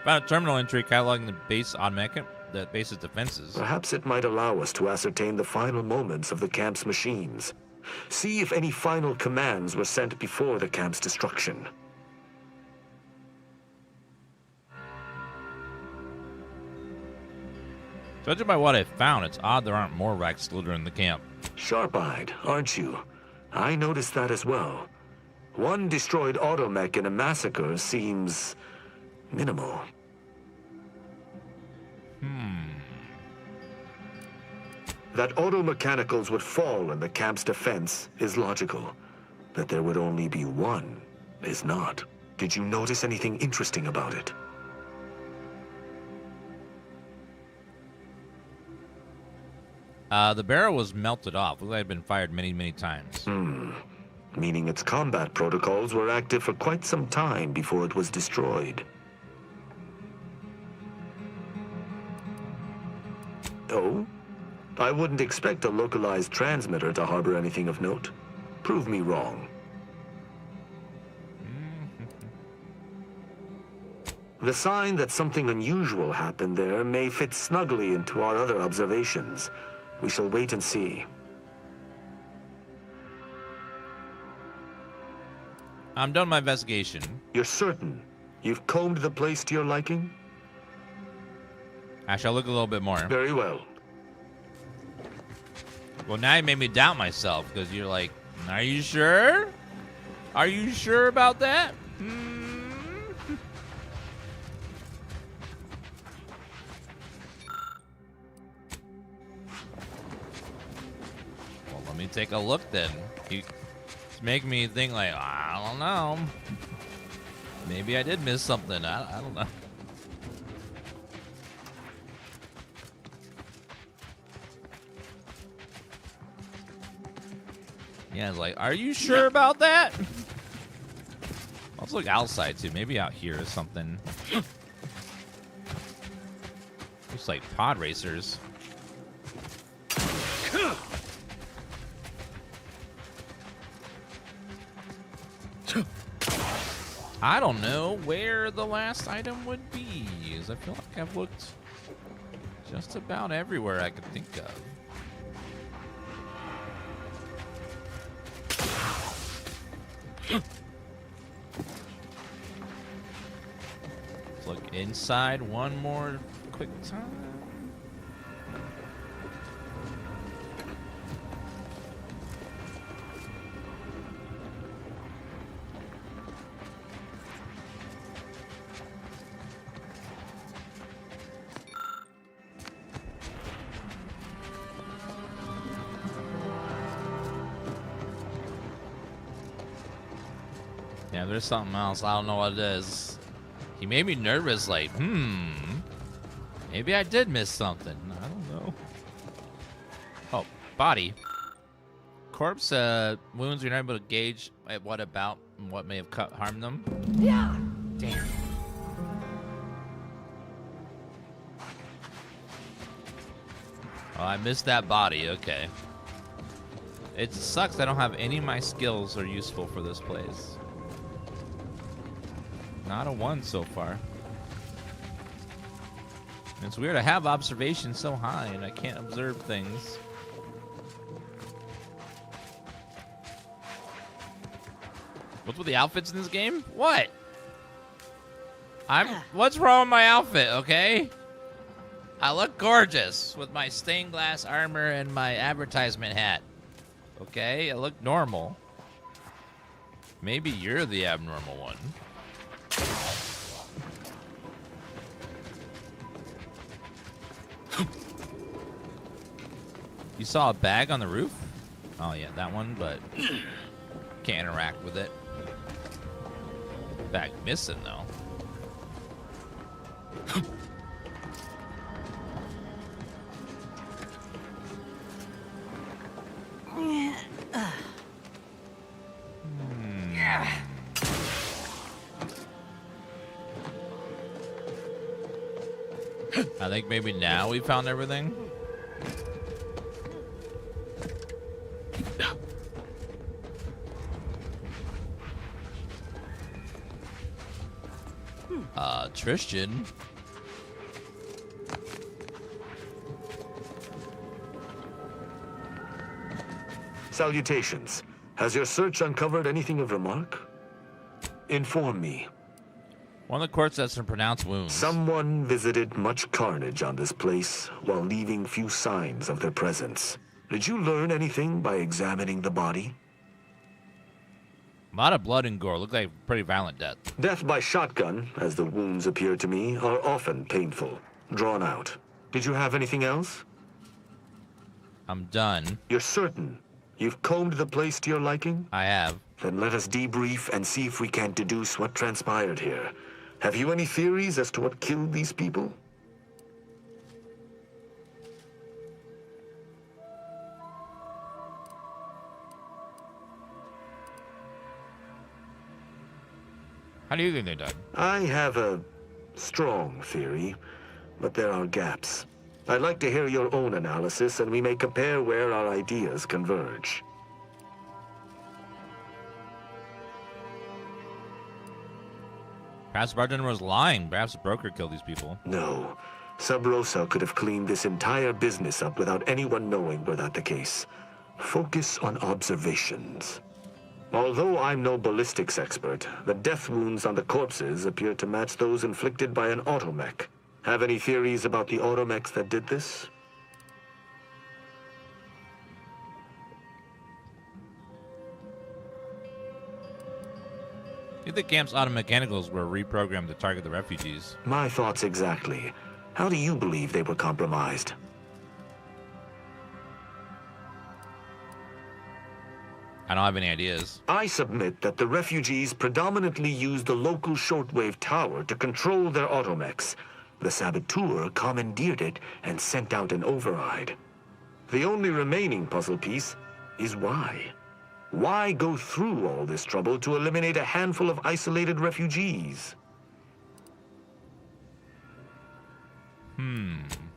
Found a terminal entry cataloging the base's defenses. Perhaps it might allow us to ascertain the final moments of the camp's machines. See if any final commands were sent before the camp's destruction. Judging by what I found, it's odd there aren't more Rax Sluder in the camp. Sharp-eyed, aren't you? I noticed that as well. One destroyed automech in a massacre seems... minimal. That auto-mechanicals would fall in the camp's defense is logical. That there would only be one is not. Did you notice anything interesting about it? The barrel was melted off. Looked like it had been fired many times. Meaning its combat protocols were active for quite some time before it was destroyed. Oh? I wouldn't expect a localized transmitter to harbor anything of note. Prove me wrong. The sign that something unusual happened there may fit snugly into our other observations. We shall wait and see. I'm done my investigation. You're certain? You've combed the place to your liking? I shall look a little bit more. Very well. Well, now you made me doubt myself, because you're like, are you sure? Are you sure about that? take a look then. You make me think like, I don't know. Maybe I did miss something. I don't know. Yeah, it's like, are you sure about that? Let's look outside too. Maybe out here is something. Looks like pod racers. I don't know where the last item would be. As I feel like I've looked just about everywhere I could think of. Let's look inside one more quick time. Yeah, there's something else. I don't know what it is. He made me nervous, like, maybe I did miss something. I don't know. Oh, body. Corpse wounds, you're not able to gauge what may have harmed them. Yeah. Damn. Oh, I missed that body. Okay. It sucks I don't have any of my skills are useful for this place. Not a one so far. It's weird. I have observation so high and I can't observe things. What's with the outfits in this game? What? What's wrong with my outfit, okay? I look gorgeous with my stained glass armor and my advertisement hat. Okay? I look normal. Maybe you're the abnormal one. You saw a bag on the roof? Oh yeah, that one, but can't interact with it. Bag missing though. I think maybe now we found everything. Tristan. Salutations. Has your search uncovered anything of remark? Inform me. One of the courts has some pronounced wounds. Someone visited much carnage on this place while leaving few signs of their presence. Did you learn anything by examining the body? A lot of blood and gore. Looked like a pretty violent death. Death by shotgun, as the wounds appear to me, are often painful, drawn out. Did you have anything else? I'm done. You're certain? You've combed the place to your liking? I have. Then let us debrief and see if we can deduce what transpired here. Have you any theories as to what killed these people? How do you think they died? I have a strong theory, but there are gaps. I'd like to hear your own analysis, and we may compare where our ideas converge. Perhaps the bartender was lying. Perhaps the broker killed these people. No. Sub Rosa could have cleaned this entire business up without anyone knowing were that the case. Focus on observations. Although I'm no ballistics expert, the death wounds on the corpses appear to match those inflicted by an automech. Have any theories about the automechs that did this? I think the camp's automechanicals were reprogrammed to target the refugees. My thoughts exactly. How do you believe they were compromised? I don't have any ideas. I submit that the refugees predominantly used the local shortwave tower to control their automechs. The saboteur commandeered it and sent out an override. The only remaining puzzle piece is why. Why go through all this trouble to eliminate a handful of isolated refugees?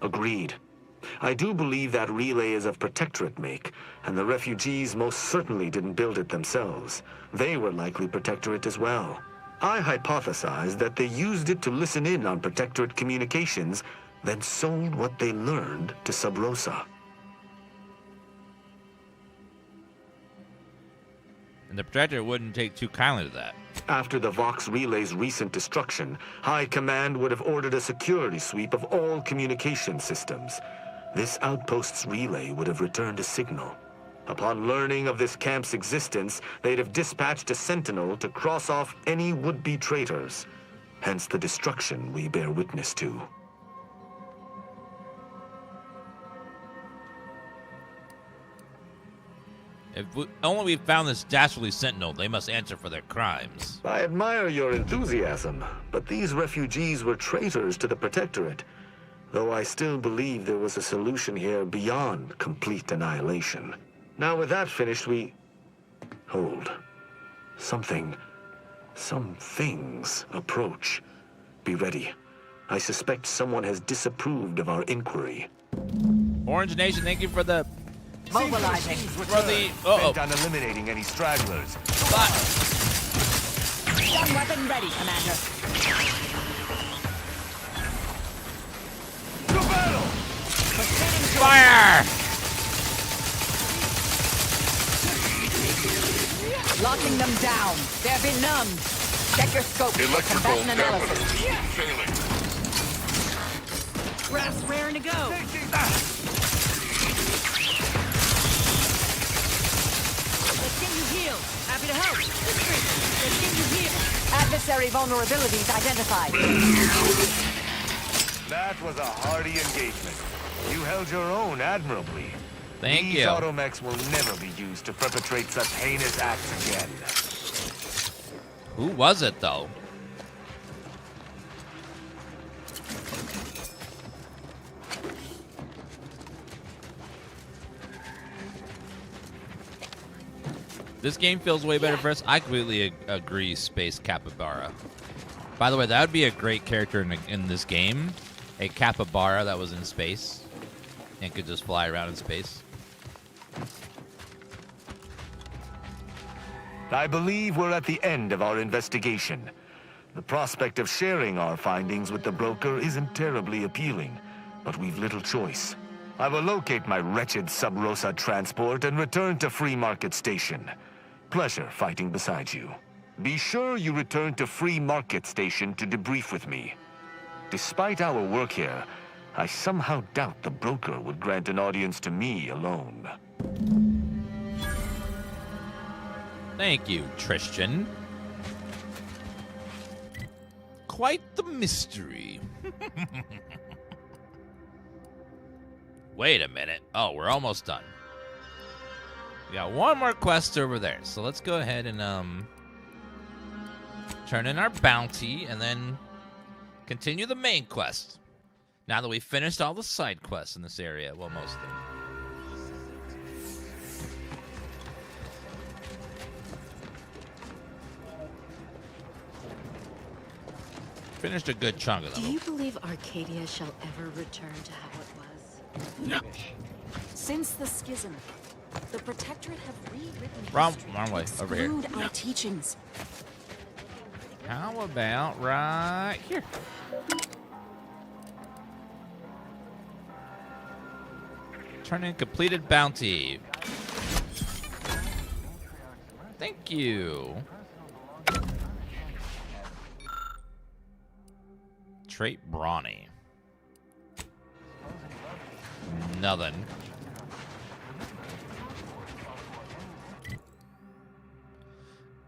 Agreed. I do believe that relay is of Protectorate make, and the refugees most certainly didn't build it themselves. They were likely Protectorate as well. I hypothesize that they used it to listen in on Protectorate communications, then sold what they learned to Sub Rosa. And the Protector wouldn't take too kindly to that. After the Vox Relay's recent destruction, High Command would have ordered a security sweep of all communication systems. This outpost's relay would have returned a signal. Upon learning of this camp's existence, they'd have dispatched a sentinel to cross off any would-be traitors. Hence the destruction we bear witness to. If only we found this dastardly sentinel, they must answer for their crimes. I admire your enthusiasm, but these refugees were traitors to the Protectorate. Though I still believe there was a solution here beyond complete annihilation. Now with that finished, we... Hold. Some things approach. Be ready. I suspect someone has disapproved of our inquiry. Orange Nation, thank you for the... Mobilizing. For the... Bent on eliminating any stragglers. Stun weapon ready, Commander. To battle! Fire! Locking them down. They're benumbed. Check your scope for combatant analysis. Failing. Grass raring to go. Let's get you healed. Happy to help. Let's get you healed. Adversary vulnerabilities identified. That was a hardy engagement. You held your own admirably. Thank These you. automechs will never be used to perpetrate such heinous acts again. Who was it, though? This game feels way better for us. I completely agree, Space Capybara. By the way, that would be a great character in this game. A capybara that was in space and could just fly around in space. I believe we're at the end of our investigation. The prospect of sharing our findings with the broker isn't terribly appealing, but we've little choice. I will locate my wretched Sub Rosa transport and return to Free Market Station. Pleasure fighting beside you. Be sure you return to Free Market Station to debrief with me. Despite our work here, I somehow doubt the broker would grant an audience to me alone. Thank you, Tristan. Quite the mystery. Wait a minute. Oh, we're almost done. We got one more quest over there. So let's go ahead and turn in our bounty and then continue the main quest. Now that we've finished all the side quests in this area. Well, most of them. Finished a good chunk of them. Do you believe Arcadia shall ever return to how it was? No. Since the schism, the Protectorate have rewritten Wrong history way. to Over here. exclude our teachings. How about right here? Turn in completed bounty. Thank you. Trait brawny. Nothing.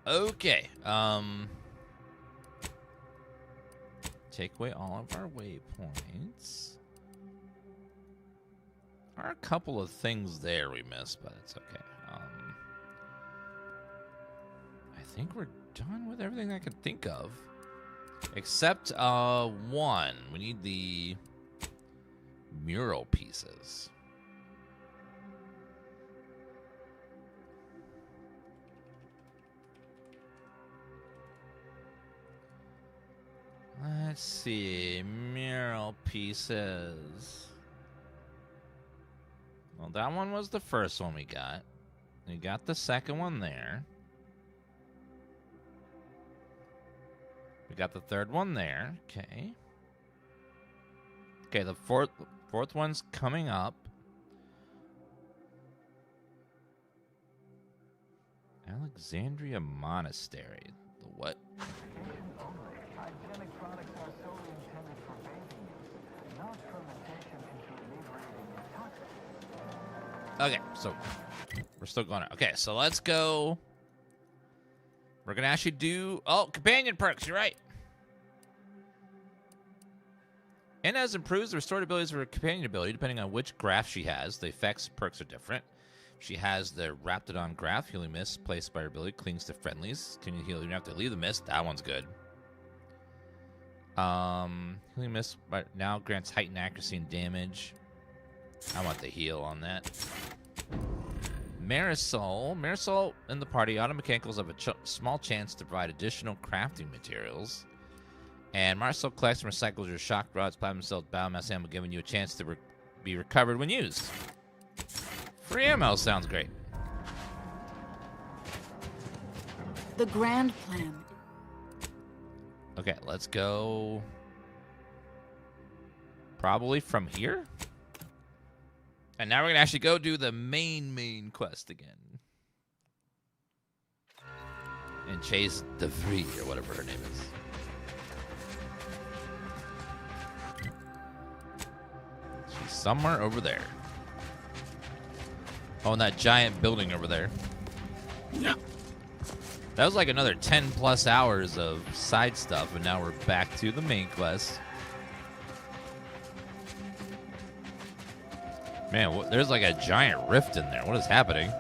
Okay. Take away all of our waypoints. There are a couple of things there we missed, but it's okay. think we're done with everything I can think of. Except one. We need the mural pieces. Let's see. Mural pieces. Well, that one was the first one we got. We got the second one there. We got the third one there. Okay. Okay, the fourth one's coming up. Alexandria Monastery. The what? Okay, so we're still going on. Okay, so let's go. We're going to actually do... Oh, companion perks, you're right. Anna has improved the restored abilities of her companion ability depending on which graph she has. The effects perks are different. She has the Raptidon graph, healing mist, placed by her ability, clings to friendlies. Can you heal? You don't have to leave the mist. That one's good. Healing mist now grants heightened accuracy and damage. I want the heal on that. Marisol in the party. Auto mechanicals have a small chance to provide additional crafting materials. And Marisol collects and recycles your shock rods, platinum cells, biomass ammo, giving you a chance to be recovered when used. Free ammo sounds great. The grand plan. Okay, let's go. Probably from here. And now we're gonna actually go do the main quest again. And chase the Free, or whatever her name is. She's somewhere over there. Oh, in that giant building over there. Yeah. That was like another 10 plus hours of side stuff, and now we're back to the main quest. Man, there's like a giant rift in there. What is happening?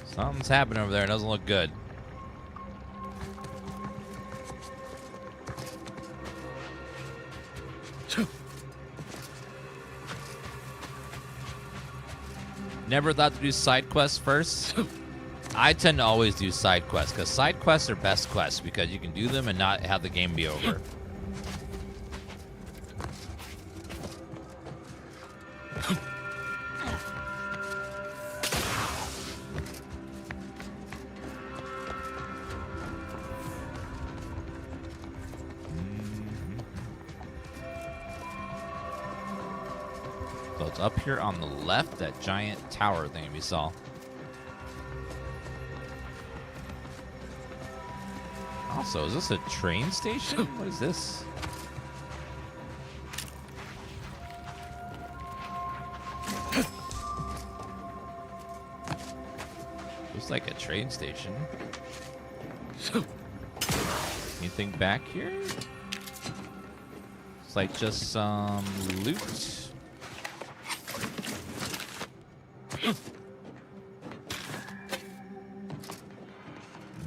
Something's happening over there. It doesn't look good. Never thought to do side quests first. I tend to always do side quests because side quests are best quests because you can do them and not have the game be over. So it's up here on the left, that giant tower thing we saw. Also, is this a train station? What is this? Looks like a train station. Anything back here? It's like just some loot.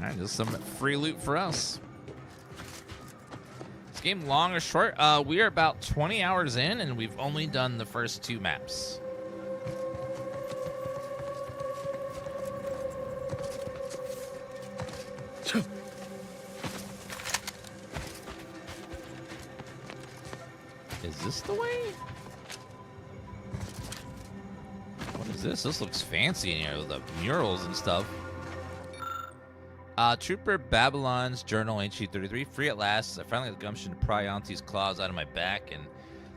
Alright, just some free loot for us. This game long or short? We are about 20 hours in, and we've only done the first 2 maps. Is this the way? What is this? This looks fancy in here with the murals and stuff. Trooper Babylon's Journal, HG33. Free at last. I finally got the gumption to pry Auntie's claws out of my back, and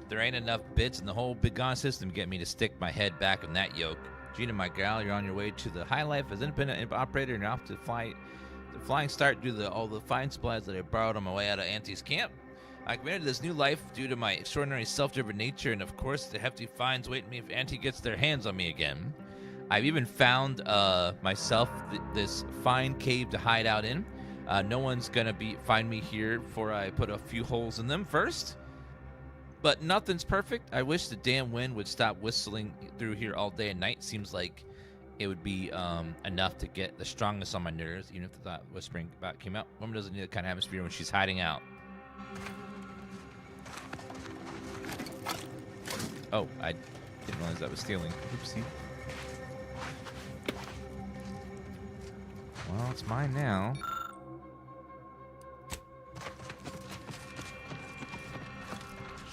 there ain't enough bits in the whole begone system to get me to stick my head back in that yoke. Gina, my gal, you're on your way to the high life as independent operator, and you're off to flying start due to all the fine supplies that I borrowed on my way out of Auntie's camp. I committed to this new life due to my extraordinary self-driven nature, and of course the hefty fines wait me if Auntie gets their hands on me again. I've even found myself this fine cave to hide out in. No one's gonna find me here before I put a few holes in them first. But nothing's perfect. I wish the damn wind would stop whistling through here all day and night. Seems like it would be enough to get the strongest on my nerves, even if that whispering about came out. Woman doesn't need that kind of atmosphere when she's hiding out. Oh, I didn't realize that was stealing. Oopsie. Well, it's mine now.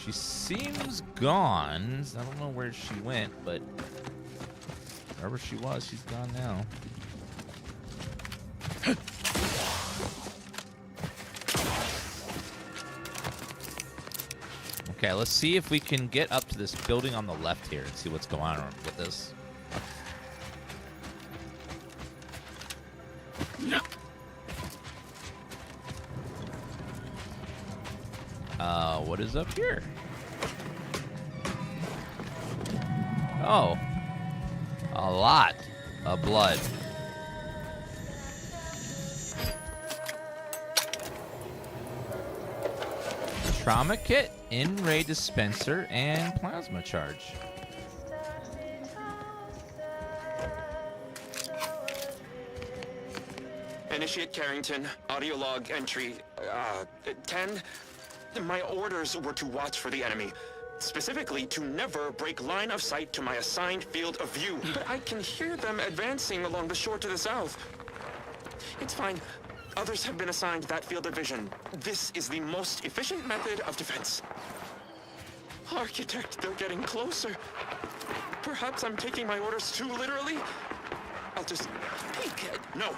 She seems gone. I don't know where she went, but wherever she was, she's gone now. Okay, let's see if we can get up to this building on the left here and see what's going on with this. What is up here? Oh, a lot of blood. Trauma kit, in-ray dispenser, and plasma charge. Initiate Carrington, audio log entry 10. My orders were to watch for the enemy. Specifically, to never break line of sight to my assigned field of view. But I can hear them advancing along the shore to the south. It's fine. Others have been assigned that field of vision. This is the most efficient method of defense. Architect, they're getting closer. Perhaps I'm taking my orders too literally. I'll just peek. No.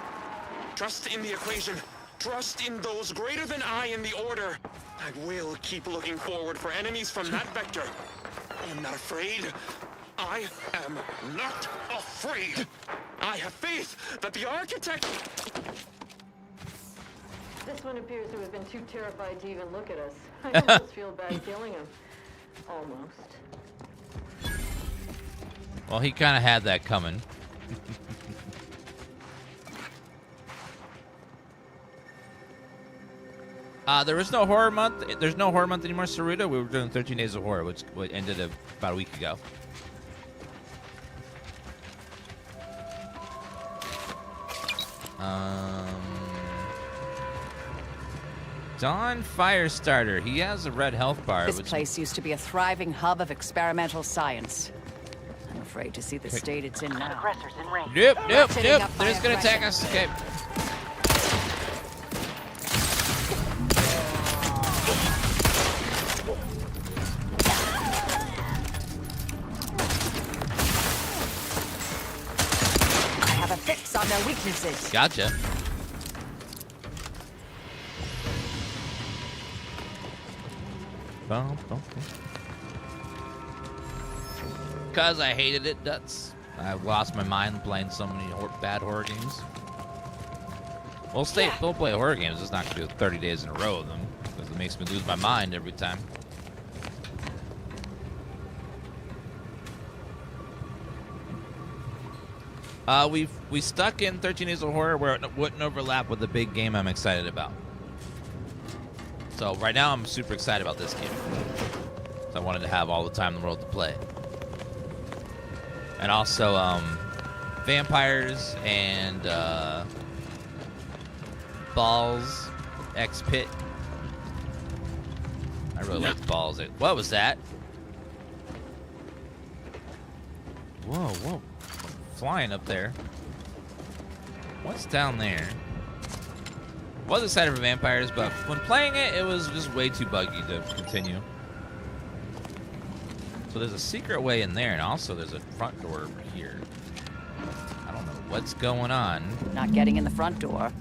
Trust in the equation. Trust in those greater than I in the order. I will keep looking forward for enemies from that vector. I am not afraid. I am not afraid. I have faith that the architect... This one appears to have been too terrified to even look at us. I almost feel bad killing him. Almost. Well, he kind of had that coming. There was no horror month. There's no horror month anymore, Saruta. We were doing 13 Days of Horror, which ended about a week ago. Don Firestarter. He has a red health bar. This place used to be a thriving hub of experimental science. I'm afraid to see the state it's in now. Nope. They're just gonna attack us. Okay. I have a fix on their weaknesses. Gotcha. Because I hated it, nuts. I lost my mind playing so many bad horror games. We'll play horror games. It's not going to do 30 days in a row of them because it makes me lose my mind every time. We stuck in 13 Days of Horror where it wouldn't overlap with the big game I'm excited about. So right now I'm super excited about this game. So I wanted to have all the time in the world to play. And also Vampires and Balls X Pit. I really liked Balls. What was that? Whoa. Flying up there. What's down there? Was excited for Vampires, but when playing it, it was just way too buggy to continue. So there's a secret way in there, and also there's a front door over here. I don't know what's going on. Not getting in the front door.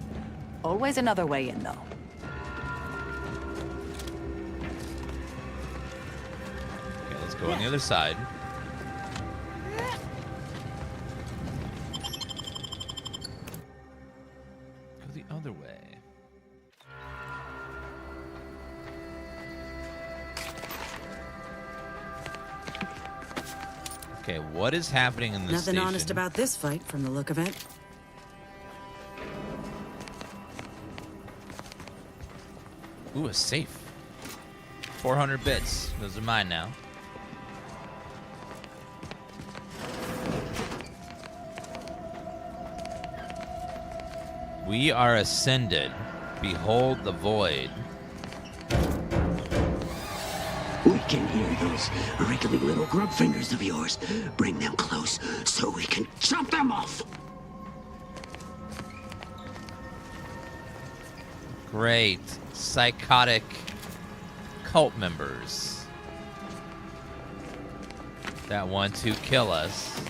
Always another way in, though. Okay, let's go on the other side. Go the other way. Okay, what is happening in this Nothing station? honest about this fight from the look of it. Ooh, a safe. 400 bits. Those are mine now. We are ascended. Behold the void. We can hear those wriggly little grub fingers of yours. Bring them close so we can chop them off. Great. Psychotic cult members that want to kill us.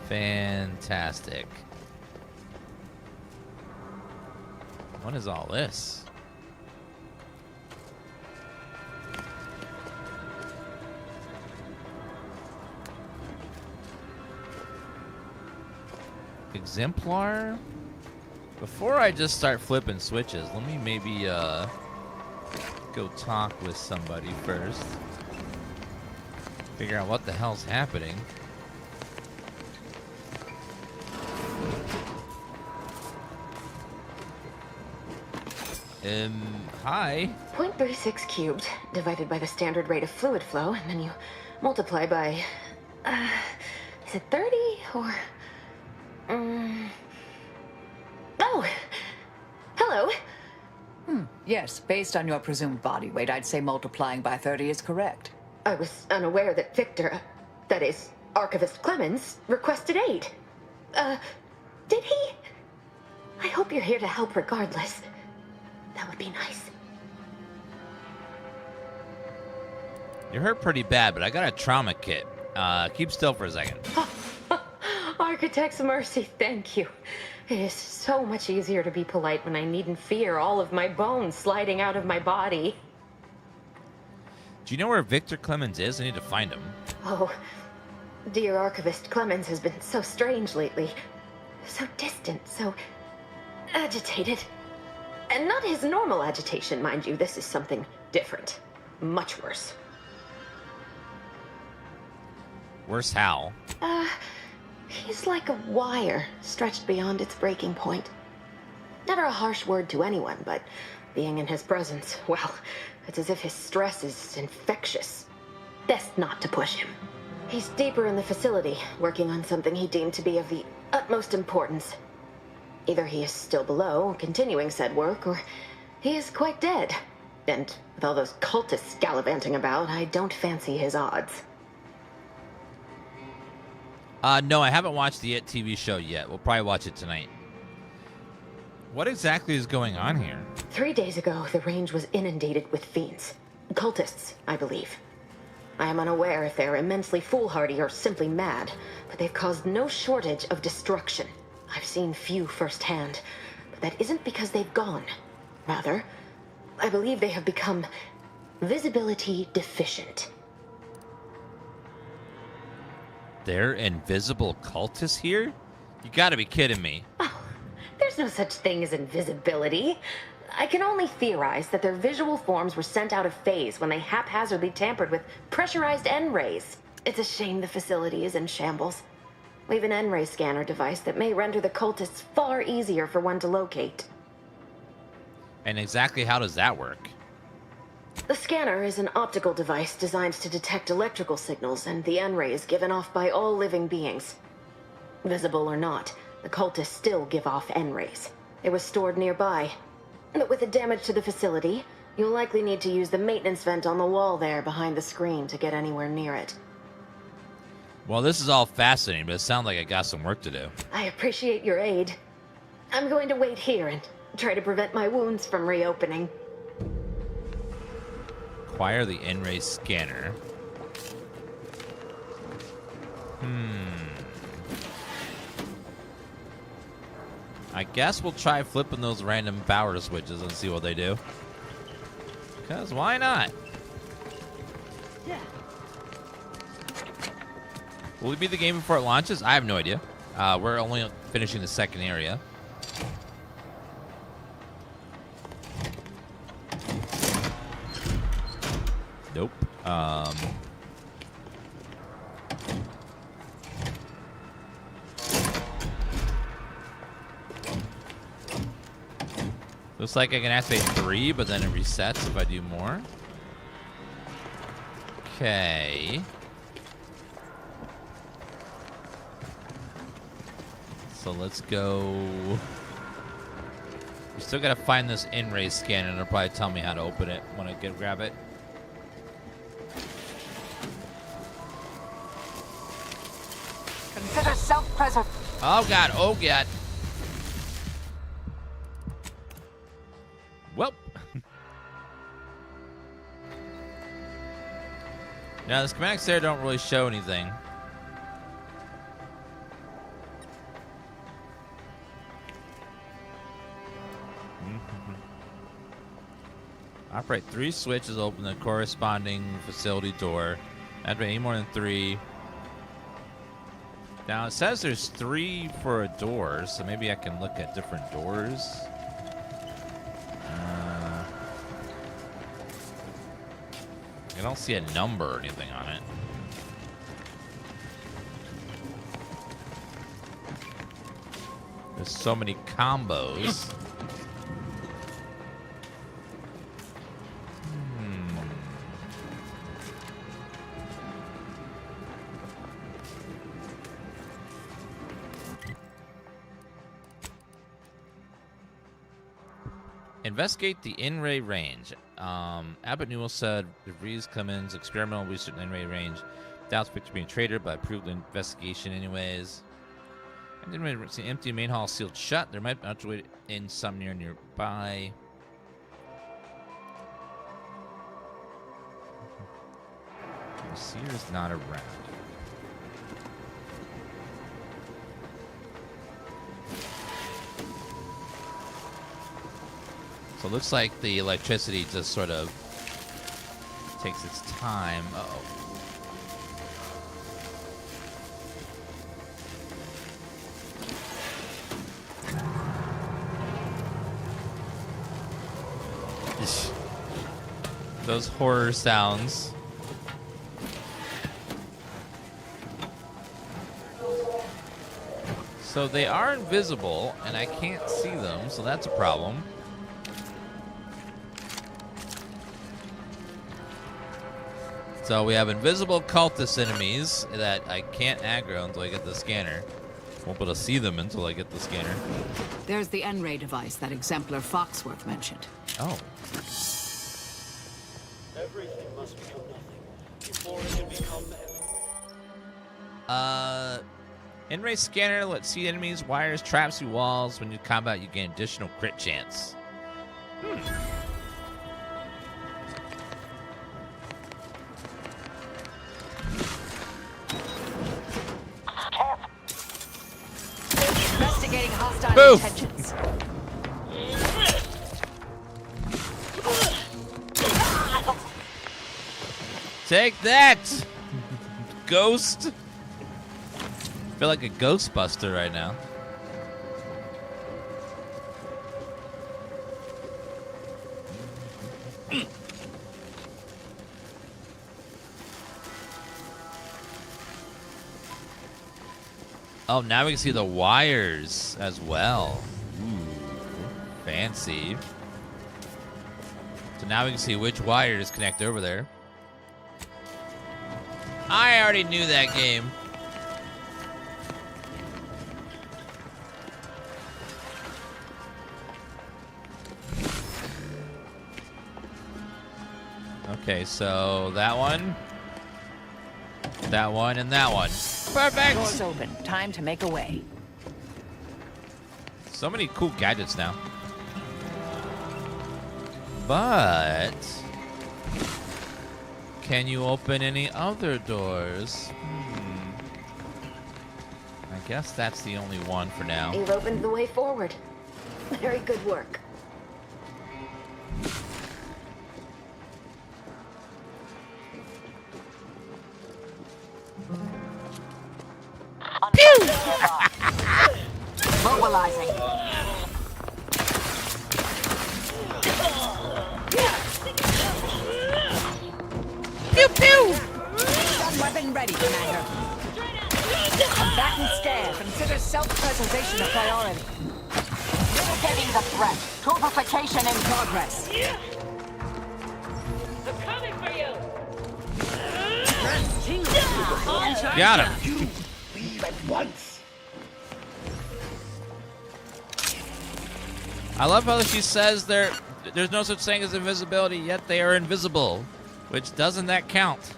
Fantastic. What is all this? Exemplar? Before I just start flipping switches, let me maybe go talk with somebody first. Figure out what the hell's happening. Hi. 0.36 cubed divided by the standard rate of fluid flow, and then you multiply by, is it 30 or, oh, hello. Yes, based on your presumed body weight, I'd say multiplying by 30 is correct. I was unaware that Victor, that is, Archivist Clemens, requested aid. Did he? I hope you're here to help regardless. That would be nice. You're hurt pretty bad, but I got a trauma kit. Keep still for a second. Architect's mercy, thank you. It is so much easier to be polite when I needn't fear all of my bones sliding out of my body. Do you know where Victor Clemens is? I need to find him. Oh, dear Archivist Clemens has been so strange lately. So distant, so agitated. And not his normal agitation, mind you. This is something different. Much worse. Worse how? He's like a wire stretched beyond its breaking point. Never a harsh word to anyone, but being in his presence, well, it's as if his stress is infectious. Best not to push him. He's deeper in the facility, working on something he deemed to be of the utmost importance. Either he is still below, continuing said work, or he is quite dead. And with all those cultists gallivanting about, I don't fancy his odds. No, I haven't watched the It TV show yet. We'll probably watch it tonight. What exactly is going on here? 3 days ago, the range was inundated with fiends. Cultists, I believe. I am unaware if they're immensely foolhardy or simply mad, but they've caused no shortage of destruction. I've seen few firsthand, but that isn't because they've gone. Rather, I believe they have become visibility deficient. They're invisible cultists here? You gotta be kidding me. There's no such thing as invisibility. I can only theorize that their visual forms were sent out of phase when they haphazardly tampered with pressurized N-rays. It's a shame the facility is in shambles. We've an N-ray scanner device that may render the cultists far easier for one to locate. And exactly how does that work? The scanner is an optical device designed to detect electrical signals and the N-rays given off by all living beings. Visible or not, the cultists still give off N-rays. It was stored nearby. But with the damage to the facility, you'll likely need to use the maintenance vent on the wall there behind the screen to get anywhere near it. Well, this is all fascinating, but it sounds like I got some work to do. I appreciate your aid. I'm going to wait here and try to prevent my wounds from reopening. Acquire the N-ray scanner. I guess we'll try flipping those random power switches and see what they do. Because why not? Yeah. Will it be the game before it launches? I have no idea. We're only finishing the second area. Nope. Looks like I can activate 3, but then it resets if I do more. Okay. So let's go. We still gotta find this in-ray scanner, and it'll probably tell me how to open it when I grab it. Consider self-preservation. Oh god, oh god. Well. Now the schematics there don't really show anything. Operate 3 switches, open the corresponding facility door. Activate any more than 3. Now it says there's 3 for a door, so maybe I can look at different doors. I don't see a number or anything on it. There's so many combos. Investigate the in-ray range. Abbott Newell said if Reeves Clemens experimental research in in-ray range, doubts picture being a traitor, but approved the investigation anyways. And then we see empty main hall sealed shut. There might be a way in some nearby. Seer's not around. So it looks like the electricity just sort of takes its time. Uh-oh. Those horror sounds. So they are invisible, and I can't see them, so that's a problem. So we have invisible cultist enemies that I can't aggro until I get the scanner. Won't be able to see them until I get the scanner. There's the N-ray device that Exemplar Foxworth mentioned. Oh. Everything must become nothing before it can become everything. In-ray scanner lets see enemies, wires, traps through walls. When you combat, you gain additional crit chance. Investigating hostile Boof. intentions. Take that, ghost. I feel like a Ghostbuster right now. Oh, now we can see the wires as well. Ooh, fancy. So now we can see which wires connect over there. I already knew that game. Okay, so that one, and that one. Perfect! Doors open. Time to make a way. So many cool gadgets now. But can you open any other doors? I guess that's the only one for now. You've opened the way forward. Very good work. Mobilizing. Pew pew! Stun weapon ready, Commander. Combatant scan. Consider self-preservation a priority. Mitigating the threat. Torpification in progress. They're coming for you! Got him. You leave at once. I love how she says there's no such thing as invisibility, yet they are invisible. Which, doesn't that count?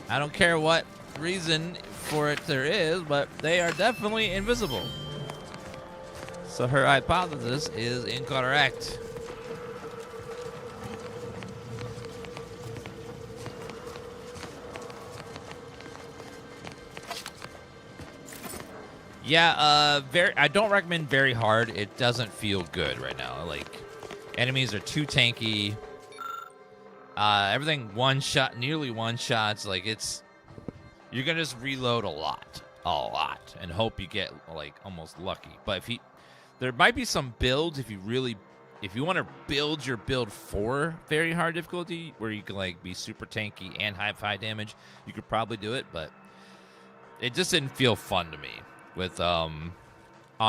I don't care what reason for it there is, but they are definitely invisible. So her hypothesis is incorrect. Yeah, I don't recommend very hard. It doesn't feel good right now. Like, enemies are too tanky. Everything one shot, nearly one shots. Like, you're gonna just reload a lot, and hope you get like almost lucky. But there might be some builds if you want to build your build for very hard difficulty, where you can like be super tanky and have high damage. You could probably do it, but it just didn't feel fun to me with on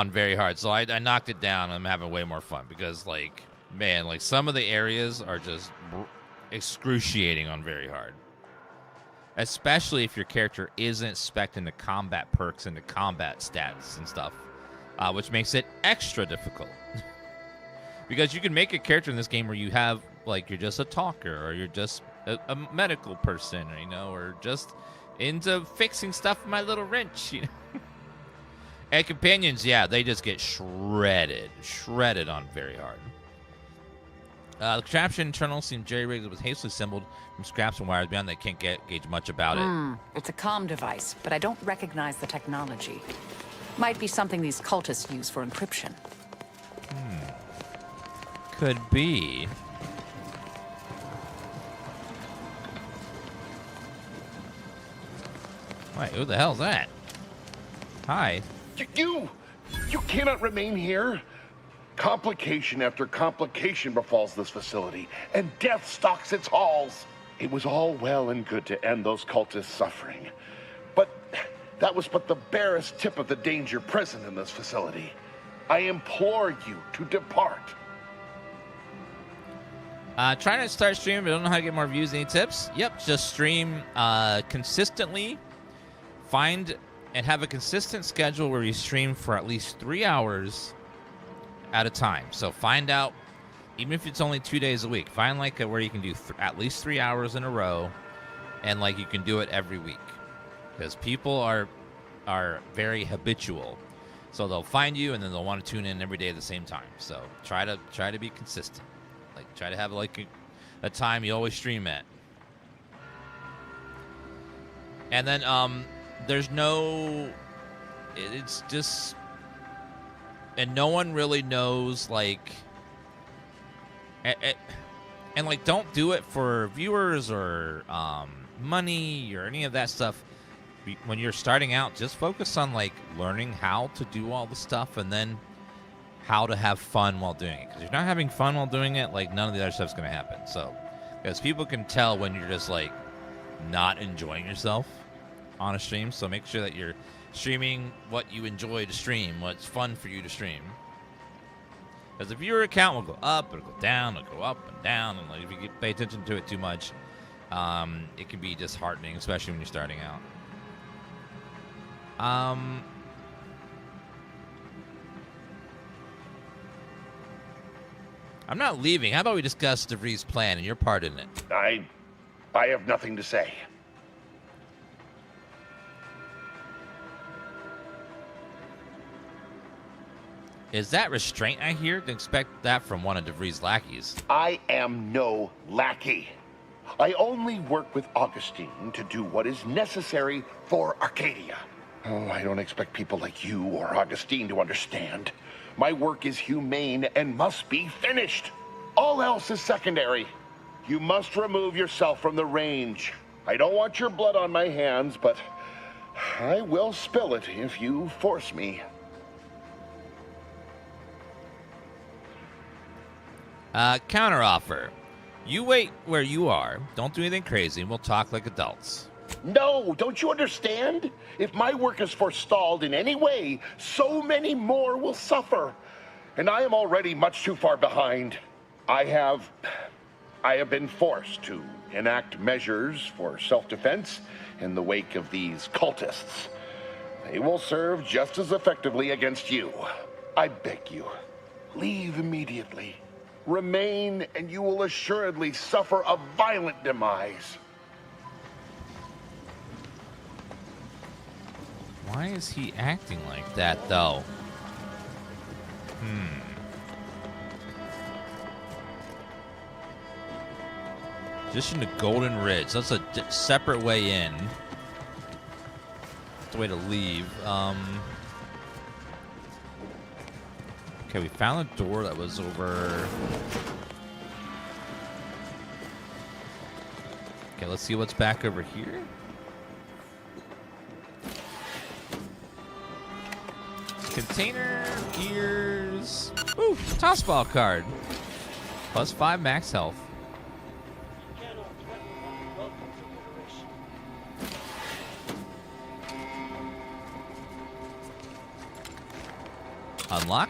very hard. So I knocked it down. I'm having way more fun because like, man, like some of the areas are just excruciating on very hard, especially if your character isn't spec'd into combat perks and the combat stats and stuff, which makes it extra difficult. Because you can make a character in this game where you have like you're just a talker, or you're just a medical person, or just into fixing stuff with my little wrench, And companions, yeah, they just get shredded on very hard. The contraption internal seemed jerry-rigged, was hastily assembled from scraps and wires. Beyond that, can't gauge much about it. It's a comm device, but I don't recognize the technology. Might be something these cultists use for encryption. Could be. Wait, who the hell's that? Hi. You cannot remain here. Complication after complication befalls this facility, and death stalks its halls. It was all well and good to end those cultists' suffering, but that was but the barest tip of the danger present in this facility. I implore you to depart. Trying to start streaming, but I don't know how to get more views. Any tips? Yep, just stream consistently. Find and have a consistent schedule where you stream for at least 3 hours at a time. So find out, even if it's only 2 days a week, find like where you can do at least 3 hours in a row, and like you can do it every week, because people are very habitual. So they'll find you and then they'll want to tune in every day at the same time. So try to be consistent. Like try to have like a time you always stream at. And then it's just, and no one really knows, like, and like, don't do it for viewers or money or any of that stuff. When you're starting out, just focus on like learning how to do all the stuff, and then how to have fun while doing it. Because if you're not having fun while doing it, like none of the other stuff's gonna happen. So, because people can tell when you're just like not enjoying yourself on a stream. So make sure that you're streaming what you enjoy to stream, what's fun for you to stream. Because the viewer count will go up, it'll go down, it'll go up and down, and like if you pay attention to it too much, it can be disheartening, especially when you're starting out. I'm not leaving. How about we discuss DeVries' plan and your part in it? I have nothing to say. Is that restraint I hear? To expect that from one of DeVries' lackeys. I am no lackey. I only work with Augustine to do what is necessary for Arcadia. Oh, I don't expect people like you or Augustine to understand. My work is humane and must be finished. All else is secondary. You must remove yourself from the range. I don't want your blood on my hands, but I will spill it if you force me. Counteroffer. You wait where you are. Don't do anything crazy, and we'll talk like adults. No, don't you understand? If my work is forestalled in any way, so many more will suffer. And I am already much too far behind. I have been forced to enact measures for self-defense in the wake of these cultists. They will serve just as effectively against you. I beg you, leave immediately. Remain, and you will assuredly suffer a violent demise. Why is he acting like that, though? Just in the Golden Ridge. That's a separate way in. That's the way to leave. Okay, we found a door that was over. Okay, let's see what's back over here. Container, gears. Ooh, tossball card. +5 max health. Unlock.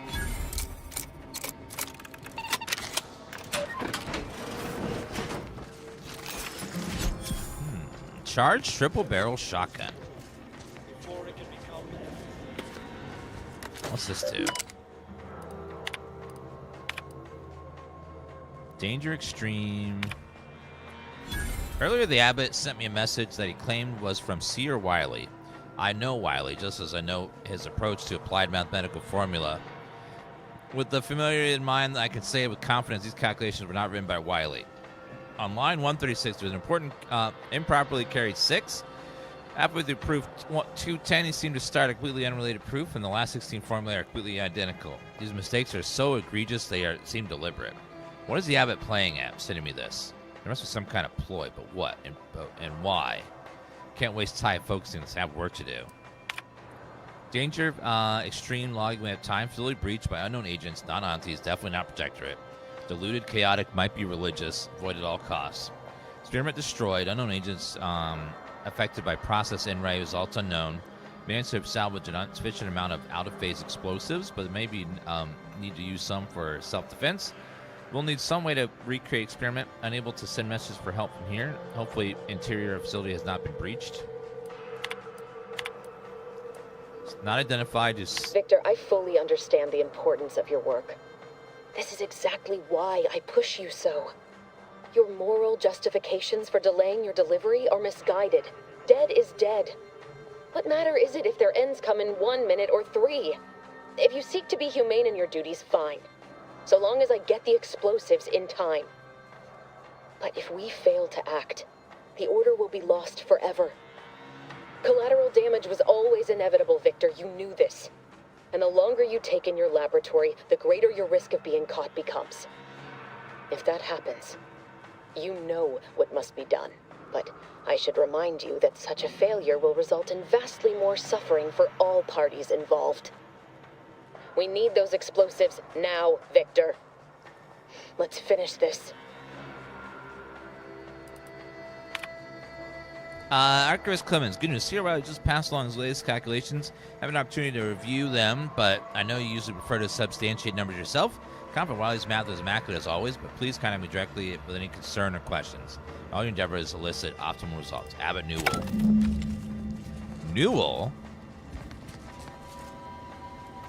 Charge triple barrel shotgun. What's this do? Danger extreme. Earlier, the abbot sent me a message that he claimed was from Seer Wiley. I know Wiley, just as I know his approach to applied mathematical formula. With the familiarity in mind, I can say with confidence these calculations were not written by Wiley. On line 136, there's an important improperly carried 6. Halfway through proof 210, he seemed to start a completely unrelated proof, and the last 16 formulae are completely identical. These mistakes are so egregious they seem deliberate. What is the abbot playing at, sending me this? There must be some kind of ploy, but what and why? Can't waste time focusing. Let's have work to do. Danger, extreme logging at time, facility breached by unknown agents, not aunties, definitely not protectorate. Diluted, chaotic, might be religious, avoid at all costs. Experiment destroyed, unknown agents affected by process in-ray, results unknown. Managed to salvage an insufficient amount of out-of-phase explosives, but maybe need to use some for self-defense. We'll need some way to recreate experiment. Unable to send messages for help from here. Hopefully, interior facility has not been breached. It's not identified as... Victor, I fully understand the importance of your work. This is exactly why I push you so. Your moral justifications for delaying your delivery are misguided. Dead is dead. What matter is it if their ends come in 1 minute or 3? If you seek to be humane in your duties, fine. So long as I get the explosives in time. But if we fail to act, the order will be lost forever. Collateral damage was always inevitable, Victor. You knew this. And the longer you take in your laboratory, the greater your risk of being caught becomes. If that happens, you know what must be done. But I should remind you that such a failure will result in vastly more suffering for all parties involved. We need those explosives now, Victor. Let's finish this. Archivist Clemens, good news. Seer Wiley just passed along his latest calculations. Have an opportunity to review them, but I know you usually prefer to substantiate numbers yourself. Confident Wiley's math is immaculate as always, but please contact me directly with any concern or questions. All your endeavor is to elicit optimal results. Abbot Newell. Newell?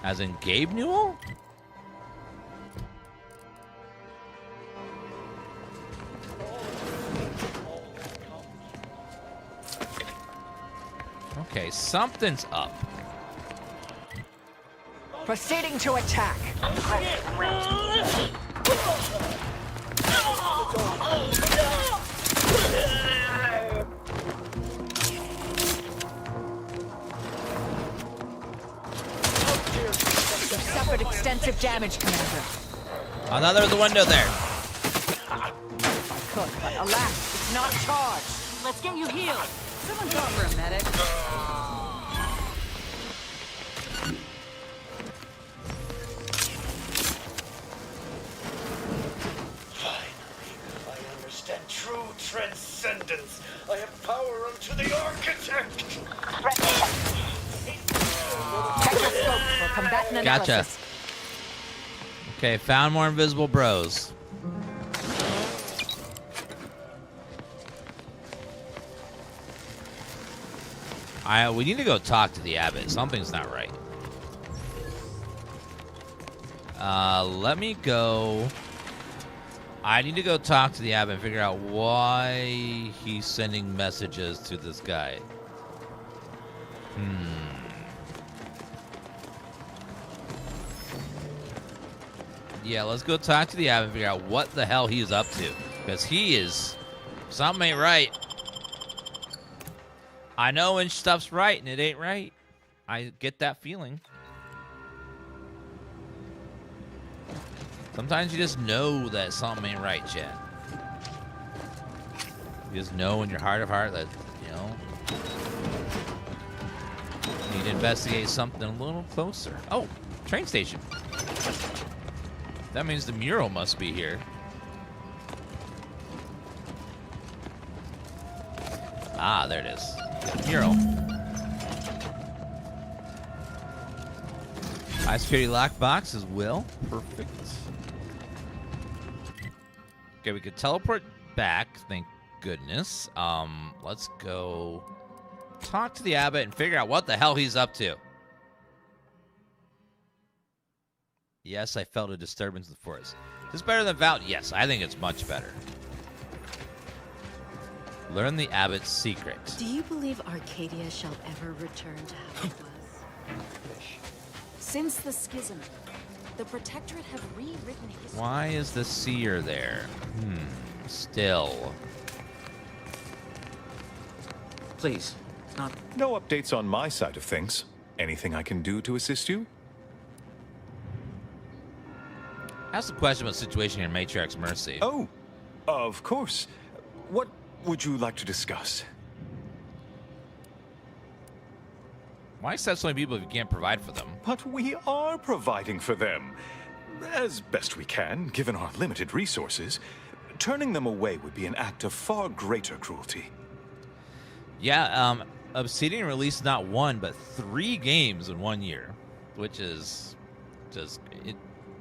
As in Gabe Newell? Okay, something's up. Proceeding to attack. You've suffered extensive damage, Commander. Another the window there. Cook, but alas, it's not charged. Let's get you healed. Someone call for a medic. I understand true transcendence. I have power unto the architect. Technoscope for combatant Gotcha. analysis. Okay, found more invisible bros. We need to go talk to the abbot. Something's not right. Let me go. I need to go talk to the abbot and figure out why he's sending messages to this guy. Yeah, let's go talk to the abbot and figure out what the hell he's up to. Because he is... Something ain't right. I know when stuff's right and it ain't right. I get that feeling. Sometimes you just know that something ain't right, Chad. You just know in your heart of heart that, you know, you need to investigate something a little closer. Oh, train station. That means the mural must be here. Ah, there it is. Mural. High security lockbox as well. Perfect. Okay, we could teleport back, thank goodness. Let's go talk to the abbot and figure out what the hell he's up to. Yes, I felt a disturbance in the forest. Is this better than Val? Yes, I think it's much better. Learn the abbot's secret. Do you believe Arcadia shall ever return to how it was? Since the schism, the Protectorate have rewritten history. Why is the seer there? Still. Please, No updates on my side of things. Anything I can do to assist you? Ask the question about the situation here in Matriarch's Mercy. Oh, of course. What would you like to discuss? Why accept so many people if you can't provide for them? But we are providing for them. As best we can, given our limited resources. Turning them away would be an act of far greater cruelty. Yeah, Obsidian released not 1, but 3 games in 1 year, which is just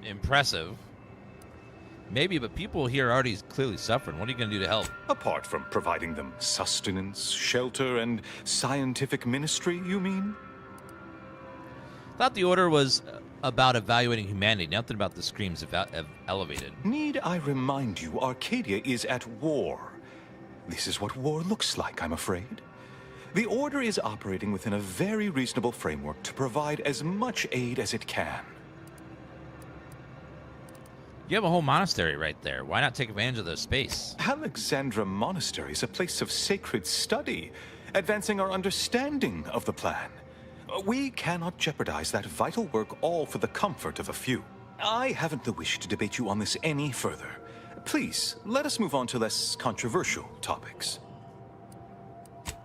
impressive. Maybe, but people here are already clearly suffering. What are you going to do to help? Apart from providing them sustenance, shelter, and scientific ministry, you mean? Thought the Order was about evaluating humanity, nothing about the screams elevated. Need I remind you, Arcadia is at war. This is what war looks like, I'm afraid. The Order is operating within a very reasonable framework to provide as much aid as it can. You have a whole monastery right there. Why not take advantage of the space? Alexandra Monastery is a place of sacred study, advancing our understanding of the plan. We cannot jeopardize that vital work all for the comfort of a few. I haven't the wish to debate you on this any further. Please, let us move on to less controversial topics.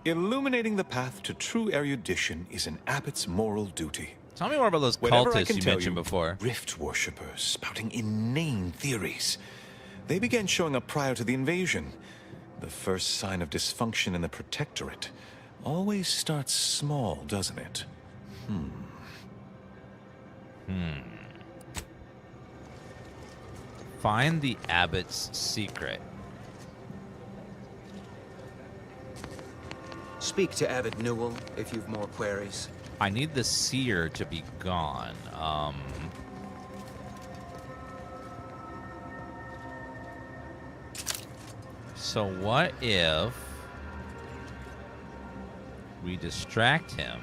Illuminating the path to true erudition is an abbot's moral duty. Tell me more about those cultists you mentioned before. Rift worshippers spouting inane theories. They began showing up prior to the invasion. The first sign of dysfunction in the Protectorate always starts small, doesn't it? Find the abbot's secret. Speak to Abbot Newell if you've more queries. I need the seer to be gone. So what if we distract him?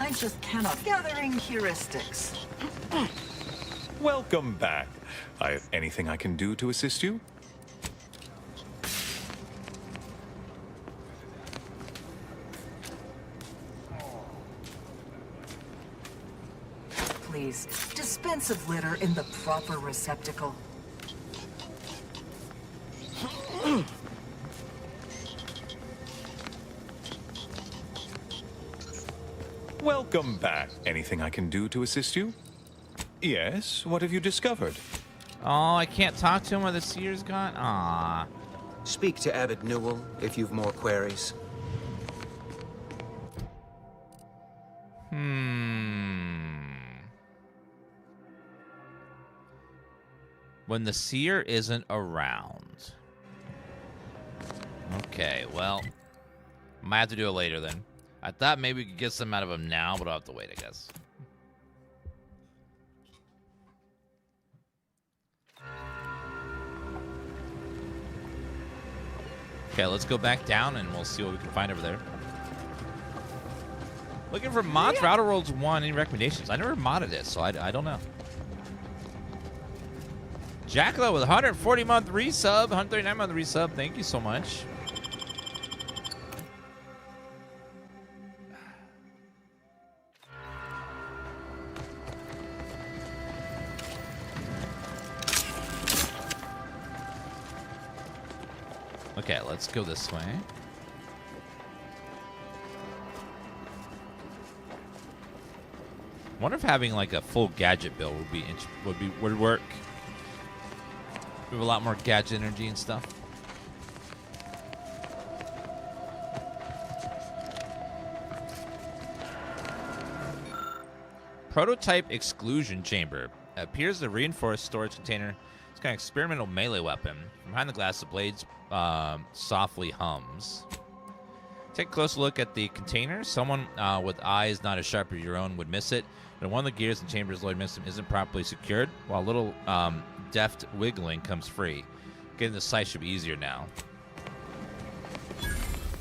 I just cannot. Gathering heuristics. Welcome back. Anything I can do to assist you? Please, dispense of litter in the proper receptacle. Welcome back. Anything I can do to assist you? Yes, what have you discovered? Oh, I can't talk to him while the seer's gone? Aww. Speak to Abbot Newell if you've more queries. When the seer isn't around. Okay, well, might have to do it later then. I thought maybe we could get some out of him now, but I'll have to wait, I guess. Okay, let's go back down and we'll see what we can find over there. Looking for mods for Outer Worlds 1. Any recommendations? I never modded it, so I don't know. Jackalow with 140-month resub, 139-month resub. Thank you so much. Okay, let's go this way. Wonder if having like a full gadget build would work. We have a lot more gadget energy and stuff. Prototype exclusion chamber appears to reinforce storage container. It's kind of experimental melee weapon. From behind the glass, the blades softly hums. Take a close look at the container. Someone with eyes not as sharp as your own would miss it. But one of the gears and chambers Lloyd missed isn't properly secured, while a little deft wiggling comes free. Getting the sight should be easier now.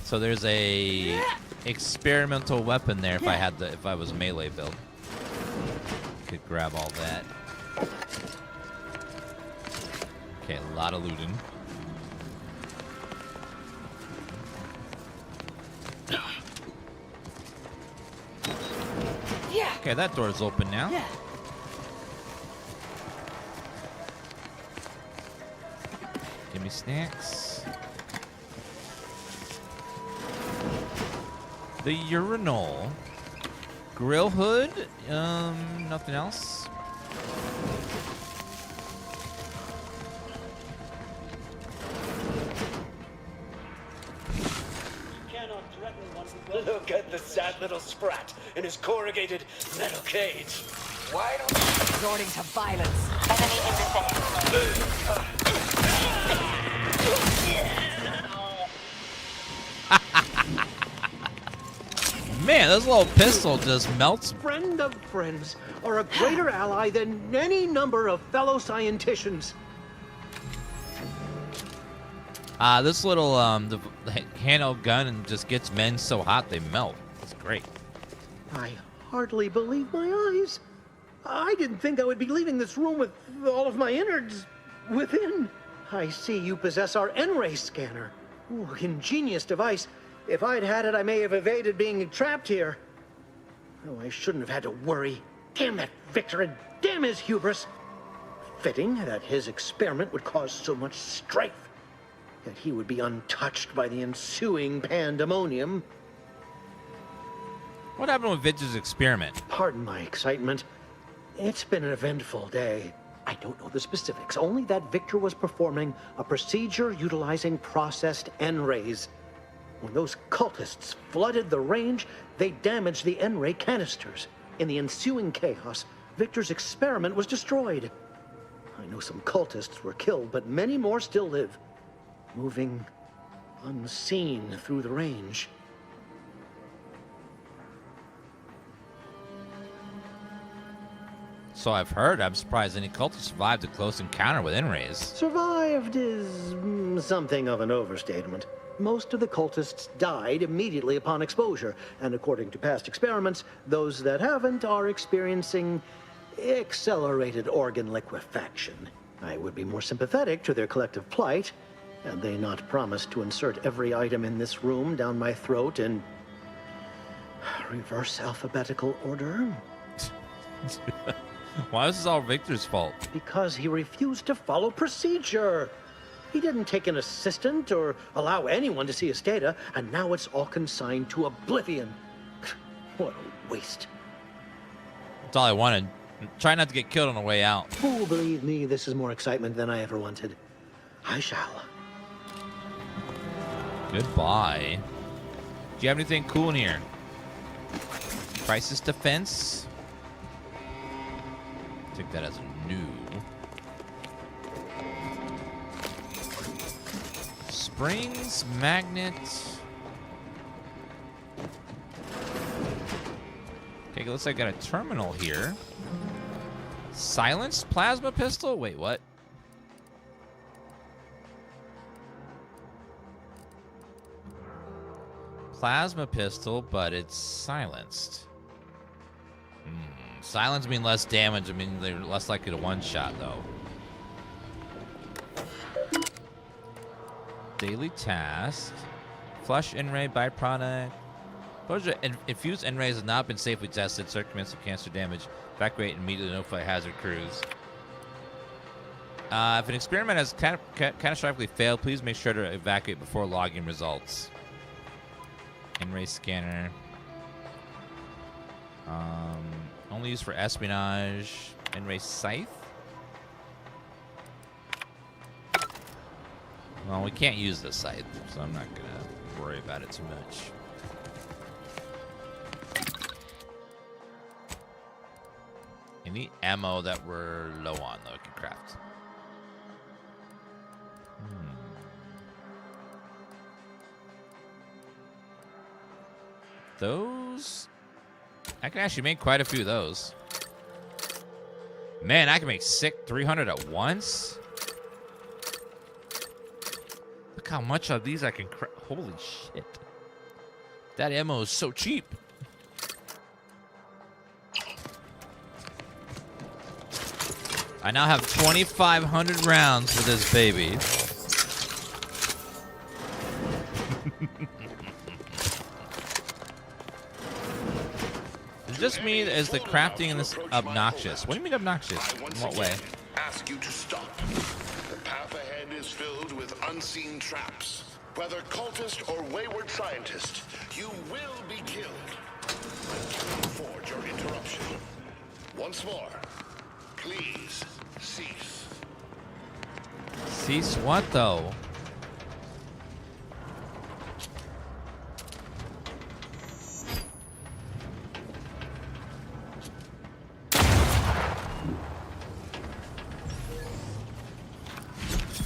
So there's a experimental weapon there. If I was a melee build, could grab all that. Okay, a lot of looting. Okay, that door's open now. Give me snacks. The urinal. Grill hood. Nothing else. Look at the sad little sprat in his corrugated metal cage. Why don't you... Resorting to violence. Enemy in the Man, this little pistol just melts. Friend of friends are a greater ally than any number of fellow scienticians. This little the handheld gun and just gets men so hot they melt. It's great. I hardly believe my eyes. I didn't think I would be leaving this room with all of my innards within. I see you possess our N-ray scanner. Ooh, ingenious device. If I'd had it, I may have evaded being trapped here. Oh, I shouldn't have had to worry. Damn that Victor and damn his hubris. Fitting that his experiment would cause so much strife. That he would be untouched by the ensuing pandemonium. What happened with Victor's experiment? Pardon my excitement. It's been an eventful day. I don't know the specifics, only that Victor was performing a procedure utilizing processed N-rays. When those cultists flooded the range, they damaged the N-ray canisters. In the ensuing chaos, Victor's experiment was destroyed. I know some cultists were killed, but many more still live. Moving unseen through the range. So I've heard. I'm surprised any cultist survived a close encounter with N-rays. Survived is something of an overstatement. Most of the cultists died immediately upon exposure, and according to past experiments, those that haven't are experiencing accelerated organ liquefaction. I would be more sympathetic to their collective plight, had they not promised to insert every item in this room down my throat in reverse alphabetical order. Why is this all Victor's fault? Because he refused to follow procedure. He didn't take an assistant or allow anyone to see his data, and now it's all consigned to oblivion. What a waste. That's all I wanted. Try not to get killed on the way out. Oh, believe me, this is more excitement than I ever wanted. I shall. Goodbye. Do you have anything cool in here? Crisis defense. Take that as a new. Springs, magnet. Okay, looks like I got a terminal here. Silenced plasma pistol? Wait, what? Plasma pistol, but it's silenced. Silence mean less damage. I mean, they're less likely to one-shot, though. Daily task. Flush N-ray byproduct. Infused N-rays have not been safely tested. Circumvents of cancer damage. Evacuate and immediately notify hazard crews. If an experiment has catastrophically failed, please make sure to evacuate before logging results. N-ray scanner. Only used for espionage. N-ray scythe. Well, we can't use the scythe, so I'm not gonna worry about it too much. Any ammo that we're low on, though, we can craft. Those... I can actually make quite a few of those. Man, I can make 300 at once? Look how much of these I can craft. Holy shit. That ammo is so cheap. I now have 2,500 rounds for this baby. Is it just me? Is the crafting in this obnoxious? What do you mean obnoxious? In what way? Ask you to stop. The path ahead is filled with unseen traps. Whether cultist or wayward scientist, you will be killed. I cannot afford your interruption. Once more, please cease. Cease what, though?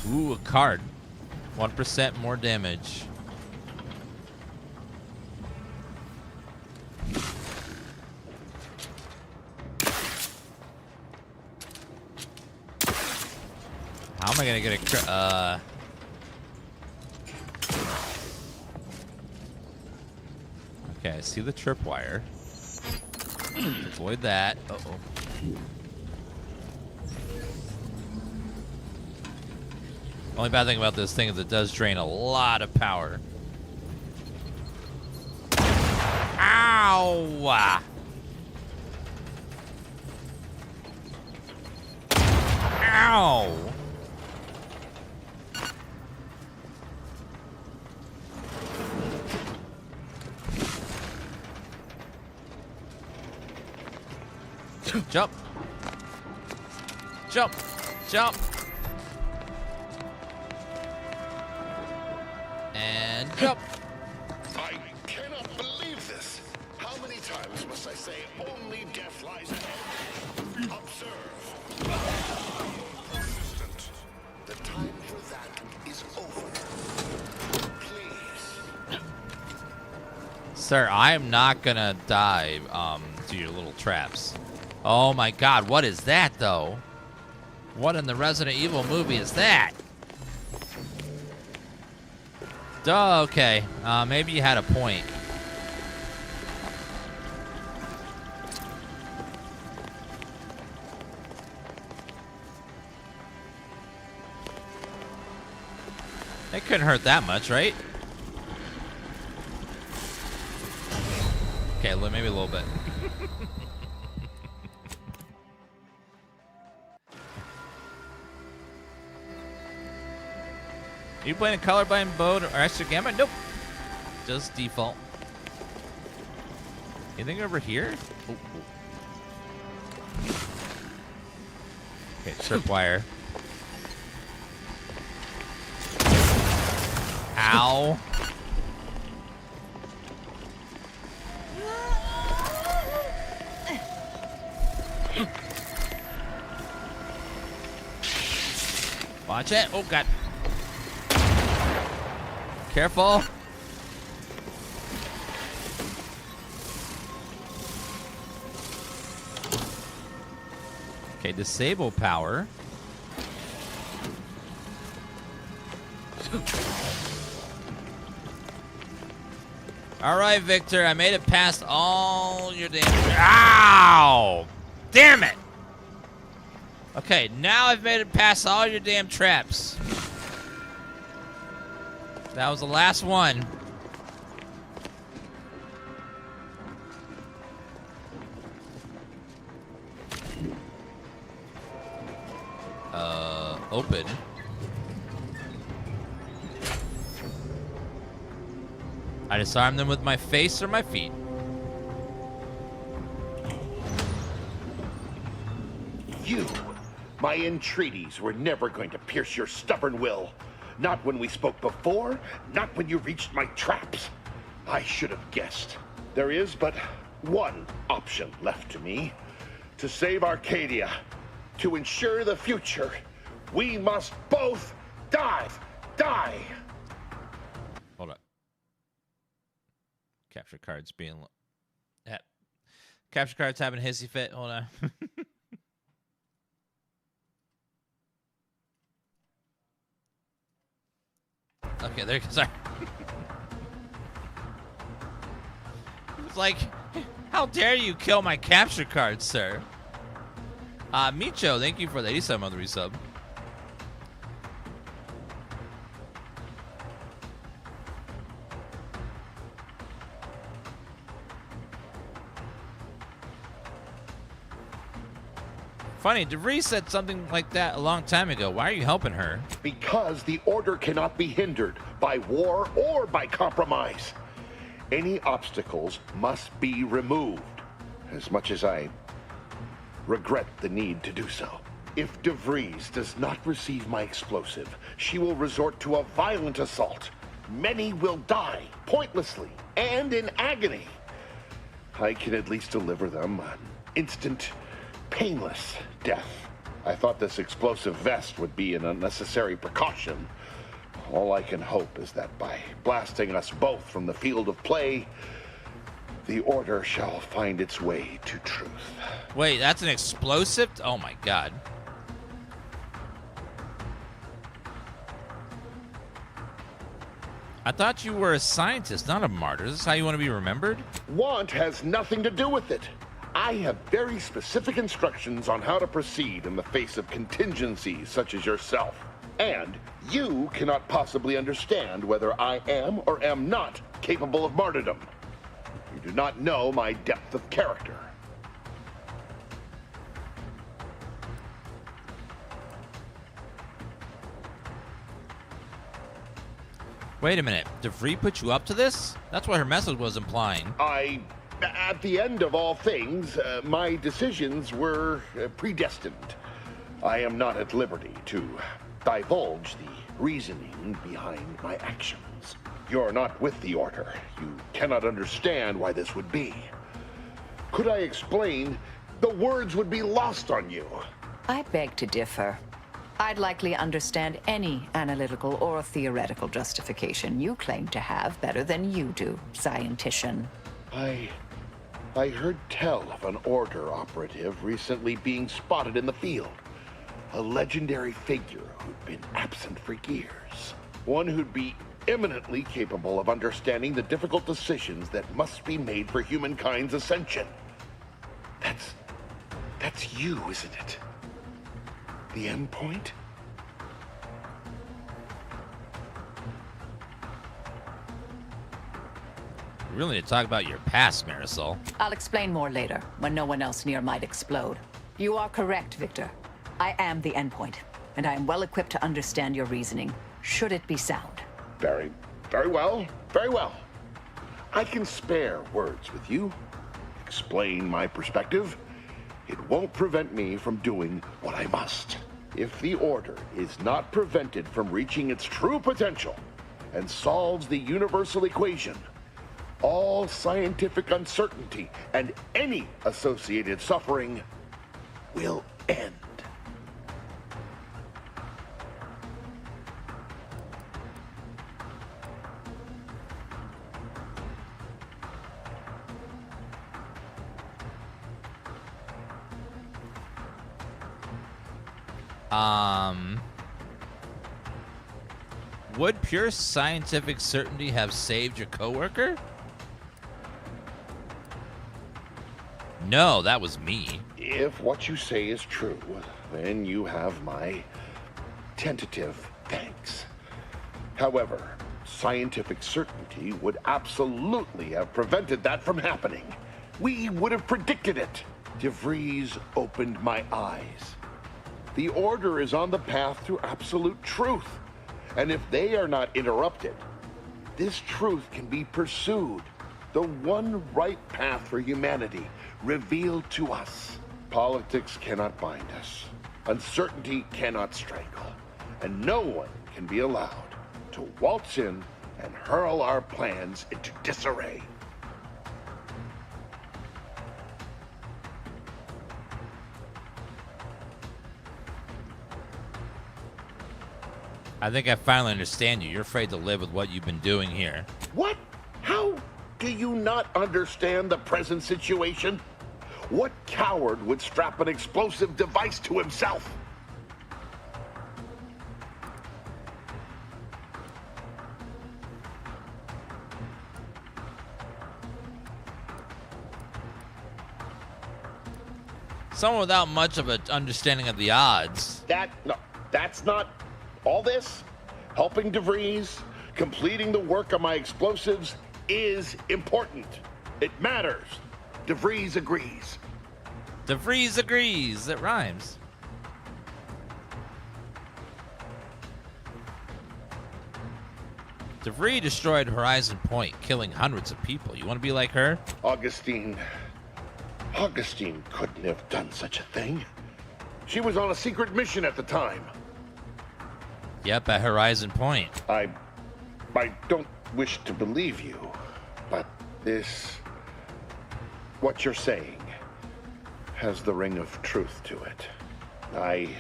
Ooh, a card. 1% more damage. How am I gonna get a Okay, I see the tripwire. Avoid that. Uh-oh. Only bad thing about this thing is it does drain a lot of power. Ow! Ow! Jump! Jump! Jump! And jump! I cannot believe this. How many times must I say only death lies ahead? Observe. Persistent. The time for that is over. Please. Sir, I am not gonna die to your little traps. Oh my god, what is that though? What in the Resident Evil movie is that? Duh, okay. Maybe you had a point. It couldn't hurt that much, right? Okay, maybe a little bit. Are you playing a colorblind mode or extra gamma? Nope. Just default. Anything over here? Oh, oh. Okay, tripwire. Ow. Watch it. Oh, God. Careful. Okay, disable power. All right, Victor, I made it past all your damn... Ow! Damn it! Okay, now I've made it past all your damn traps. That was the last one. Open. I disarm them with my face or my feet. You, my entreaties were never going to pierce your stubborn will. Not when we spoke before, not when you reached my traps. I should have guessed. There is but one option left to me. To save Arcadia, to ensure the future, we must both die. Hold up. Capture cards being... Capture cards having a hissy fit. Hold on. Okay, there you go. Sorry. It's like, how dare you kill my capture cards, sir? Micho, thank you for the 87 month resub. Funny, DeVries said something like that a long time ago. Why are you helping her? Because the order cannot be hindered by war or by compromise. Any obstacles must be removed, as much as I regret the need to do so. If DeVries does not receive my explosive, she will resort to a violent assault. Many will die, pointlessly, and in agony. I can at least deliver them an instant, painless death. I thought this explosive vest would be an unnecessary precaution. All I can hope is that by blasting us both from the field of play, the order shall find its way to truth. Wait, that's an explosive? Oh my god. I thought you were a scientist, not a martyr. Is this how you want to be remembered? Want has nothing to do with it. I have very specific instructions on how to proceed in the face of contingencies such as yourself. And you cannot possibly understand whether I am or am not capable of martyrdom. You do not know my depth of character. Wait a minute. DeVries put you up to this? That's what her message was implying. At the end of all things, my decisions were predestined. I am not at liberty to divulge the reasoning behind my actions. You're not with the Order. You cannot understand why this would be. Could I explain, the words would be lost on you. I beg to differ. I'd likely understand any analytical or theoretical justification you claim to have better than you do, scientician. I heard tell of an Order operative recently being spotted in the field. A legendary figure who'd been absent for years. One who'd be eminently capable of understanding the difficult decisions that must be made for humankind's ascension. That's you, isn't it? The end point? We really need to talk about your past, Marisol. I'll explain more later, when no one else near might explode. You are correct, Victor. I am the endpoint, and I am well equipped to understand your reasoning, should it be sound. Very well. Very well. I can spare words with you. Explain my perspective. It won't prevent me from doing what I must. If the Order is not prevented from reaching its true potential and solves the universal equation, all scientific uncertainty and any associated suffering will end. Would pure scientific certainty have saved your coworker? No, that was me. If what you say is true, then you have my tentative thanks. However, scientific certainty would absolutely have prevented that from happening. We would have predicted it. DeVries opened my eyes. The Order is on the path to absolute truth. And if they are not interrupted, this truth can be pursued. The one right path for humanity revealed to us. Politics cannot bind us. Uncertainty cannot strangle. And no one can be allowed to waltz in and hurl our plans into disarray. I think I finally understand you. You're afraid to live with what you've been doing here. What? How do you not understand the present situation? What coward would strap an explosive device to himself? Someone without much of an understanding of the odds. That's not all this. Helping DeVries, completing the work on my explosives is important. It matters. DeVries agrees. DeVries agrees. It rhymes. DeVries destroyed Horizon Point, killing hundreds of people. You want to be like her? Augustine couldn't have done such a thing. She was on a secret mission at the time. Yep, at Horizon Point. I don't wish to believe you, but what you're saying has the ring of truth to it. I've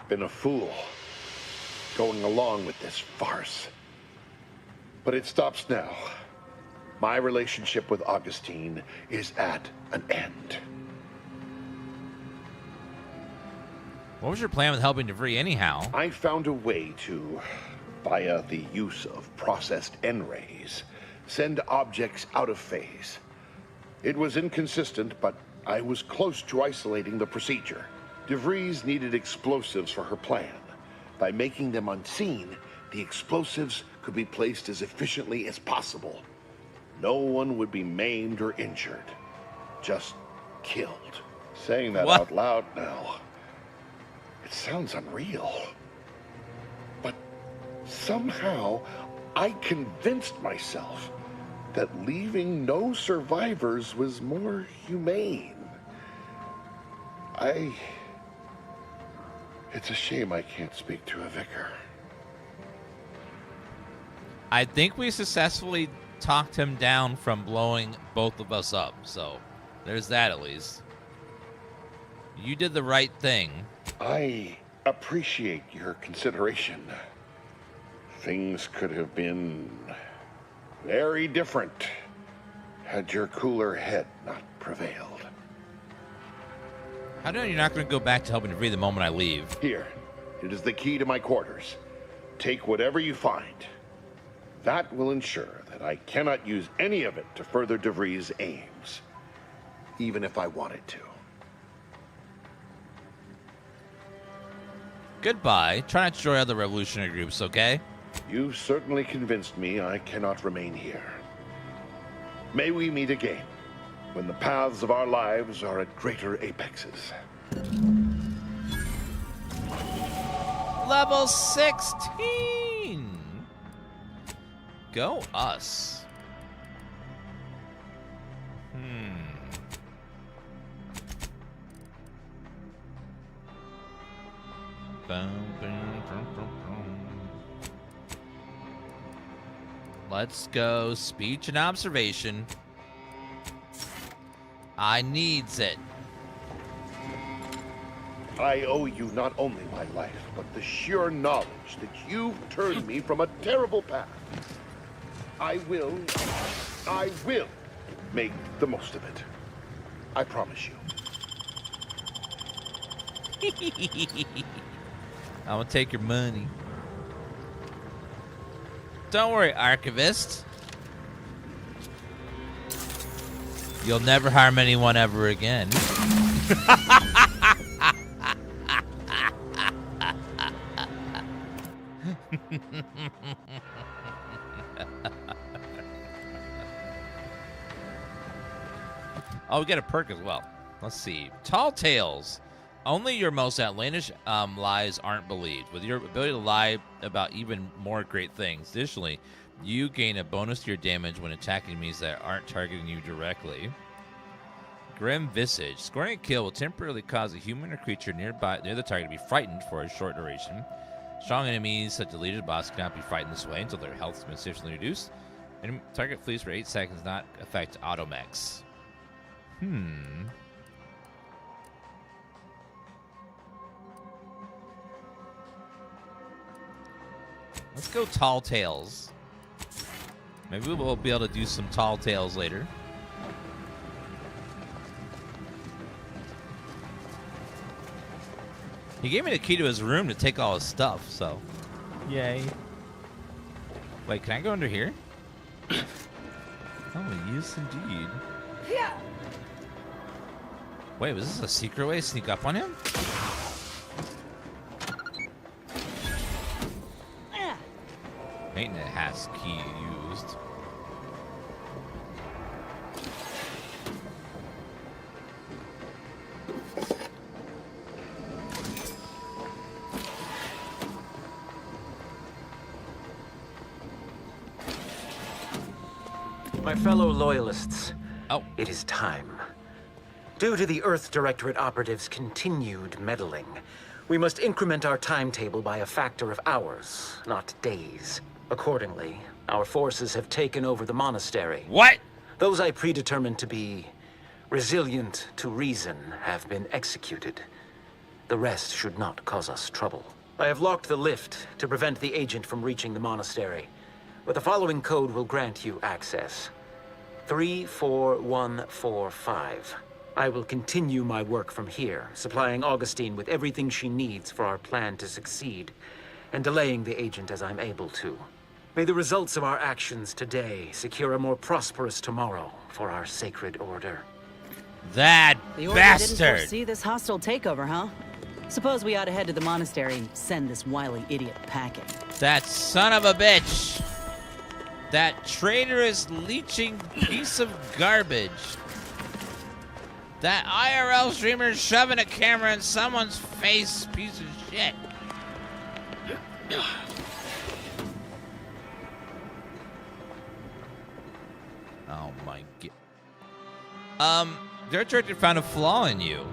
been a fool going along with this farce. But it stops now. My relationship with Augustine is at an end. What was your plan with helping DeVries anyhow? I found a way to, via the use of processed N-rays, send objects out of phase. It was inconsistent, but I was close to isolating the procedure. DeVries needed explosives for her plan. By making them unseen, the explosives could be placed as efficiently as possible. No one would be maimed or injured, just killed. Saying that out loud now, it sounds unreal. But somehow, I convinced myself that leaving no survivors was more humane. It's a shame I can't speak to a vicar. I think we successfully talked him down from blowing both of us up, so there's that at least. You did the right thing. I appreciate your consideration. Things could have been very different had your cooler head not prevailed. How do you know you're not going to go back to helping DeVries the moment I leave? Here, it is the key to my quarters. Take whatever you find. That will ensure that I cannot use any of it to further DeVries' aims, even if I wanted to. Goodbye. Try not to join other revolutionary groups, okay? You've certainly convinced me I cannot remain here. May we meet again, when the paths of our lives are at greater apexes. Level 16! Go us. Let's go speech and observation. I needs it. I owe you not only my life, but the sheer knowledge that you've turned me from a terrible path. I will make the most of it. I promise you. I'm gonna take your money. Don't worry, Archivist. You'll never harm anyone ever again. Oh, we get a perk as well. Let's see. Tall Tales. Only your most outlandish lies aren't believed. With your ability to lie about even more great things. Additionally, you gain a bonus to your damage when attacking enemies that aren't targeting you directly. Grim Visage. Scoring a kill will temporarily cause a human or creature near the target to be frightened for a short duration. Strong enemies, such as a leader boss, cannot be frightened this way until their health has been sufficiently reduced. And target flees for 8 seconds, not affect automechs. Let's go Tall Tales. Maybe we'll be able to do some Tall Tales later. He gave me the key to his room to take all his stuff, so yay. Wait, can I go under here? Oh, yes indeed. Yeah. Wait, was this a secret way to sneak up on him? Maintenance has key used. My fellow loyalists, it is time. Due to the Earth Directorate operatives' continued meddling, we must increment our timetable by a factor of hours, not days. Accordingly, our forces have taken over the monastery. What? Those I predetermined to be resilient to reason have been executed. The rest should not cause us trouble. I have locked the lift to prevent the agent from reaching the monastery, but the following code will grant you access. 34145. I will continue my work from here, supplying Augustine with everything she needs for our plan to succeed, and delaying the agent as I'm able to. May the results of our actions today secure a more prosperous tomorrow for our sacred order. That the order bastard! Didn't foresee this hostile takeover, huh? Suppose we ought to head to the monastery and send this wily idiot packing. That son of a bitch! That traitorous, leeching piece of garbage! That IRL streamer shoving a camera in someone's face, piece of shit! Oh my god. Their director found a flaw in you.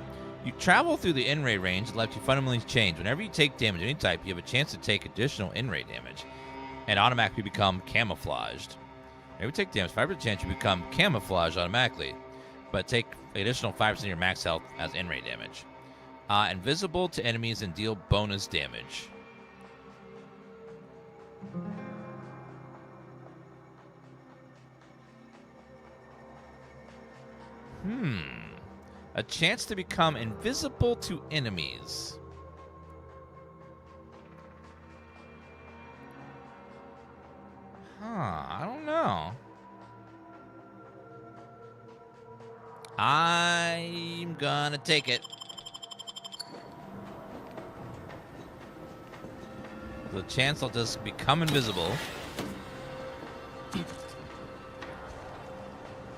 You travel through the in-ray range that left you fundamentally changed. Whenever you take damage of any type, you have a chance to take additional in-ray damage and automatically become camouflaged. Whenever you take damage, 5% chance you become camouflaged automatically, but take additional 5% of your max health as in-ray damage. Invisible to enemies and deal bonus damage. A chance to become invisible to enemies. I don't know. I'm gonna take it. The chance I'll just become invisible.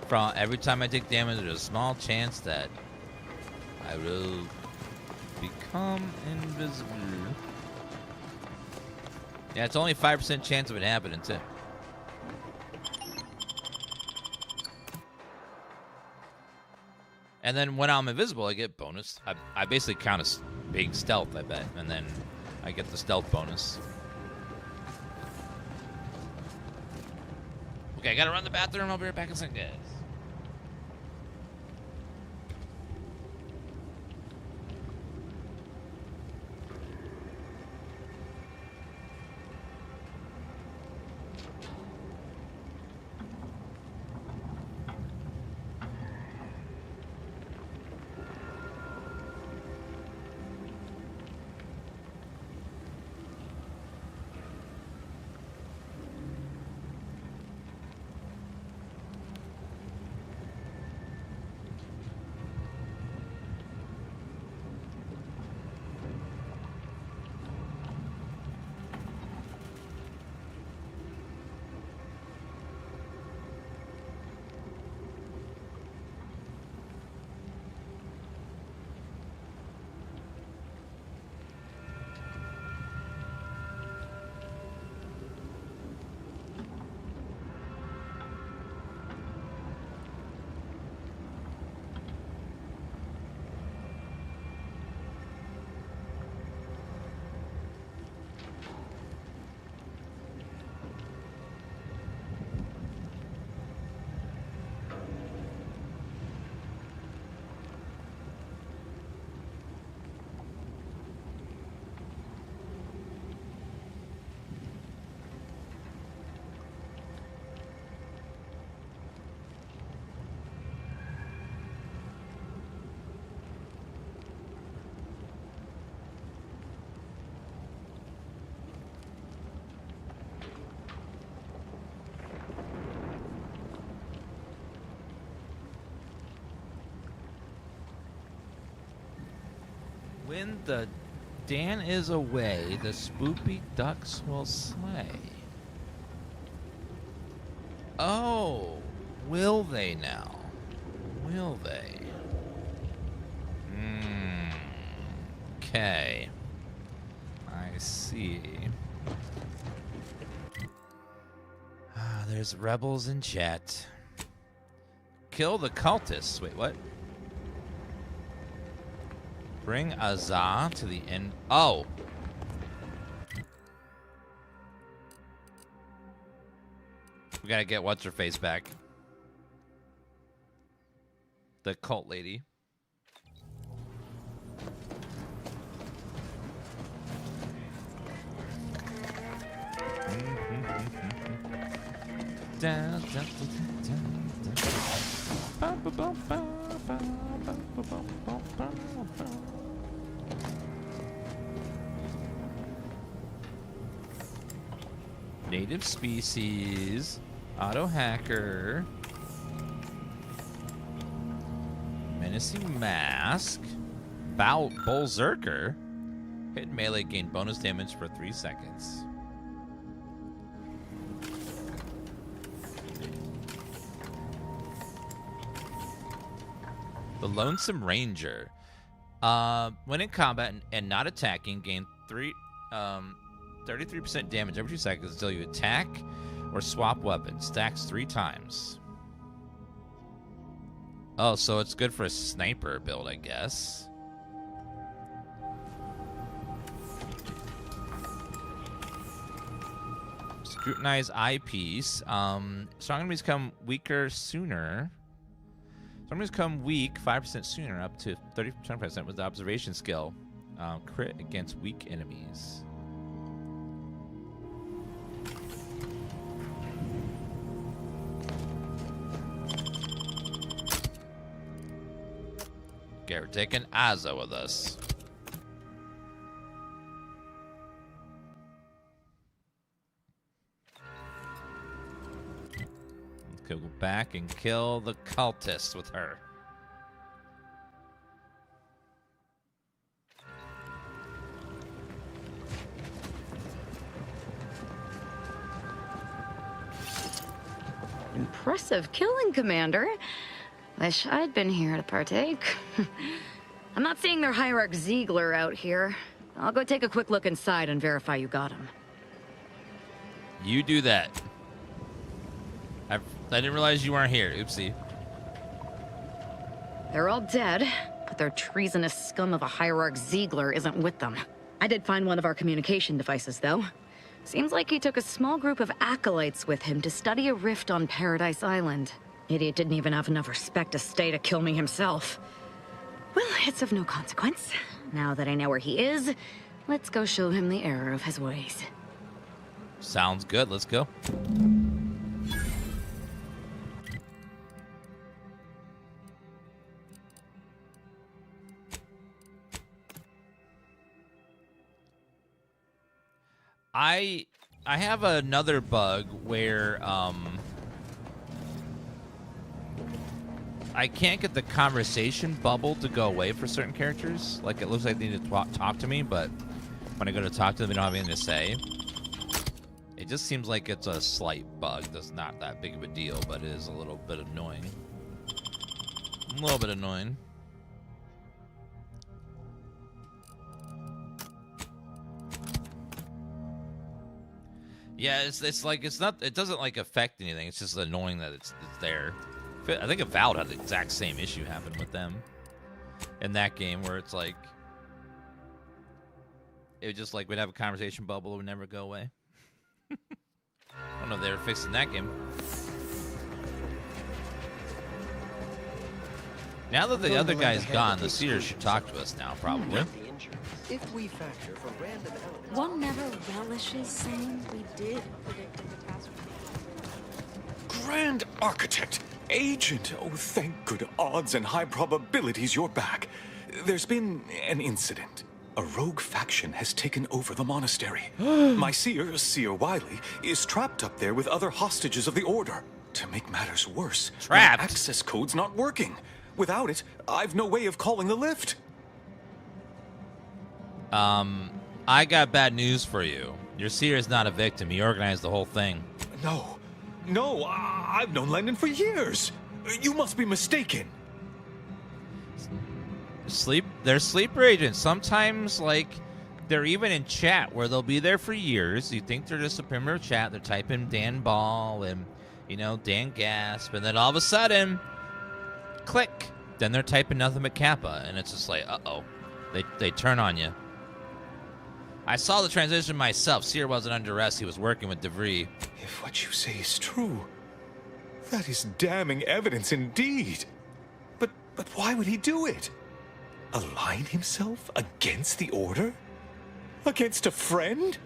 From every time I take damage, there's a small chance that I will become invisible. Yeah, it's only 5% chance of it happening, too. And then when I'm invisible, I get bonus. I basically count as being stealth, I bet. And then I get the stealth bonus. Okay, I gotta run to the bathroom. I'll be right back in a second, guys. When the Dan is away, the spoopy ducks will slay. Oh, will they now? Will they? Okay. I see. There's rebels in chat. Kill the cultists. Wait, what? Bring Azah to the end. Oh. We gotta get what's-her-face back. The cult lady. Native species, auto hacker, menacing mask, Berserker, hit melee, gain bonus damage for 3 seconds. The Lonesome Ranger. When in combat and not attacking, gain 33% damage every 2 seconds until you attack or swap weapons. Stacks 3 times. Oh, so it's good for a sniper build, I guess. Scrutinize eyepiece. Strong enemies come weaker sooner. Strong enemies come weak 5% sooner, up to 30% with the observation skill. Crit against weak enemies. Okay, we're taking Azah with us. Go back and kill the cultist with her. Impressive killing, Commander. Wish I'd been here to partake. I'm not seeing their hierarch Ziegler out here. I'll go take a quick look inside and verify you got him. You do that. I didn't realize you weren't here. Oopsie. They're all dead, but their treasonous scum of a hierarch Ziegler isn't with them. I did find one of our communication devices, though. Seems like he took a small group of acolytes with him to study a rift on Paradise Island. Idiot didn't even have enough respect to stay to kill me himself. Well, it's of no consequence. Now that I know where he is, let's go show him the error of his ways. Sounds good. Let's go. I have another bug where I can't get the conversation bubble to go away for certain characters. Like, it looks like they need to talk to me, but when I go to talk to them, they don't have anything to say. It just seems like it's a slight bug. That's not that big of a deal, but it is a little bit annoying. A little bit annoying. Yeah, it's like it doesn't like affect anything. It's just annoying that it's there. I think Avowed had the exact same issue happen with them in that game, where it's like it would just like we'd have a conversation bubble, it would never go away. I don't know if they were fixing that game. Now that the other guy's gone, the seers should talk to us now, probably. If we factor for random elements... One never relishes saying we did predict a catastrophe. Grand Architect! Agent! Oh, thank good odds and high probabilities you're back. There's been an incident. A rogue faction has taken over the monastery. My seer Wiley, is trapped up there with other hostages of the Order. To make matters worse, trapped? My access code's not working. Without it, I've no way of calling the lift. I got bad news for you. Your seer is not a victim. He organized the whole thing. No, I've known Landon for years. You must be mistaken. They're sleeper agents. Sometimes, like, they're even in chat where they'll be there for years. You think they're just a primitive chat. They're typing Dan Ball and, you know, Dan Gasp. And then all of a sudden, click. Then they're typing nothing but Kappa. And it's just like, uh-oh. They turn on you. I saw the transition myself. Seer wasn't under arrest. He was working with DeVry. If what you say is true, that is damning evidence indeed. But why would he do it? Align himself against the Order? Against a friend?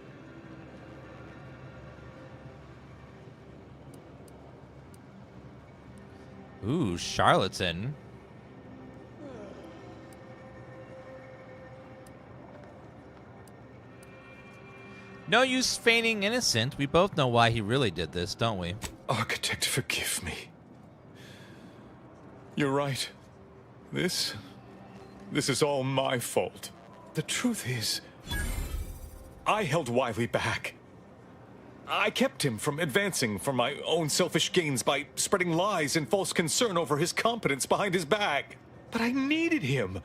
Ooh, charlatan. No use feigning innocent. We both know why he really did this, don't we? Architect, forgive me. You're right. This is all my fault. The truth is, I held Wiley back. I kept him from advancing for my own selfish gains by spreading lies and false concern over his competence behind his back. But I needed him.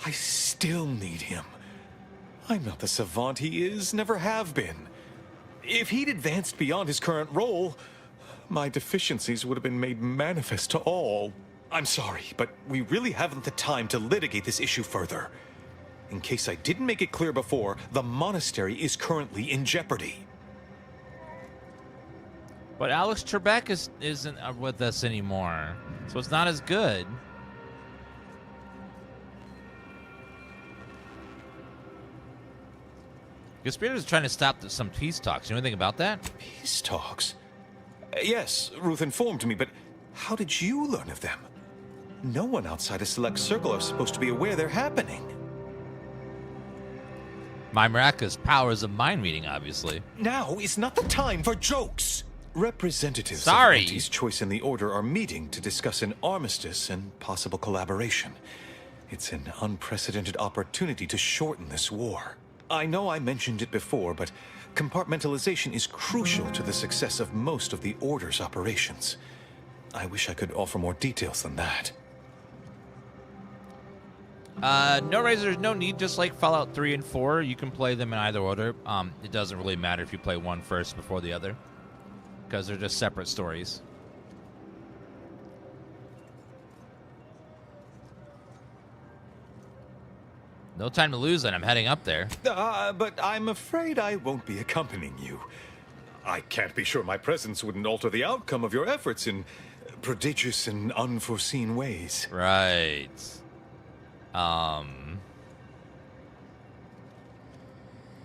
I still need him. I'm not the savant he is, never have been. If he'd advanced beyond his current role, my deficiencies would have been made manifest to all. I'm sorry, but we really haven't the time to litigate this issue further. In case I didn't make it clear before, the monastery is currently in jeopardy. But Alex Trebek isn't with us anymore, so it's not as good. Conspirators are trying to stop some peace talks. You know anything about that? Peace talks? Yes, Ruth informed me, but how did you learn of them? No one outside a select circle are supposed to be aware they're happening. My miraculous powers of mind reading, obviously. Now is not the time for jokes! Representatives of Auntie's Choice in the Order are meeting to discuss an armistice and possible collaboration. It's an unprecedented opportunity to shorten this war. I know I mentioned it before, but compartmentalization is crucial to the success of most of the Order's operations. I wish I could offer more details than that. No, Razor, no need. Just like Fallout 3 and 4, you can play them in either order. It doesn't really matter if you play one first before the other, because they're just separate stories. No time to lose, then. I'm heading up there. But I'm afraid I won't be accompanying you. I can't be sure my presence wouldn't alter the outcome of your efforts in prodigious and unforeseen ways. Right.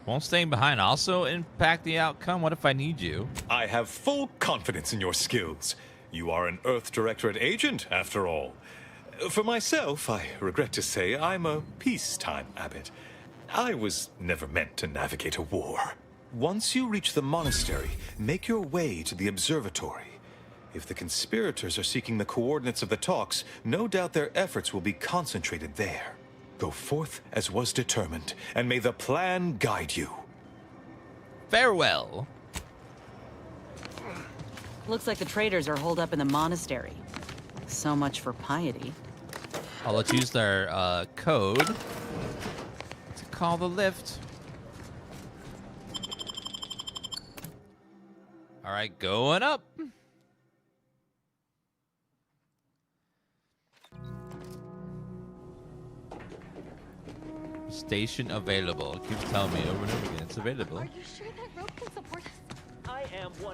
Won't staying behind also impact the outcome? What if I need you? I have full confidence in your skills. You are an Earth Directorate agent, after all. For myself, I regret to say I'm a peacetime abbot. I was never meant to navigate a war. Once you reach the monastery, make your way to the observatory. If the conspirators are seeking the coordinates of the talks, no doubt their efforts will be concentrated there. Go forth as was determined, and may the plan guide you. Farewell. Looks like the traders are holed up in the monastery. So much for piety. Let's use their code to call the lift. All right, going up. Station available. It keeps telling me over and over again it's available. Are you sure that rope can support us? I am 100%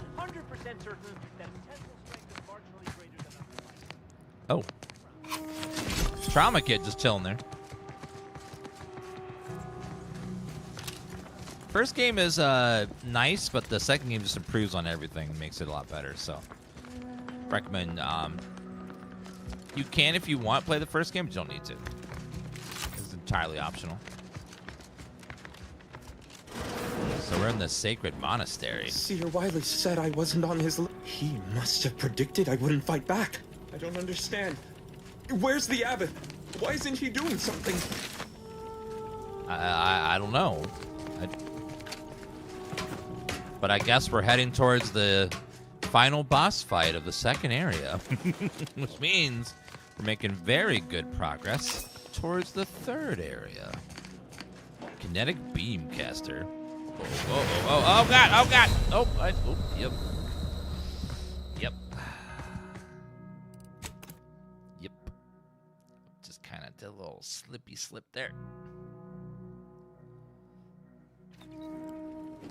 certain that tensile strength is marginally greater than Oh. Trauma kid just chilling there. First game is nice, but the second game just improves on everything and makes it a lot better. So, recommend. You can, if you want, play the first game, but you don't need to. It's entirely optional. So we're in the sacred monastery. Seer Wiley said I wasn't on his list. He must have predicted I wouldn't fight back. I don't understand. Where's the abbot? Why isn't he doing something? I don't know. But I guess we're heading towards the final boss fight of the second area, which means we're making very good progress towards the third area. Kinetic beam caster. Oh god. Yep. Just kind of did a little slippy slip there.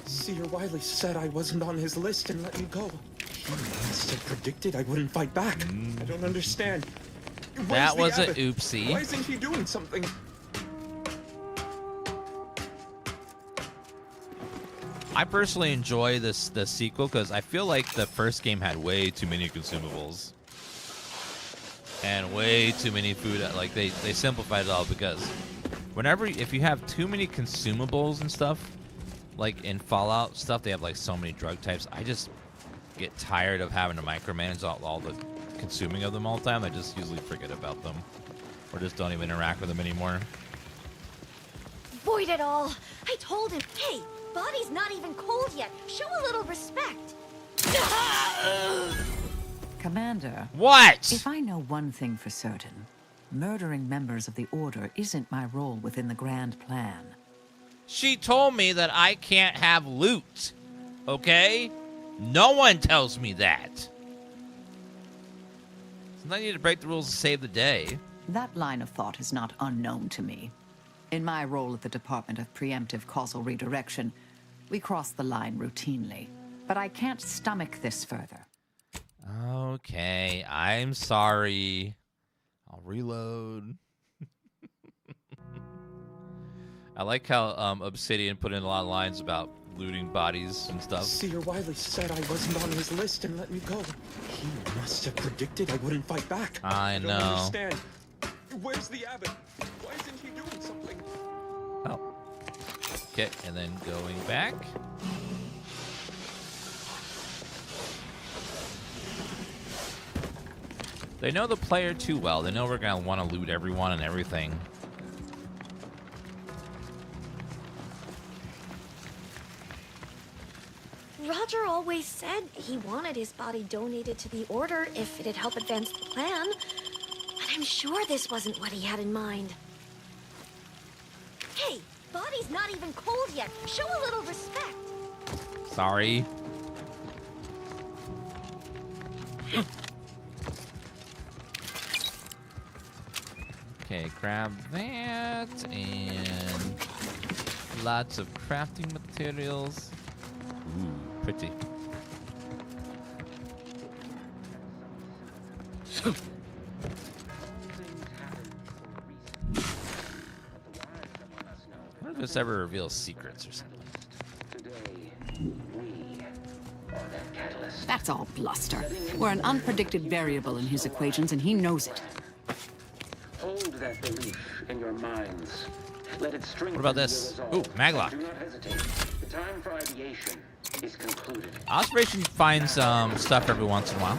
Seer Wiley said I wasn't on his list and let me go. He must have predicted I wouldn't fight back. I don't understand. That was an oopsie. Why isn't he doing something? I personally enjoy the sequel because I feel like the first game had way too many consumables and way too many food. Like they simplified it all because if you have too many consumables and stuff, like in Fallout stuff, they have like so many drug types. I just get tired of having to micromanage all the consuming of them all the time. I just usually forget about them or just don't even interact with them anymore. Void it all. I told him, hey, body's not even cold yet. Show a little respect. Commander. What? If I know one thing for certain, murdering members of the Order isn't my role within the grand plan. She told me that I can't have loot. Okay? No one tells me that. So I need to break the rules to save the day. That line of thought is not unknown to me. In my role at the Department of Preemptive Causal Redirection, we cross the line routinely. But I can't stomach this further. Okay, I'm sorry. I'll reload. I like how Obsidian put in a lot of lines about looting bodies and stuff. Seer Wiley said I wasn't on his list and let me go. He must have predicted I wouldn't fight back. I know. Don't understand. Where's the abbot? Why isn't he doing something? Oh. Okay, and then going back. They know the player too well. They know we're going to want to loot everyone and everything. Roger always said he wanted his body donated to the Order if it'd help advance the plan. But I'm sure this wasn't what he had in mind. Hey, body's not even cold yet. Show a little respect. Sorry. Okay, grab that and lots of crafting materials. Ooh, pretty. I wonder if this ever reveals secrets or something. That's all bluster. We're an unpredicted variable in his equations, and he knows it. Hold that belief in your minds. Let it strengthen. What about this? Ooh, maglock. Do not hesitate. The time for ideation is concluded. Observation finds stuff every once in a while.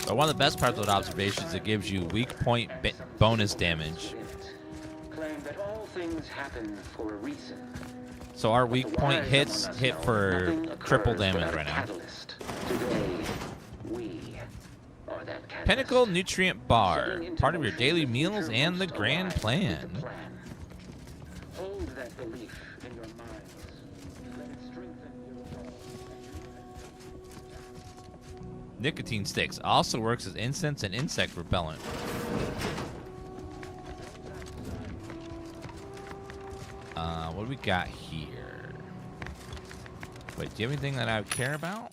But one of the best parts of observation is it gives you weak point bonus damage. Claim that all things happen for a reason. So our weak point hits hit for triple damage right now. Today, we are that catalyst. Pinnacle Nutrient Bar, part of your daily meals and the grand plan. Hold that belief in your minds. Let it strengthen your Nicotine sticks also works as incense and insect repellent. What do we got here? Wait, do you have anything that I would care about?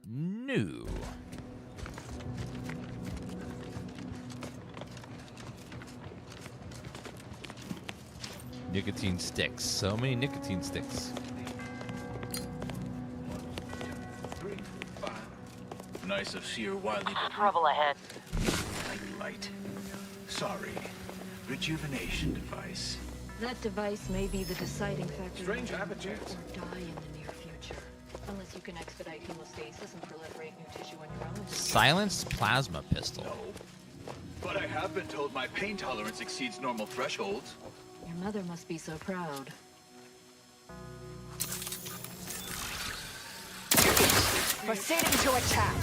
No. Nicotine sticks. So many nicotine sticks. Nice of Seer Wiley. Trouble ahead. Light. Sorry. Rejuvenation device. That device may be the deciding factor. Strange attitude. attitudes. Or die in the near future. Unless you can expedite hemostasis and proliferate new tissue on your own. Silenced plasma pistol. But I have been told my pain tolerance exceeds normal thresholds. Your mother must be so proud. Proceeding to attack.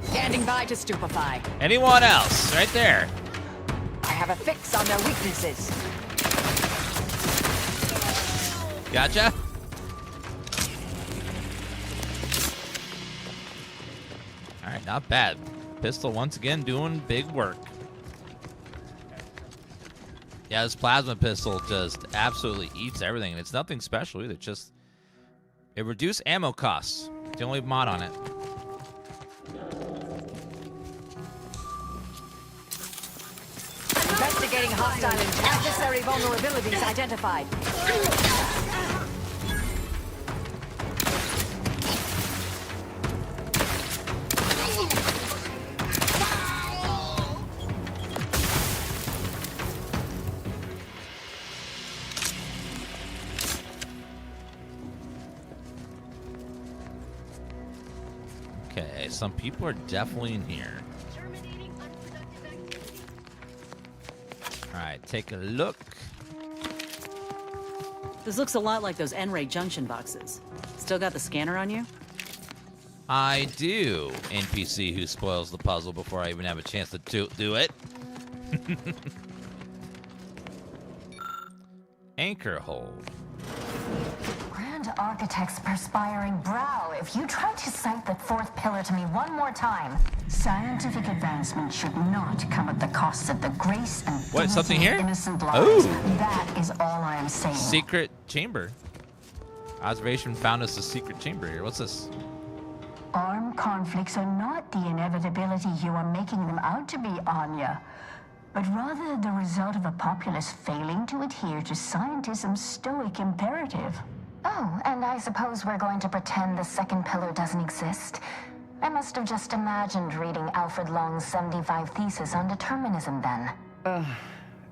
Standing by to stupefy. Anyone else? Right there. I have a fix on their weaknesses. Gotcha. All right, not bad. Pistol once again doing big work. Yeah, this plasma pistol just absolutely eats everything, and it's nothing special either. Just it reduced ammo costs. It's the only mod on it. Investigating hostile and adversary vulnerabilities identified. Okay, some people are definitely in here. All right, take a look. This looks a lot like those N-ray junction boxes. Still got the scanner on you? I do. NPC who spoils the puzzle before I even have a chance to do it. Anchor hold. Grand Architect's perspiring brow, if you try to cite the fourth pillar to me one more time, scientific advancement should not come at the cost of the grace and What, something here? innocent lives. Oh. That is all I am saying. Secret chamber. Observation found us a secret chamber here. What's this? Armed conflicts are not the inevitability you are making them out to be, Anya, but rather the result of a populace failing to adhere to scientism's stoic imperative. Oh, and I suppose we're going to pretend the second pillar doesn't exist. I must have just imagined reading Alfred Long's 75 thesis on determinism then.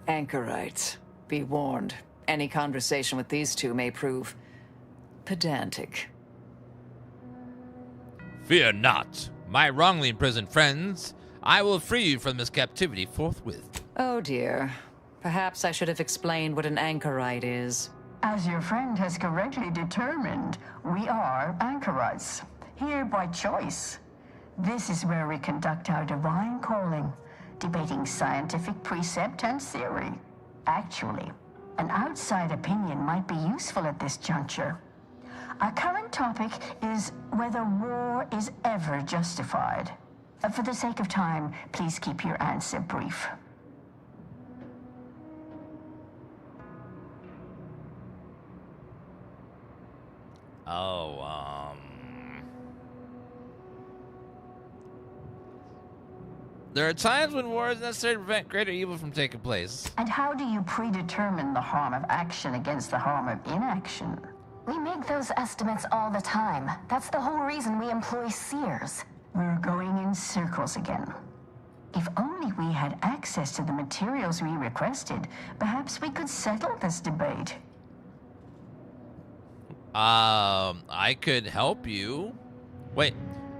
Anchorites. Be warned. Any conversation with these two may prove pedantic. Fear not, my wrongly imprisoned friends. I will free you from this captivity forthwith. Oh dear. Perhaps I should have explained what an anchorite is. As your friend has correctly determined, we are anchorites, here by choice. This is where we conduct our divine calling, debating scientific precept and theory. Actually, an outside opinion might be useful at this juncture. Our current topic is whether war is ever justified. For the sake of time, please keep your answer brief. There are times when war is necessary to prevent greater evil from taking place. And how do you predetermine the harm of action against the harm of inaction? We make those estimates all the time. That's the whole reason we employ seers. We're going in circles again. If only we had access to the materials we requested, perhaps we could settle this debate. I could help you. Wait,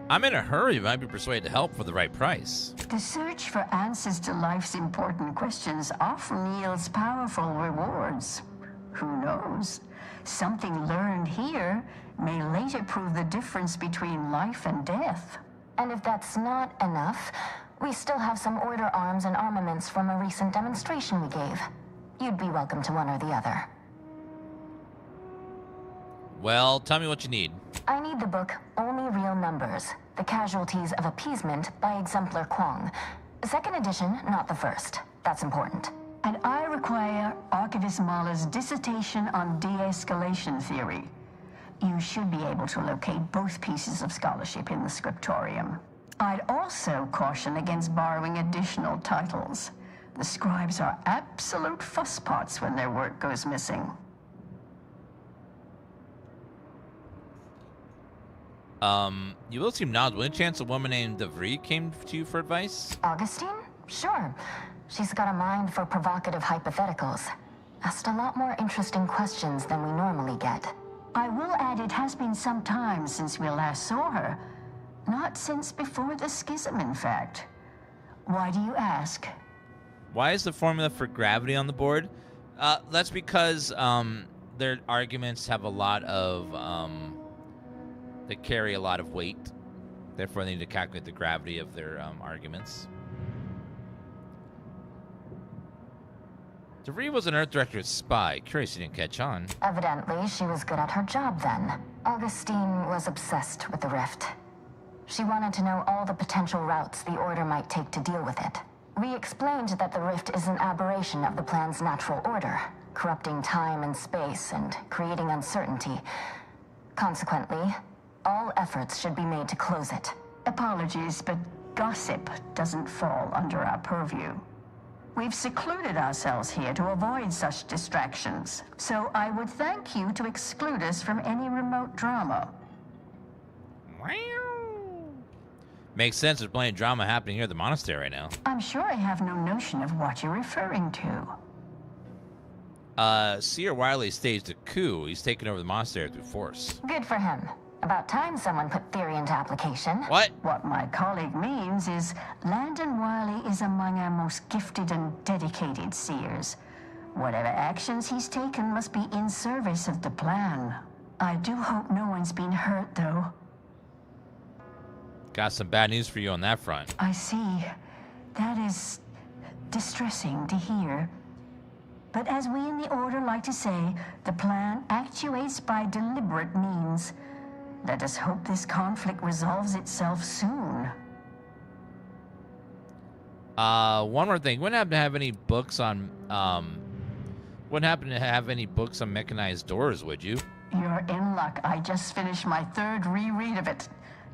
I'm in a hurry. Might be persuaded to help for the right price. The search for answers to life's important questions often yields powerful rewards. Who knows? Something learned here may later prove the difference between life and death. And if that's not enough, we still have some order arms and armaments from a recent demonstration we gave. You'd be welcome to one or the other. Well, tell me what you need. I need the book Only Real Numbers, The Casualties of Appeasement by Exemplar Kwong. Second edition, not the first. That's important. And I require Archivist Mahler's dissertation on de-escalation theory. You should be able to locate both pieces of scholarship in the scriptorium. I'd also caution against borrowing additional titles. The scribes are absolute fusspots when their work goes missing. You will seem knowledgeable. Any chance a woman named DeVry came to you for advice? Augustine? Sure. She's got a mind for provocative hypotheticals. Asked a lot more interesting questions than we normally get. I will add it has been some time since we last saw her. Not since before the schism, in fact. Why do you ask? Why is the formula for gravity on the board? That's because their arguments have a lot of... they carry a lot of weight. Therefore, they need to calculate the gravity of their arguments. DeVries was an Earth Directorate spy. Curious he didn't catch on. Evidently, she was good at her job then. Augustine was obsessed with the rift. She wanted to know all the potential routes the Order might take to deal with it. We explained that the rift is an aberration of the plan's natural order, corrupting time and space and creating uncertainty. Consequently, all efforts should be made to close it. Apologies, but gossip doesn't fall under our purview. We've secluded ourselves here to avoid such distractions, so I would thank you to exclude us from any remote drama. Makes sense. There's plenty of drama happening here at the monastery right now. I'm sure I have no notion of what you're referring to. Seer Wiley staged a coup. He's taken over the monastery through force. Good for him. About time someone put theory into application. What? What my colleague means is Landon Wiley is among our most gifted and dedicated seers. Whatever actions he's taken must be in service of the plan. I do hope no one's been hurt, though. Got some bad news for you on that front. I see. That is distressing to hear. But as we in the Order like to say, the plan actuates by deliberate means. Let us hope this conflict resolves itself soon. One more thing. Wouldn't happen to have any books on mechanized doors, would you? You're in luck. I just finished my third reread of it.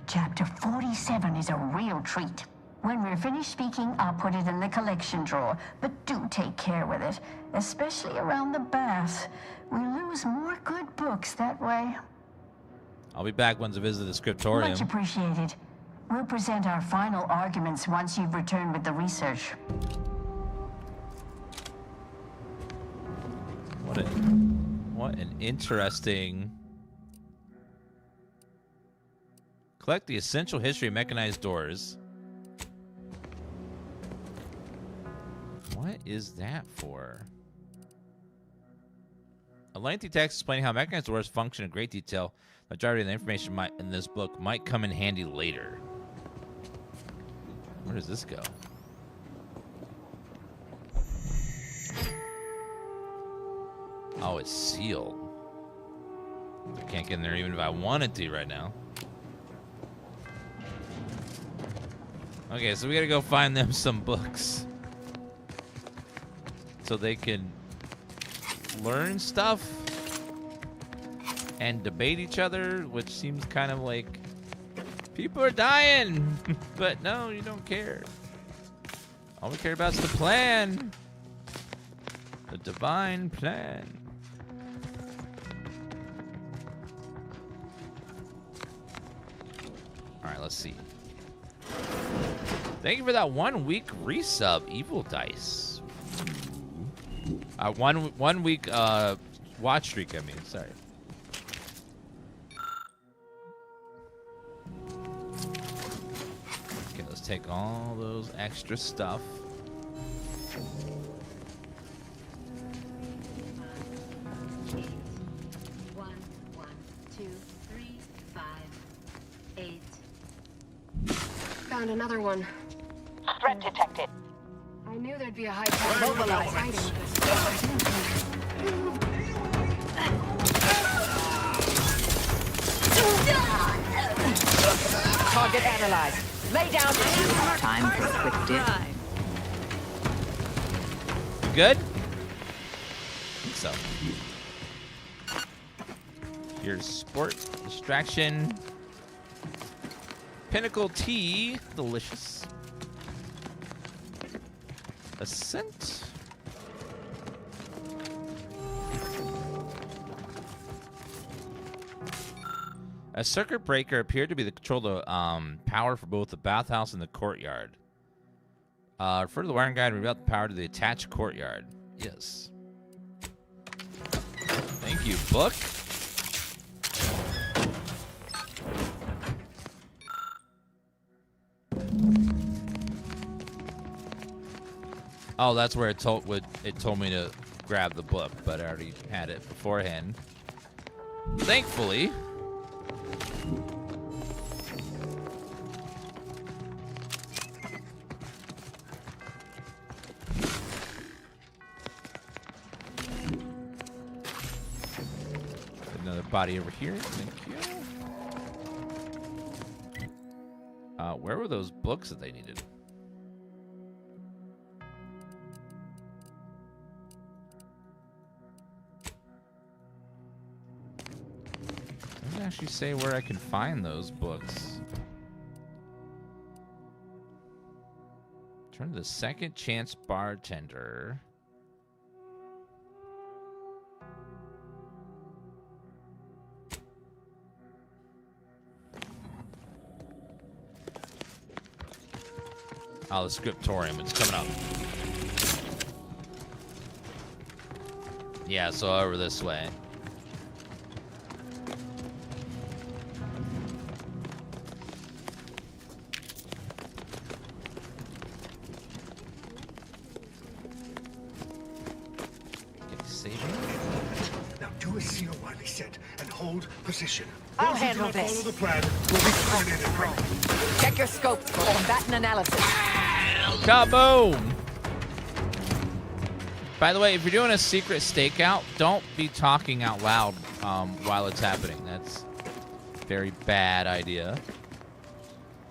Chapter 47 is a real treat. When we're finished speaking, I'll put it in the collection drawer, but do take care with it, especially around the bath. We lose more good books that way. I'll be back once I visit the scriptorium. Much appreciated. We'll present our final arguments once you've returned with the research. What an interesting... Collect the essential history of mechanized doors. What is that for? A lengthy text explaining how mechanized doors function in great detail. The majority of the information in this book might come in handy later. Where does this go? Oh, it's sealed. I can't get in there even if I wanted to right now. Okay, so we gotta go find them some books. So they can learn stuff and debate each other, which seems kind of like people are dying. But no, you don't care. All we care about is the plan. The divine plan. Alright, let's see. Thank you for that 1 week resub, Evil Dice. 1 week watch streak, I mean, sorry. Okay, let's take all those extra stuff. Found another one. Threat detected. I knew there'd be a high price mobilized item. Target analyzed. Lay down. Time for a quick dip. Good? I think so. Here's sport, distraction, pinnacle tea, delicious. Ascent. A circuit breaker appeared to be the control of power for both the bathhouse and the courtyard. Refer to the wiring guide and reroute the power to the attached courtyard. Yes. Thank you, book. Oh, that's where it told me to grab the book, but I already had it beforehand. Thankfully. Another body over here. Thank you. Where were those books that they needed? Doesn't actually say where I can find those books. Turn to the second chance bartender. Oh, the scriptorium. It's coming up. Yeah, so over this way. Now do as Sir Wiley said and hold position. I'll Those who handle do not this. follow the plan will be terminated right. Check your scopes for combatant analysis. Kaboom! By the way, if you're doing a secret stakeout, don't be talking out loud while it's happening. That's a very bad idea.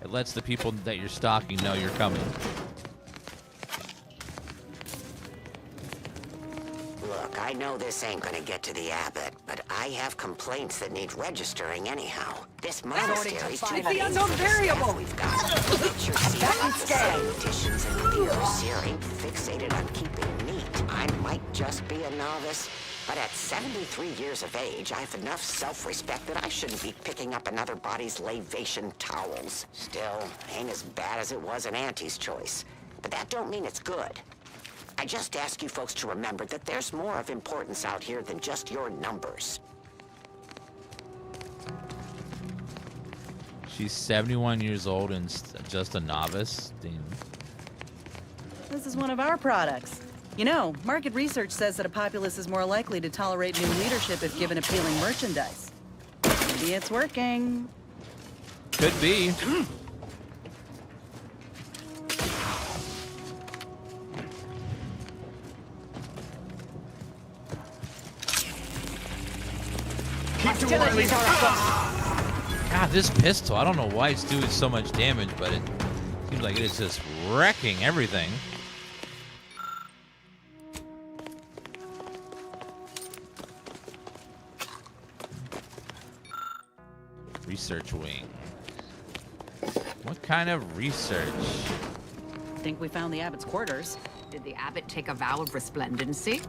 It lets the people that you're stalking know you're coming. Look, I know this ain't gonna get to the abbot, but I have complaints that need registering anyhow. This monastery's too It's big the unknown for the variable. staff we've got. Get your seal That on is the scary. same additions and leaders here ain't fixated on keeping neat. I might just be a novice, but at 73 years of age, I have enough self-respect that I shouldn't be picking up another body's lavation towels. Still, ain't as bad as it was in Auntie's choice. But that don't mean it's good. I just ask you folks to remember that there's more of importance out here than just your numbers. She's 71 years old and just a novice. Damn. This is one of our products. You know, market research says that a populace is more likely to tolerate new leadership if given appealing merchandise. Maybe it's working. Could be. Hostilities are afoot. God, this pistol, I don't know why it's doing so much damage, but it seems like it is just wrecking everything. Research wing. What kind of research? Think we found the abbot's quarters. Did the abbot take a vow of resplendency?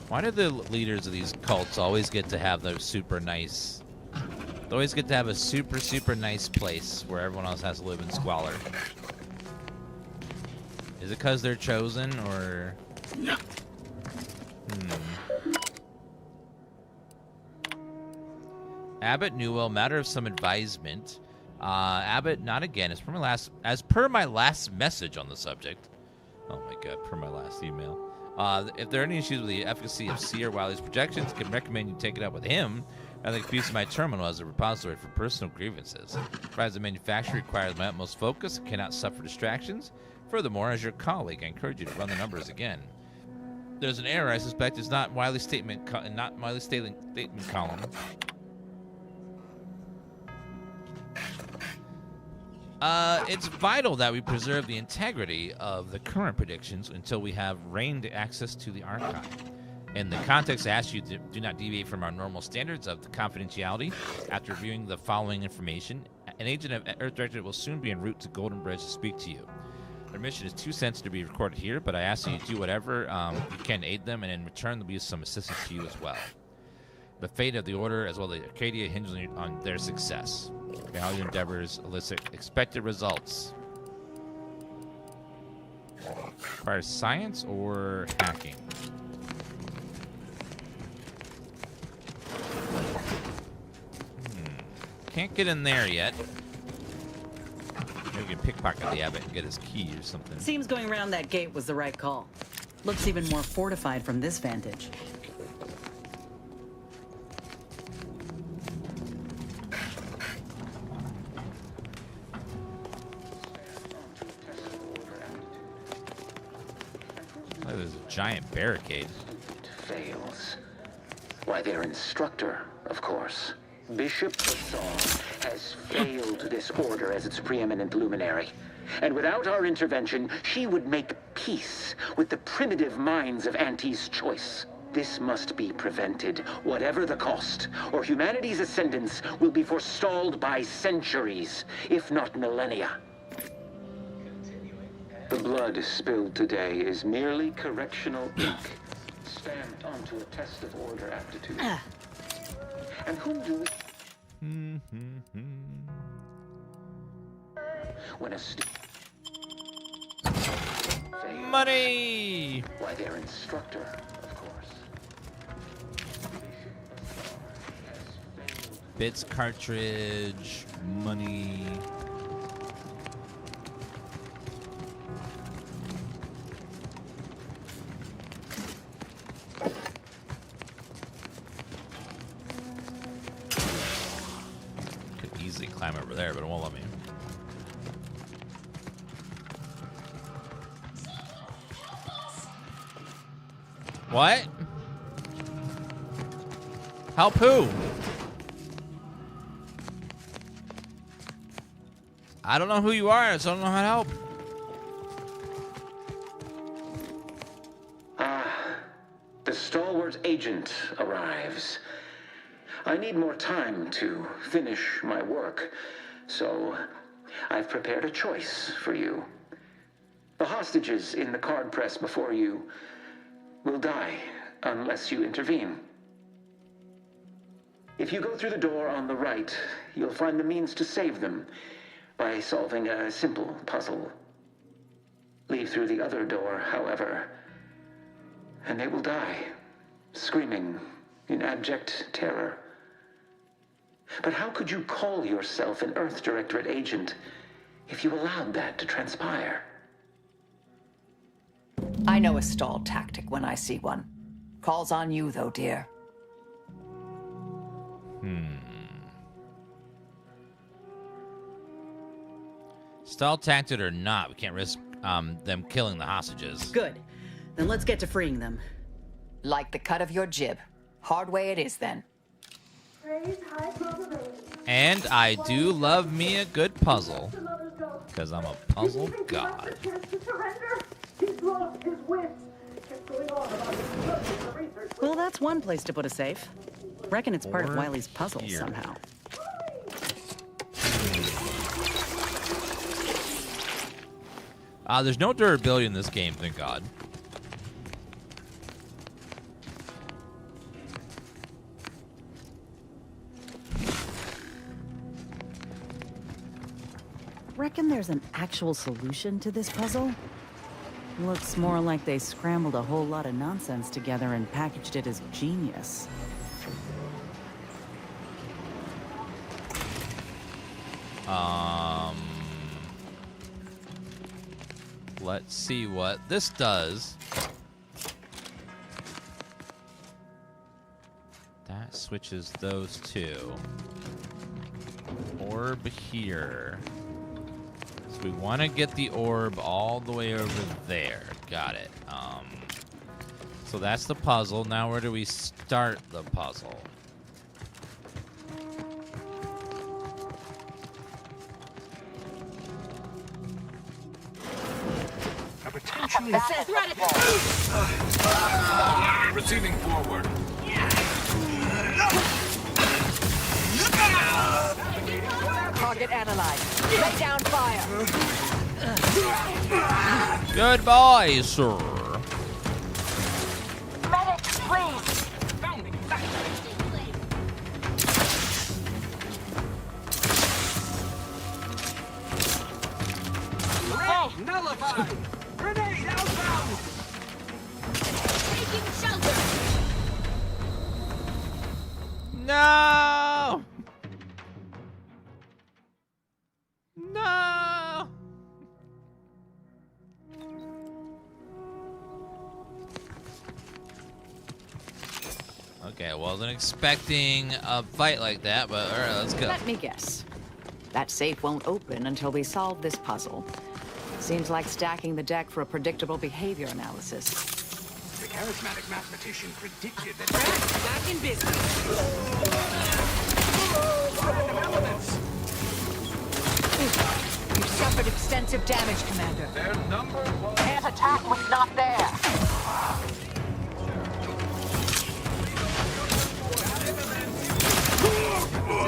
Why do the leaders of these cults always get to have those super nice... They always get to have a super, super nice place where everyone else has to live in squalor? Is it because they're chosen, or... Abbot Newell, matter of some advisement. Abbot, not again. As per my last message on the subject. Oh my god, per my last email. If there are any issues with the efficacy of Seer Wiley's projections, I can recommend you take it up with him rather than use my terminal as a repository for personal grievances. Provided the manufacturer requires my utmost focus and cannot suffer distractions. Furthermore, as your colleague, I encourage you to run the numbers again. There's an error. I suspect it's not Wiley's statement, not Wiley's statement column. It's vital that we preserve the integrity of the current predictions until we have reigned access to the archive. In the context, I ask you to do not deviate from our normal standards of confidentiality. After reviewing the following information, an agent of Earth Directorate will soon be en route to Golden Bridge to speak to you. Their mission is too sensitive to be recorded here, but I ask that you do whatever you can to aid them, and in return, there'll be some assistance to you as well. The fate of the Order, as well as Arcadia, hinges on their success. May all your endeavors elicit expected results. Requires science or hacking? Can't get in there yet. Maybe we can pickpocket the abbot and get his key or something. Seems going around that gate was the right call. Looks even more fortified from this vantage. Oh, there's a giant barricade. Fails. Why, their instructor, of course. Bishop Basson has failed this order as its preeminent luminary. And without our intervention, she would make peace with the primitive minds of Auntie's choice. This must be prevented, whatever the cost, or humanity's ascendance will be forestalled by centuries, if not millennia. The blood spilled today is merely correctional ink, stamped onto a test of order aptitude. And whom do we... When a money! Why, their instructor, of course. Bits cartridge, money. Could easily climb over there, but it won't let me. What? Help who? I don't know who you are, so I don't know how to help. The stalwart agent arrives. I need more time to finish my work, so I've prepared a choice for you. The hostages in the card press before you will die unless you intervene. If you go through the door on the right, you'll find the means to save them by solving a simple puzzle. Leave through the other door, however, and they will die, screaming in abject terror. But how could you call yourself an Earth Directorate agent if you allowed that to transpire? I know a stall tactic when I see one. Calls on you, though, dear. Stall tactic or not, we can't risk them killing the hostages. Good. Then let's get to freeing them. Like the cut of your jib. Hard way it is, then. And I do love me a good puzzle, because I'm a puzzle god. Well, that's one place to put a safe. Reckon it's part of Wiley's puzzle here. somehow. There's no durability in this game, thank God. Reckon there's an actual solution to this puzzle? Looks more like they scrambled a whole lot of nonsense together and packaged it as genius. Let's see what this does. That switches those two. Orb here. So we want to get the orb all the way over there. Got it. So that's the puzzle. Now where do we start the puzzle? Potentially. Receiving forward. Target analyzed. Lay down fire. Goodbye, sir. Medic, please. Hey! Nullified! Grenade outbound! Taking shelter! No! Okay, I wasn't expecting a fight like that, but all right, let's go. Let me guess. That safe won't open until we solve this puzzle. Seems like stacking the deck for a predictable behavior analysis. The charismatic mathematician predicted that... Back in business. You suffered extensive damage, Commander. Their number one. His attack was not there.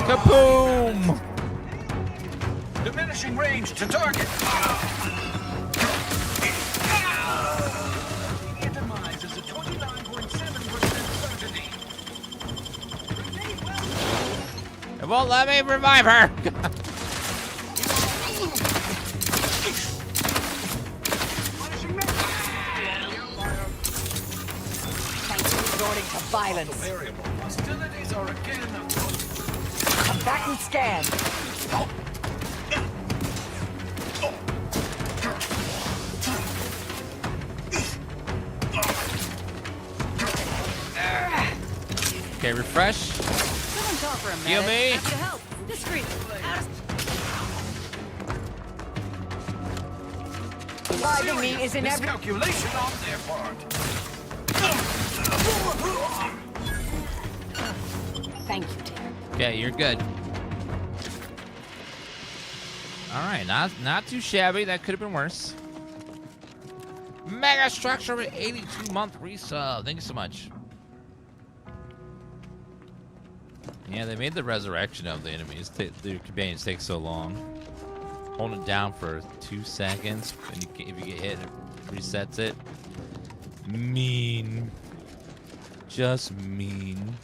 Kaboom! Diminishing range to target. Demise is a 29.7% certainty. It won't let me revive her. Resorting to violence. Hostilities are again. Come back and scan. Okay, refresh. Someone talk for a minute. Heal me. Have to help. Discreet. Reviving me is in every Miscalculation on their part. Thank you, dear. Okay, you're good. All right, not too shabby. That could have been worse. Mega structure with 82-month resub. Thank you so much. Yeah, they made the resurrection of the enemies. The companions take so long. Hold it down for 2 seconds, and if you get hit, it resets it. Mean. Just mean.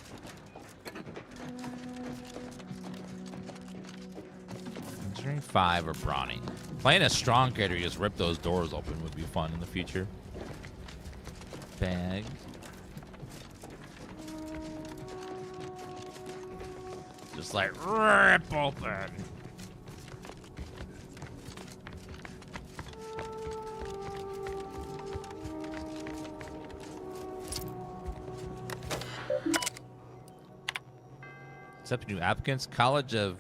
Engineering 5 or Brawny. Playing a strong character, you just rip those doors open would be fun in the future. Bag. Just like rip open. Accept new applicants. College of...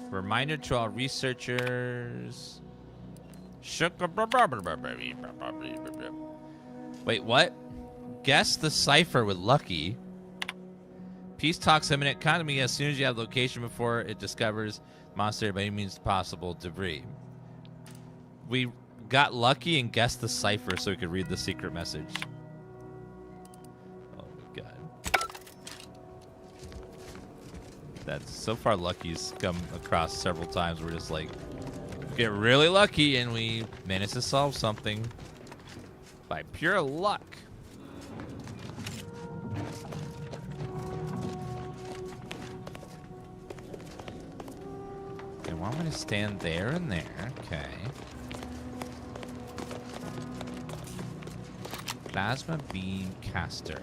Reminder to all researchers. Wait, what? Guess the cipher with Lucky. Peace talks imminent. Contact me as soon as you have location before it discovers monster by any means possible debris. We got lucky and guessed the cipher so we could read the secret message. Oh my god. That's so far Lucky's come across several times. We're just like, get really lucky and we manage to solve something by pure luck. Okay, well, I'm gonna stand there and there. Okay. Plasma beam caster.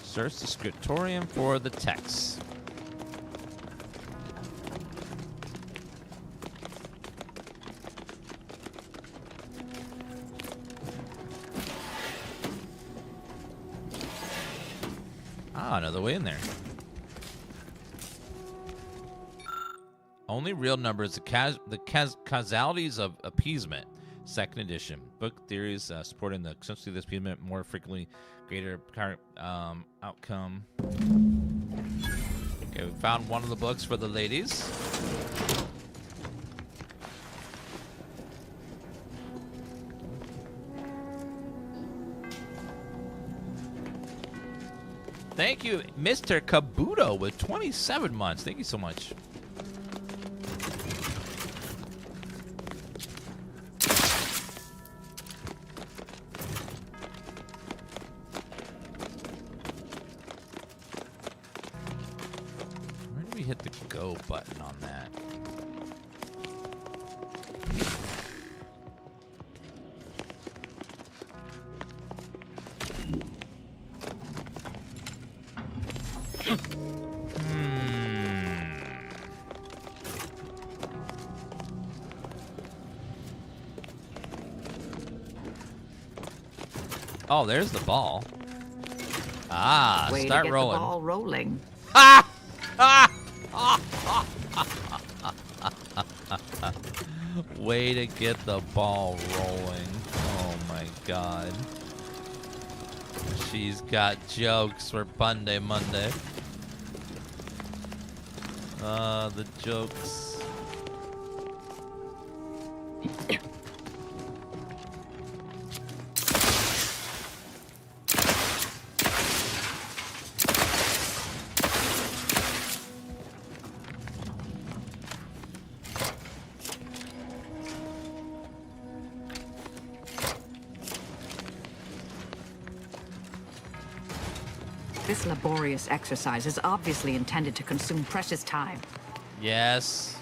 Search the scriptorium for the text. Ah, another way in there. Only real numbers, the causalities of appeasement. Second edition. Book theories supporting the essentially this appeasement more frequently greater current outcome. Okay, we found one of the books for the ladies. Thank you, Mr. Kabuto, with 27 months. Thank you so much. Where do we hit the go button on that? Oh, there's the ball. Ah, Way start to get rolling. the ball rolling. Ah! Way to get the ball rolling. Oh my god. She's got jokes for Monday. The jokes. This laborious exercise is obviously intended to consume precious time. Yes.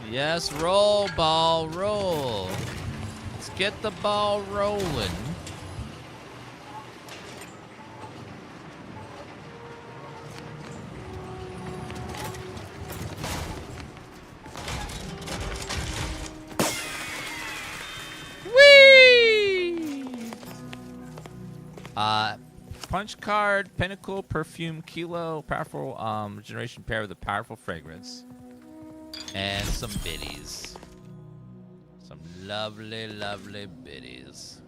Yes, roll, ball, roll. Let's get the ball rolling. Punch card, Pinnacle, Perfume, Kilo, powerful regeneration pair with a powerful fragrance. And some biddies. Some lovely, lovely biddies.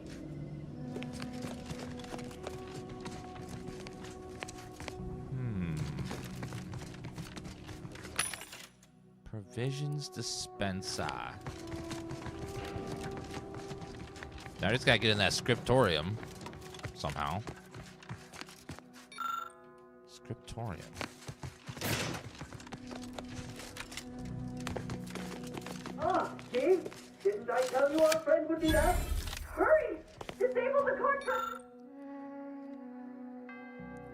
Provisions dispenser. Now I just gotta get in that scriptorium somehow. Scriptorium. Ah, Steve, didn't I tell you our friend would be back? Hurry! Disable the contract!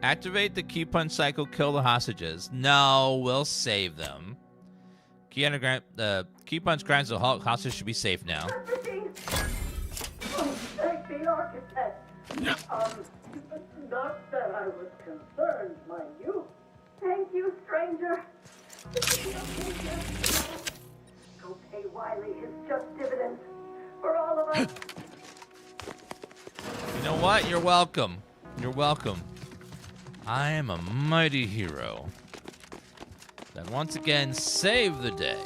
Activate the key punch cycle, kill the hostages. No, we'll save them. The key punch grinds the hostage should be safe now. Oh, thank the architect. Not that I was concerned, mind you. Thank you, stranger. Go pay Wiley his just dividends for all of us. You know what? You're welcome. You're welcome. I am a mighty hero that once again saved the day.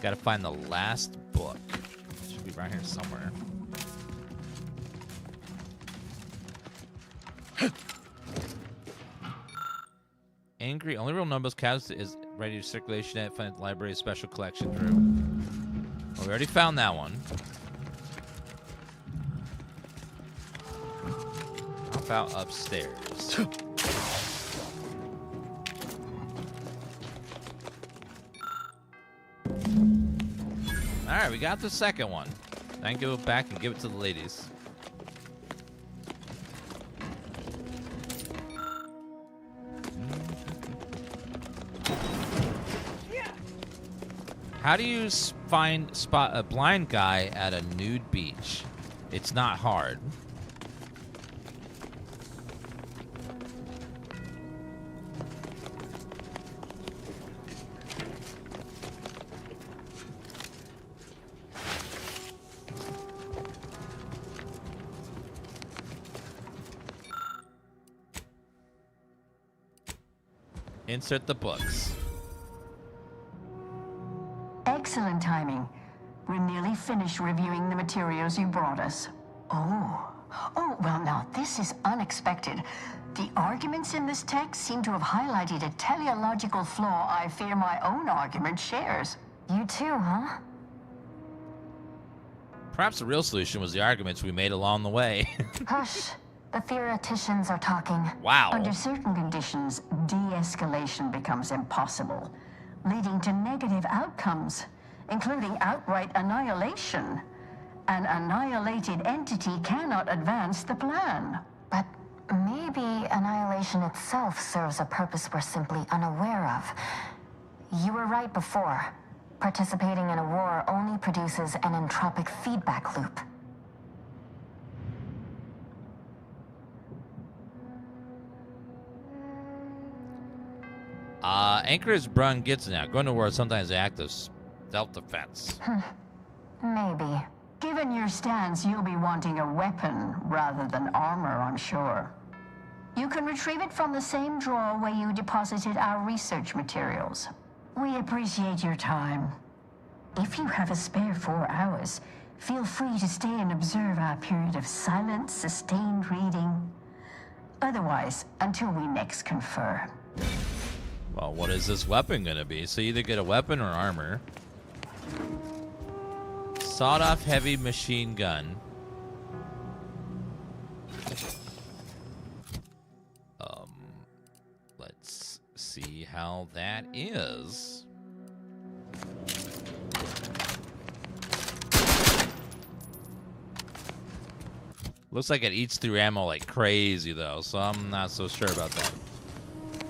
Gotta find the last book. It should be right here somewhere. Angry. Only real numbers cast is ready to circulation at find the library special collection room. Well, we already found that one. How about upstairs? Alright, we got the second one. Then go back and give it to the ladies. How do you spot a blind guy at a nude beach? It's not hard. Insert the books. Excellent timing. We're nearly finished reviewing the materials you brought us. Oh, well now, this is unexpected. The arguments in this text seem to have highlighted a teleological flaw I fear my own argument shares. You too, huh? Perhaps the real solution was the arguments we made along the way. Hush. The theoreticians are talking. Wow. Under certain conditions, de-escalation becomes impossible, leading to negative outcomes, including outright annihilation. An annihilated entity cannot advance the plan. But maybe annihilation itself serves a purpose we're simply unaware of. You were right before. Participating in a war only produces an entropic feedback loop. Anchorage Brun gets now. Going to war is sometimes an act of self-defense. Maybe. Given your stance, you'll be wanting a weapon rather than armor, I'm sure. You can retrieve it from the same drawer where you deposited our research materials. We appreciate your time. If you have a spare 4 hours, feel free to stay and observe our period of silent, sustained reading. Otherwise, until we next confer. Well, what is this weapon gonna be? So you either get a weapon or armor. Sawed-off heavy machine gun. Let's see how that is. Looks like it eats through ammo like crazy, though, so I'm not so sure about that.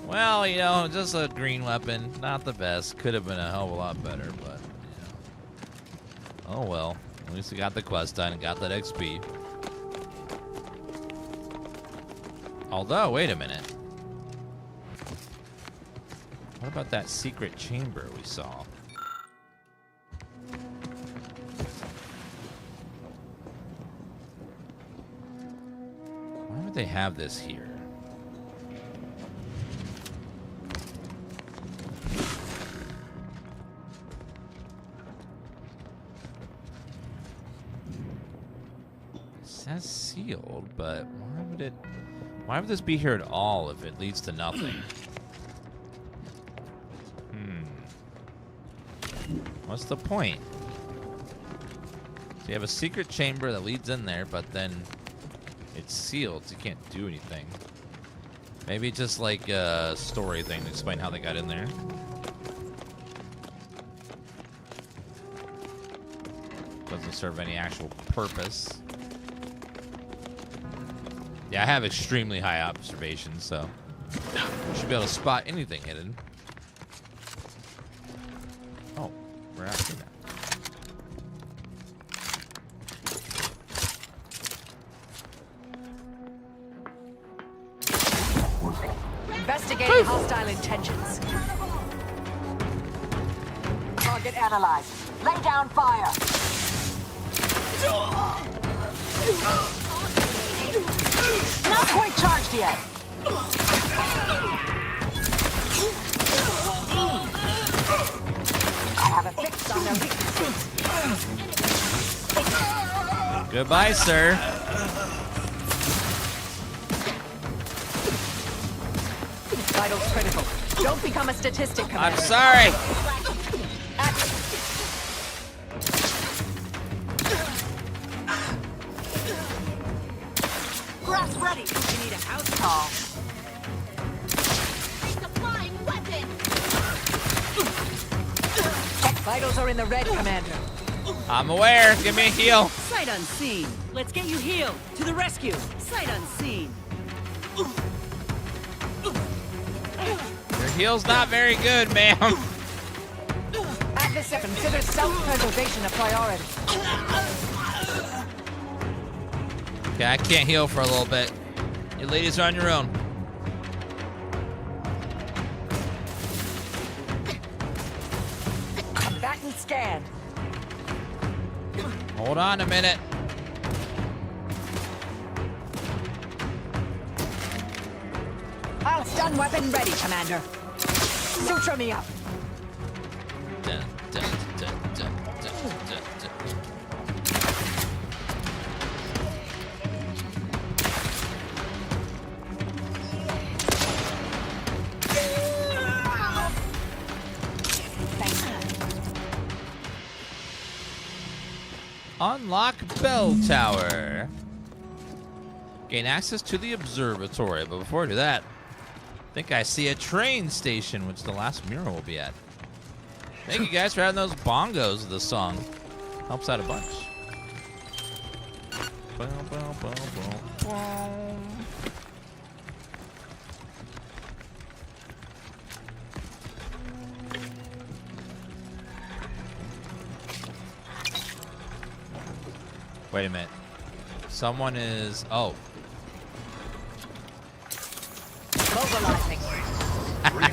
Well, you know, just a green weapon. Not the best. Could have been a hell of a lot better, but, you know. Oh, well. At least we got the quest done and got that XP. Although, wait a minute. What about that secret chamber we saw? Why would they have this here? It says sealed, but why would this be here at all if it leads to nothing? What's the point? So you have a secret chamber that leads in there, but then it's sealed, so you can't do anything. Maybe just like a story thing to explain how they got in there. Doesn't serve any actual purpose. Yeah, I have extremely high observation, so I should be able to spot anything hidden. Oh, we're out here now. Investigating hostile intentions. Target analyzed. Lay down fire. Not quite charged yet. I have a fix on their weaknesses. Goodbye, sir. Vitals critical. Don't become a statistic, Commander. I'm sorry. Grass ready. You need a house call. It's a flying weapon. Vitals are in the red, Commander. I'm aware. Give me a heal. Sight unseen. Let's get you healed. To the rescue. Sight unseen. Your heal's not very good, ma'am. At this, consider self-preservation a priority. Okay, I can't heal for a little bit. You ladies are on your own. Combatant scanned. Hold on a minute. Stun weapon ready, Commander. Suture me up. Dun, dun, dun, dun, dun, dun, dun. Unlock Bell Tower. Gain access to the observatory, but before I do that, I think I see a train station, which the last mural will be at. Thank you guys for having those bongos of the song. Helps out a bunch. Wait a minute. Someone is... Oh. Mobilizing. My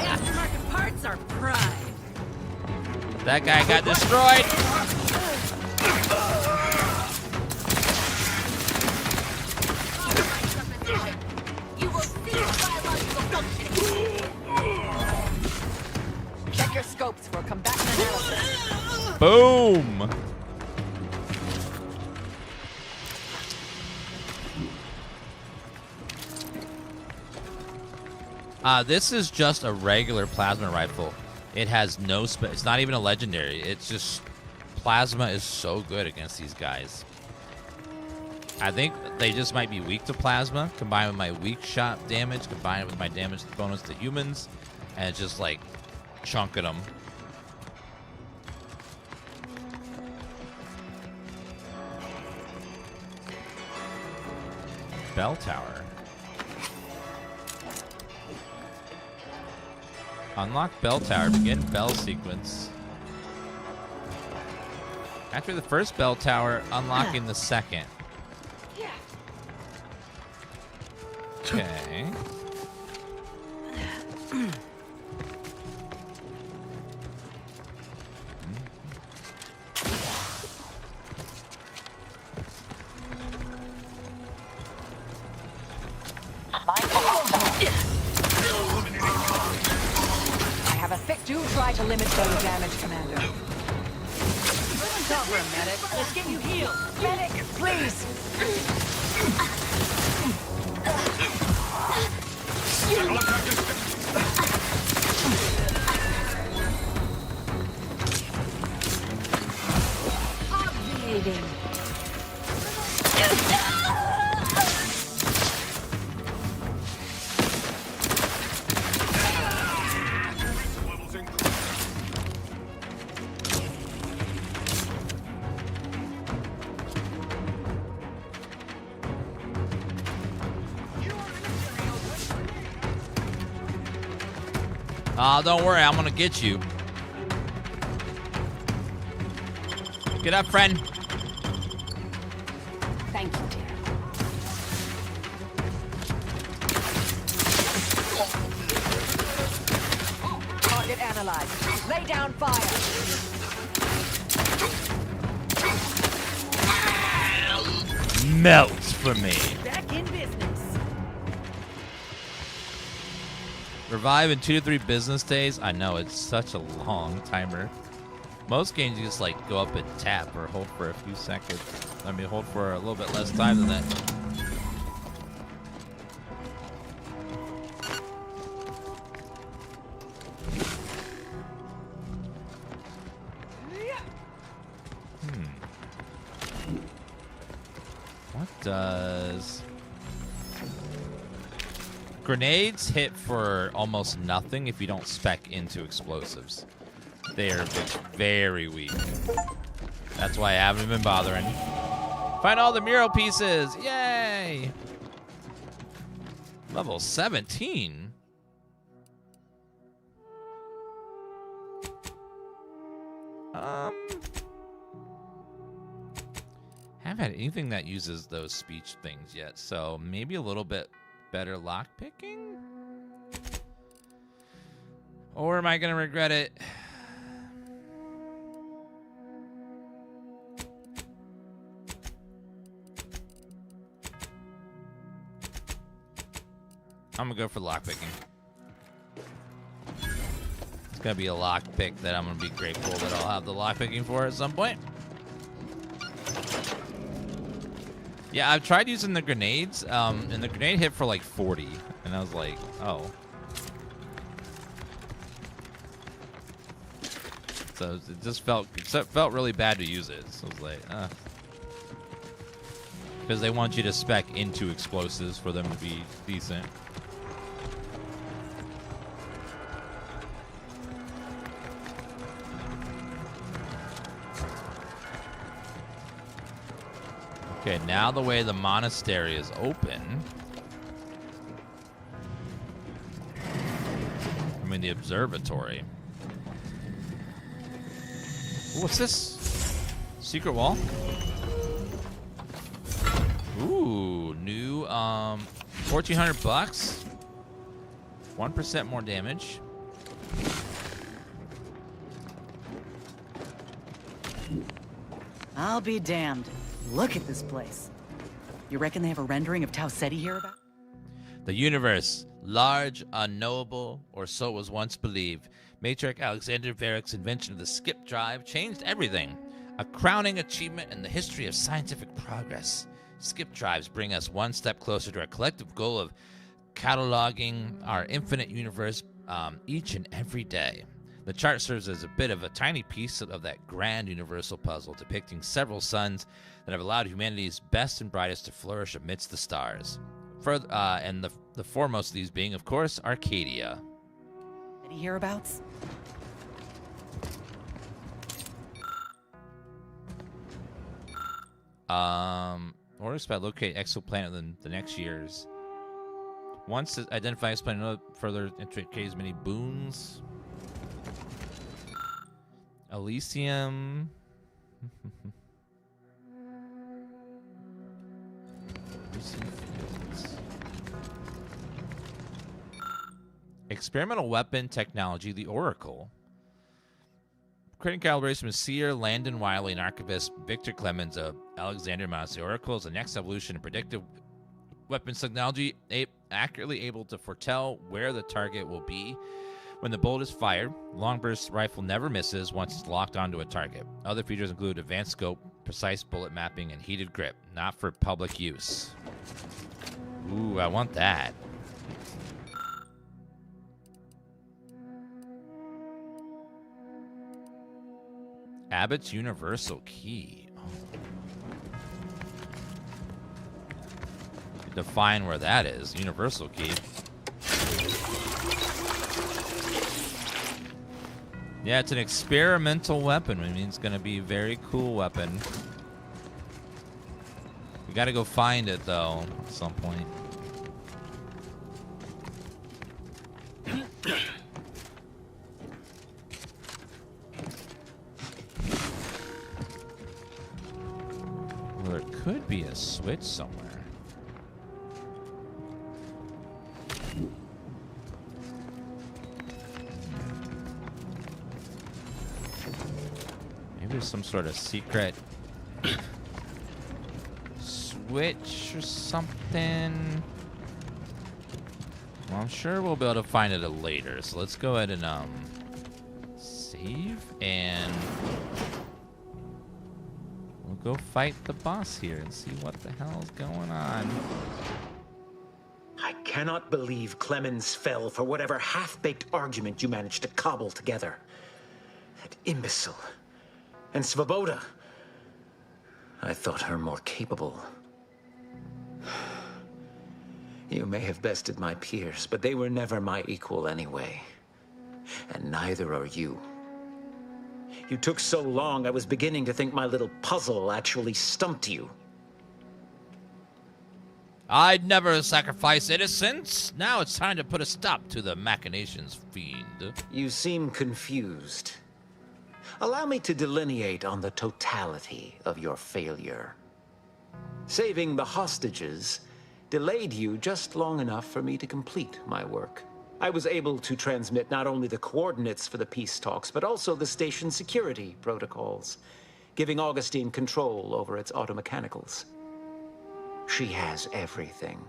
aftermarket parts are pride. That guy got destroyed. You will cease biological functioning. Check your scopes for combatant analysis. Boom. This is just a regular plasma rifle. It has no it's not even a legendary. It's just plasma is so good against these guys. I think they just might be weak to plasma, combined with my weak shot damage, combined with my damage bonus to humans, and it's just like chunking them. Bell tower. Unlock bell tower. Begin bell sequence. After the first bell tower, unlocking the second. Okay. Do try to limit bone damage, Commander. Cover, medic. Let's get you healed. Medic, please. Obviating. Don't worry, I'm gonna get you. Get up, friend. Thank you, dear. Target analyzed. Lay down fire. Melt for me. Back in business. Revive in 2 to 3 business days. I know, it's such a long timer. Most games you just like go up and tap or hold for a few seconds. I mean, hold for a little bit less time than that. What does... Grenades hit for almost nothing if you don't spec into explosives. They are very weak. That's why I haven't been bothering. Find all the mural pieces! Yay! Level 17? Haven't had anything that uses those speech things yet, so maybe a little bit better lockpicking? Or am I gonna regret it? I'm gonna go for lockpicking. It's gonna be a lockpick that I'm gonna be grateful that I'll have the lockpicking for at some point. Yeah, I've tried using the grenades, and the grenade hit for like 40, and I was like, oh. So it just felt really bad to use it. So I was like, because they want you to spec into explosives for them to be decent. Okay, now the way the monastery is open. I mean, the observatory. What's this? Secret wall? Ooh, new 1,400 bucks. 1% more damage. I'll be damned. Look at this place. You reckon they have a rendering of Tau Ceti here about? The universe, large, unknowable, or so it was once believed. Matriarch Alexander Varick's invention of the skip drive changed everything. A crowning achievement in the history of scientific progress. Skip drives bring us one step closer to our collective goal of cataloging our infinite universe each and every day. The chart serves as a bit of a tiny piece of that grand universal puzzle, depicting several suns that have allowed humanity's best and brightest to flourish amidst the stars. And the foremost of these being, of course, Arcadia. Any hereabouts? Orders about locate exoplanet in the next years. Once identify exoplanet, no further intricacies, many boons. Elysium. Experimental weapon technology, the Oracle. Creating calibration with Seer, Landon Wiley, and archivist Victor Clemens of Alexander Mouse. The Oracle is the next evolution in predictive weapons technology, accurately able to foretell where the target will be when the bullet is fired. Long burst rifle never misses once it's locked onto a target. Other features include advanced scope, precise bullet mapping, and heated grip. Not for public use. Ooh, I want that. Abbott's Universal Key. Oh. Define where that is. Universal Key. Yeah, it's an experimental weapon. I mean, it's going to be a very cool weapon. We got to go find it, though, at some point. Well, there could be a switch somewhere. Maybe there's some sort of secret switch or something. Well, I'm sure we'll be able to find it later. So let's go ahead and save, and we'll go fight the boss here and see what the hell is going on. I cannot believe Clemens fell for whatever half-baked argument you managed to cobble together. That imbecile. And Svoboda. I thought her more capable. You may have bested my peers, but they were never my equal anyway. And neither are you. You took so long, I was beginning to think my little puzzle actually stumped you. I'd never sacrifice innocence. Now it's time to put a stop to the machinations, fiend. You seem confused. Allow me to delineate on the totality of your failure. Saving the hostages delayed you just long enough for me to complete my work. I was able to transmit not only the coordinates for the peace talks, but also the station security protocols, giving Augustine control over its automechanicals. She has everything.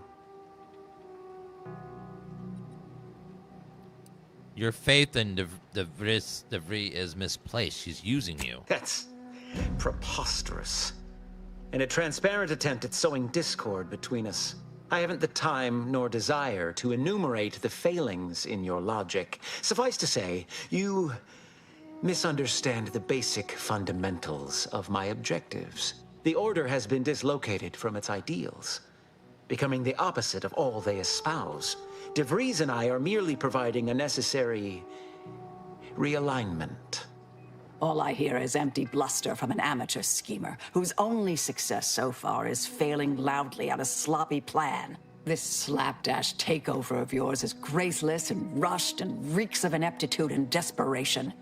Your faith in De Vries is misplaced. She's using you. That's preposterous. In a transparent attempt at sowing discord between us, I haven't the time nor desire to enumerate the failings in your logic. Suffice to say, you misunderstand the basic fundamentals of my objectives. The Order has been dislocated from its ideals, becoming the opposite of all they espouse. De Vries and I are merely providing a necessary realignment. All I hear is empty bluster from an amateur schemer whose only success so far is failing loudly at a sloppy plan. This slapdash takeover of yours is graceless and rushed and reeks of ineptitude and desperation.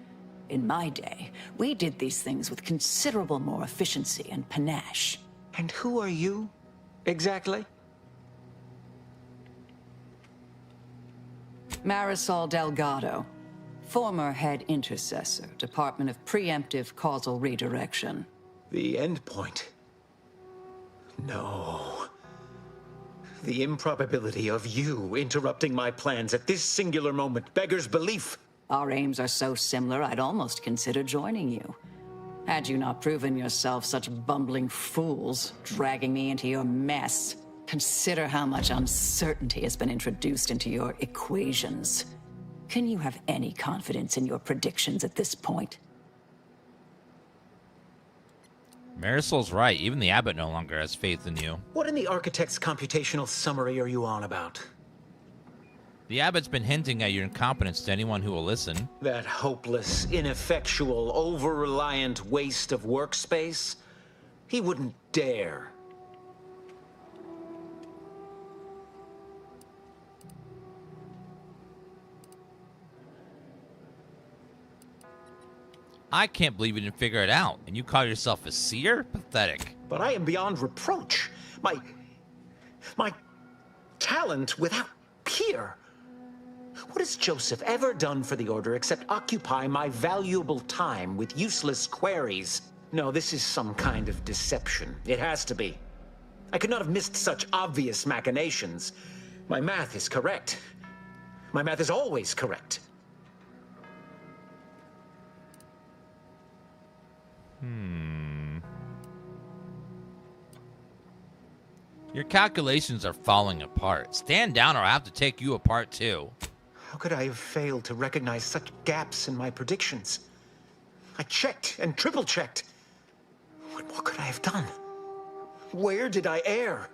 In my day, we did these things with considerable more efficiency and panache. And who are you? exactly? Marisol Delgado, former head intercessor, Department of Preemptive Causal Redirection. The endpoint. No. The improbability of you interrupting my plans at this singular moment beggars belief. Our aims are so similar, I'd almost consider joining you. Had you not proven yourself such bumbling fools, dragging me into your mess. Consider how much uncertainty has been introduced into your equations. Can you have any confidence in your predictions at this point? Marisol's right. Even the abbot no longer has faith in you. What in the architect's computational summary are you on about? The abbot's been hinting at your incompetence to anyone who will listen. That hopeless, ineffectual, over-reliant waste of workspace? He wouldn't dare. I can't believe you didn't figure it out. And you call yourself a seer? Pathetic. But I am beyond reproach. My talent without peer. What has Joseph ever done for the Order except occupy my valuable time with useless queries? No, this is some kind of deception. It has to be. I could not have missed such obvious machinations. My math is correct. My math is always correct. Your calculations are falling apart. Stand down or I'll have to take you apart too. How could I have failed to recognize such gaps in my predictions? I checked and triple-checked. What more could I have done? Where did I err?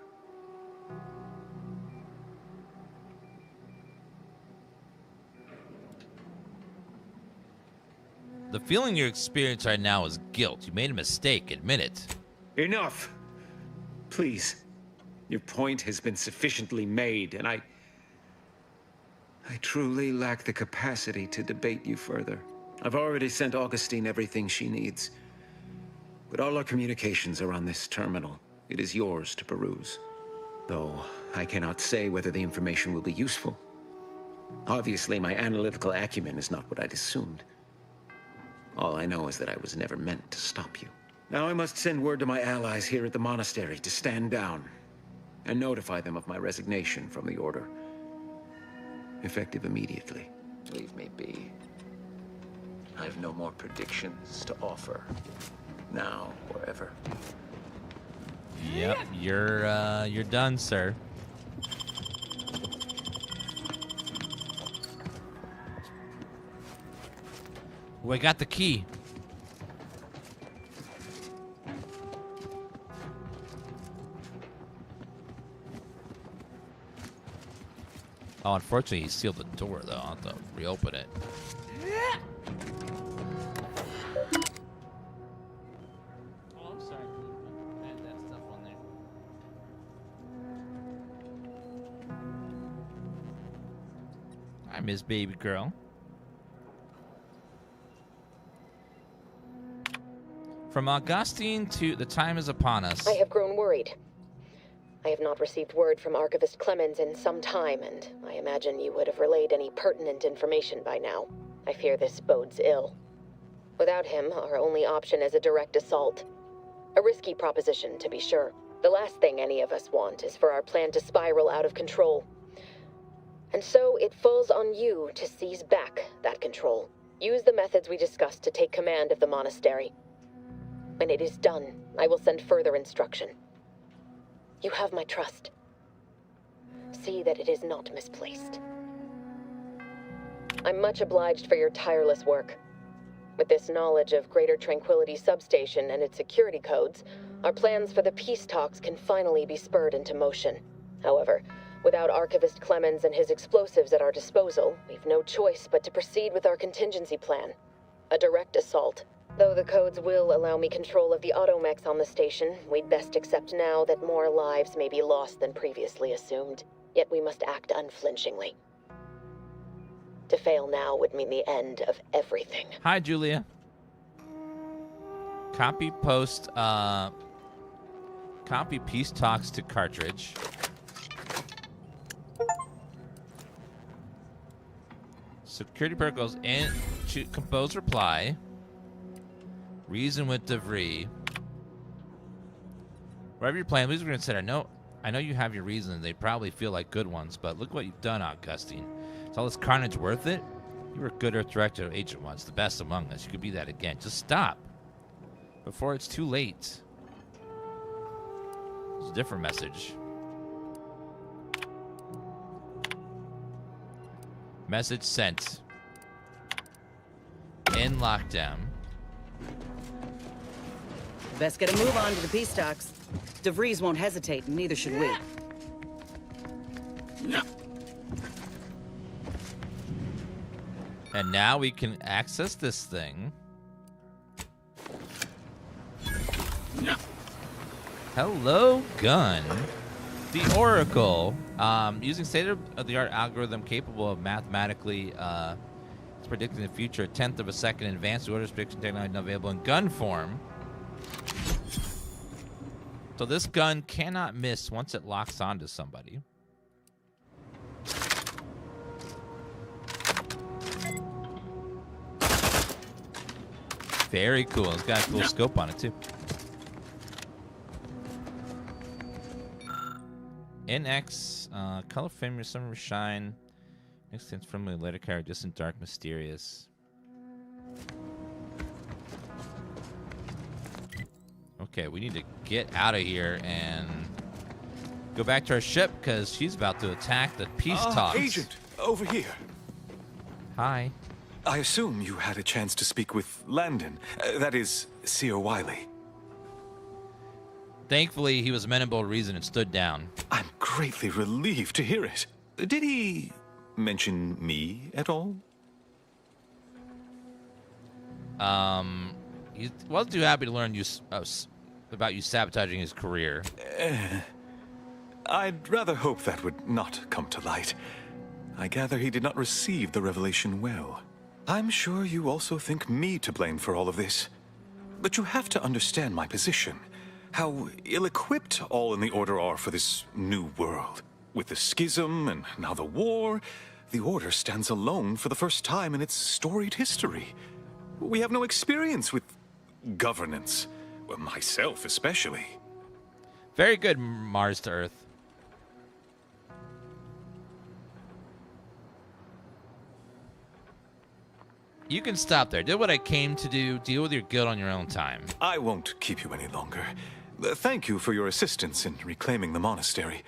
The feeling you experience right now is guilt. You made a mistake. Admit it. Enough. Please. Your point has been sufficiently made, and I truly lack the capacity to debate you further. I've already sent Augustine everything she needs. But all our communications are on this terminal. It is yours to peruse. Though I cannot say whether the information will be useful. Obviously, my analytical acumen is not what I'd assumed. All I know is that I was never meant to stop you. Now I must send word to my allies here at the monastery to stand down and notify them of my resignation from the Order. Effective immediately. Leave me be. I have no more predictions to offer. Now or ever. Yep, you're done, sir. Oh, I got the key. Oh, unfortunately, he sealed the door, though. I'll have to reopen it. Oh, I'm sorry. Add that stuff on there. Hi, Miss Baby Girl. From Augustine to the time is upon us. I have grown worried. I have not received word from Archivist Clemens in some time, and I imagine you would have relayed any pertinent information by now. I fear this bodes ill. Without him, our only option is a direct assault. A risky proposition, to be sure. The last thing any of us want is for our plan to spiral out of control. And so it falls on you to seize back that control. Use the methods we discussed to take command of the monastery. When it is done, I will send further instruction. You have my trust. See that it is not misplaced. I'm much obliged for your tireless work. With this knowledge of Greater Tranquility Substation and its security codes, our plans for the peace talks can finally be spurred into motion. However, without Archivist Clemens and his explosives at our disposal, we've no choice but to proceed with our contingency plan. A direct assault. Though the codes will allow me control of the automechs on the station, we'd best accept now that more lives may be lost than previously assumed. Yet we must act unflinchingly. To fail now would mean the end of everything. Hi, Julia. Copy, post, Copy peace talks to cartridge. Security protocols in to compose reply. Reason with DeVries. Whatever you're playing, please consider. I know you have your reasons. They probably feel like good ones, but look what you've done, Augustine. Is all this carnage worth it? You were a good Earth Director agent once, the best among us. You could be that again. Just stop before it's too late. It's a different message. Message sent. In lockdown. Best get a move on to the peace talks. DeVries won't hesitate, and neither should we. And now we can access this thing. Hello, gun. The Oracle. Using state-of-the-art algorithm capable of mathematically predicting the future, a tenth of a second in advance. The order's prediction technology not available in gun form. So this gun cannot miss once it locks onto somebody. Very cool. It's got a cool scope on it, too. NX, color famous, summer shine. Next sense friendly, later carry, distant, dark, mysterious. Okay, we need to get out of here and go back to our ship because she's about to attack the peace talks. Agent, over here. Hi. I assume you had a chance to speak with Landon. That is, Seer Wiley. Thankfully, he was amenable to reason and stood down. I'm greatly relieved to hear it. Did he mention me at all? He wasn't too happy to learn about you sabotaging his career. I'd rather hope that would not come to light. I gather he did not receive the revelation well. I'm sure you also think me to blame for all of this. But you have to understand my position. How ill-equipped all in the Order are for this new world. With the schism and now the war, the Order stands alone for the first time in its storied history. We have no experience with governance. Well, myself especially. Very good, Mars to Earth. You can stop there. Did what I came to do. Deal with your guilt on your own time. I won't keep you any longer. Thank you for your assistance in reclaiming the monastery.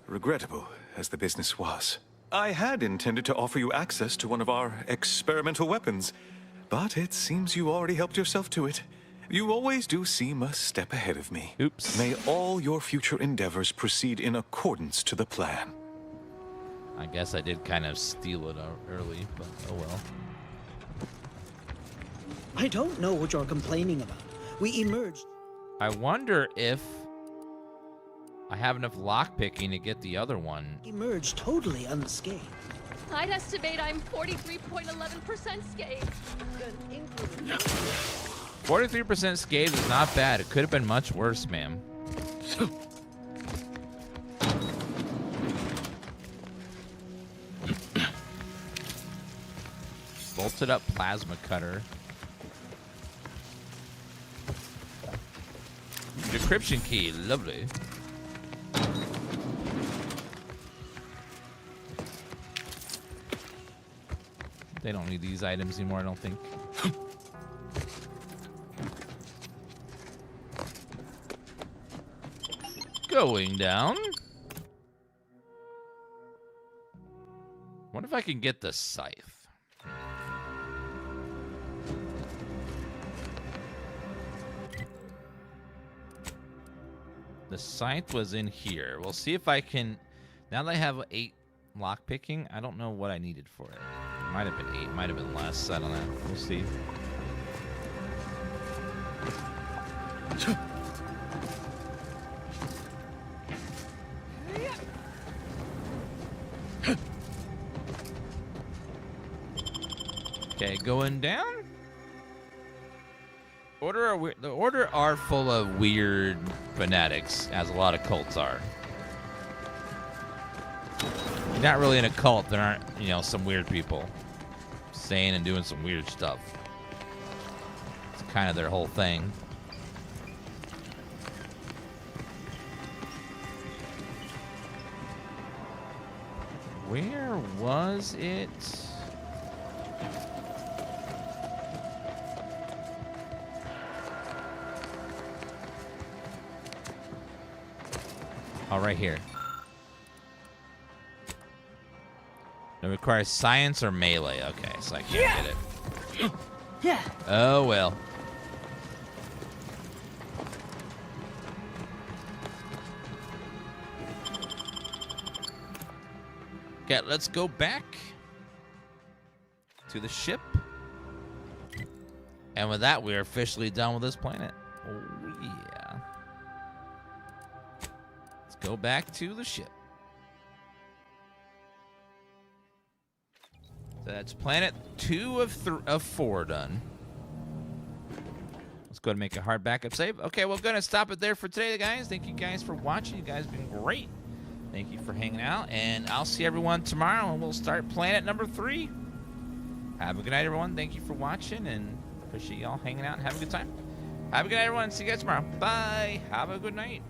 Regrettable as the business was. I had intended to offer you access to one of our experimental weapons, but it seems you already helped yourself to it. You always do seem a step ahead of me. Oops. May all your future endeavors proceed in accordance to the plan. I guess I did kind of steal it early, but oh well. I don't know what you're complaining about. We emerged. I wonder if I have enough lockpicking to get the other one. Emerged totally unscathed. I'd estimate I'm 43.11% scathed. 43% scathed is not bad. It could have been much worse, ma'am. Bolted up plasma cutter. Decryption key, lovely. They don't need these items anymore, I don't think. Going down. Wonder if I can get the scythe. The scythe was in here. We'll see if I can. Now that I have 8 lockpicking, I don't know what I needed for it. Might have been 8, might have been less. I don't know. We'll see. Okay, going down. The Order are full of weird fanatics, as a lot of cults are. You're not really in a cult. There aren't, you know, some weird people saying and doing some weird stuff. It's kind of their whole thing. Where was it? Oh, right here. It requires science or melee. Okay, so I can't get it. Yeah. Oh, well. Okay, let's go back to the ship. And with that, we are officially done with this planet. Oh, yeah. Let's go back to the ship. So that's planet 2 of 4 done. Let's go ahead and make a hard backup save. Okay, we're going to stop it there for today, guys. Thank you guys for watching. You guys have been great. Thank you for hanging out. And I'll see everyone tomorrow, and we'll start planet number 3. Have a good night, everyone. Thank you for watching, and appreciate y'all hanging out and have a good time. Have a good night, everyone. See you guys tomorrow. Bye. Have a good night.